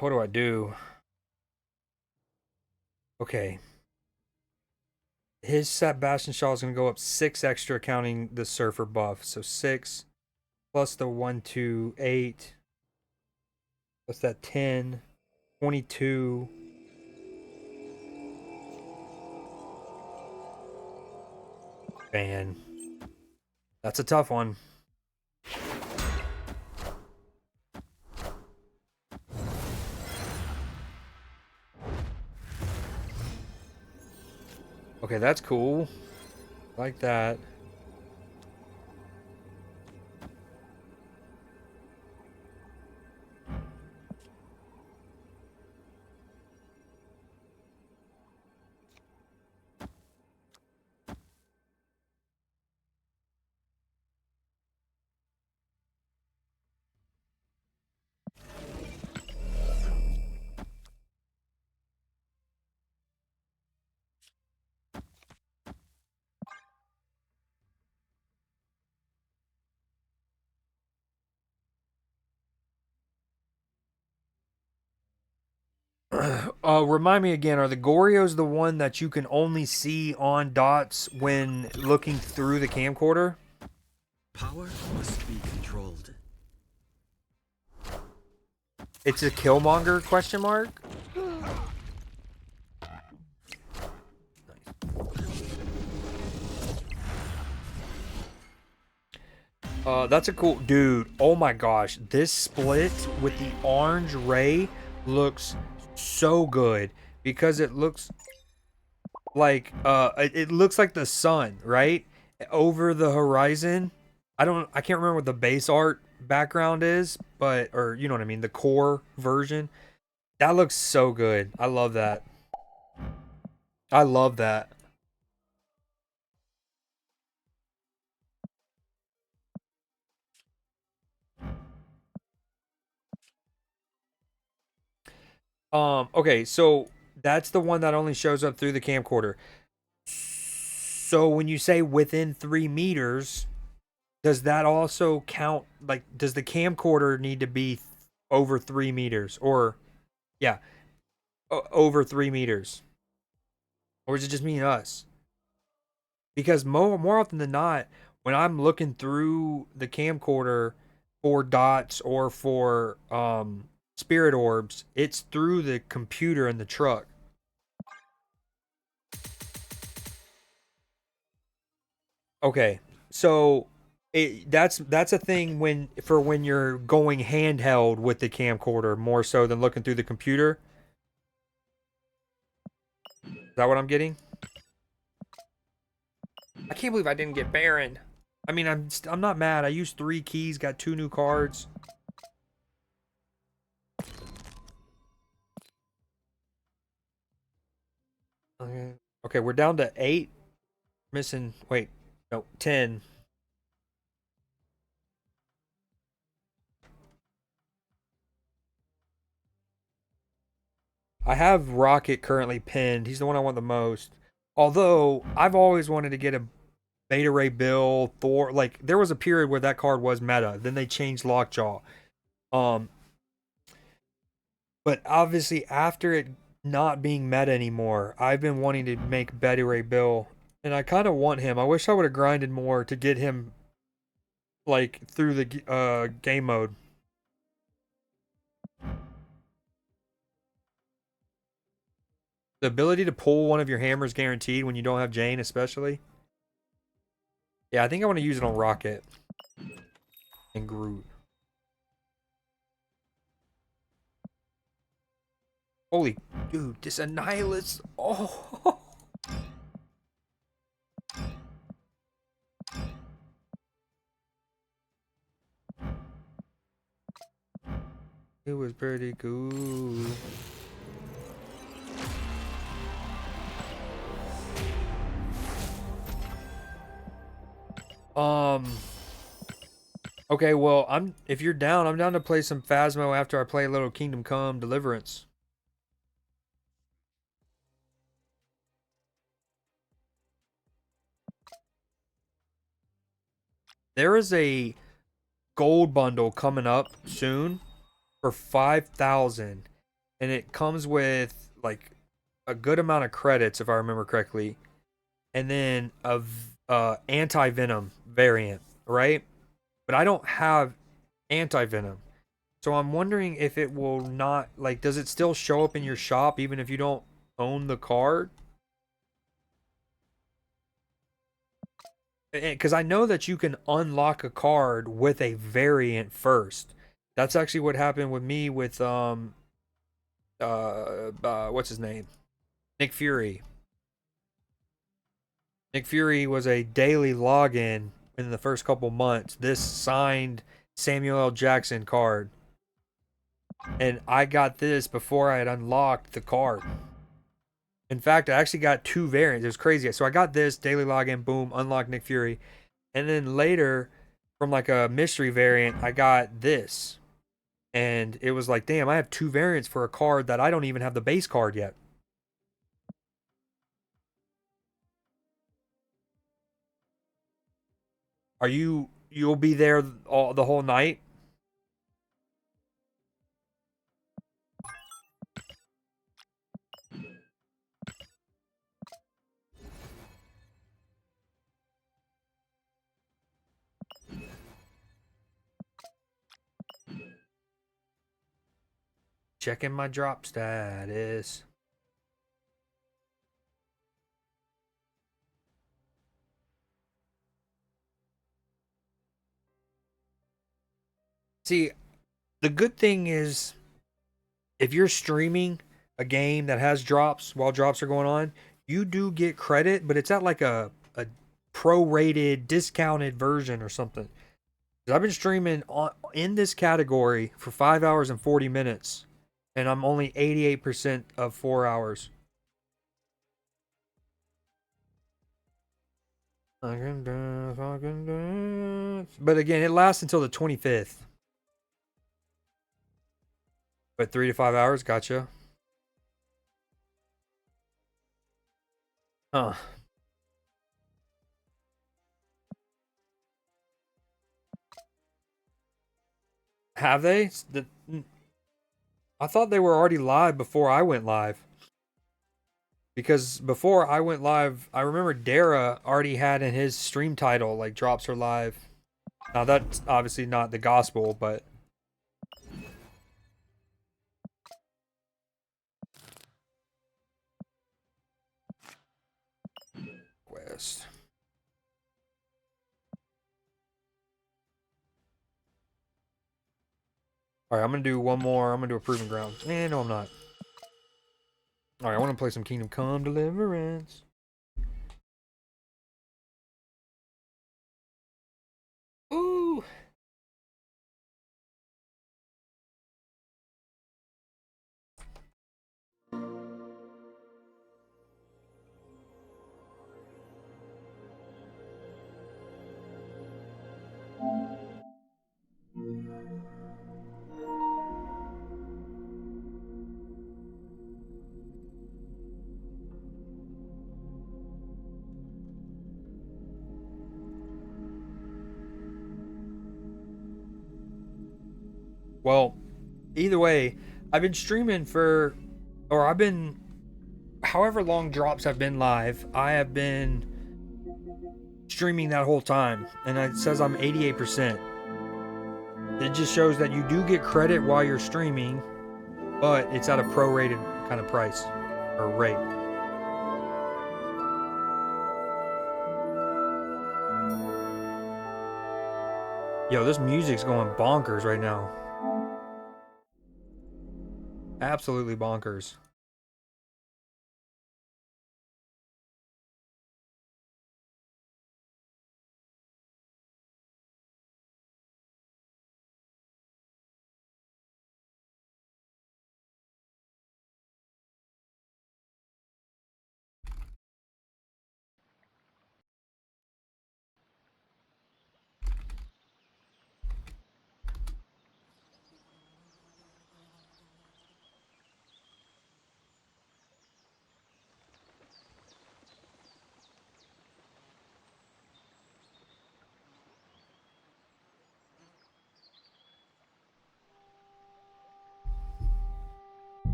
What do I do? Okay. His Sebastian Shaw is going to go up 6 extra, counting the Surfer buff. So 6 plus the 1, 2, 8. Plus that 10, 22. Man, that's a tough one. Okay, that's cool. Like that. Remind me again, are the Gorios the one that you can only see on dots when looking through the camcorder? Power must be controlled. It's a Killmonger question mark? That's a cool dude. Oh my gosh, this split with the orange ray looks so good because it looks like it looks like the sun, right? Over the horizon. I can't remember what the base art background is, but or you know what I mean, the core version. That looks so good. I love that. I love that. Okay, so that's the one that only shows up through the camcorder. So when you say within 3 meters, does that also count? Like, does the camcorder need to be over 3 meters? Or, yeah, over 3 meters? Or does it just mean us? Because more often than not, when I'm looking through the camcorder for dots or for spirit orbs, it's through the computer in the truck. Okay, so that's a thing when you're going handheld with the camcorder more so than looking through the computer. that what I'm getting? I can't believe I didn't get Baron. I mean, I'm not mad. I used 3 keys, got 2 new cards. Okay, okay, we're down to 8. Missing, wait, no, 10. I have Rocket currently pinned. He's the one I want the most. Although, I've always wanted to get a Beta Ray Bill, Thor. Like, there was a period where that card was meta. Then they changed Lockjaw. Um, but obviously, after it not being meta anymore, I've been wanting to make Beta Ray Bill. And I kind of want him. I wish I would have grinded more to get him, like, through the game mode. The ability to pull one of your hammers guaranteed when you don't have Jane, especially. Yeah, I think I want to use it on Rocket and Groot. Holy dude, this Annihilus. Oh, it was pretty cool. Okay, well, if you're down, I'm down to play some Phasmo after I play a little Kingdom Come Deliverance. There is a gold bundle coming up soon for 5,000, and it comes with like a good amount of credits if I remember correctly, and then a anti-venom variant, right? But I don't have anti-venom. So I'm wondering if it will not, like, does it still show up in your shop even if you don't own the card? Because I know that you can unlock a card with a variant first. That's actually what happened with me with what's his name? Nick Fury. Nick Fury was a daily login in the first couple months. This signed Samuel L. Jackson card. And I got this before I had unlocked the card. In fact, I actually got 2 variants. It was crazy. So I got this daily login, boom, unlock Nick Fury. And then later, from like a mystery variant, I got this. And it was like, damn, I have 2 variants for a card that I don't even have the base card yet. You'll be there the whole night? Checking my drop status. See, the good thing is if you're streaming a game that has drops while drops are going on, you do get credit, but it's at like a prorated, discounted version or something. 'Cause I've been streaming in this category for 5 hours and 40 minutes, and I'm only 88% of 4 hours. I can dance, I can dance. But again, it lasts until the 25th. But 3 to 5 hours, gotcha. Huh. Have they? I thought they were already live before I went live. Because before I went live, I remember Dara already had in his stream title, like, drops are live. Now, that's obviously not the gospel, but. Quest. Alright, I'm gonna do one more. I'm gonna do a proving ground. No, I'm not. Alright, I want to play some Kingdom Come Deliverance. Ooh. Well, either way, I've been streaming for, or I've been, however long drops have been live, I have been streaming that whole time, and it says I'm 88%. It just shows that you do get credit while you're streaming, but it's at a prorated kind of price or rate. Yo, this music's going bonkers right now. Absolutely bonkers.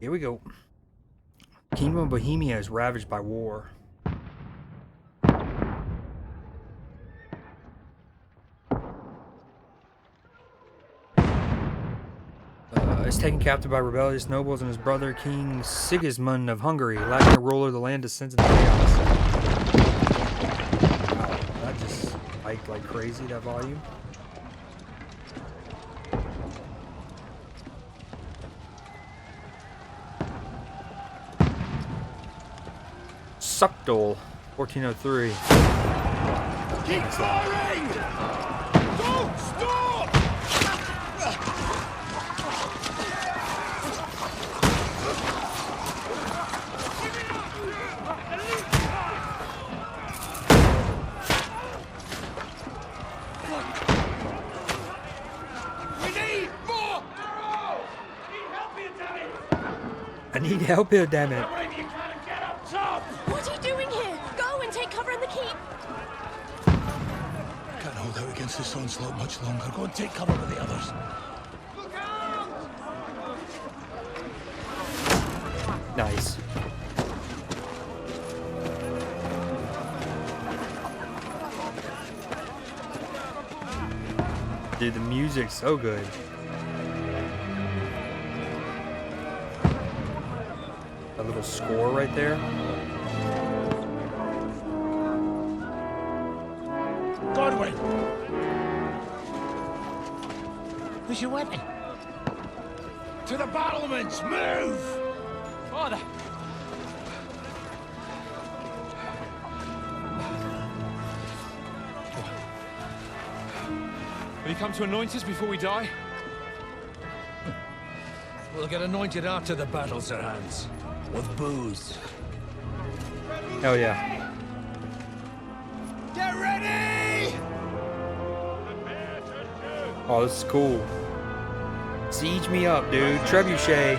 Here we go. Kingdom of Bohemia is ravaged by war. Is taken captive by rebellious nobles, and his brother King Sigismund of Hungary, lacking a ruler, the land descends into chaos. Wow, that just spiked like crazy, that volume. Suckdole, 1403. Keep firing! Don't stop! We need more arrows! I need help here, damn it. One of you trying to get up top! What are you doing here? Go and take cover in the keep. Can't hold out against this onslaught much longer. Go and take cover with the others. Nice. Dude, the music's so good. That little score right there. Godwin! Where's your weapon? To the battlements! Move! Father! Will you come to anoint us before we die? We'll get anointed after the battles are hands. With booze. Hell yeah. Get ready! Oh, this is cool. Siege me up, dude. Trebuchet.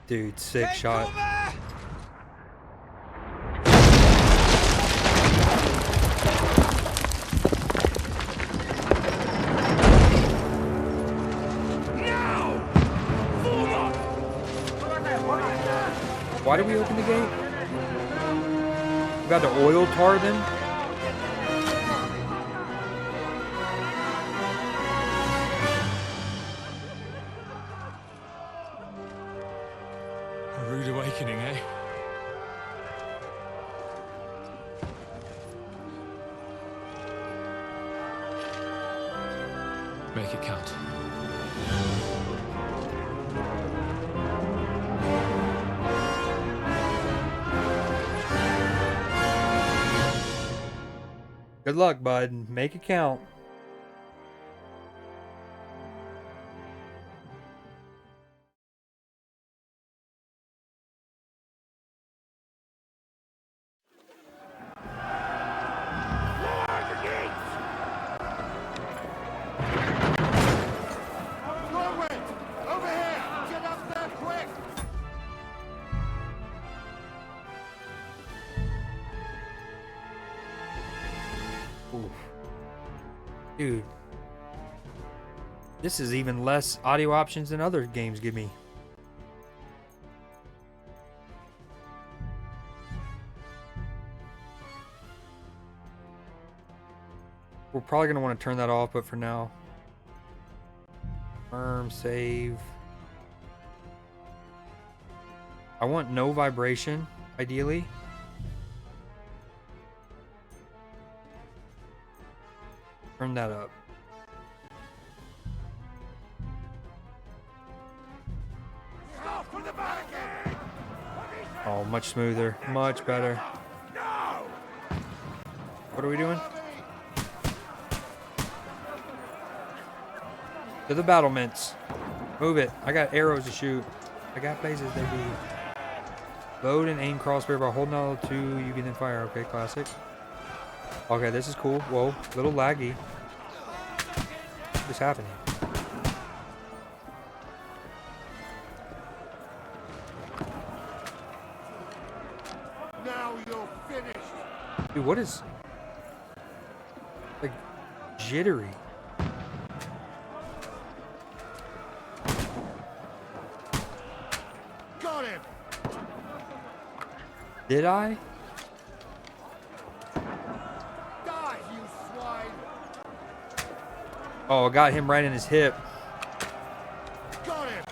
Dude, sick shot. Why did we open the gate? We got to oil tar them? A rude awakening, eh? Make it count. Good luck, bud. Make it count. Oof. Dude. This is even less audio options than other games give me. We're probably going to want to turn that off, but for now. Confirm, save. I want no vibration, ideally. Turn that up. Oh, much smoother. Much better. What are we doing? To the battlements. Move it. I got arrows to shoot. I got places to be. Load and aim crossbow by holding L2. You can then fire. Okay, classic. Okay, this is cool. Whoa, little laggy. What's happening? Now you're finished. Dude, what is... like, jittery. Got him. Did I? Die, you swine. Oh, I got him right in his hip. Got him.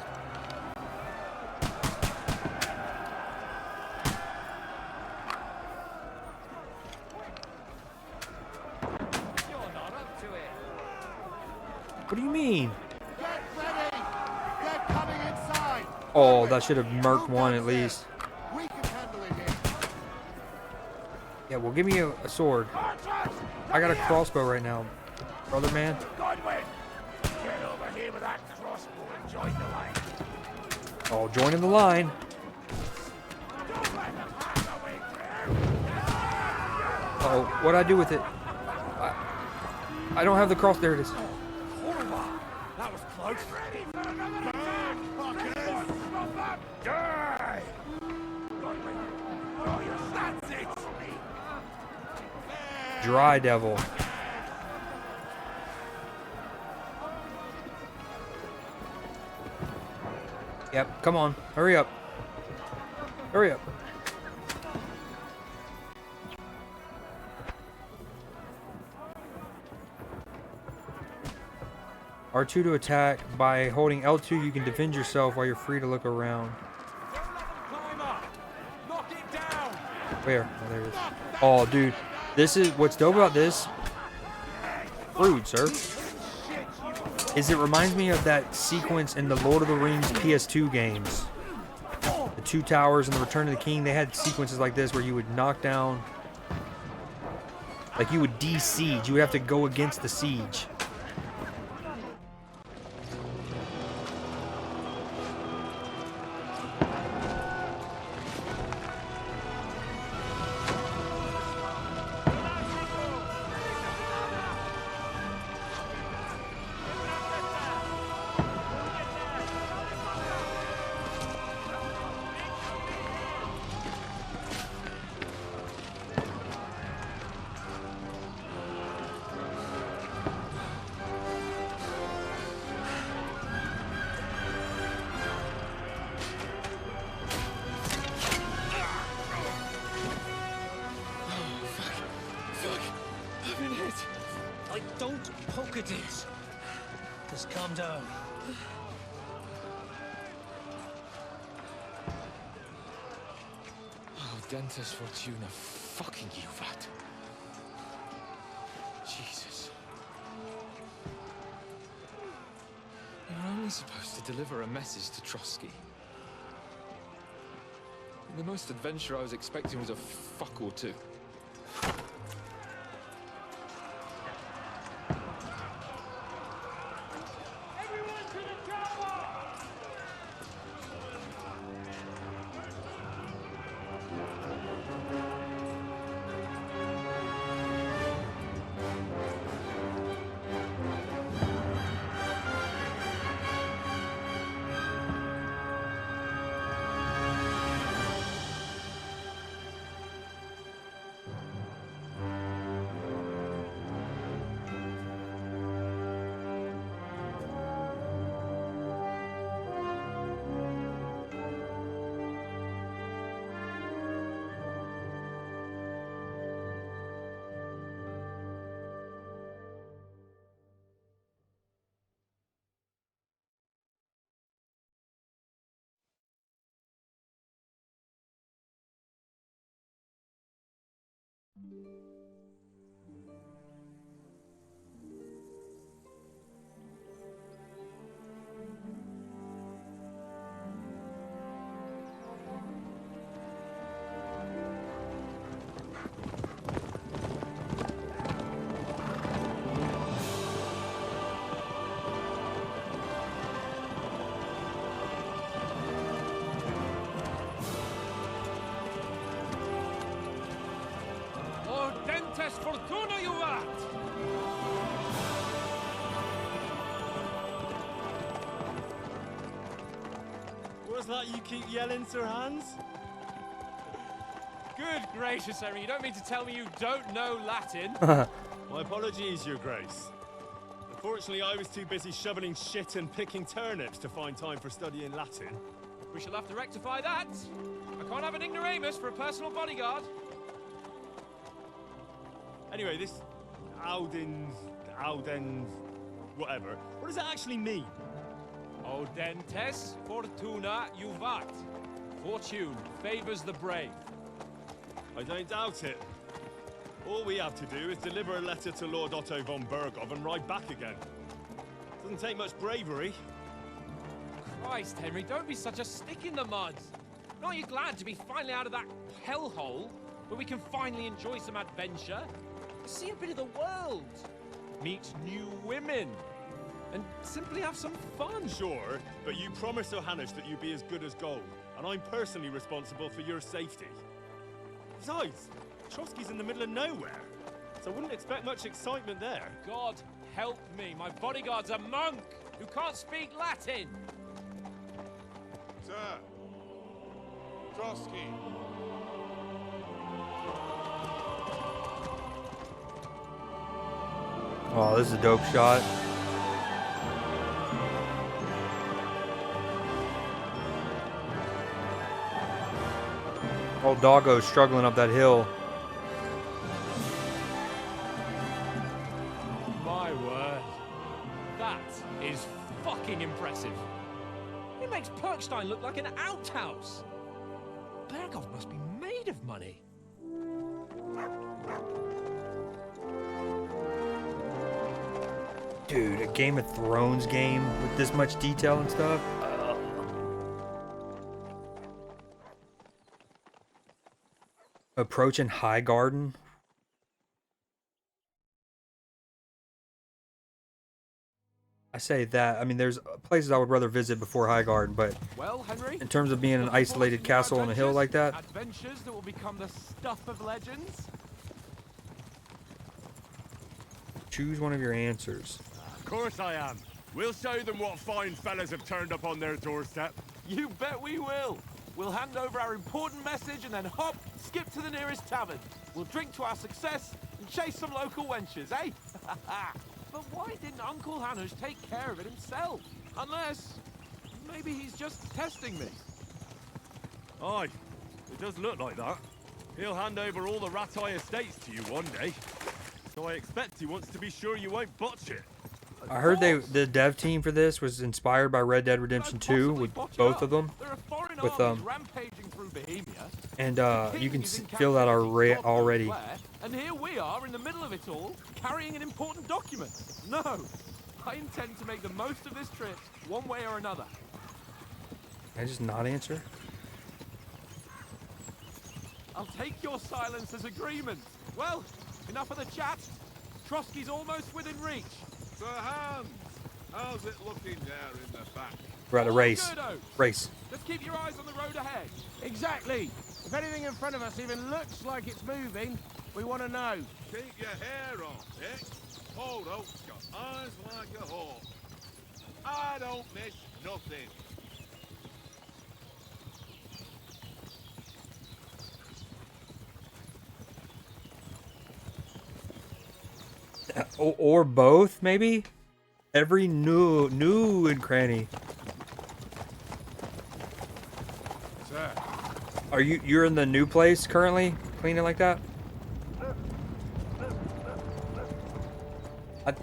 What do you mean? Get ready. They're coming inside. Oh, that should have murked one at least. We can handle it here. Yeah, well, give me a sword. I got a crossbow right now, brother man. Godwin, get over here with that crossbow and join the line. Oh, joining the line. Uh-oh, what'd I do with it? I don't have the cross. There it is. That was close. Ready for another attack, fuckers! Die! Godwin, oh, yes, that's it. Dry devil. Yep, come on. Hurry up. Hurry up. R2 to attack. By holding L2, you can defend yourself while you're free to look around. Where? Oh, there it is. Oh, dude. This is what's dope about this. Rude, sir. Is it reminds me of that sequence in the Lord of the Rings PS2 games. The Two Towers and the Return of the King. They had sequences like this where you would knock down. Like you would de-siege. You would have to go against the siege. Don't poke at it. Just calm down. Oh, Dentist Fortuna, fucking you, that. Jesus. supposed to deliver a message to Trotsky. The most adventure I was expecting was a fuck or two. Fortuna juvat! What's that you keep yelling, Sir Hans? Good gracious, Henry, you don't mean to tell me you don't know Latin? My apologies, Your Grace. Unfortunately, I was too busy shoveling shit and picking turnips to find time for studying Latin. We shall have to rectify that. I can't have an ignoramus for a personal bodyguard. Anyway, this Audens, whatever. What does that actually mean? Audentes fortuna juvat. Fortune favors the brave. I don't doubt it. All we have to do is deliver a letter to Lord Otto von Bergov and ride back again. Doesn't take much bravery. Christ, Henry, don't be such a stick in the mud. Aren't you glad to be finally out of that hellhole where we can finally enjoy some adventure? See a bit of the world, meet new women, and simply have some fun. Sure, but you promised Johannes that you'd be as good as gold, and I'm personally responsible for your safety. Besides, Trotsky's in the middle of nowhere, so I wouldn't expect much excitement there. God help me, my bodyguard's a monk who can't speak Latin. Sir! Trotsky! Oh, this is a dope shot. Old doggo's struggling up that hill. My word. That is fucking impressive. It makes Perkstein look like an outhouse. Bergov must be made of money. Dude, a Game of Thrones game with this much detail and stuff. Approaching High Garden. I say that. I mean, there's places I would rather visit before High Garden, but Well, Henry, in terms of being an isolated castle on a hill like that, adventures that will become the stuff of legends. choose one of your answers. Of course I am. We'll show them what fine fellas have turned up on their doorstep. You bet we will. We'll hand over our important message and then hop, skip to the nearest tavern. We'll drink to our success and chase some local wenches, eh? But why didn't Uncle Hanush take care of it himself? Unless, maybe he's just testing me. Aye, it does look like that. He'll hand over all the Ratai estates to you one day. So I expect he wants to be sure you won't botch it. I heard the dev team for this was inspired by Red Dead Redemption 2 with both of them. With rampaging through Bohemia. And you can feel that already. And here we are in the middle of it all, carrying an important document. No, I intend to make the most of this trip, one way or another. Can I just not answer? I'll take your silence as agreement. Well, enough of the chat. Trotsky's almost within reach. Sir Hans, how's it looking there in the back? We're at a All race. good, Oaks. Race. Just keep your eyes on the road ahead. Exactly. If anything in front of us even looks like it's moving, we want to know. Keep your hair on, Dick. Old Oak's got eyes like a hawk. I don't miss nothing. Or both, maybe? Every new and cranny. Sir. Are you're in the new place currently? Cleaning like that?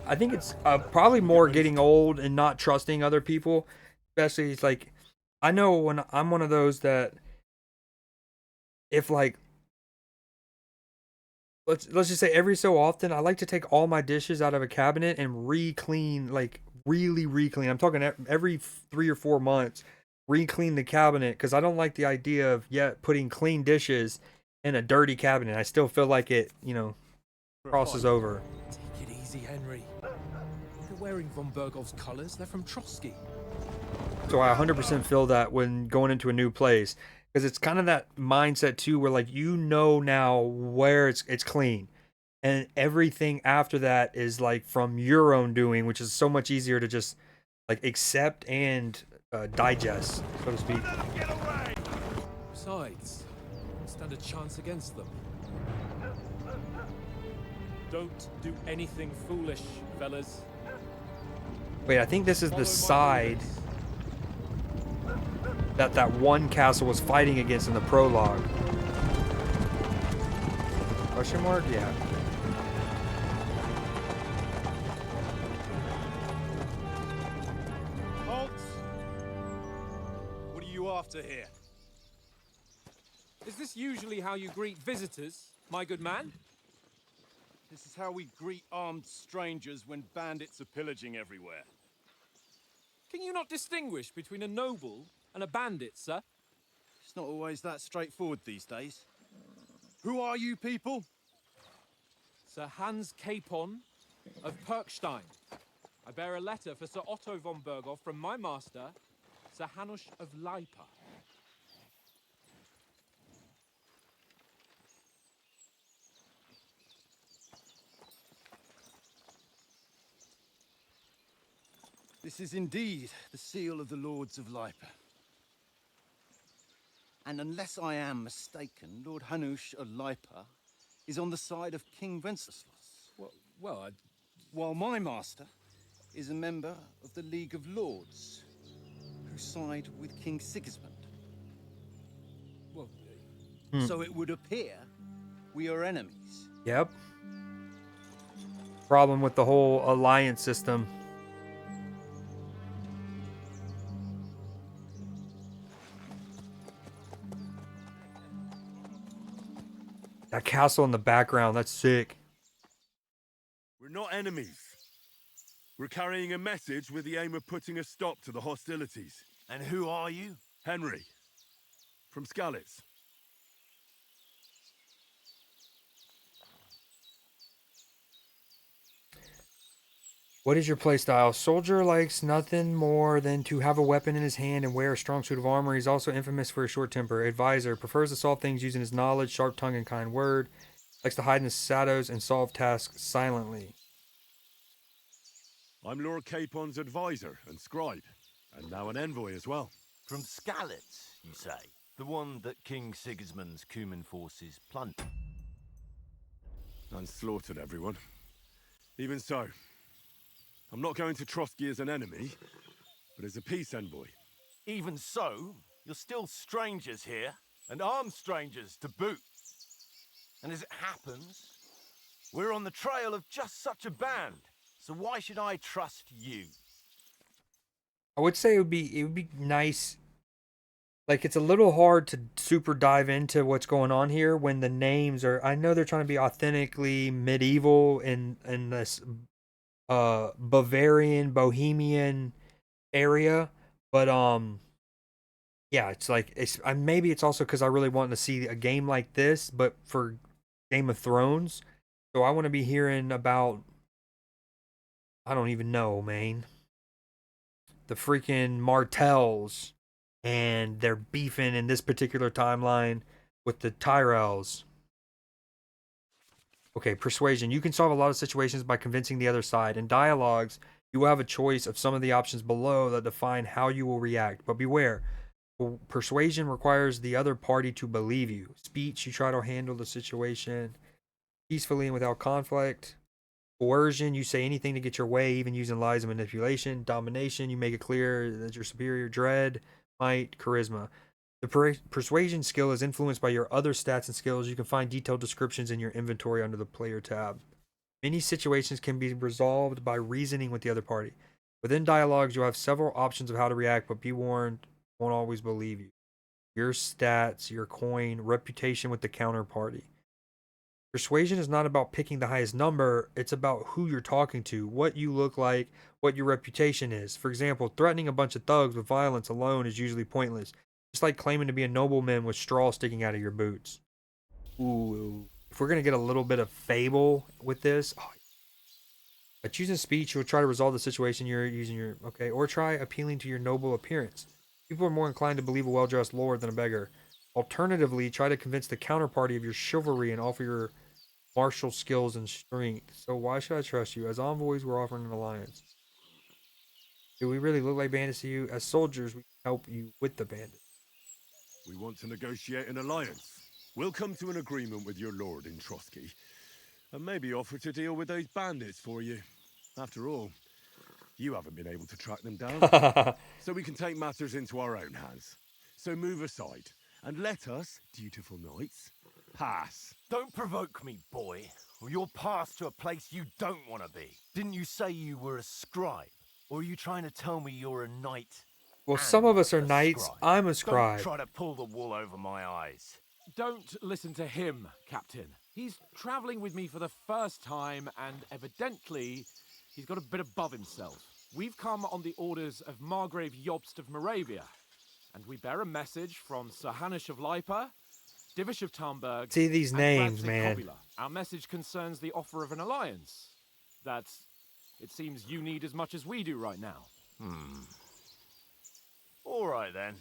I think it's probably more getting old and not trusting other people. Especially, it's like, I know when I'm one of those that if like, let's just say every so often, I like to take all my dishes out of a cabinet and re-clean, like really re-clean. I'm talking every 3 or 4 months, re-clean the cabinet because I don't like the idea of putting clean dishes in a dirty cabinet. I still feel like it, crosses over. Take it easy, Henry. They're wearing von Bergov's colors. They're from Trotsky. So I 100% feel that when going into a new place. Because it's kind of that mindset too, where like now where it's clean, and everything after that is like from your own doing, which is so much easier to just like accept and digest, so to speak. Besides, stand a chance against them. Don't do anything foolish, fellas. Wait, I think this is the side that one castle was fighting against in the prologue. Question mark? Yeah. Halt! What are you after here? Is this usually how you greet visitors, my good man? This is how we greet armed strangers when bandits are pillaging everywhere. Can you not distinguish between a noble and a bandit, sir? It's not always that straightforward these days. Who are you people? Sir Hans Capon of Perkstein. I bear a letter for Sir Otto von Berghoff from my master, Sir Hanush of Lipa. This is indeed the seal of the Lords of Lipa. And unless I am mistaken, Lord Hanush of Lipa is on the side of King Wenceslas. While my master is a member of the League of Lords, who side with King Sigismund. So it would appear we are enemies. Yep. Problem with the whole alliance system. That castle in the background, that's sick. We're not enemies. We're carrying a message with the aim of putting a stop to the hostilities. And who are you? Henry, from Skalitz. What is your playstyle? Soldier likes nothing more than to have a weapon in his hand and wear a strong suit of armor. He's also infamous for his short temper. Advisor prefers to solve things using his knowledge, sharp tongue, and kind word. Likes to hide in the shadows and solve tasks silently. I'm Lord Capon's advisor and scribe, and now an envoy as well. From Skalitz, you say? The one that King Sigismund's Cuman forces plundered? And slaughtered everyone. Even so, I'm not going to Trotsky as an enemy, but as a peace envoy. Even so, you're still strangers here, and armed strangers to boot. And as it happens, we're on the trail of just such a band. So why should I trust you? I would say it would be nice. Like, it's a little hard to super dive into what's going on here when the names are. I know they're trying to be authentically medieval in this Bavarian, Bohemian area, but yeah, it's like maybe it's also because I really want to see a game like this, but for Game of Thrones. So I want to be hearing about, I don't even know, man, the freaking Martells, and they're beefing in this particular timeline with the Tyrells. Okay, persuasion. You can solve a lot of situations by convincing the other side. In dialogues, you will have a choice of some of the options below that define how you will react. But beware, persuasion requires the other party to believe you. Speech, you try to handle the situation peacefully and without conflict. Coercion, you say anything to get your way, even using lies and manipulation. Domination, you make it clear that you're superior. Dread, might, charisma. The persuasion skill is influenced by your other stats and skills. You can find detailed descriptions in your inventory under the player tab. Many situations can be resolved by reasoning with the other party. Within dialogues, you'll have several options of how to react, but be warned, won't always believe you. Your stats, your coin, reputation with the counterparty. Persuasion is not about picking the highest number, it's about who you're talking to, what you look like, what your reputation is. For example, threatening a bunch of thugs with violence alone is usually pointless. Just like claiming to be a nobleman with straw sticking out of your boots. Ooh. If we're going to get a little bit of fable with this, by choosing speech, you'll try to resolve the situation you're using your, okay, or try appealing to your noble appearance. People are more inclined to believe a well-dressed lord than a beggar. Alternatively, try to convince the counterparty of your chivalry and offer your martial skills and strength. So why should I trust you? As envoys, we're offering an alliance. Do we really look like bandits to you? As soldiers, we can help you with the bandits. We want to negotiate an alliance. We'll come to an agreement with your lord in Trotsky, and maybe offer to deal with those bandits for you. After all, you haven't been able to track them down, so we can take matters into our own hands. So move aside, and let us, dutiful knights, pass. Don't provoke me, boy, or you'll pass to a place you don't want to be. Didn't you say you were a scribe? Or are you trying to tell me you're a knight? Well, some of us are knights. Scribe? I'm a scribe. Don't try to pull the wool over my eyes. Don't listen to him, Captain. He's traveling with me for the first time, and evidently, he's got a bit above himself. We've come on the orders of Margrave Jobst of Moravia, and we bear a message from Sir Hanush of Lipa, Divish of Tarnberg, See these and names, Radzik man. Kobula. Our message concerns the offer of an alliance. That it seems you need as much as we do right now. All right, then.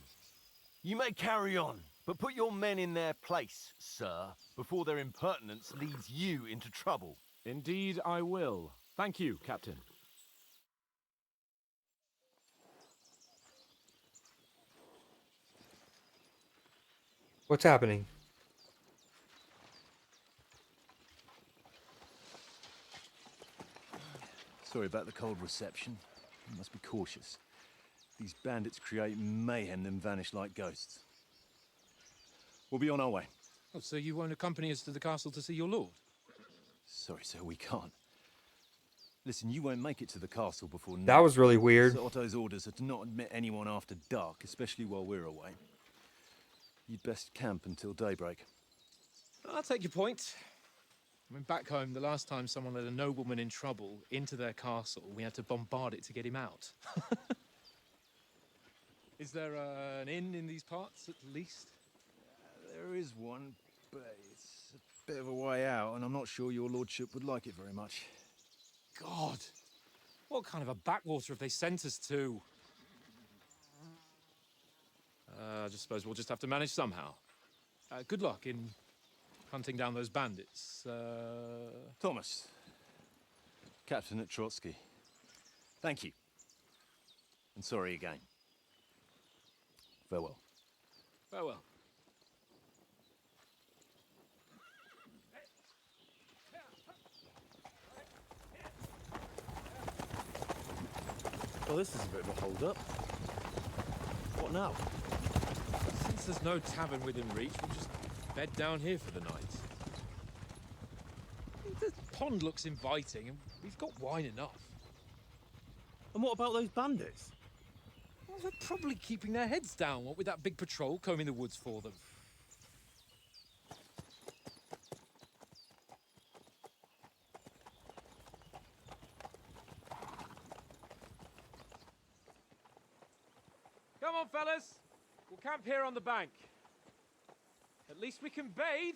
You may carry on, but put your men in their place, sir, before their impertinence leads you into trouble. Indeed, I will. Thank you, Captain. What's happening? Sorry about the cold reception. You must be cautious. These bandits create mayhem then vanish like ghosts. We'll be on our way. Oh, so you won't accompany us to the castle to see your lord? Sorry, sir, we can't. Listen, you won't make it to the castle before night. That was really weird. Sir Otto's orders are to not admit anyone after dark, especially while we're away. You'd best camp until daybreak. I'll take your point. I mean, back home, the last time someone let a nobleman in trouble into their castle, we had to bombard it to get him out. Is there an inn in these parts, at least? There is one, but it's a bit of a way out, and I'm not sure your lordship would like it very much. God! What kind of a backwater have they sent us to? I just suppose we'll just have to manage somehow. Good luck in hunting down those bandits. Thomas, Captain at Trotsky. Thank you. And sorry again. Farewell. Farewell. Well, this is a bit of a hold-up. What now? Since there's no tavern within reach, we'll just bed down here for the night. The pond looks inviting, and we've got wine enough. And what about those bandits? Well, they're probably keeping their heads down, what with that big patrol combing the woods for them. Come on, fellas. We'll camp here on the bank. At least we can bathe.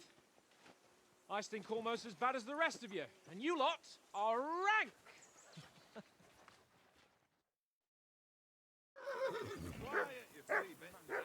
I stink almost as bad as the rest of you, and you lot are rank. Quiet, you three bit now.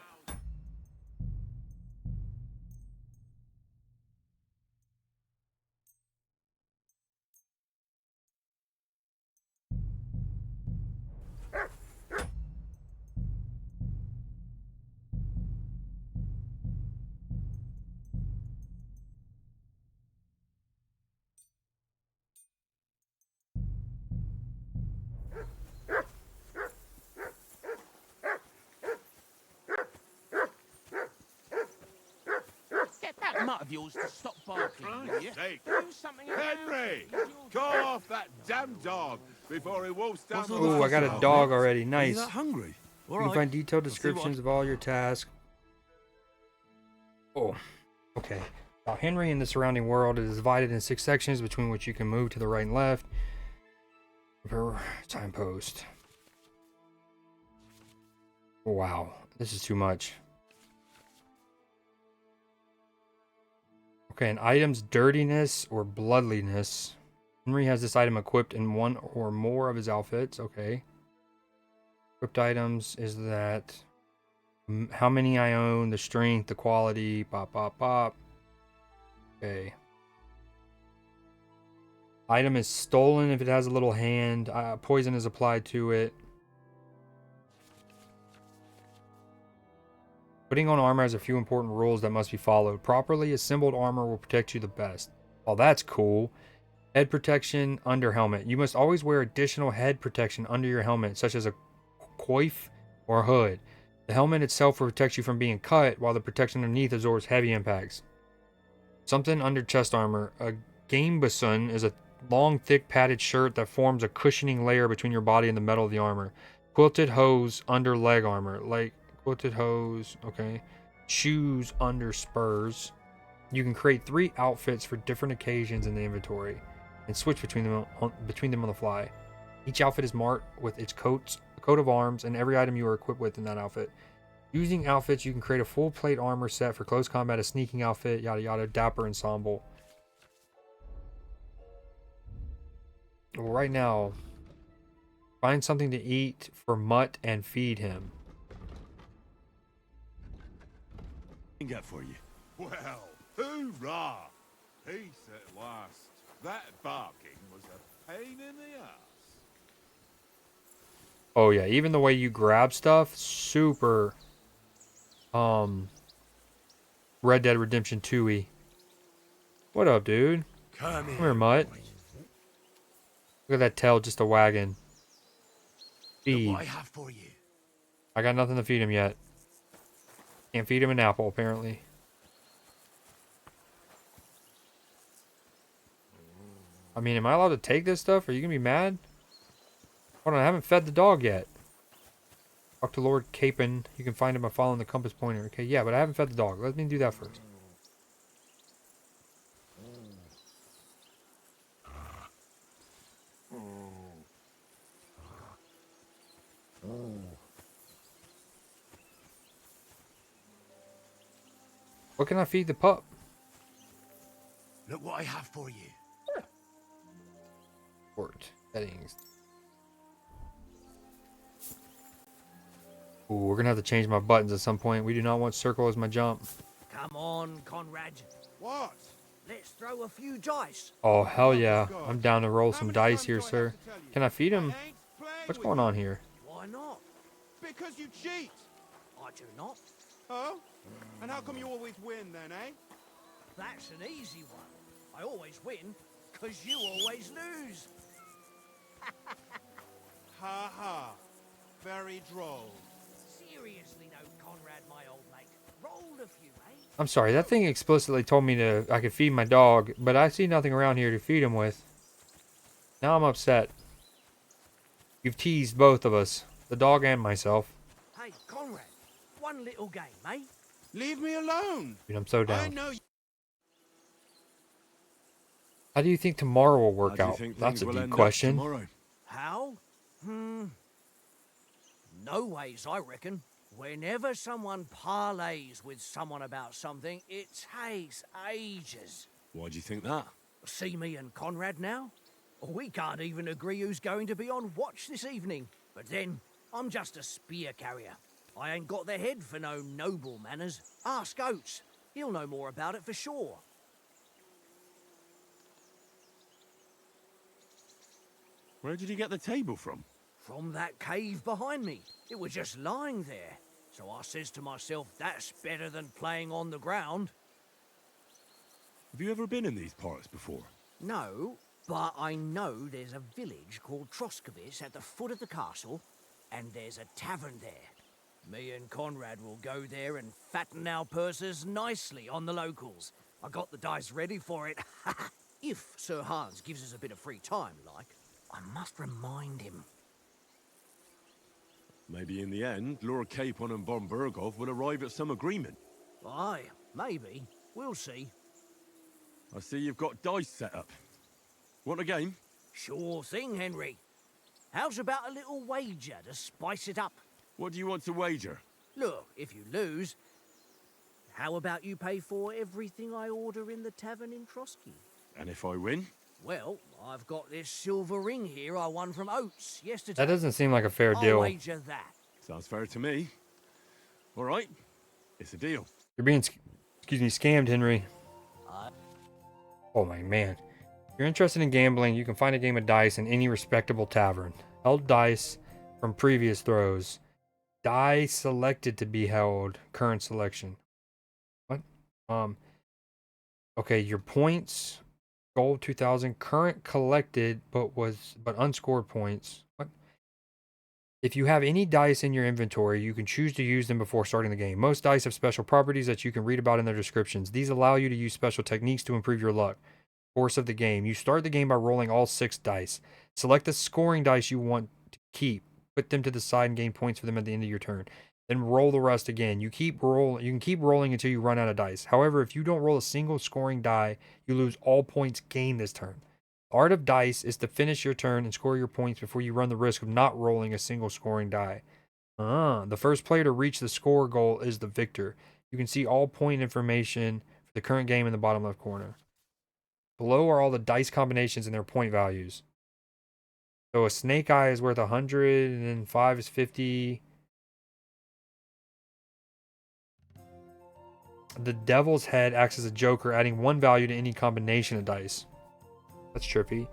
Get that mutt of yours to stop barking, will you? Do something about Henry! it. Call off that damn dog before he wolfs down the Ooh, I got a last dog one. already. Are you Nice. that hungry? All You can right. find detailed I'll see what- descriptions of all your tasks. Oh, okay. Now, Henry in the surrounding world is divided in 6 sections between which you can move to the right and left per signpost. Wow, this is too much. Okay, an item's dirtiness or bloodliness. Henry has this item equipped in one or more of his outfits. Okay. Equipped items is that how many I own, the strength, the quality, pop, pop, pop. Okay. Item is stolen if it has a little hand. Poison is applied to it. Putting on armor has a few important rules that must be followed. Properly assembled armor will protect you the best. Well, that's cool. Head protection under helmet. You must always wear additional head protection under your helmet, such as a coif or hood. The helmet itself will protect you from being cut, while the protection underneath absorbs heavy impacts. Something under chest armor. A gambeson is a long, thick, padded shirt that forms a cushioning layer between your body and the metal of the armor. Quilted hose under leg armor. Like, quilted hose, okay. Shoes under spurs. You can create 3 outfits for different occasions in the inventory and switch between them on the fly. Each outfit is marked with its coat of arms and every item you are equipped with in that outfit. Using outfits, you can create a full plate armor set for close combat, a sneaking outfit, yada yada, dapper ensemble. Well, right now, find something to eat for Mutt and feed him. Can get for you. Well, hoorah! Peace at last. That barking was a pain in the ass. Oh yeah, even the way you grab stuff, super Red Dead Redemption 2-y. What up, dude? Come Come here, Mutt. Look at that tail, just a wagon. Feed. What I have for you. I got nothing to feed him yet. Can't feed him an apple, apparently. I mean, am I allowed to take this stuff? Are you gonna be mad? Hold on, I haven't fed the dog yet. Talk to Lord Peep'n. You can find him by following the compass pointer. Okay, yeah, but I haven't fed the dog. Let me do that first. What can I feed the pup? Look what I have for you. Port settings. Ooh, we're gonna have to change my buttons at some point. We do not want circle as my jump. Come on, Conrad. What? Let's throw a few dice. Oh, hell yeah. I'm down to roll some dice here, sir. Can I feed him? What's going on here? Why not? Because you cheat. I do not. Oh? And how come you always win then, eh? That's an easy one. I always win, because you always lose. Ha ha. Very droll. Seriously though, Conrad, my old mate. Roll a few, eh? I'm sorry, that thing explicitly told me I could feed my dog, but I see nothing around here to feed him with. Now I'm upset. You've teased both of us, the dog and myself. Hey, Conrad, one little game, eh? Leave me alone. Dude, I'm so I down. know. How do you think tomorrow will work How do you out? think That's things a will deep end up question. tomorrow? How? No ways, I reckon. Whenever someone parlays with someone about something, it takes ages. Why do you think that? See me and Conrad now? We can't even agree who's going to be on watch this evening. But then, I'm just a spear carrier. I ain't got the head for no noble manners. Ask Oates. He'll know more about it for sure. Where did you get the table from? From that cave behind me. It was just lying there. So I says to myself, that's better than playing on the ground. Have you ever been in these parts before? No, but I know there's a village called Troskovic at the foot of the castle, and there's a tavern there. Me and Conrad will go there and fatten our purses nicely on the locals. I got the dice ready for it. If Sir Hans gives us a bit of free time, like, I must remind him. Maybe in the end, Lord Capon and Von Burgov will arrive at some agreement. Aye, maybe. We'll see. I see you've got dice set up. Want a game? Sure thing, Henry. How's about a little wager to spice it up? What do you want to wager? Look, if you lose, how about you pay for everything I order in the tavern in Trotsky? And if I win? Well, I've got this silver ring here I won from Oates yesterday. That doesn't seem like a fair I'll deal. wager that. Sounds fair to me. All right, it's a deal. You're being, excuse me, scammed, Henry. Oh my man. If you're interested in gambling, you can find a game of dice in any respectable tavern. Held dice from previous throws. Die selected to be held. Current selection. What? Okay, your points. Gold 2000. Current collected, but unscored points. What? If you have any dice in your inventory, you can choose to use them before starting the game. Most dice have special properties that you can read about in their descriptions. These allow you to use special techniques to improve your luck. Course of the game. You start the game by rolling all 6 dice. Select the scoring dice you want to keep. Put them to the side and gain points for them at the end of your turn. Then roll the rest again. You can keep rolling until you run out of dice. However, if you don't roll a single scoring die, you lose all points gained this turn. The art of dice is to finish your turn and score your points before you run the risk of not rolling a single scoring die. The first player to reach the score goal is the victor. You can see all point information for the current game in the bottom left corner. Below are all the dice combinations and their point values. So a snake eye is worth 100, and then 5 is 50. The devil's head acts as a joker, adding 1 value to any combination of dice. That's trippy.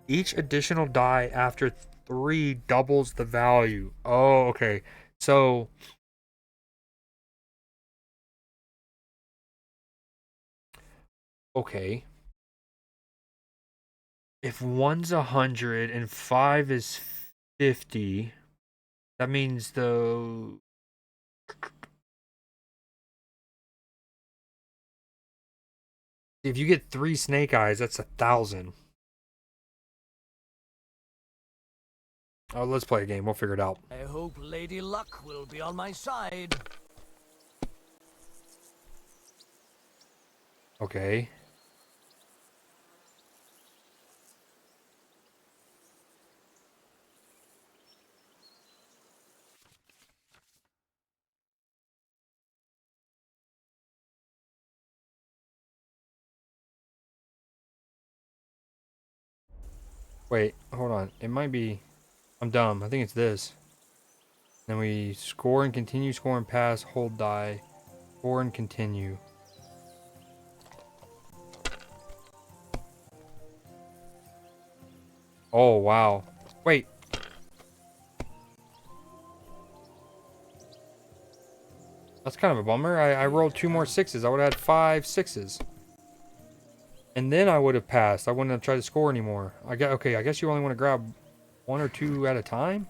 Each additional die after 3 doubles the value. Oh, okay. So okay. If 1's 100 and 5 is 50, that means if you get 3 snake eyes, that's 1,000. Oh, let's play a game. We'll figure it out. I hope Lady Luck will be on my side. Okay. Wait, hold on. It might be... I'm dumb. I think it's this. Then we score and continue, score and pass, hold die, score and continue. Oh, wow. Wait. That's kind of a bummer. I rolled 2 more 6s. I would have had 5 6s. And then I would have passed. I wouldn't have tried to score anymore. Okay, I guess you only want to grab 1 or 2 at a time?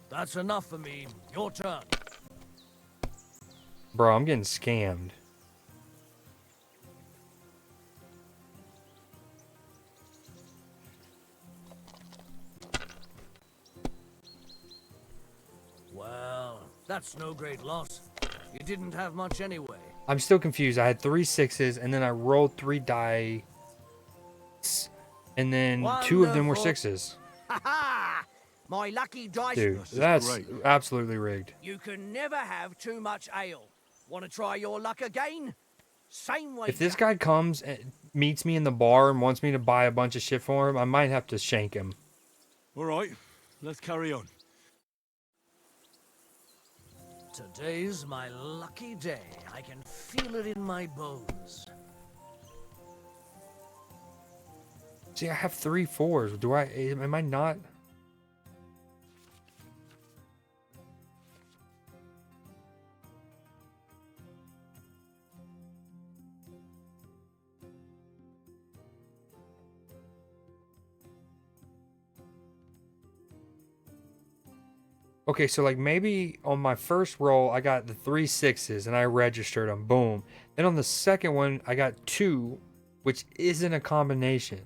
That's enough for me. Your turn. Bro, I'm getting scammed. Well, that's no great loss. You didn't have much anyway. I'm still confused. I had 3 6s and then I rolled 3 dice. And then 2 of them were 6s. Ha ha! My lucky dice. Dude, that's absolutely rigged. You can never have too much ale. Want to try your luck again? Same way. If this guy comes and meets me in the bar and wants me to buy a bunch of shit for him, I might have to shank him. All right, let's carry on. Today's my lucky day. I can feel it in my bones. See, I have 3 4s. Am I not? Okay, so like maybe on my first roll, I got the 3 6s and I registered them. Boom. Then on the second one, I got 2, which isn't a combination.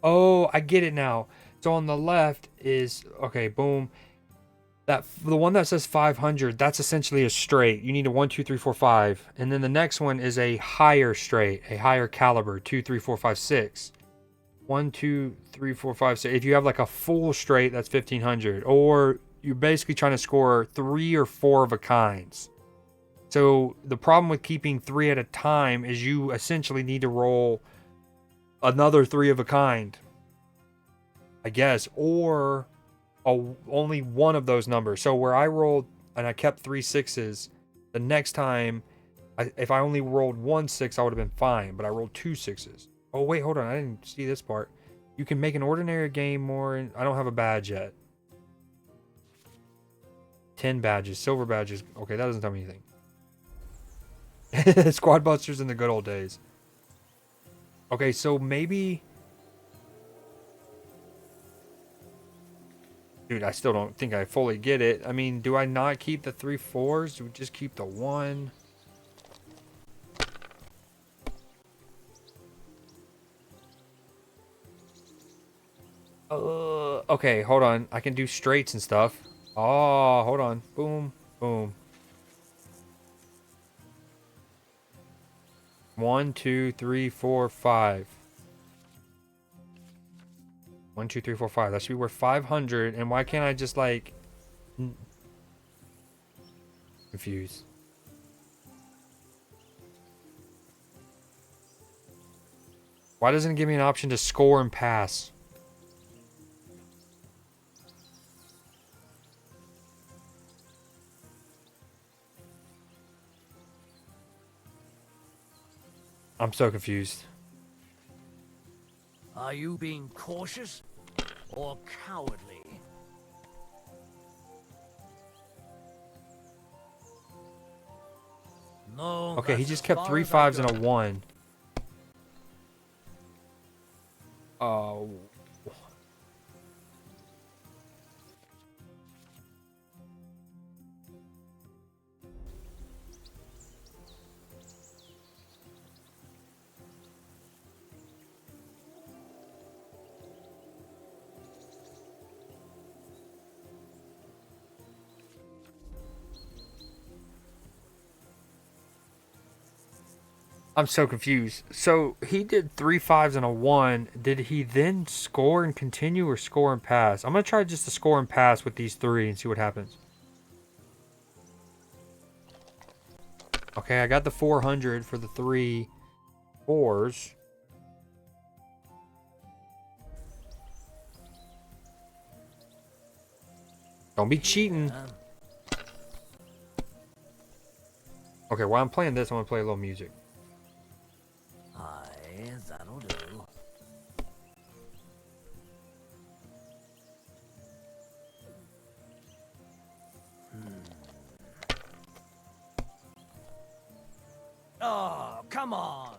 Oh, I get it now. So on the left is, okay, boom. The one that says 500, that's essentially a straight. You need a 1, 2, 3, 4, 5. And then the next one is a higher straight, a higher caliber, 2, 3, 4, 5, 6. 1, 2, 3, 4, 5, 6. If you have like a full straight, that's 1500. Or you're basically trying to score 3 or 4 of a kinds. So the problem with keeping 3 at a time is you essentially need to roll another 3 of a kind, I guess, or only one of those numbers. So where I rolled and I kept 3 6s, the next time, if I only rolled 1 6, I would have been fine, but I rolled 2 6s. Oh wait, hold on, I didn't see this part. You can make an ordinary game more. I don't have a badge yet. 10 badges, silver badges. Okay, that doesn't tell me anything. Squad busters in the good old days. Okay, so maybe... Dude, I still don't think I fully get it. I mean, do I not keep the 3 4s? Do we just keep the 1? Okay, hold on. I can do straights and stuff. Oh, hold on. Boom, boom. 1, 2, 3, 4, 5. 1, 2, 3, 4, 5. That should be worth 500. And why can't I just like confused? Why doesn't it give me an option to score and pass? I'm so confused. Are you being cautious or cowardly? No. Okay, he just kept 3 5s and a 1. Oh. I'm so confused. So he did 3 5s and a 1. Did he then score and continue or score and pass? I'm going to try just to score and pass with these 3 and see what happens. Okay, I got the 400 for the 3 4s. Don't be cheating. Okay, while I'm playing this, I'm going to play a little music. Aye, that'll do. Oh, come on.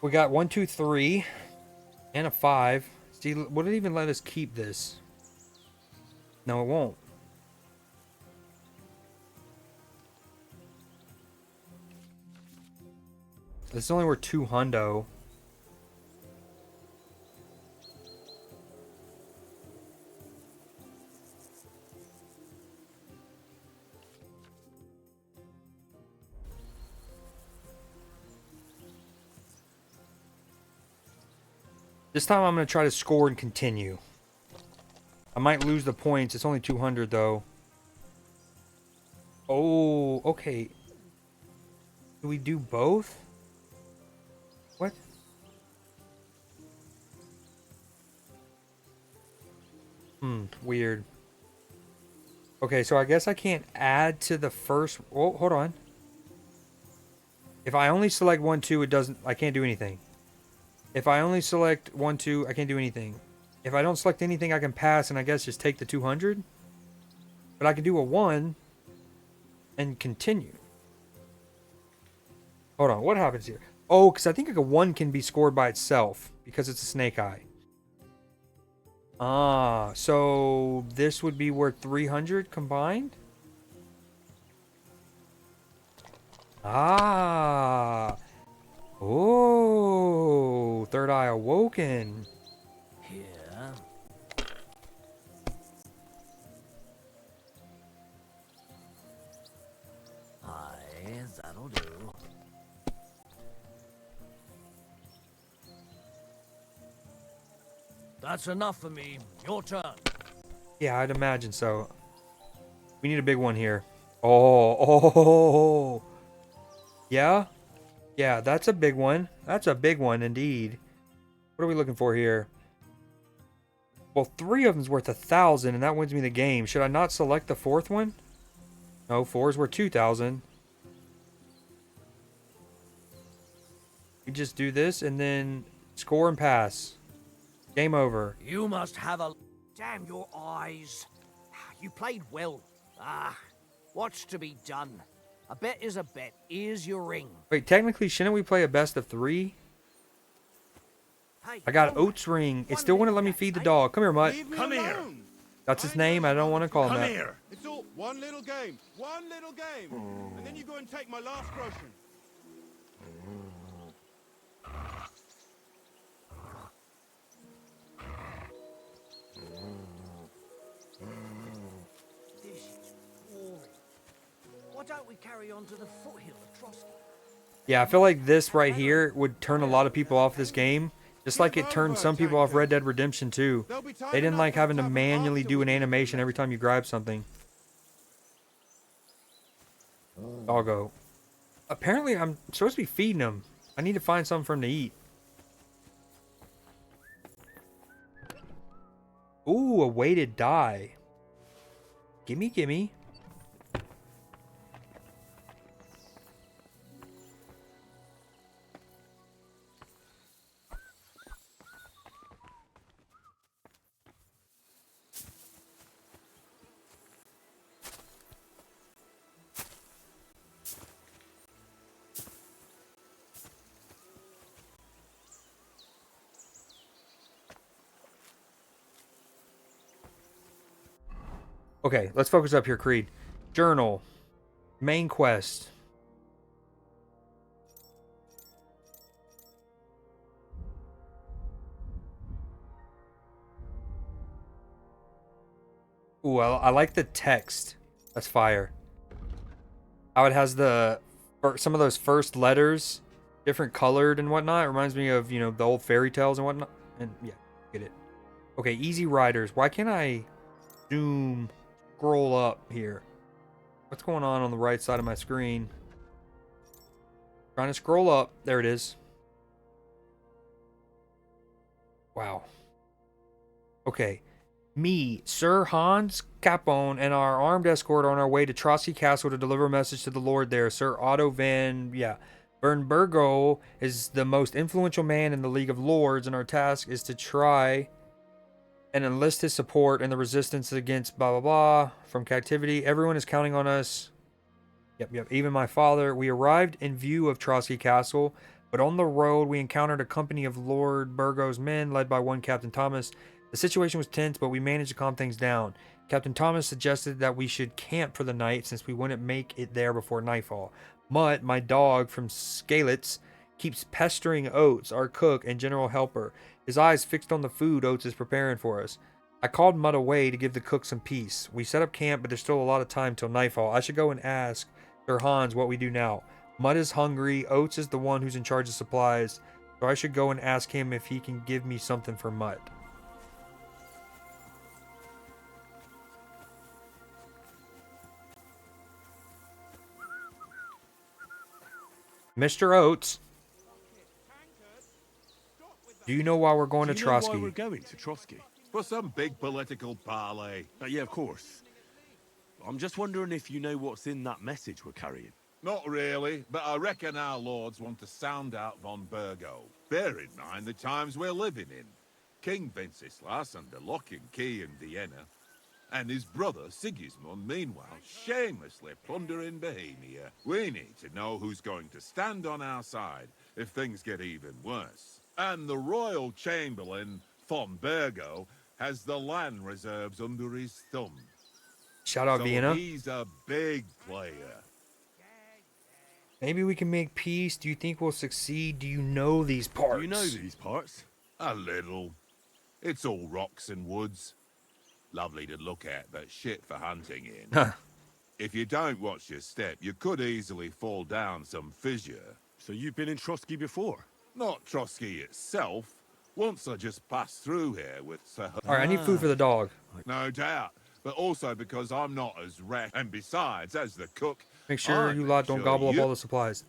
We got 1, 2, 3, and a 5. See, would it even let us keep this? No, it won't. This is only worth 2 hundo. This time I'm going to try to score and continue. I might lose the points. It's only 200 though. Oh, okay. Do we do both? What? Weird. Okay, so I guess I can't add to the first... Oh, hold on. If I only select 1, 2, it doesn't... I can't do anything. If I only select 1, 2, I can't do anything. If I don't select anything, I can pass and I guess just take the 200. But I can do a 1 and continue. Hold on, what happens here? Oh, because I think like a 1 can be scored by itself because it's a snake eye. Ah, so this would be worth 300 combined? Ah. Oh, third eye awoken. Here. Aye, that'll do. That's enough for me. Your turn. Yeah, I'd imagine so. We need a big one here. Oh. Yeah? Yeah, that's a big one. That's a big one indeed. What are we looking for here? Well, 3 of them's worth 1,000, and that wins me the game. Should I not select the 4th one? No, 4's worth 2,000. We just do this and then score and pass. Game over. You must have a... Damn your eyes. You played well. What's to be done? A bet is a bet. Here's your ring. Wait, technically, shouldn't we play a best of 3? Hey, I got Oats ring. It still wouldn't let me feed the dog. Come here, Mutt. Come here. That's his name. I don't want to call him Come that. here. It's all one little game. One little game. And then you go and take my last groschen. This is boring. Why don't we carry on to the foothill of Trotsky? Yeah, I feel like this right here would turn a lot of people off this game. Just like it turned some people off Red Dead Redemption 2. They didn't like having to manually do an animation every time you grab something. Doggo. Apparently, I'm supposed to be feeding him. I need to find something for him to eat. Ooh, a weighted die. Gimme, gimme. Okay, let's focus up here, Creed. Journal. Main quest. Ooh, I like the text. That's fire. How it has the some of those first letters different colored and whatnot. It reminds me of, you know, the old fairy tales and whatnot. And yeah, get it. Okay, easy riders. Why can't I zoom, scroll up here? What's going on the right side of my screen? Trying to scroll up. There it is. Wow. Okay. Me, Sir Hans Capone, and our armed escort are on our way to Trotsky Castle to deliver a message to the Lord there. Sir Otto van, Bernbergo is the most influential man in the League of Lords, and our task is to try and enlist his support in the resistance against blah blah blah from captivity. Everyone is counting on us. Yep. Even my father. We arrived in view of Trotsky Castle, but on the road we encountered a company of Lord Burgo's men led by one Captain Thomas. The situation was tense, but we managed to calm things down. Captain Thomas suggested that we should camp for the night since we wouldn't make it there before nightfall. Mutt, my dog from Skalitz, keeps pestering Oates, our cook and general helper, his eyes fixed on the food Oates is preparing for us. I called Mutt away to give the cook some peace. We set up camp, but there's still a lot of time till nightfall. I should go and ask Sir Hans what we do now. Mutt is hungry. Oates is the one who's in charge of supplies. So I should go and ask him if he can give me something for Mutt. Mr. Oates, do you know why we're going to Trotsky? Why we're going to Trotsky? For some big political parley. Yeah, of course. I'm just wondering if you know what's in that message we're carrying. Not really, but I reckon our lords want to sound out von Burgo. Bear in mind the times we're living in. King Wenceslas under lock and key in Vienna, and his brother Sigismund, meanwhile, shamelessly plundering Bohemia. We need to know who's going to stand on our side if things get even worse. And the royal chamberlain, von Burgo, has the land reserves under his thumb. Shout out so Vienna. He's a big player. Maybe we can make peace. Do you think we'll succeed? Do you know these parts? Do you know these parts? A little. It's all rocks and woods. Lovely to look at, but shit for hunting in. If you don't watch your step, you could easily fall down some fissure. So you've been in Trotsky before? Not Trotsky itself. Once I just passed through here with Sir... Alright, I need food for the dog. No doubt. But also because I'm not as rash. And besides, as the cook... Make sure you lot don't gobble up all the supplies.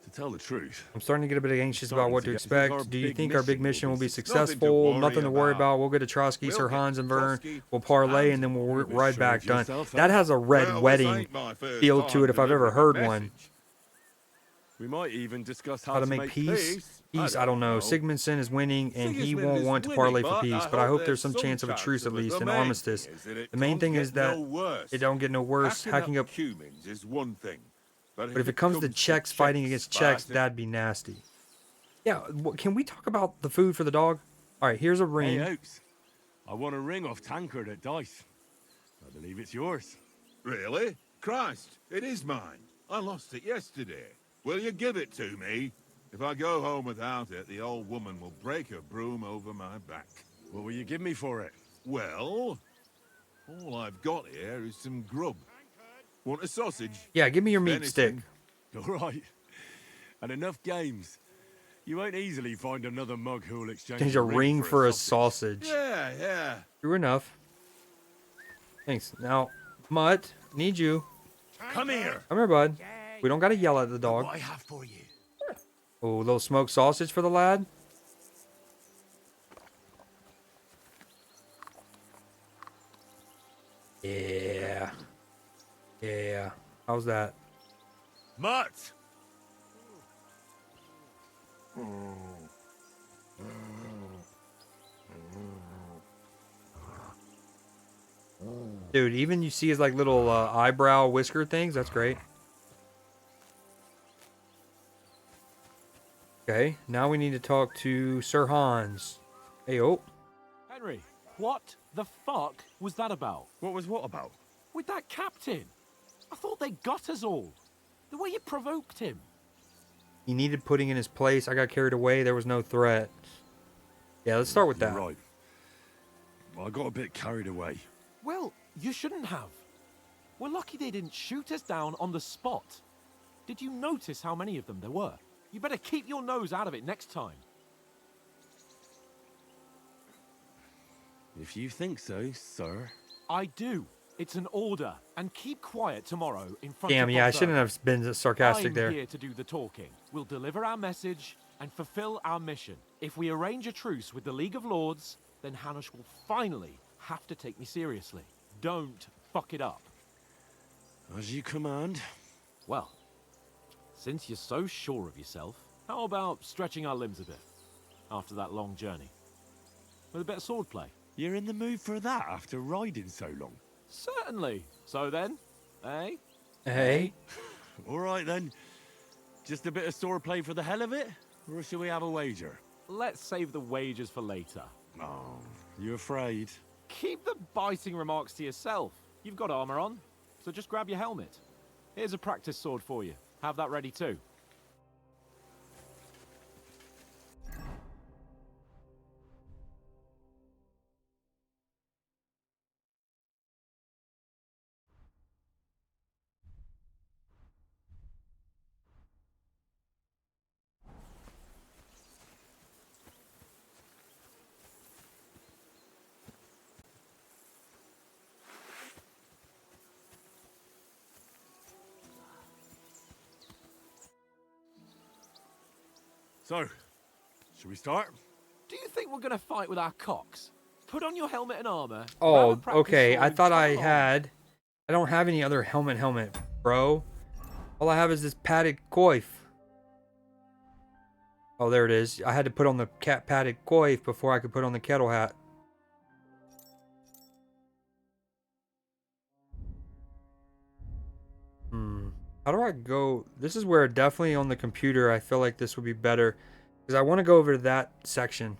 To tell the truth, I'm starting to get a bit anxious about what to expect. Do you think our big mission will be successful? Nothing to worry about. We'll go to Trotsky, Sir Hans, and Vern. We'll parlay, and then we'll ride back. Done. That has a red wedding feel to it if I've ever heard one. We might even discuss How to make peace. Peace, I don't know. Sigmundson is winning, and he won't want to parlay for peace, but I hope there's some chance of a truce at least, an armistice. The main thing is that it don't get no worse. Hacking up humans is one thing. But if it comes to Czechs fighting against Czechs, that'd be nasty. Yeah, can we talk about the food for the dog? All right, here's a ring. Hey, Oaks. I want a ring off Tankard at Dice. I believe it's yours. Really? Christ, it is mine. I lost it yesterday. Will you give it to me? If I go home without it, the old woman will break her broom over my back. What will you give me for it? Well, all I've got here is some grub. Want a sausage? Yeah, give me your meat stick. All right. And enough games. You won't easily find another mug who will exchange a ring for a sausage. Yeah. True enough. Thanks. Now, Mutt, need you. Come here. Come here, bud. We don't gotta yell at the dog. What I have for you. Oh, a little smoked sausage for the lad. Yeah. Yeah. How's that? Mutt! Dude, even you see his like little eyebrow whisker things. That's great. Okay, now we need to talk to Sir Hans. Hey, oh. Henry, what the fuck was that about? What was what about? With that captain. I thought they got us all. The way you provoked him. He needed putting in his place. I got carried away. There was no threat. Yeah, let's start with that. Right. I got a bit carried away. Well, you shouldn't have. We're lucky they didn't shoot us down on the spot. Did you notice how many of them there were? You better keep your nose out of it next time. If you think so, sir. I do. It's an order. And keep quiet tomorrow in front of Damn, yeah, I Botho. shouldn't have been sarcastic there. I'm here to do the talking. We'll deliver our message and fulfill our mission. If we arrange a truce with the League of Lords, then Hanush will finally have to take me seriously. Don't fuck it up. As you command. Well, since you're so sure of yourself, how about stretching our limbs a bit after that long journey? With a bit of swordplay. You're in the mood for that after riding so long? Certainly. So then, eh? Hey. All right then. Just a bit of swordplay for the hell of it? Or shall we have a wager? Let's save the wagers for later. Oh, you afraid? Keep the biting remarks to yourself. You've got armor on, so just grab your helmet. Here's a practice sword for you. Have that ready too. So, should we start? Do you think we're gonna fight with our cocks? Put on your helmet and armor. Oh, okay. I thought I had. I don't have any other helmet, bro. All I have is this padded coif. Oh, there it is. I had to put on the cat padded coif before I could put on the kettle hat. How do I go? This is where definitely on the computer I feel like this would be better. Because I want to go over to that section.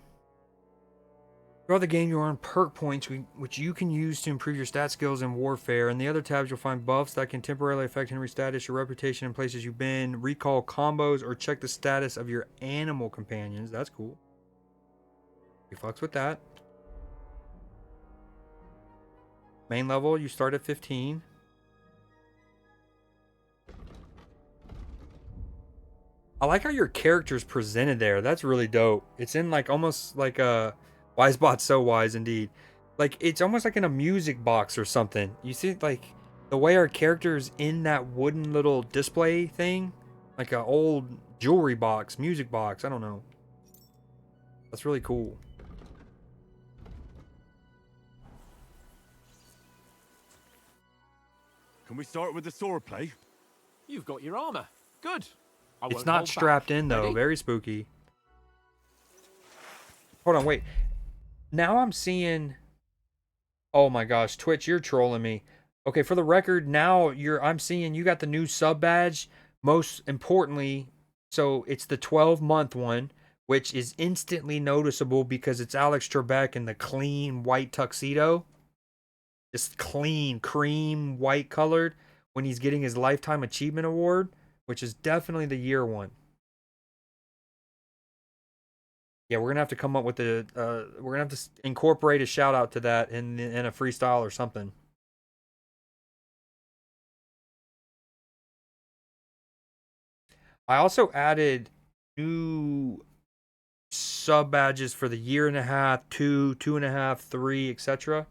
Throughout the game, you earn perk points, which you can use to improve your stat skills in warfare. In the other tabs, you'll find buffs that can temporarily affect Henry's status, your reputation in places you've been, recall combos, or check the status of your animal companions. That's cool. We fucks with that. Main level, you start at 15. I like how your character's presented there. That's really dope. It's in like almost like a Wisebot So Wise indeed. Like it's almost like in a music box or something. You see like the way our character's in that wooden little display thing, like an old jewelry box, music box. I don't know. That's really cool. Can we start with the sword play? You've got your armor. Good. It's not strapped in though. Very spooky. Hold on, wait. Now I'm seeing. Oh my gosh, Twitch, you're trolling me. Okay, for the record, now I'm seeing you got the new sub badge. Most importantly, so it's the 12-month one, which is instantly noticeable because it's Alex Trebek in the clean white tuxedo. Just clean, cream, white colored when he's getting his Lifetime Achievement Award, which is definitely the year one. Yeah, we're going to have to come up with we're going to have to incorporate a shout out to that in a freestyle or something. I also added new sub badges for the year and a half, 2.5, 3, etc.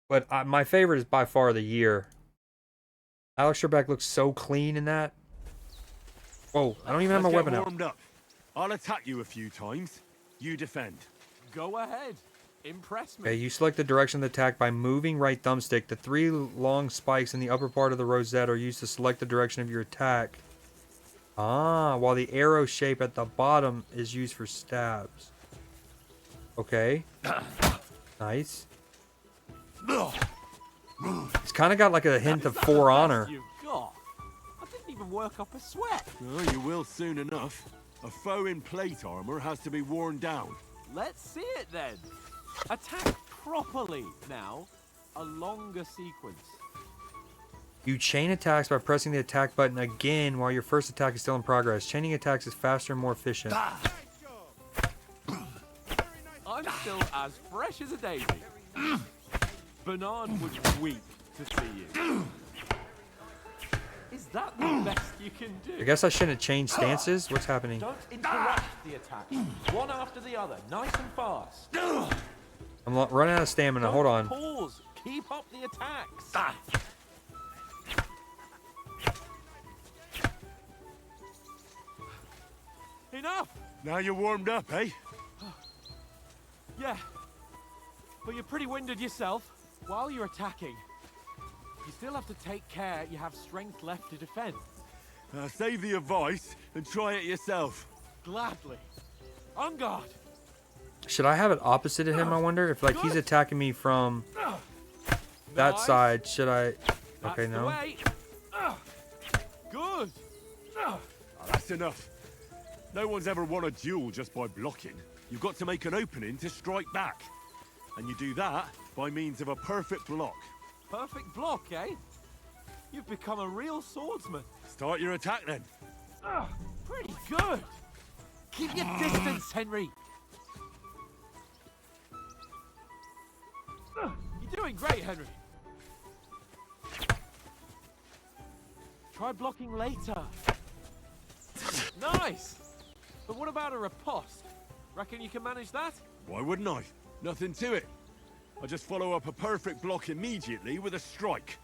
But my favorite is by far the year. Alex Trebek looks so clean in that. Whoa, I don't even have my weapon out. Warmed up. I'll attack you a few times. You defend. Go ahead. Impress me. Okay, you select the direction of the attack by moving right thumbstick. The 3 long spikes in the upper part of the rosette are used to select the direction of your attack. While the arrow shape at the bottom is used for stabs. Okay. Nice. It's kind of got like a hint of For Honor. I didn't even work up a sweat. Well, you will soon enough. A foe in plate armor has to be worn down. Let's see it then. Attack properly now. A longer sequence. You chain attacks by pressing the attack button again while your first attack is still in progress. Chaining attacks is faster and more efficient. I'm still as fresh as a daisy. Bernard would weep to see you. Is that the best you can do? I guess I shouldn't change stances. What's happening? Don't interrupt the attack. One after the other, nice and fast. I'm running out of stamina. Hold on. Pause. Keep up the attacks. Enough. Now you're warmed up, eh? Yeah. But you're pretty winded yourself. While you're attacking, you still have to take care you have strength left to defend. Save the advice and try it yourself. Gladly. On guard. Should I have it opposite of him, I wonder? If, like, he's attacking me from that side, should I... Okay, no. Good. Oh, that's enough. No one's ever won a duel just by blocking. You've got to make an opening to strike back. And you do that by means of a perfect block. Perfect block, eh? You've become a real swordsman. Start your attack then. Pretty good. Keep your distance, Henry. You're doing great, Henry. Try blocking later. Nice. But what about a riposte? Reckon you can manage that? Why wouldn't I? Nothing to it. I just follow up a perfect block immediately with a strike.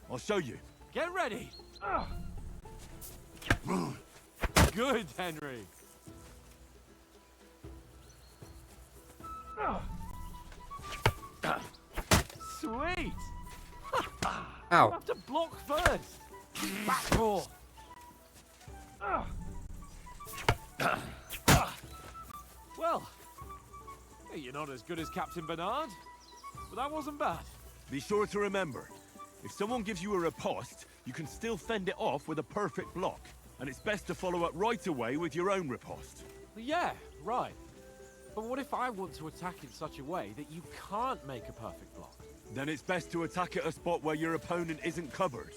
I'll show you. Get ready. Good, Henry. Sweet! Ow. You have to block first. Backdoor. Well, you're not as good as Captain Bernard, but that wasn't bad. Be sure to remember, if someone gives you a riposte, you can still fend it off with a perfect block. And it's best to follow up right away with your own riposte. Yeah, right. But what if I want to attack in such a way that you can't make a perfect block? Then it's best to attack at a spot where your opponent isn't covered.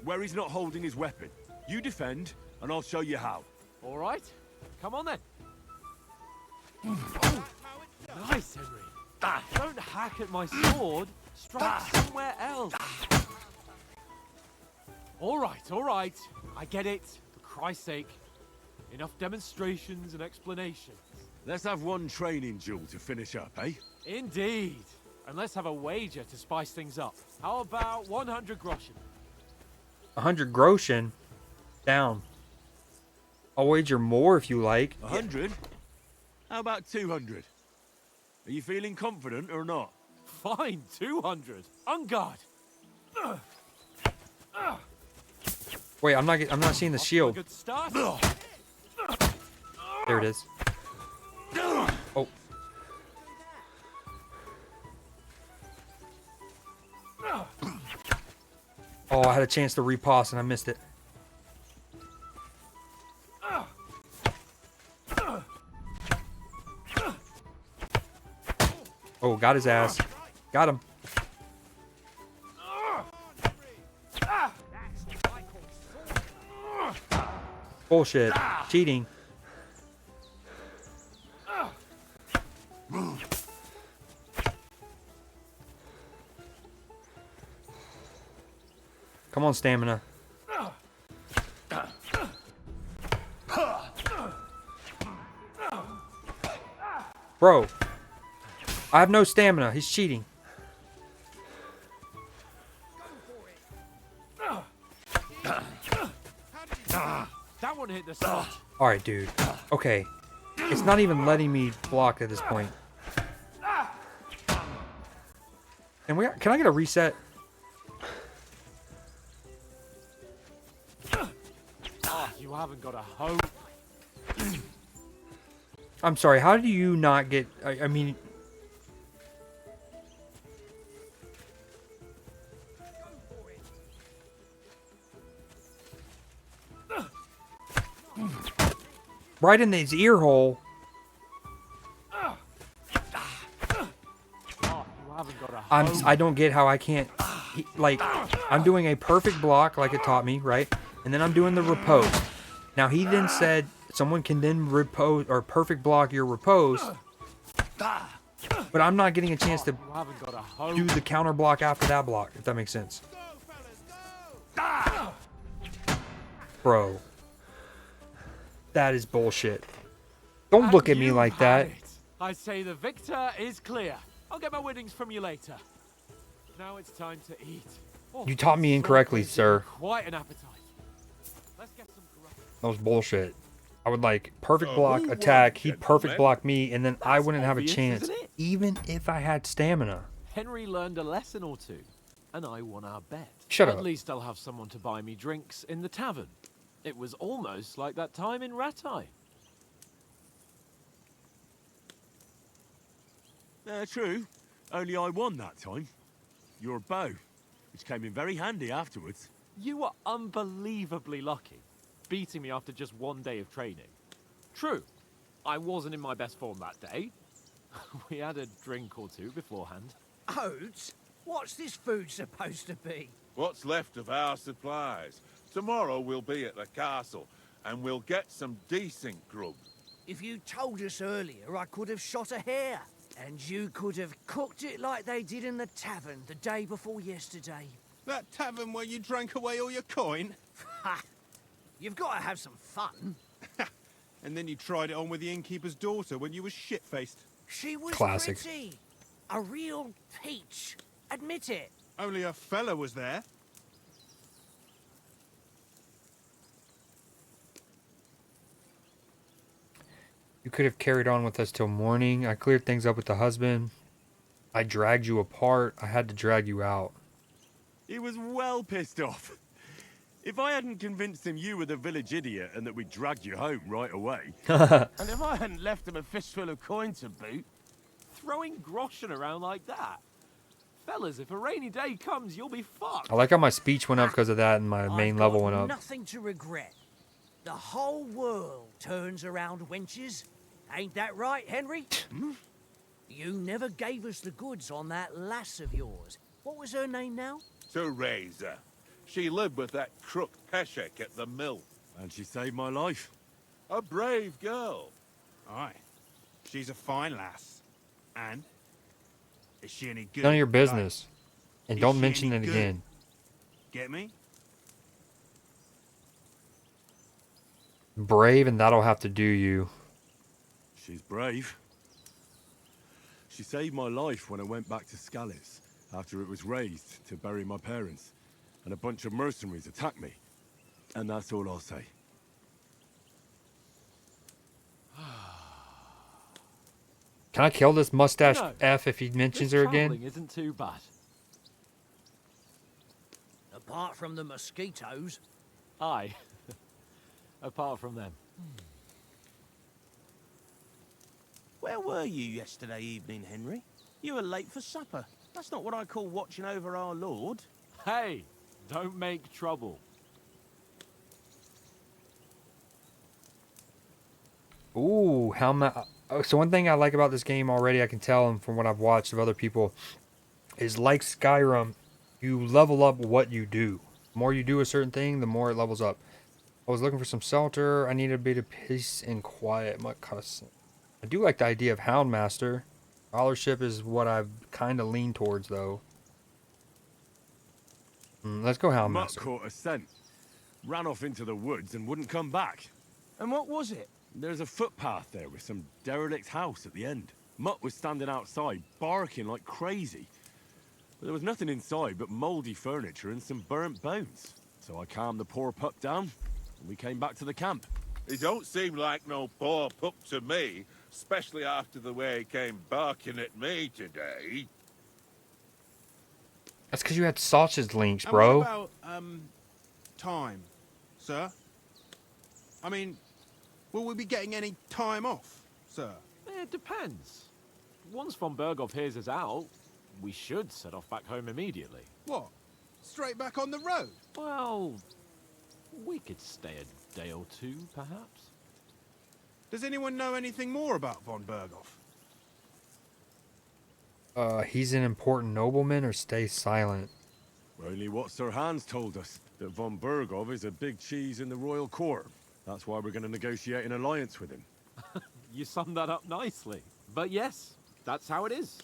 Where he's not holding his weapon. You defend, and I'll show you how. All right. Come on then. Nice, Henry. Don't hack at my sword. Strike somewhere else. All right. I get it. For Christ's sake. Enough demonstrations and explanations. Let's have one training duel to finish up, eh? Indeed. And let's have a wager to spice things up. How about 100 groschen? 100 groschen? Down. I'll wager more if you like. 100? How about 200? Are you feeling confident or not? Fine, 200. On guard. Wait, I'm not seeing the shield. Good start. There it is. Oh. Oh, I had a chance to repost and I missed it. Oh, got his ass. Got him. Bullshit. Cheating. Come on, stamina. Bro. I have no stamina. He's cheating. That one hit the spot. Alright, dude. Okay. It's not even letting me block at this point. And can I get a reset? You haven't got a hope. I'm sorry, how do you not get... I mean... Right in his ear hole. I don't get how I can't... like, I'm doing a perfect block like it taught me, right? And then I'm doing the riposte. Now, he then said someone can then riposte or perfect block your riposte. But I'm not getting a chance to do the counter block after that block, if that makes sense. Bro. That is bullshit. Don't look at me like that. I say the victor is clear. I'll get my winnings from you later. Now it's time to eat. Oh, You taught me incorrectly, sir. Quite an appetite. Let's get some That was bullshit. I would like perfect block, attack, he'd perfect block me, and then I wouldn't have a obvious, chance, isn't it? even if I had stamina. Henry learned a lesson or two, and I won our bet. Shut At up. least I'll have someone to buy me drinks in the tavern. It was almost like that time in Rattay. True. Only I won that time. Your bow, which came in very handy afterwards. You were unbelievably lucky, beating me after just one day of training. True, I wasn't in my best form that day. We had a drink or two beforehand. Oats? What's this food supposed to be? What's left of our supplies. Tomorrow we'll be at the castle, and we'll get some decent grub. If you told us earlier, I could have shot a hare. And you could have cooked it like they did in the tavern the day before yesterday. That tavern where you drank away all your coin? Ha! You've got to have some fun. And then you tried it on with the innkeeper's daughter when you were shit-faced. She was Classic. pretty. A real peach. Admit it. Only a fella was there. You could have carried on with us till morning. I cleared things up with the husband. I dragged you apart. I had to drag you out. He was well pissed off. If I hadn't convinced him you were the village idiot and that we dragged you home right away. And if I hadn't left him a fistful of coin to boot, throwing groschen around like that. Fellas, if a rainy day comes, you'll be fucked. I like how my speech went up because of that and my main level went up. Nothing to regret. The whole world turns around wenches. Ain't that right, Henry? You never gave us the goods on that lass of yours. What was her name now? Teresa. She lived with that crook Peshek at the mill. And she saved my life. A brave girl. Aye. She's a fine lass. And? Is she any good? None of your business. And Is don't she mention any it good? again. Get me? Brave, and that'll have to do you. She's brave. She saved my life when I went back to Scalitz after it was razed to bury my parents. And a bunch of mercenaries attacked me. And that's all I'll say. Can I kill this mustache No, F if he mentions this her again? travelling isn't too bad. Apart from the mosquitoes. Aye. Apart from them. Where were you yesterday evening, Henry? You were late for supper. That's not what I call watching over our Lord. Hey, don't make trouble. Ooh, so one thing I like about this game already, I can tell, and from what I've watched of other people, is like Skyrim, you level up what you do. The more you do a certain thing, the more it levels up. I was looking for some shelter. I need a bit of peace and quiet. I do like the idea of Houndmaster. Scholarship is what I kind of lean towards, though. Let's go Mutt Houndmaster. caught a scent. Ran off into the woods and wouldn't come back. And what was it? There's a footpath there with some derelict house at the end. Mutt was standing outside, barking like crazy. But there was nothing inside but mouldy furniture and some burnt bones. So I calmed the poor pup down, and we came back to the camp. He don't seem like no poor pup to me, especially after the way he came barking at me today. That's because you had sausage links, And bro. what about, time, sir? I mean, will we be getting any time off, sir? It depends. Once von Berghoff hears us out, we should set off back home immediately. What? Straight back on the road? Well, we could stay a day or two, perhaps. Does anyone know anything more about von Berghoff? He's an important nobleman, or stay silent. Only what Sir Hans told us, that von Berghoff is a big cheese in the royal court. That's why we're going to negotiate an alliance with him. You summed that up nicely. But yes, that's how it is.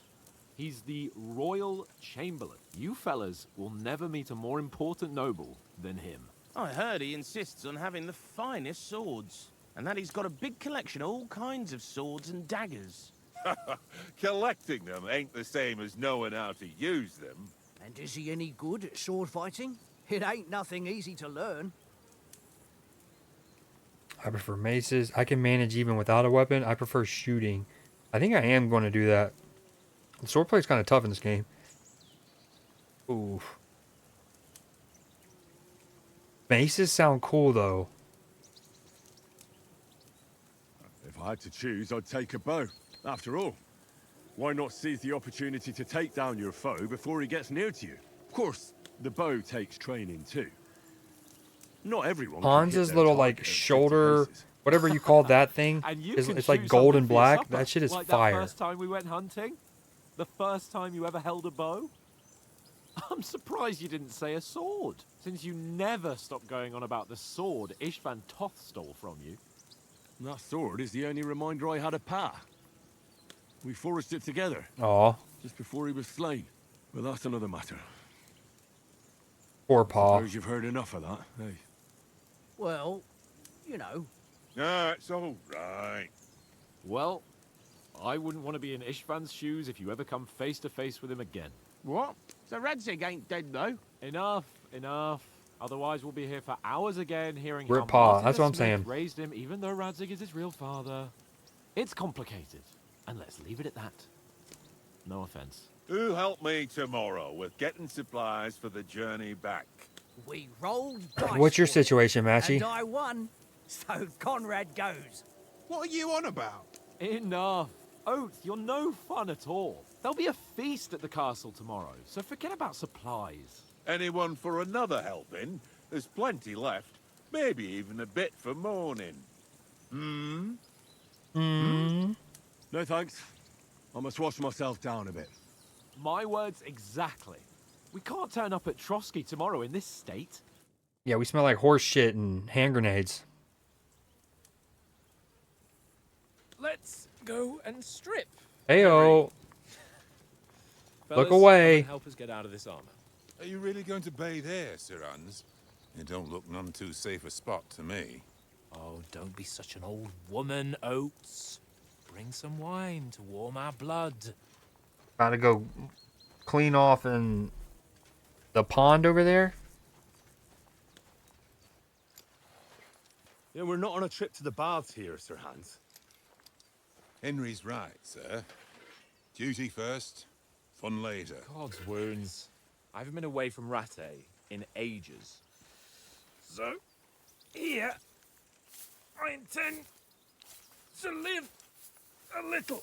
He's the royal chamberlain. You fellas will never meet a more important noble than him. I heard he insists on having the finest swords. And that he's got a big collection of all kinds of swords and daggers. Collecting them ain't the same as knowing how to use them. And is he any good at sword fighting? It ain't nothing easy to learn. I prefer maces. I can manage even without a weapon. I prefer shooting. I think I am going to do that. The swordplay is kind of tough in this game. Ooh. Maces sound cool, though. If I had to choose, I'd take a bow. After all, why not seize the opportunity to take down your foe before he gets near to you? Of course, the bow takes training too. Not everyone can hit Hans's their little, target like, at 50 shoulder, paces. whatever you call that thing, And you is, can it's like choose gold something and for your black. supper, That shit is like fire. That first time we went hunting? The first time you ever held a bow? I'm surprised you didn't say a sword, since you never stopped going on about the sword Ishvan Toth stole from you. That sword is the only reminder I had of Pa. We forged it together, Aw. just before he was slain. But that's another matter. Poor Pa. Suppose you've heard enough of that, eh? Well, you know. No, it's all right. Well, I wouldn't want to be in Ishvan's shoes if you ever come face to face with him again. What? So Radzig ain't dead, though? Enough, enough. Otherwise, we'll be here for hours again hearing Rip how Pa, Martin that's the what I'm Smith saying. raised him, even though Radzig is his real father. It's complicated, and let's leave it at that. No offense. Who help me tomorrow with getting supplies for the journey back? We rolled dice. What's your for it, situation, Matchy? And I won. So Conrad goes. What are you on about? Enough. Oath, you're no fun at all. There'll be a feast at the castle tomorrow, so forget about supplies. Anyone for another helping? There's plenty left. Maybe even a bit for morning. No thanks. I must wash myself down a bit. My words exactly. We can't turn up at Trotsky tomorrow in this state. Yeah, we smell like horse shit and hand grenades. Let's go and strip. Heyo. Look away. Help us get out of this armor. Are you really going to bathe here, Sir Hans? It don't look none too safe a spot to me. Oh, don't be such an old woman, Oates. Bring some wine to warm our blood. Gotta go clean off in the pond over there. Yeah, we're not on a trip to the baths here, Sir Hans. Henry's right, sir. Duty first, fun later. God's wounds. I haven't been away from Rattay in ages. So, here, I intend to live a little.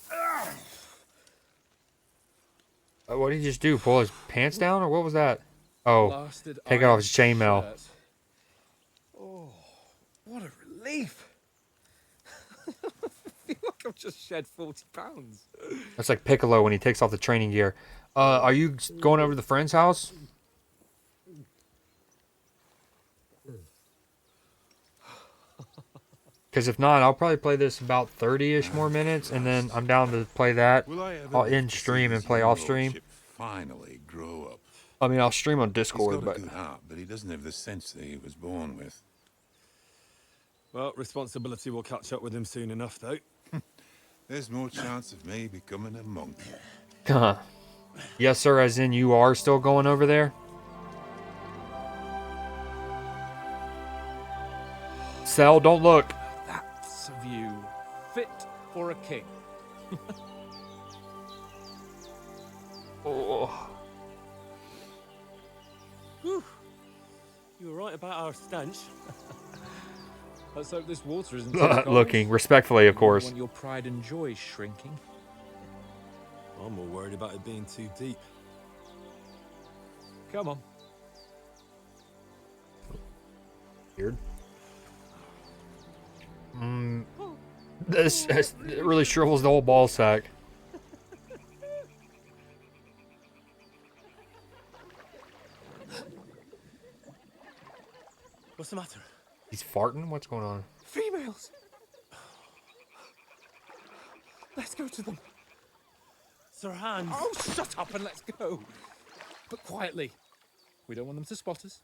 What did he just do? Pull his pants down, or what was that? Oh, Blasted take iron off his chainmail. shirt. Oh, what a relief. I feel like I've just shed 40 pounds. That's like Piccolo when he takes off the training gear. Are you going over to the friend's house? Because if not, I'll probably play this about 30-ish more minutes, and then I'm down to play that. I'll end stream and play off stream. Finally grow up. I mean, I'll stream on He's Discord, got but a good heart, but he doesn't have the sense that he was born with. Well, responsibility will catch up with him soon enough, though. There's more chance of me becoming a monk. Yes, sir, as in you are still going over there? Sel, don't look. That's a view fit for a king. Oh. Whew. You were right about our stench. Let's hope this water isn't too cold. Looking, respectfully, of course. When your pride and joy shrinking. I'm more worried about it being too deep. Come on. Weird. This it really shrivels the whole ball sack. What's the matter? He's farting? What's going on? Females! Let's go to them. Sir Hans. Oh, shut up and let's go. But quietly. We don't want them to spot us.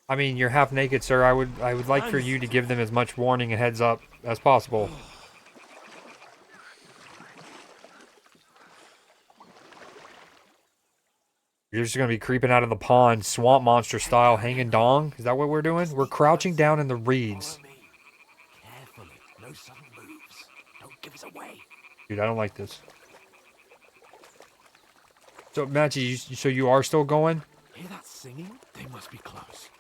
I mean, you're half naked, sir. I would like for you to give them as much warning and heads up as possible. You're just gonna be creeping out of the pond, swamp monster style, hanging dong. Is that what we're doing? We're crouching down in the reeds. Carefully, no sudden moves. Don't give us away. Dude, I don't like this. So, Matchy, so you are still going? Hear that singing? They must be close.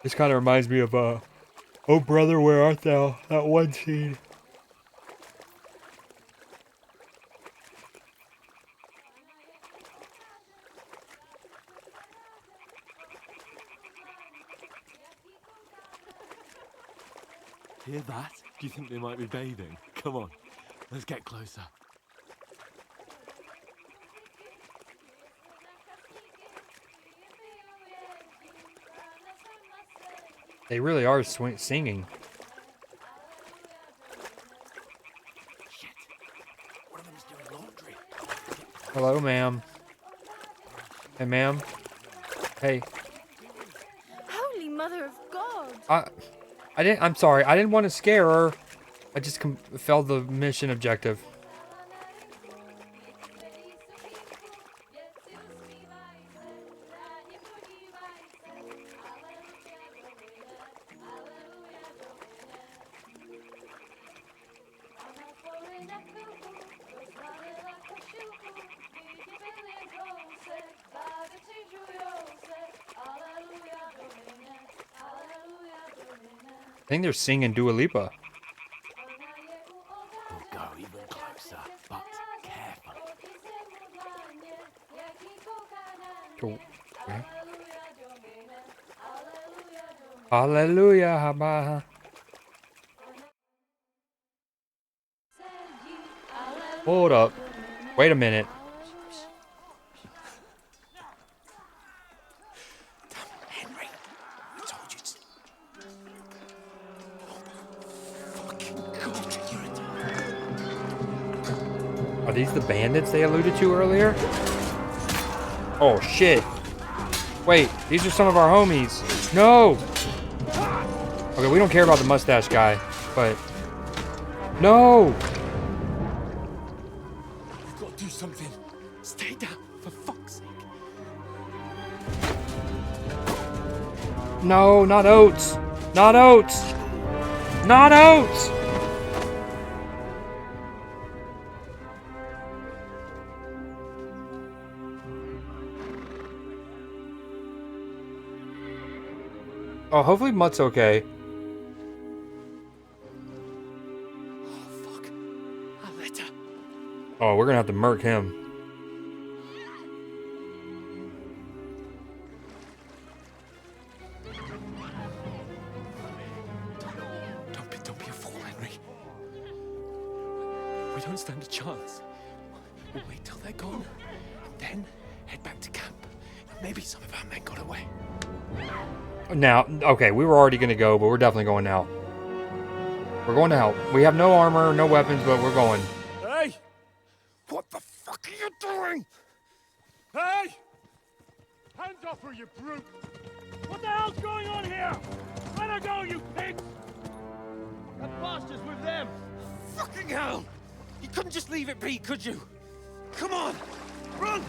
This kind of reminds me of, Oh Brother, Where Art Thou? That one scene. Hear that? Do you think they might be bathing? Come on, let's get closer. They really are singing. Shit. One of them's doing laundry. Hello, ma'am. Hey, ma'am. Hey. Holy Mother of God! I'm sorry. I didn't want to scare her. I just failed the mission objective. think they're singing Dua Lipa. We'll go even closer, but carefully. Cool. Okay. Hallelujah. Haba. Hold up. Wait a minute. Henry, I told you to. Are these the bandits they alluded to earlier? Oh shit. Wait, these are some of our homies. No! Okay, we don't care about the mustache guy, but... No! We've got to do something. Stay down, for fuck's sake. No, not Oates! Not Oates! Not Oates! Oh, hopefully Mutt's okay. Oh, we're gonna have to murk him. Don't be a fool, Henry. We don't stand a chance. We'll wait till they're gone, and then head back to camp. Maybe some of our men got away. Now, okay, we were already gonna go, but we're definitely going now. We're going to help. We have no armor, no weapons, but we're going. Hey! What the fuck are you doing? Hey! Hands off her, you brute! What the hell's going on here? Let her go, you pigs! That bastard's with them! Fucking hell! You couldn't just leave it be, could you? Come on! Run!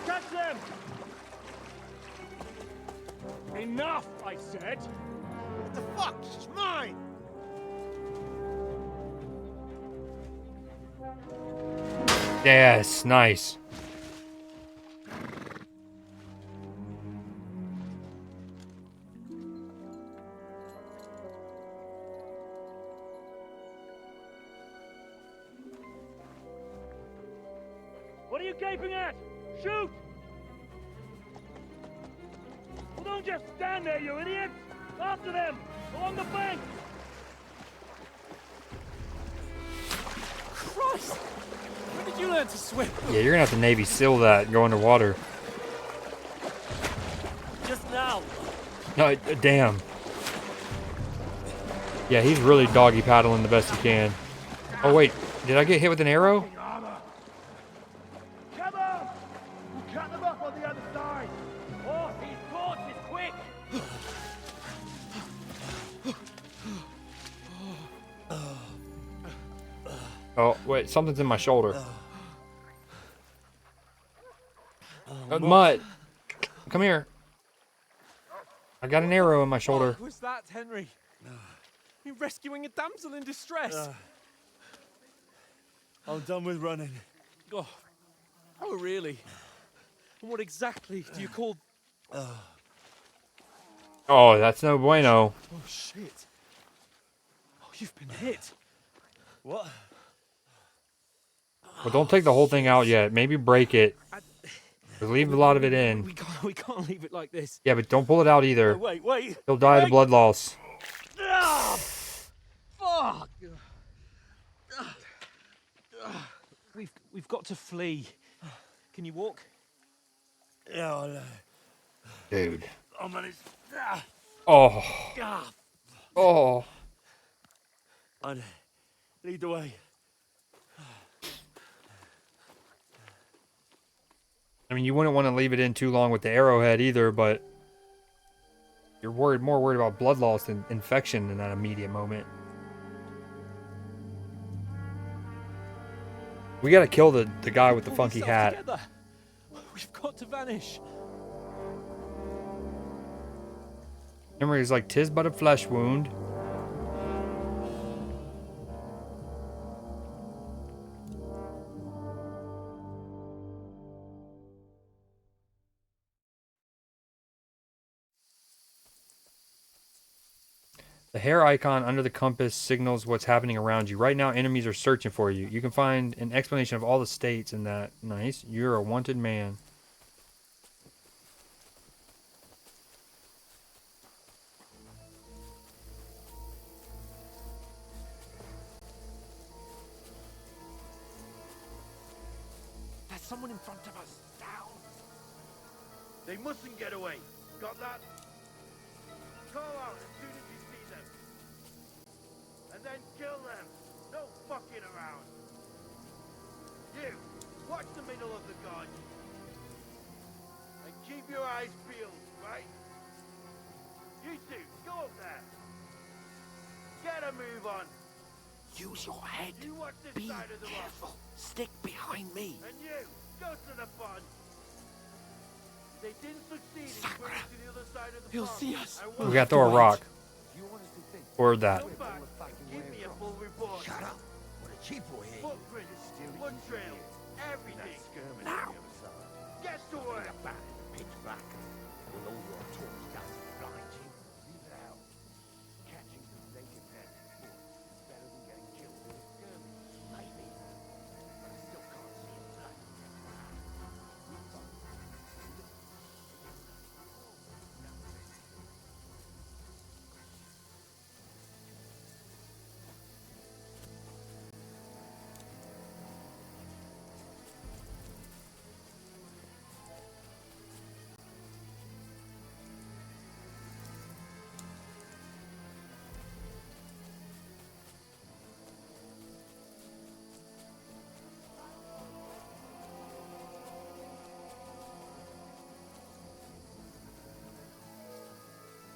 Catch them! Enough, I said! What the fuck? She's mine! Yes, nice. What are you gaping at? Shoot! Well, don't just stand there, you idiots! After them! Along the bank! Christ! When did you learn to swim? Yeah, you're gonna have to Navy SEAL that and go underwater. Just now. No, damn. Yeah, he's really doggy paddling the best he can. Oh wait, did I get hit with an arrow? Come on! We'll cut them up on the other side! Oh, he's torches, quick! Oh wait, something's in my shoulder. Mutt, come here. I got an arrow in my shoulder. What was that, Henry? You're rescuing a damsel in distress. I'm done with running. Oh, really? And what exactly do you call... Oh, that's no bueno. Oh, shit. Oh, you've been hit. What? Well, don't take the whole thing out yet. Maybe break it. Just leave a lot of it in. We can't leave it like this. Yeah, but don't pull it out either. Wait. He'll die of blood loss. Ah, fuck! We've got to flee. Can you walk? Yeah, I know. Dude. I'll manage. Oh. Oh. I'd lead the way. I mean, you wouldn't want to leave it in too long with the arrowhead either, but you're more worried about blood loss than infection in that immediate moment. We gotta kill the guy with the funky hat. Together. We've got to vanish. Remember, he's like, "'Tis but a flesh wound." The hair icon under the compass signals what's happening around you. Right now, enemies are searching for you. You can find an explanation of all the states in that. Nice. You're a wanted man. There's someone in front of us. Down. They mustn't get away. Got that? Call out as soon as you see them. And then kill them. No fucking around. You, watch the middle of the garden. And keep your eyes peeled, right? You two, go up there. Get a move on. Use your head. You watch this Be side of the careful. rock. Stick behind me. And you, go to the pond. They didn't succeed in swimming to the other side of the He'll pond. see us. We got to throw a rock. You honestly think? Or that. Come back. Give me a full report. Shut up. What a cheap boy here. Footprints, foot trail, everything. Now. Get to work. Pitch black. With all your talk down blind you. Leave it out. Catching some naked men is better than getting killed in a skirmish. Maybe. But I still can't see his blood.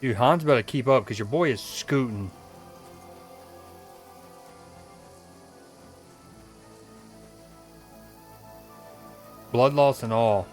Dude, Hans better keep up because your boy is scooting. Blood loss and all.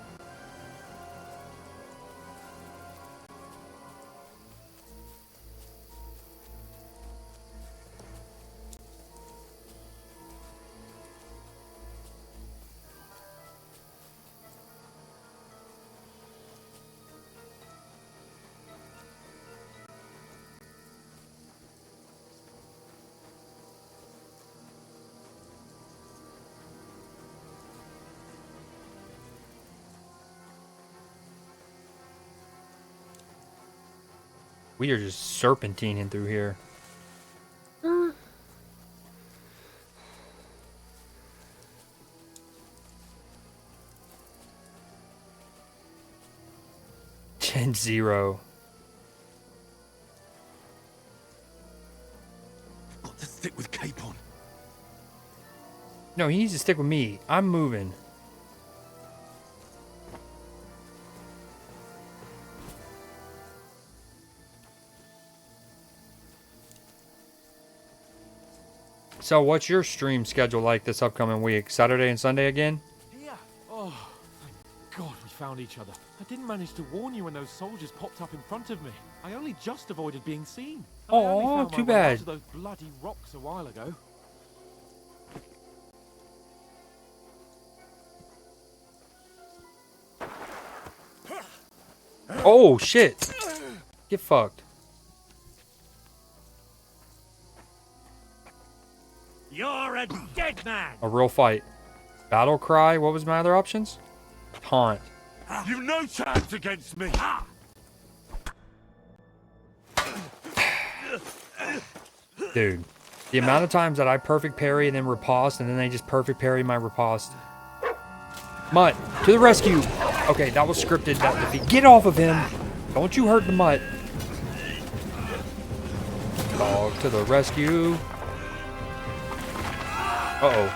We are just serpentining through here. 10-0. Got to stick with Capon. No, he needs to stick with me. I'm moving. So, what's your stream schedule like this upcoming week? Saturday and Sunday again? Yeah. Oh, thank God we found each other. I didn't manage to warn you when those soldiers popped up in front of me. I only just avoided being seen. I only Aw, found my too way out bad. to those bloody rocks a while ago. Oh, shit. Get fucked. You're a dead man! A real fight. Battle cry. What was my other options? Taunt. You've no chance against me! Dude. The amount of times that I perfect parry and then riposte, and then they just perfect parry my riposte. Mutt, to the rescue! Okay, that was scripted. That defeat. Get off of him! Don't you hurt the mutt. Dog to the rescue. Uh-oh.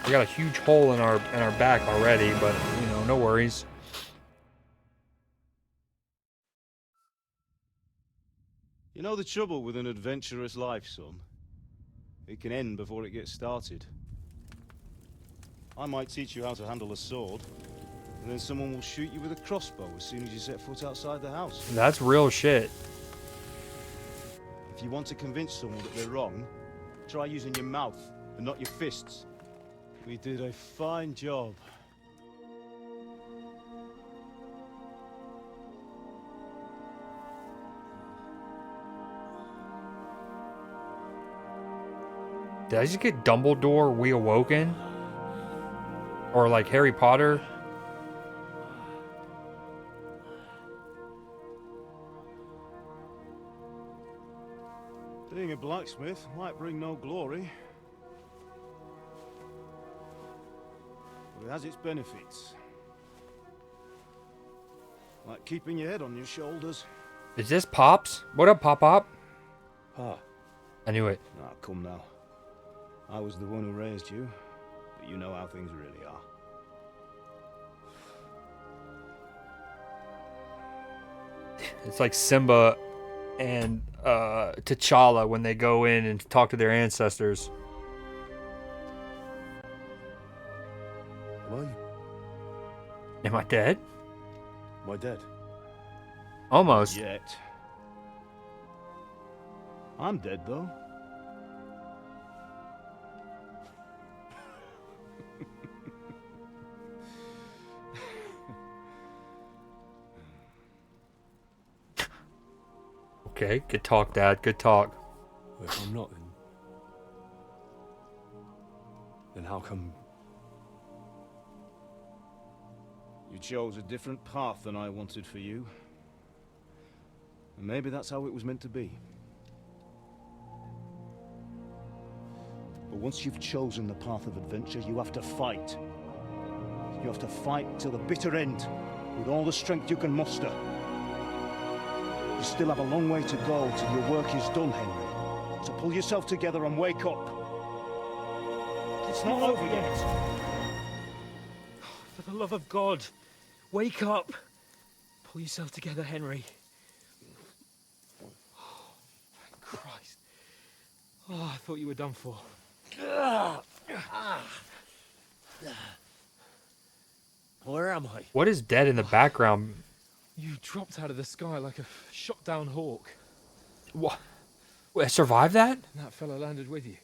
We got a huge hole in our back already, but, you know, no worries. You know the trouble with an adventurous life, son? It can end before it gets started. I might teach you how to handle a sword, and then someone will shoot you with a crossbow as soon as you set foot outside the house. That's real shit. If you want to convince someone that they're wrong, try using your mouth and not your fists. We did a fine job. Did I just get Dumbledore reawoken? Or like Harry Potter? Being a blacksmith might bring no glory, but it has its benefits. Like keeping your head on your shoulders. Is this Pops? What up, Pop? Ah. I knew it. Ah, come now. I was the one who raised you, but you know how things really are. It's like Simba and T'Challa when they go in and talk to their ancestors. Why? Am I dead? Am I dead? Almost. Yet. I'm dead, though. Okay, good talk, Dad. Good talk. Well, if I'm not, then how come? You chose a different path than I wanted for you. And maybe that's how it was meant to be. But once you've chosen the path of adventure, you have to fight. You have to fight till the bitter end, with all the strength you can muster. You still have a long way to go till your work is done, Henry. So pull yourself together and wake up. It's not over yet. For the love of God, wake up. Pull yourself together, Henry. Oh, thank Christ. Oh, I thought you were done for. Where am I? What is dead in the background? You dropped out of the sky like a shot down hawk. What? Wait, survived that? And that fella landed with you.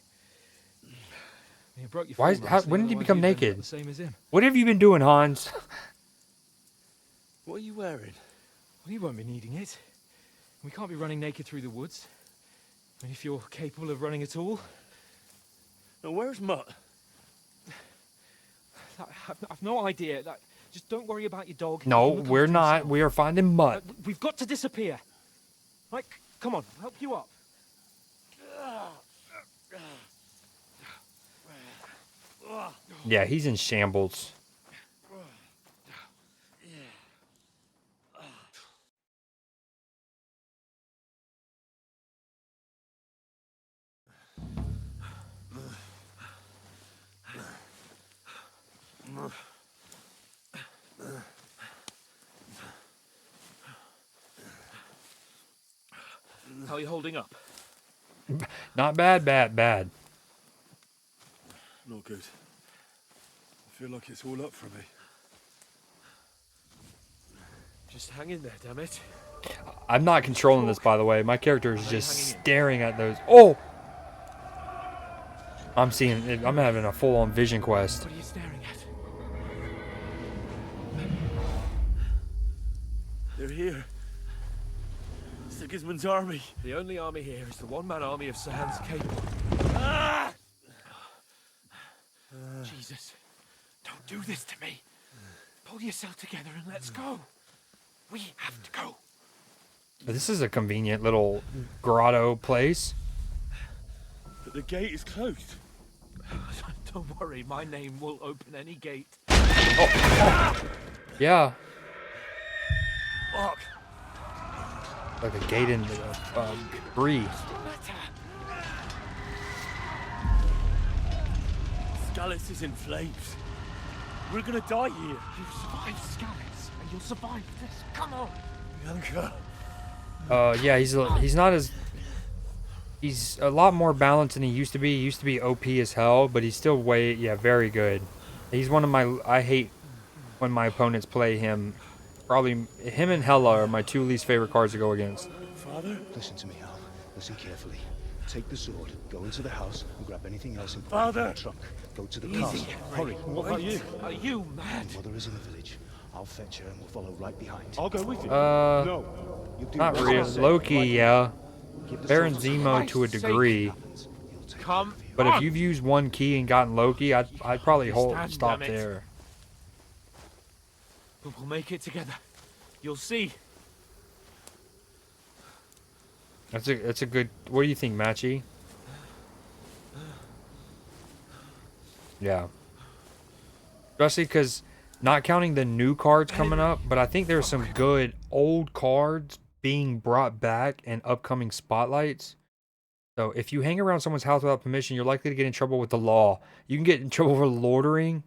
You broke your Why? fall How, nicely, when did he otherwise become you'd end up naked? the same as him. What have you been doing, Hans? What are you wearing? Well, you won't be needing it. We can't be running naked through the woods. I mean, if you're capable of running at all. Now, where's Mutt? I've no idea. Just don't worry about your dog. No, He'll look we're after not. himself. We are finding Mutt. We've got to disappear. Like, come on, help you up. Yeah, he's in shambles. How are you holding up? Not bad, bad. Not good. I feel like it's all up for me. Just hang in there, damn it. I'm not controlling this, by the way. My character is just staring at those. Oh! I'm seeing it. I'm having a full-on vision quest. What are you staring at? They're here. Sigismund's army. The only army here is the one-man army of Sir Hans Capel. Ah! Jesus, don't do this to me. Pull yourself together and let's go. We have to go. This is a convenient little grotto place. But the gate is closed. Don't worry, my name will open any gate. Oh. Yeah. Fuck. Like a gate in Bree. Skalitz is in flames. We're gonna die here. You survived Skalitz, and you'll survive this. Come on. Bianca. Yeah, he's not as... He's a lot more balanced than he used to be. He used to be OP as hell, but he's still very good. He's one of my... I hate when my opponents play him. Probably him and Hela are my two least favorite cards to go against. Father? Listen to me, Hal. Listen carefully. Take the sword, go into the house, and grab anything else in Father! the trunk. Go to the Easy, castle. Henry. Hurry. What about you? Are you mad? Mother is in the village. I'll fetch her and we'll follow right behind. I'll go with you. No. You do Not what really. I say. Loki, yeah. Keep the Baron sword Zemo to a degree. Come But if you've used one key and gotten Loki, I'd probably stop damn it. there. We'll make it together. You'll see. That's a good. What do you think, Matchy? Yeah. Especially because not counting the new cards coming up, but I think there's some good old cards being brought back in upcoming spotlights. So if you hang around someone's house without permission, you're likely to get in trouble with the law. You can get in trouble for loitering.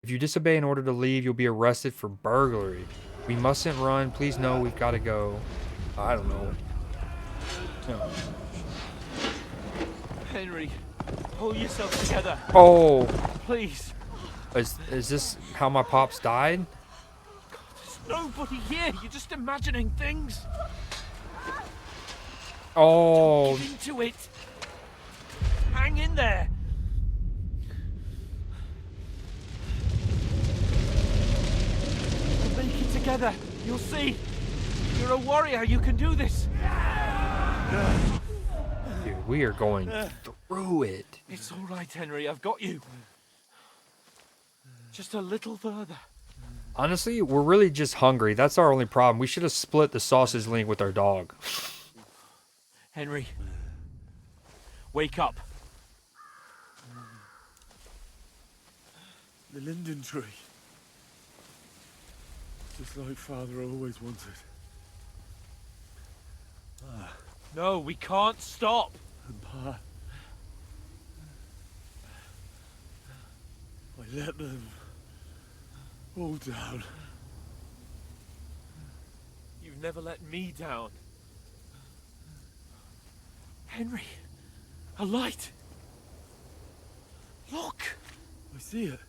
If you disobey an order to leave, you'll be arrested for burglary. We mustn't run. Please know we've got to go. I don't know. No. Henry, pull yourself together. Oh. Please. Is this how my pops died? There's nobody here. You're just imagining things. Oh. Don't give into it. Hang in there. We'll make it together. You'll see. You're a warrior. You can do this. Dude, we are going through it. It's all right, Henry. I've got you. Just a little further. Honestly, we're really just hungry. That's our only problem. We should have split the sausage link with our dog. Henry, wake up. The linden tree. Just like Father always wanted. No, we can't stop. And Pa, I let them all down. You've never let me down. Henry, a light. Look. I see it.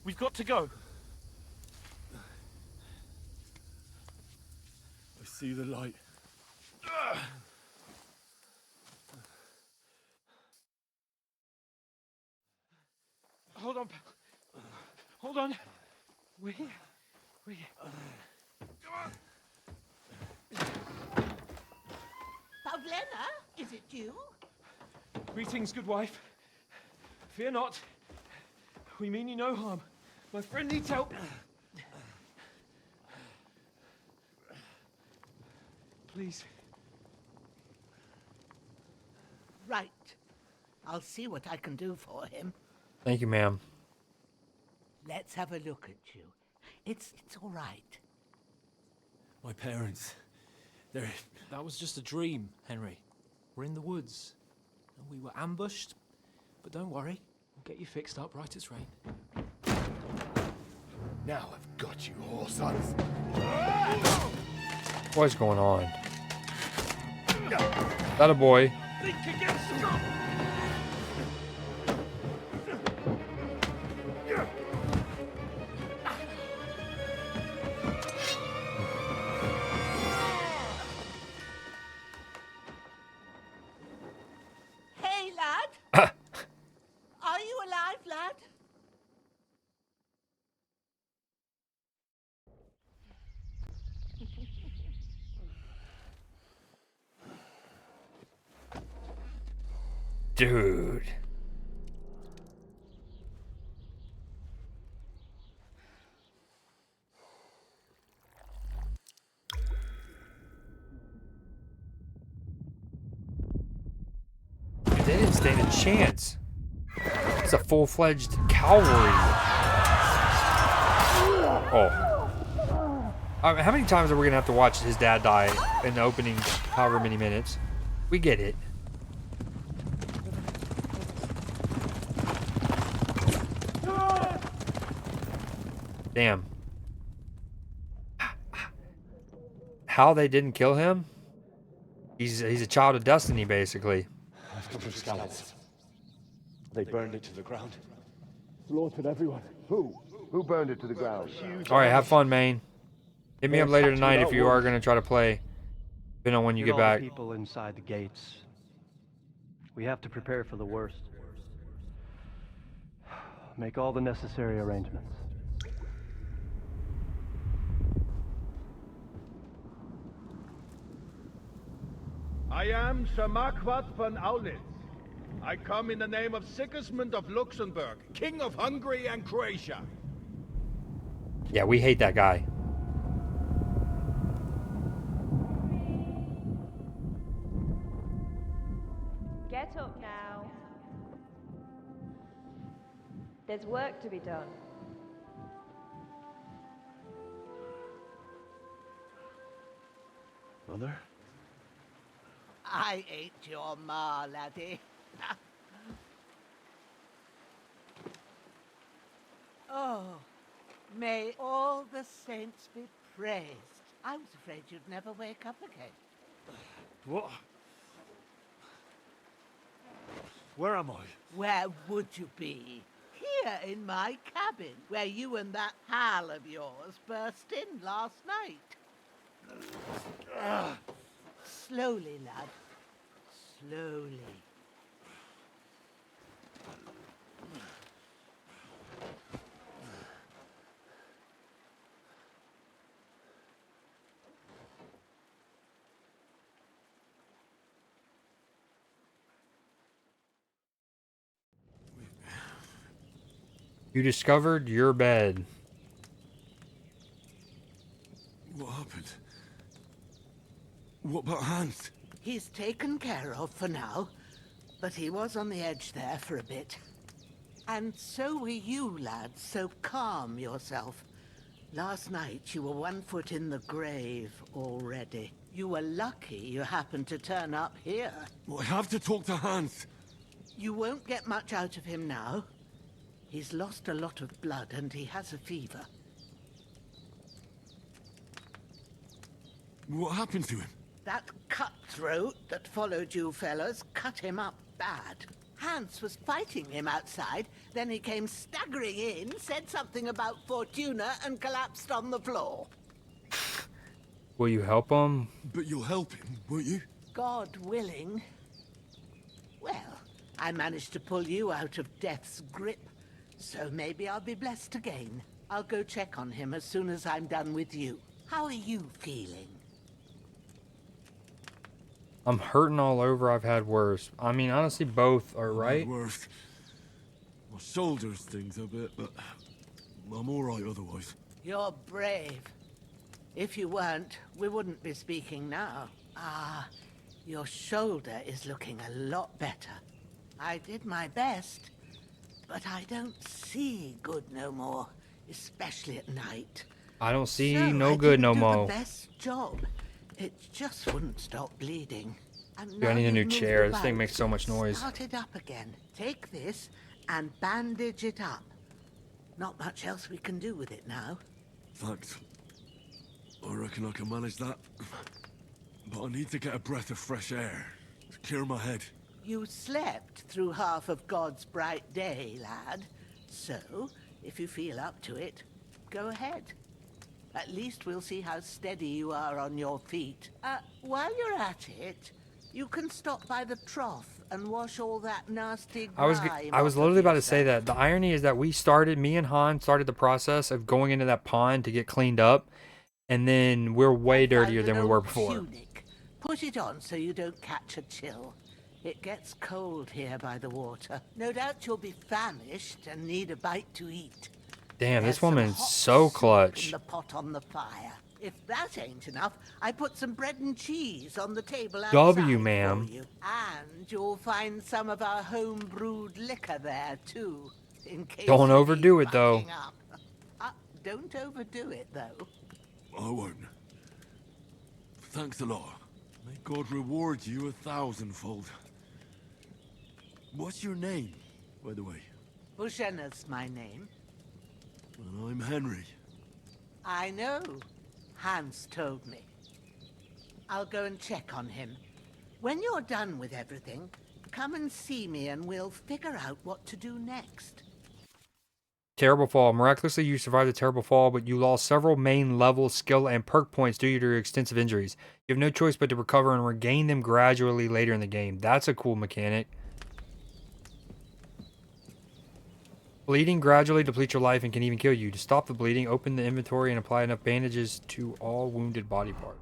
We've got to go. I see the light. Hold on. Hold on. We're here. We're here. Come on. Pavlena, is it you? Greetings, good wife. Fear not. We mean you no harm. My friend needs help. Please. Right. I'll see what I can do for him. Thank you, ma'am. Let's have a look at you. It's all right. My parents. That was just a dream, Henry. We're in the woods. And we were ambushed. But don't worry. We'll get you fixed up right as rain. Now I've got you, whore sons. What's going on? That a boy. Think again, Scott! Hey, lad. Are you alive, lad? Dude. They didn't stand a chance. It's a full-fledged cavalry. Oh. How many times are we gonna have to watch his dad die in the opening however many minutes? We get it. Damn. How they didn't kill him? He's a child of destiny, basically. I've come from Skalitz. They burned it to the ground. Slaughtered everyone. Who? Who burned it to the ground? Alright, have fun, Maine. Hit me up later tonight if you are going to try to play. Depending on when you get back. People inside the gates. We have to prepare for the worst. Make all the necessary arrangements. I am Sir Marquardt von Aulitz. I come in the name of Sigismund of Luxembourg, King of Hungary and Croatia. Yeah, we hate that guy. Get up now. There's work to be done. Mother? I ain't your ma, laddie. Oh, may all the saints be praised. I was afraid you'd never wake up again. What? Where am I? Where would you be? Here in my cabin, where you and that pal of yours burst in last night. Slowly, lad. Slowly. You discovered your bed. What happened? What about Hans? He's taken care of for now, but he was on the edge there for a bit. And so were you, lad, so calm yourself. Last night you were 1 foot in the grave already. You were lucky you happened to turn up here. Well, I have to talk to Hans. You won't get much out of him now. He's lost a lot of blood and he has a fever. What happened to him? That cutthroat that followed you fellas cut him up bad. Hans was fighting him outside, then he came staggering in, said something about Fortuna, and collapsed on the floor. Will you help him? But you'll help him, won't you? God willing. Well, I managed to pull you out of death's grip, so maybe I'll be blessed again. I'll go check on him as soon as I'm done with you. How are you feeling? I'm hurting all over. I've had worse. I mean, honestly, both are right. Worse. My shoulders stings a bit, but I'm all right otherwise. You're brave. If you weren't, we wouldn't be speaking now. Ah, your shoulder is looking a lot better. I did my best, but I don't see good no more, especially at night. I don't see So no I good didn't no do more. the best job. It just wouldn't stop bleeding. And Dude, now I need a new you've moved chair. This thing about. makes so much noise. Start it up again. Take this and bandage it up. Not much else we can do with it now. Thanks. I reckon I can manage that. But I need to get a breath of fresh air to clear my head. You slept through half of God's bright day, lad. So, if you feel up to it, go ahead. At least we'll see how steady you are on your feet. While you're at it, you can stop by the trough and wash all that nasty grime I was off literally of about to say yourself. that. The irony is that me and Han started the process of going into that pond to get cleaned up, and then we're way dirtier than we were before. Tunic. Put it on so you don't catch a chill. It gets cold here by the water. No doubt you'll be famished and need a bite to eat. Damn, There's this some woman's hot so soup clutch. in the pot on the fire. If that ain't enough, I put some bread and cheese on the table outside W, ma'am. for you. And you'll find some of our home-brewed liquor there, too, in case Don't you overdo need it, though. bucking up. Don't overdo it, though. I won't. Thanks a lot. May God reward you 1,000-fold. What's your name, by the way? Bushenna's my name. Well, I'm Henry. I know. Hans told me. I'll go and check on him. When you're done with everything, come and see me and we'll figure out what to do next. Terrible fall. Miraculously, you survived the terrible fall, but you lost several main level skill and perk points due to your extensive injuries. You have no choice but to recover and regain them gradually later in the game. That's a cool mechanic. Bleeding gradually depletes your life and can even kill you. To stop the bleeding, open the inventory and apply enough bandages to all wounded body parts.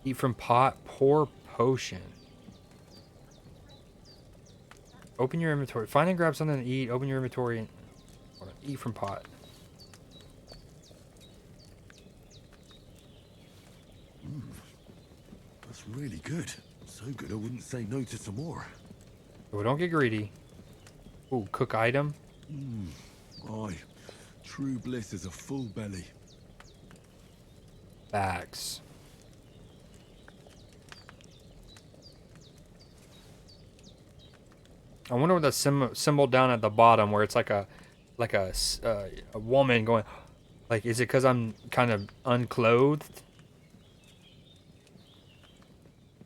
Eat from pot, pour potion. Open your inventory. Find and grab something to eat. Open your inventory and eat from pot. That's really good. So good I wouldn't say no to some more. Oh, don't get greedy. Ooh, cook item. Aye. True bliss is a full belly. Bags. I wonder what the symbol down at the bottom where it's like a woman going, like, is it because I'm kind of unclothed?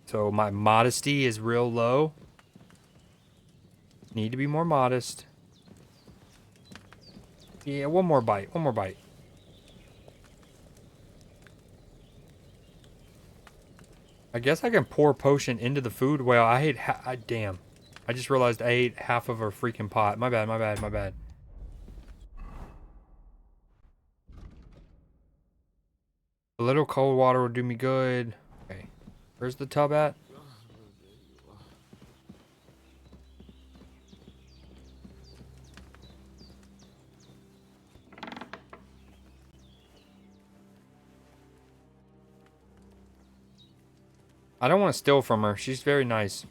So my modesty is real low. Need to be more modest. Yeah, one more bite. One more bite. I guess I can pour potion into the food. Well, I ate. Damn. I just realized I ate half of a freaking pot. My bad. My bad. My bad. A little cold water will do me good. Okay. Where's the tub at? I don't want to steal from her. She's very nice.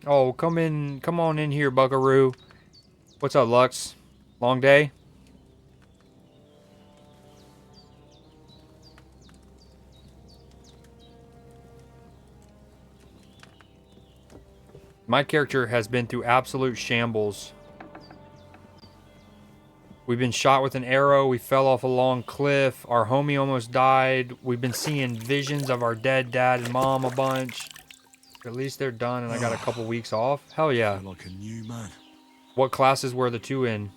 Oh, come in. Come on in here, buckaroo. What's up, Lux? Long day? My character has been through absolute shambles. We've been shot with an arrow. We fell off a long cliff. Our homie almost died. We've been seeing visions of our dead dad and mom a bunch. At least they're done and I got a couple weeks off. Hell yeah. Feel like a new man. What classes were the two in?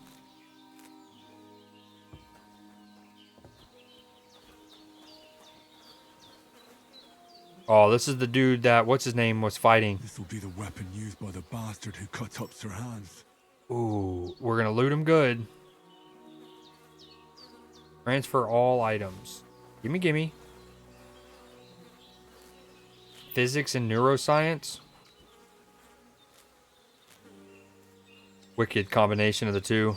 Oh, this is the dude that, what's his name, was fighting. This will be the weapon used by the bastard who cut up Sir Hans. Ooh, we're gonna loot him good. Transfer all items. Gimme, gimme. Physics and neuroscience. Wicked combination of the two.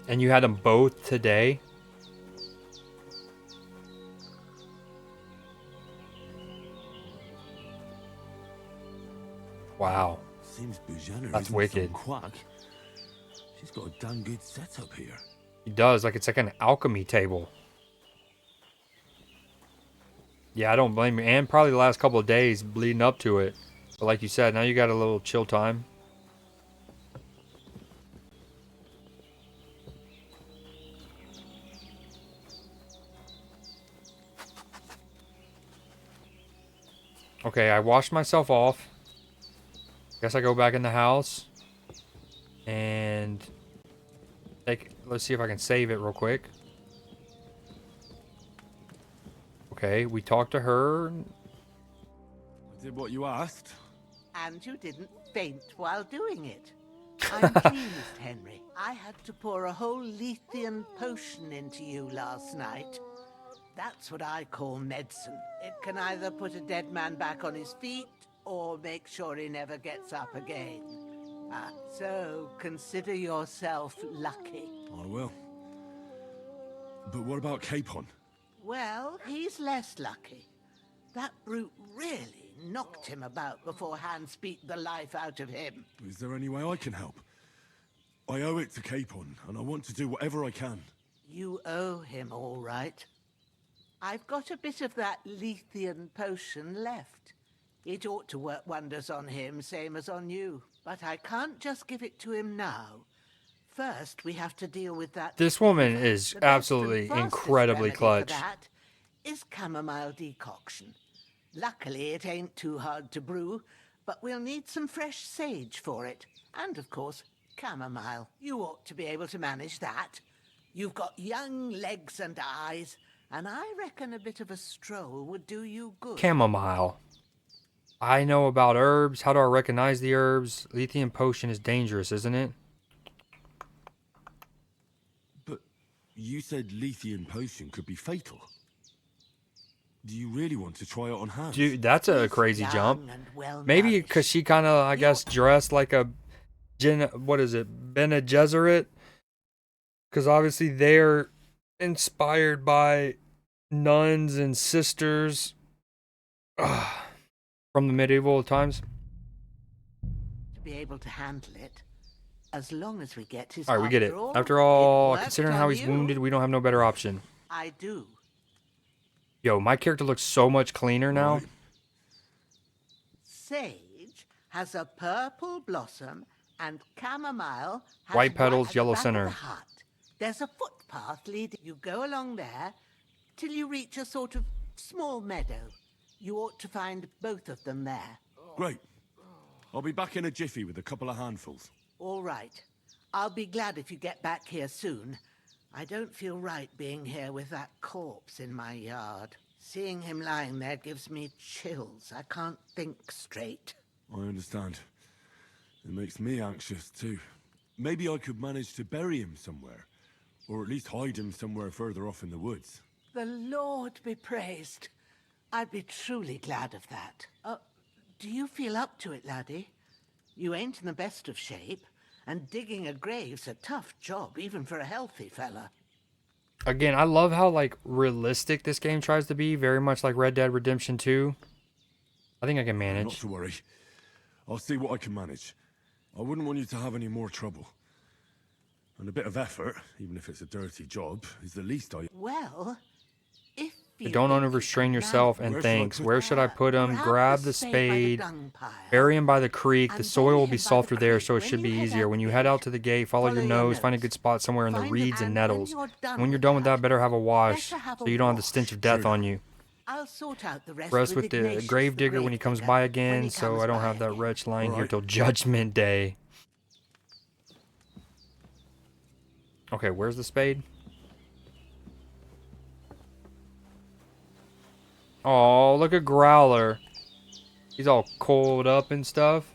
And you had them both today? Wow. Seems Bujana That's isn't wicked. some quack. She's got a damn good setup here. He does, like it's like an alchemy table. Yeah, I don't blame you. And probably the last couple of days leading up to it. But like you said, now you got a little chill time. Okay, I washed myself off. Guess I go back in the house. And let's see if I can save it real quick. Okay, we talked to her. I did what you asked. And you didn't faint while doing it. I'm pleased, Henry. I had to pour a whole Lethean potion into you last night. That's what I call medicine. It can either put a dead man back on his feet or make sure he never gets up again. So consider yourself lucky. I will. But what about Capon? Well, he's less lucky. That brute really knocked him about before Hans beat the life out of him. Is there any way I can help? I owe it to Capon, and I want to do whatever I can. You owe him all right. I've got a bit of that Lethean potion left. It ought to work wonders on him, same as on you. But I can't just give it to him now. First, we have to deal with that. This woman is absolutely incredibly clutch. That is chamomile decoction. Luckily, it ain't too hard to brew, but we'll need some fresh sage for it. And, of course, chamomile. You ought to be able to manage that. You've got young legs and eyes, and I reckon a bit of a stroll would do you good. Chamomile. I know about herbs. How do I recognize the herbs? Lithium potion is dangerous, isn't it? But you said lithium potion could be fatal. Do you really want to try it on Hans? Dude, that's a crazy jump. Maybe because she kind of, I guess, dressed like a what is it? Bene Gesserit? Because obviously they're inspired by nuns and sisters from the medieval times. To be able to handle it, as long as we get his. All right, we get it. After all, considering how he's wounded, we don't have no better option. I do. Yo, my character looks so much cleaner now. Sage has a purple blossom and chamomile has White petals, at yellow the back center. of the hut. There's a footpath leading. You go along there till you reach a sort of small meadow. You ought to find both of them there. Great. I'll be back in a jiffy with a couple of handfuls. All right. I'll be glad if you get back here soon. I don't feel right being here with that corpse in my yard. Seeing him lying there gives me chills. I can't think straight. I understand. It makes me anxious too. Maybe I could manage to bury him somewhere. Or at least hide him somewhere further off in the woods. The Lord be praised. I'd be truly glad of that. Do you feel up to it, laddie? You ain't in the best of shape, and digging a grave's a tough job, even for a healthy fella. Again, I love how, like, realistic this game tries to be. Very much like Red Dead Redemption 2. I think I can manage. Not to worry. I'll see what I can manage. I wouldn't want you to have any more trouble. And a bit of effort, even if it's a dirty job, is the least I... Well, if you Don't overstrain yourself, and thanks. Where should I put him? Grab the spade, bury him by the creek. The soil will be softer there, so it should be easier. When you head out to the gate, follow your nose, find a good spot somewhere in the reeds and nettles. When you're done with that, better have a wash, so you don't have the stench of death on you. I'll sort out the Rest with the grave digger when he comes by again, so I don't have that wretch lying here till Judgment Day. Okay, where's the spade? Oh, look at Growler. He's all coiled up and stuff.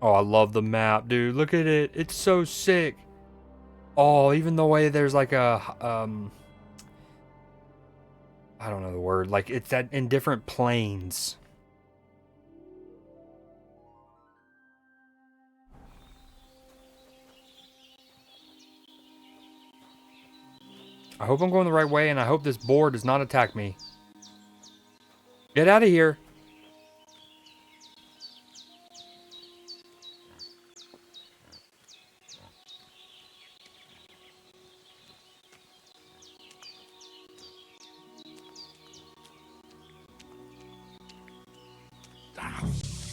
Oh, I love the map, dude. Look at it. It's so sick. Oh, even the way there's like a, I don't know the word. Like, it's that in different planes. I hope I'm going the right way, and I hope this boar does not attack me. Get out of here.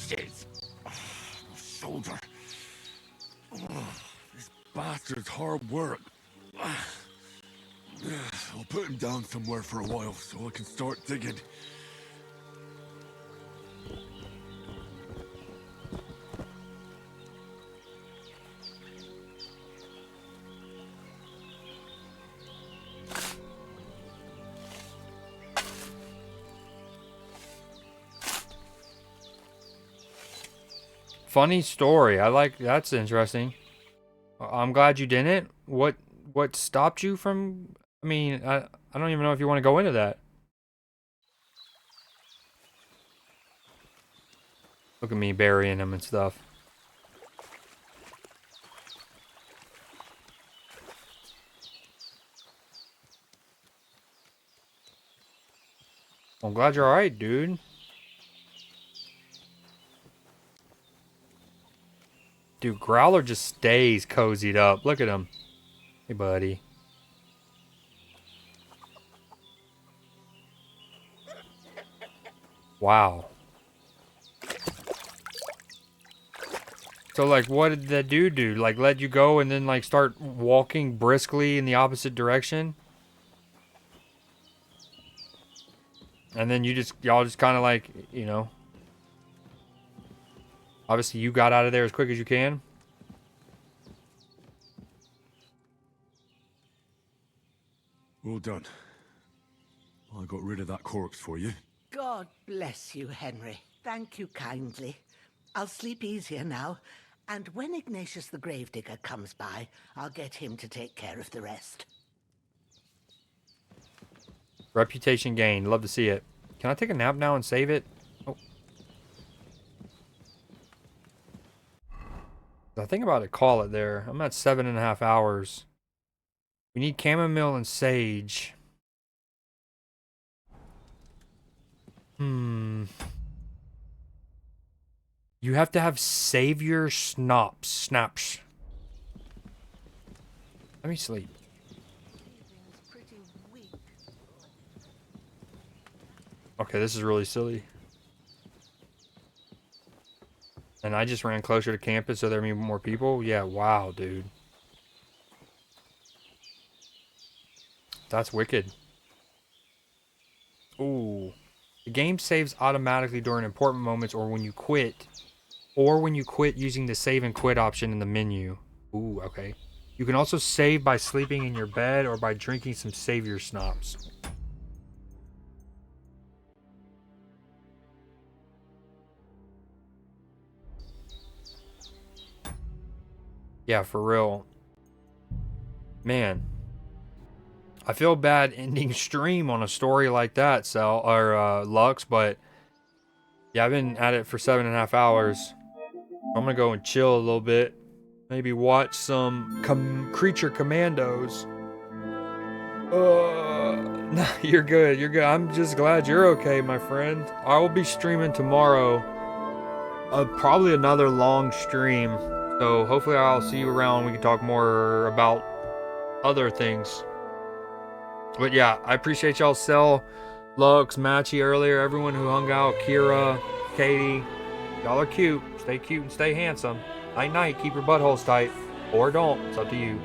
Shit! Oh, my shoulder. Oh, this bastard's hard work. I'll put him down somewhere for a while so I can start digging. Funny story. I like that's interesting. I'm glad you didn't. What stopped you from? I mean, I don't even know if you want to go into that. Look at me burying him and stuff. I'm glad you're alright, dude. Dude, Growler just stays cozied up. Look at him. Hey, buddy. Wow. So, like, what did that dude do? Like, let you go and then, like, start walking briskly in the opposite direction? And then y'all just kind of like, you know. Obviously, you got out of there as quick as you can. Well done. I got rid of that corpse for you. God bless you, Henry. Thank you kindly. I'll sleep easier now, and when Ignatius the Gravedigger comes by, I'll get him to take care of the rest. Reputation gained. Love to see it. Can I take a nap now and save it? Oh. I think about to call it there. I'm at 7.5 hours. We need chamomile and sage. You have to have savior snaps. Let me sleep. Okay, this is really silly. And I just ran closer to campus so there may be more people? Yeah, wow, dude. That's wicked. Ooh. The game saves automatically during important moments or when you quit. Or when you quit using the save and quit option in the menu. Ooh, okay. You can also save by sleeping in your bed or by drinking some savior snaps. Yeah, for real. Man. I feel bad ending stream on a story like that, Lux, but yeah, I've been at it for 7.5 hours. I'm gonna go and chill a little bit. Maybe watch some Creature Commandos. You're good. You're good. I'm just glad you're okay, my friend. I will be streaming tomorrow. Probably another long stream. So hopefully I'll see you around. We can talk more about other things. But yeah, I appreciate y'all. Cell, Lux, Matchy earlier, everyone who hung out, Kira, Katie. Y'all are cute. Stay cute and stay handsome. Night night. Keep your buttholes tight. Or don't. It's up to you.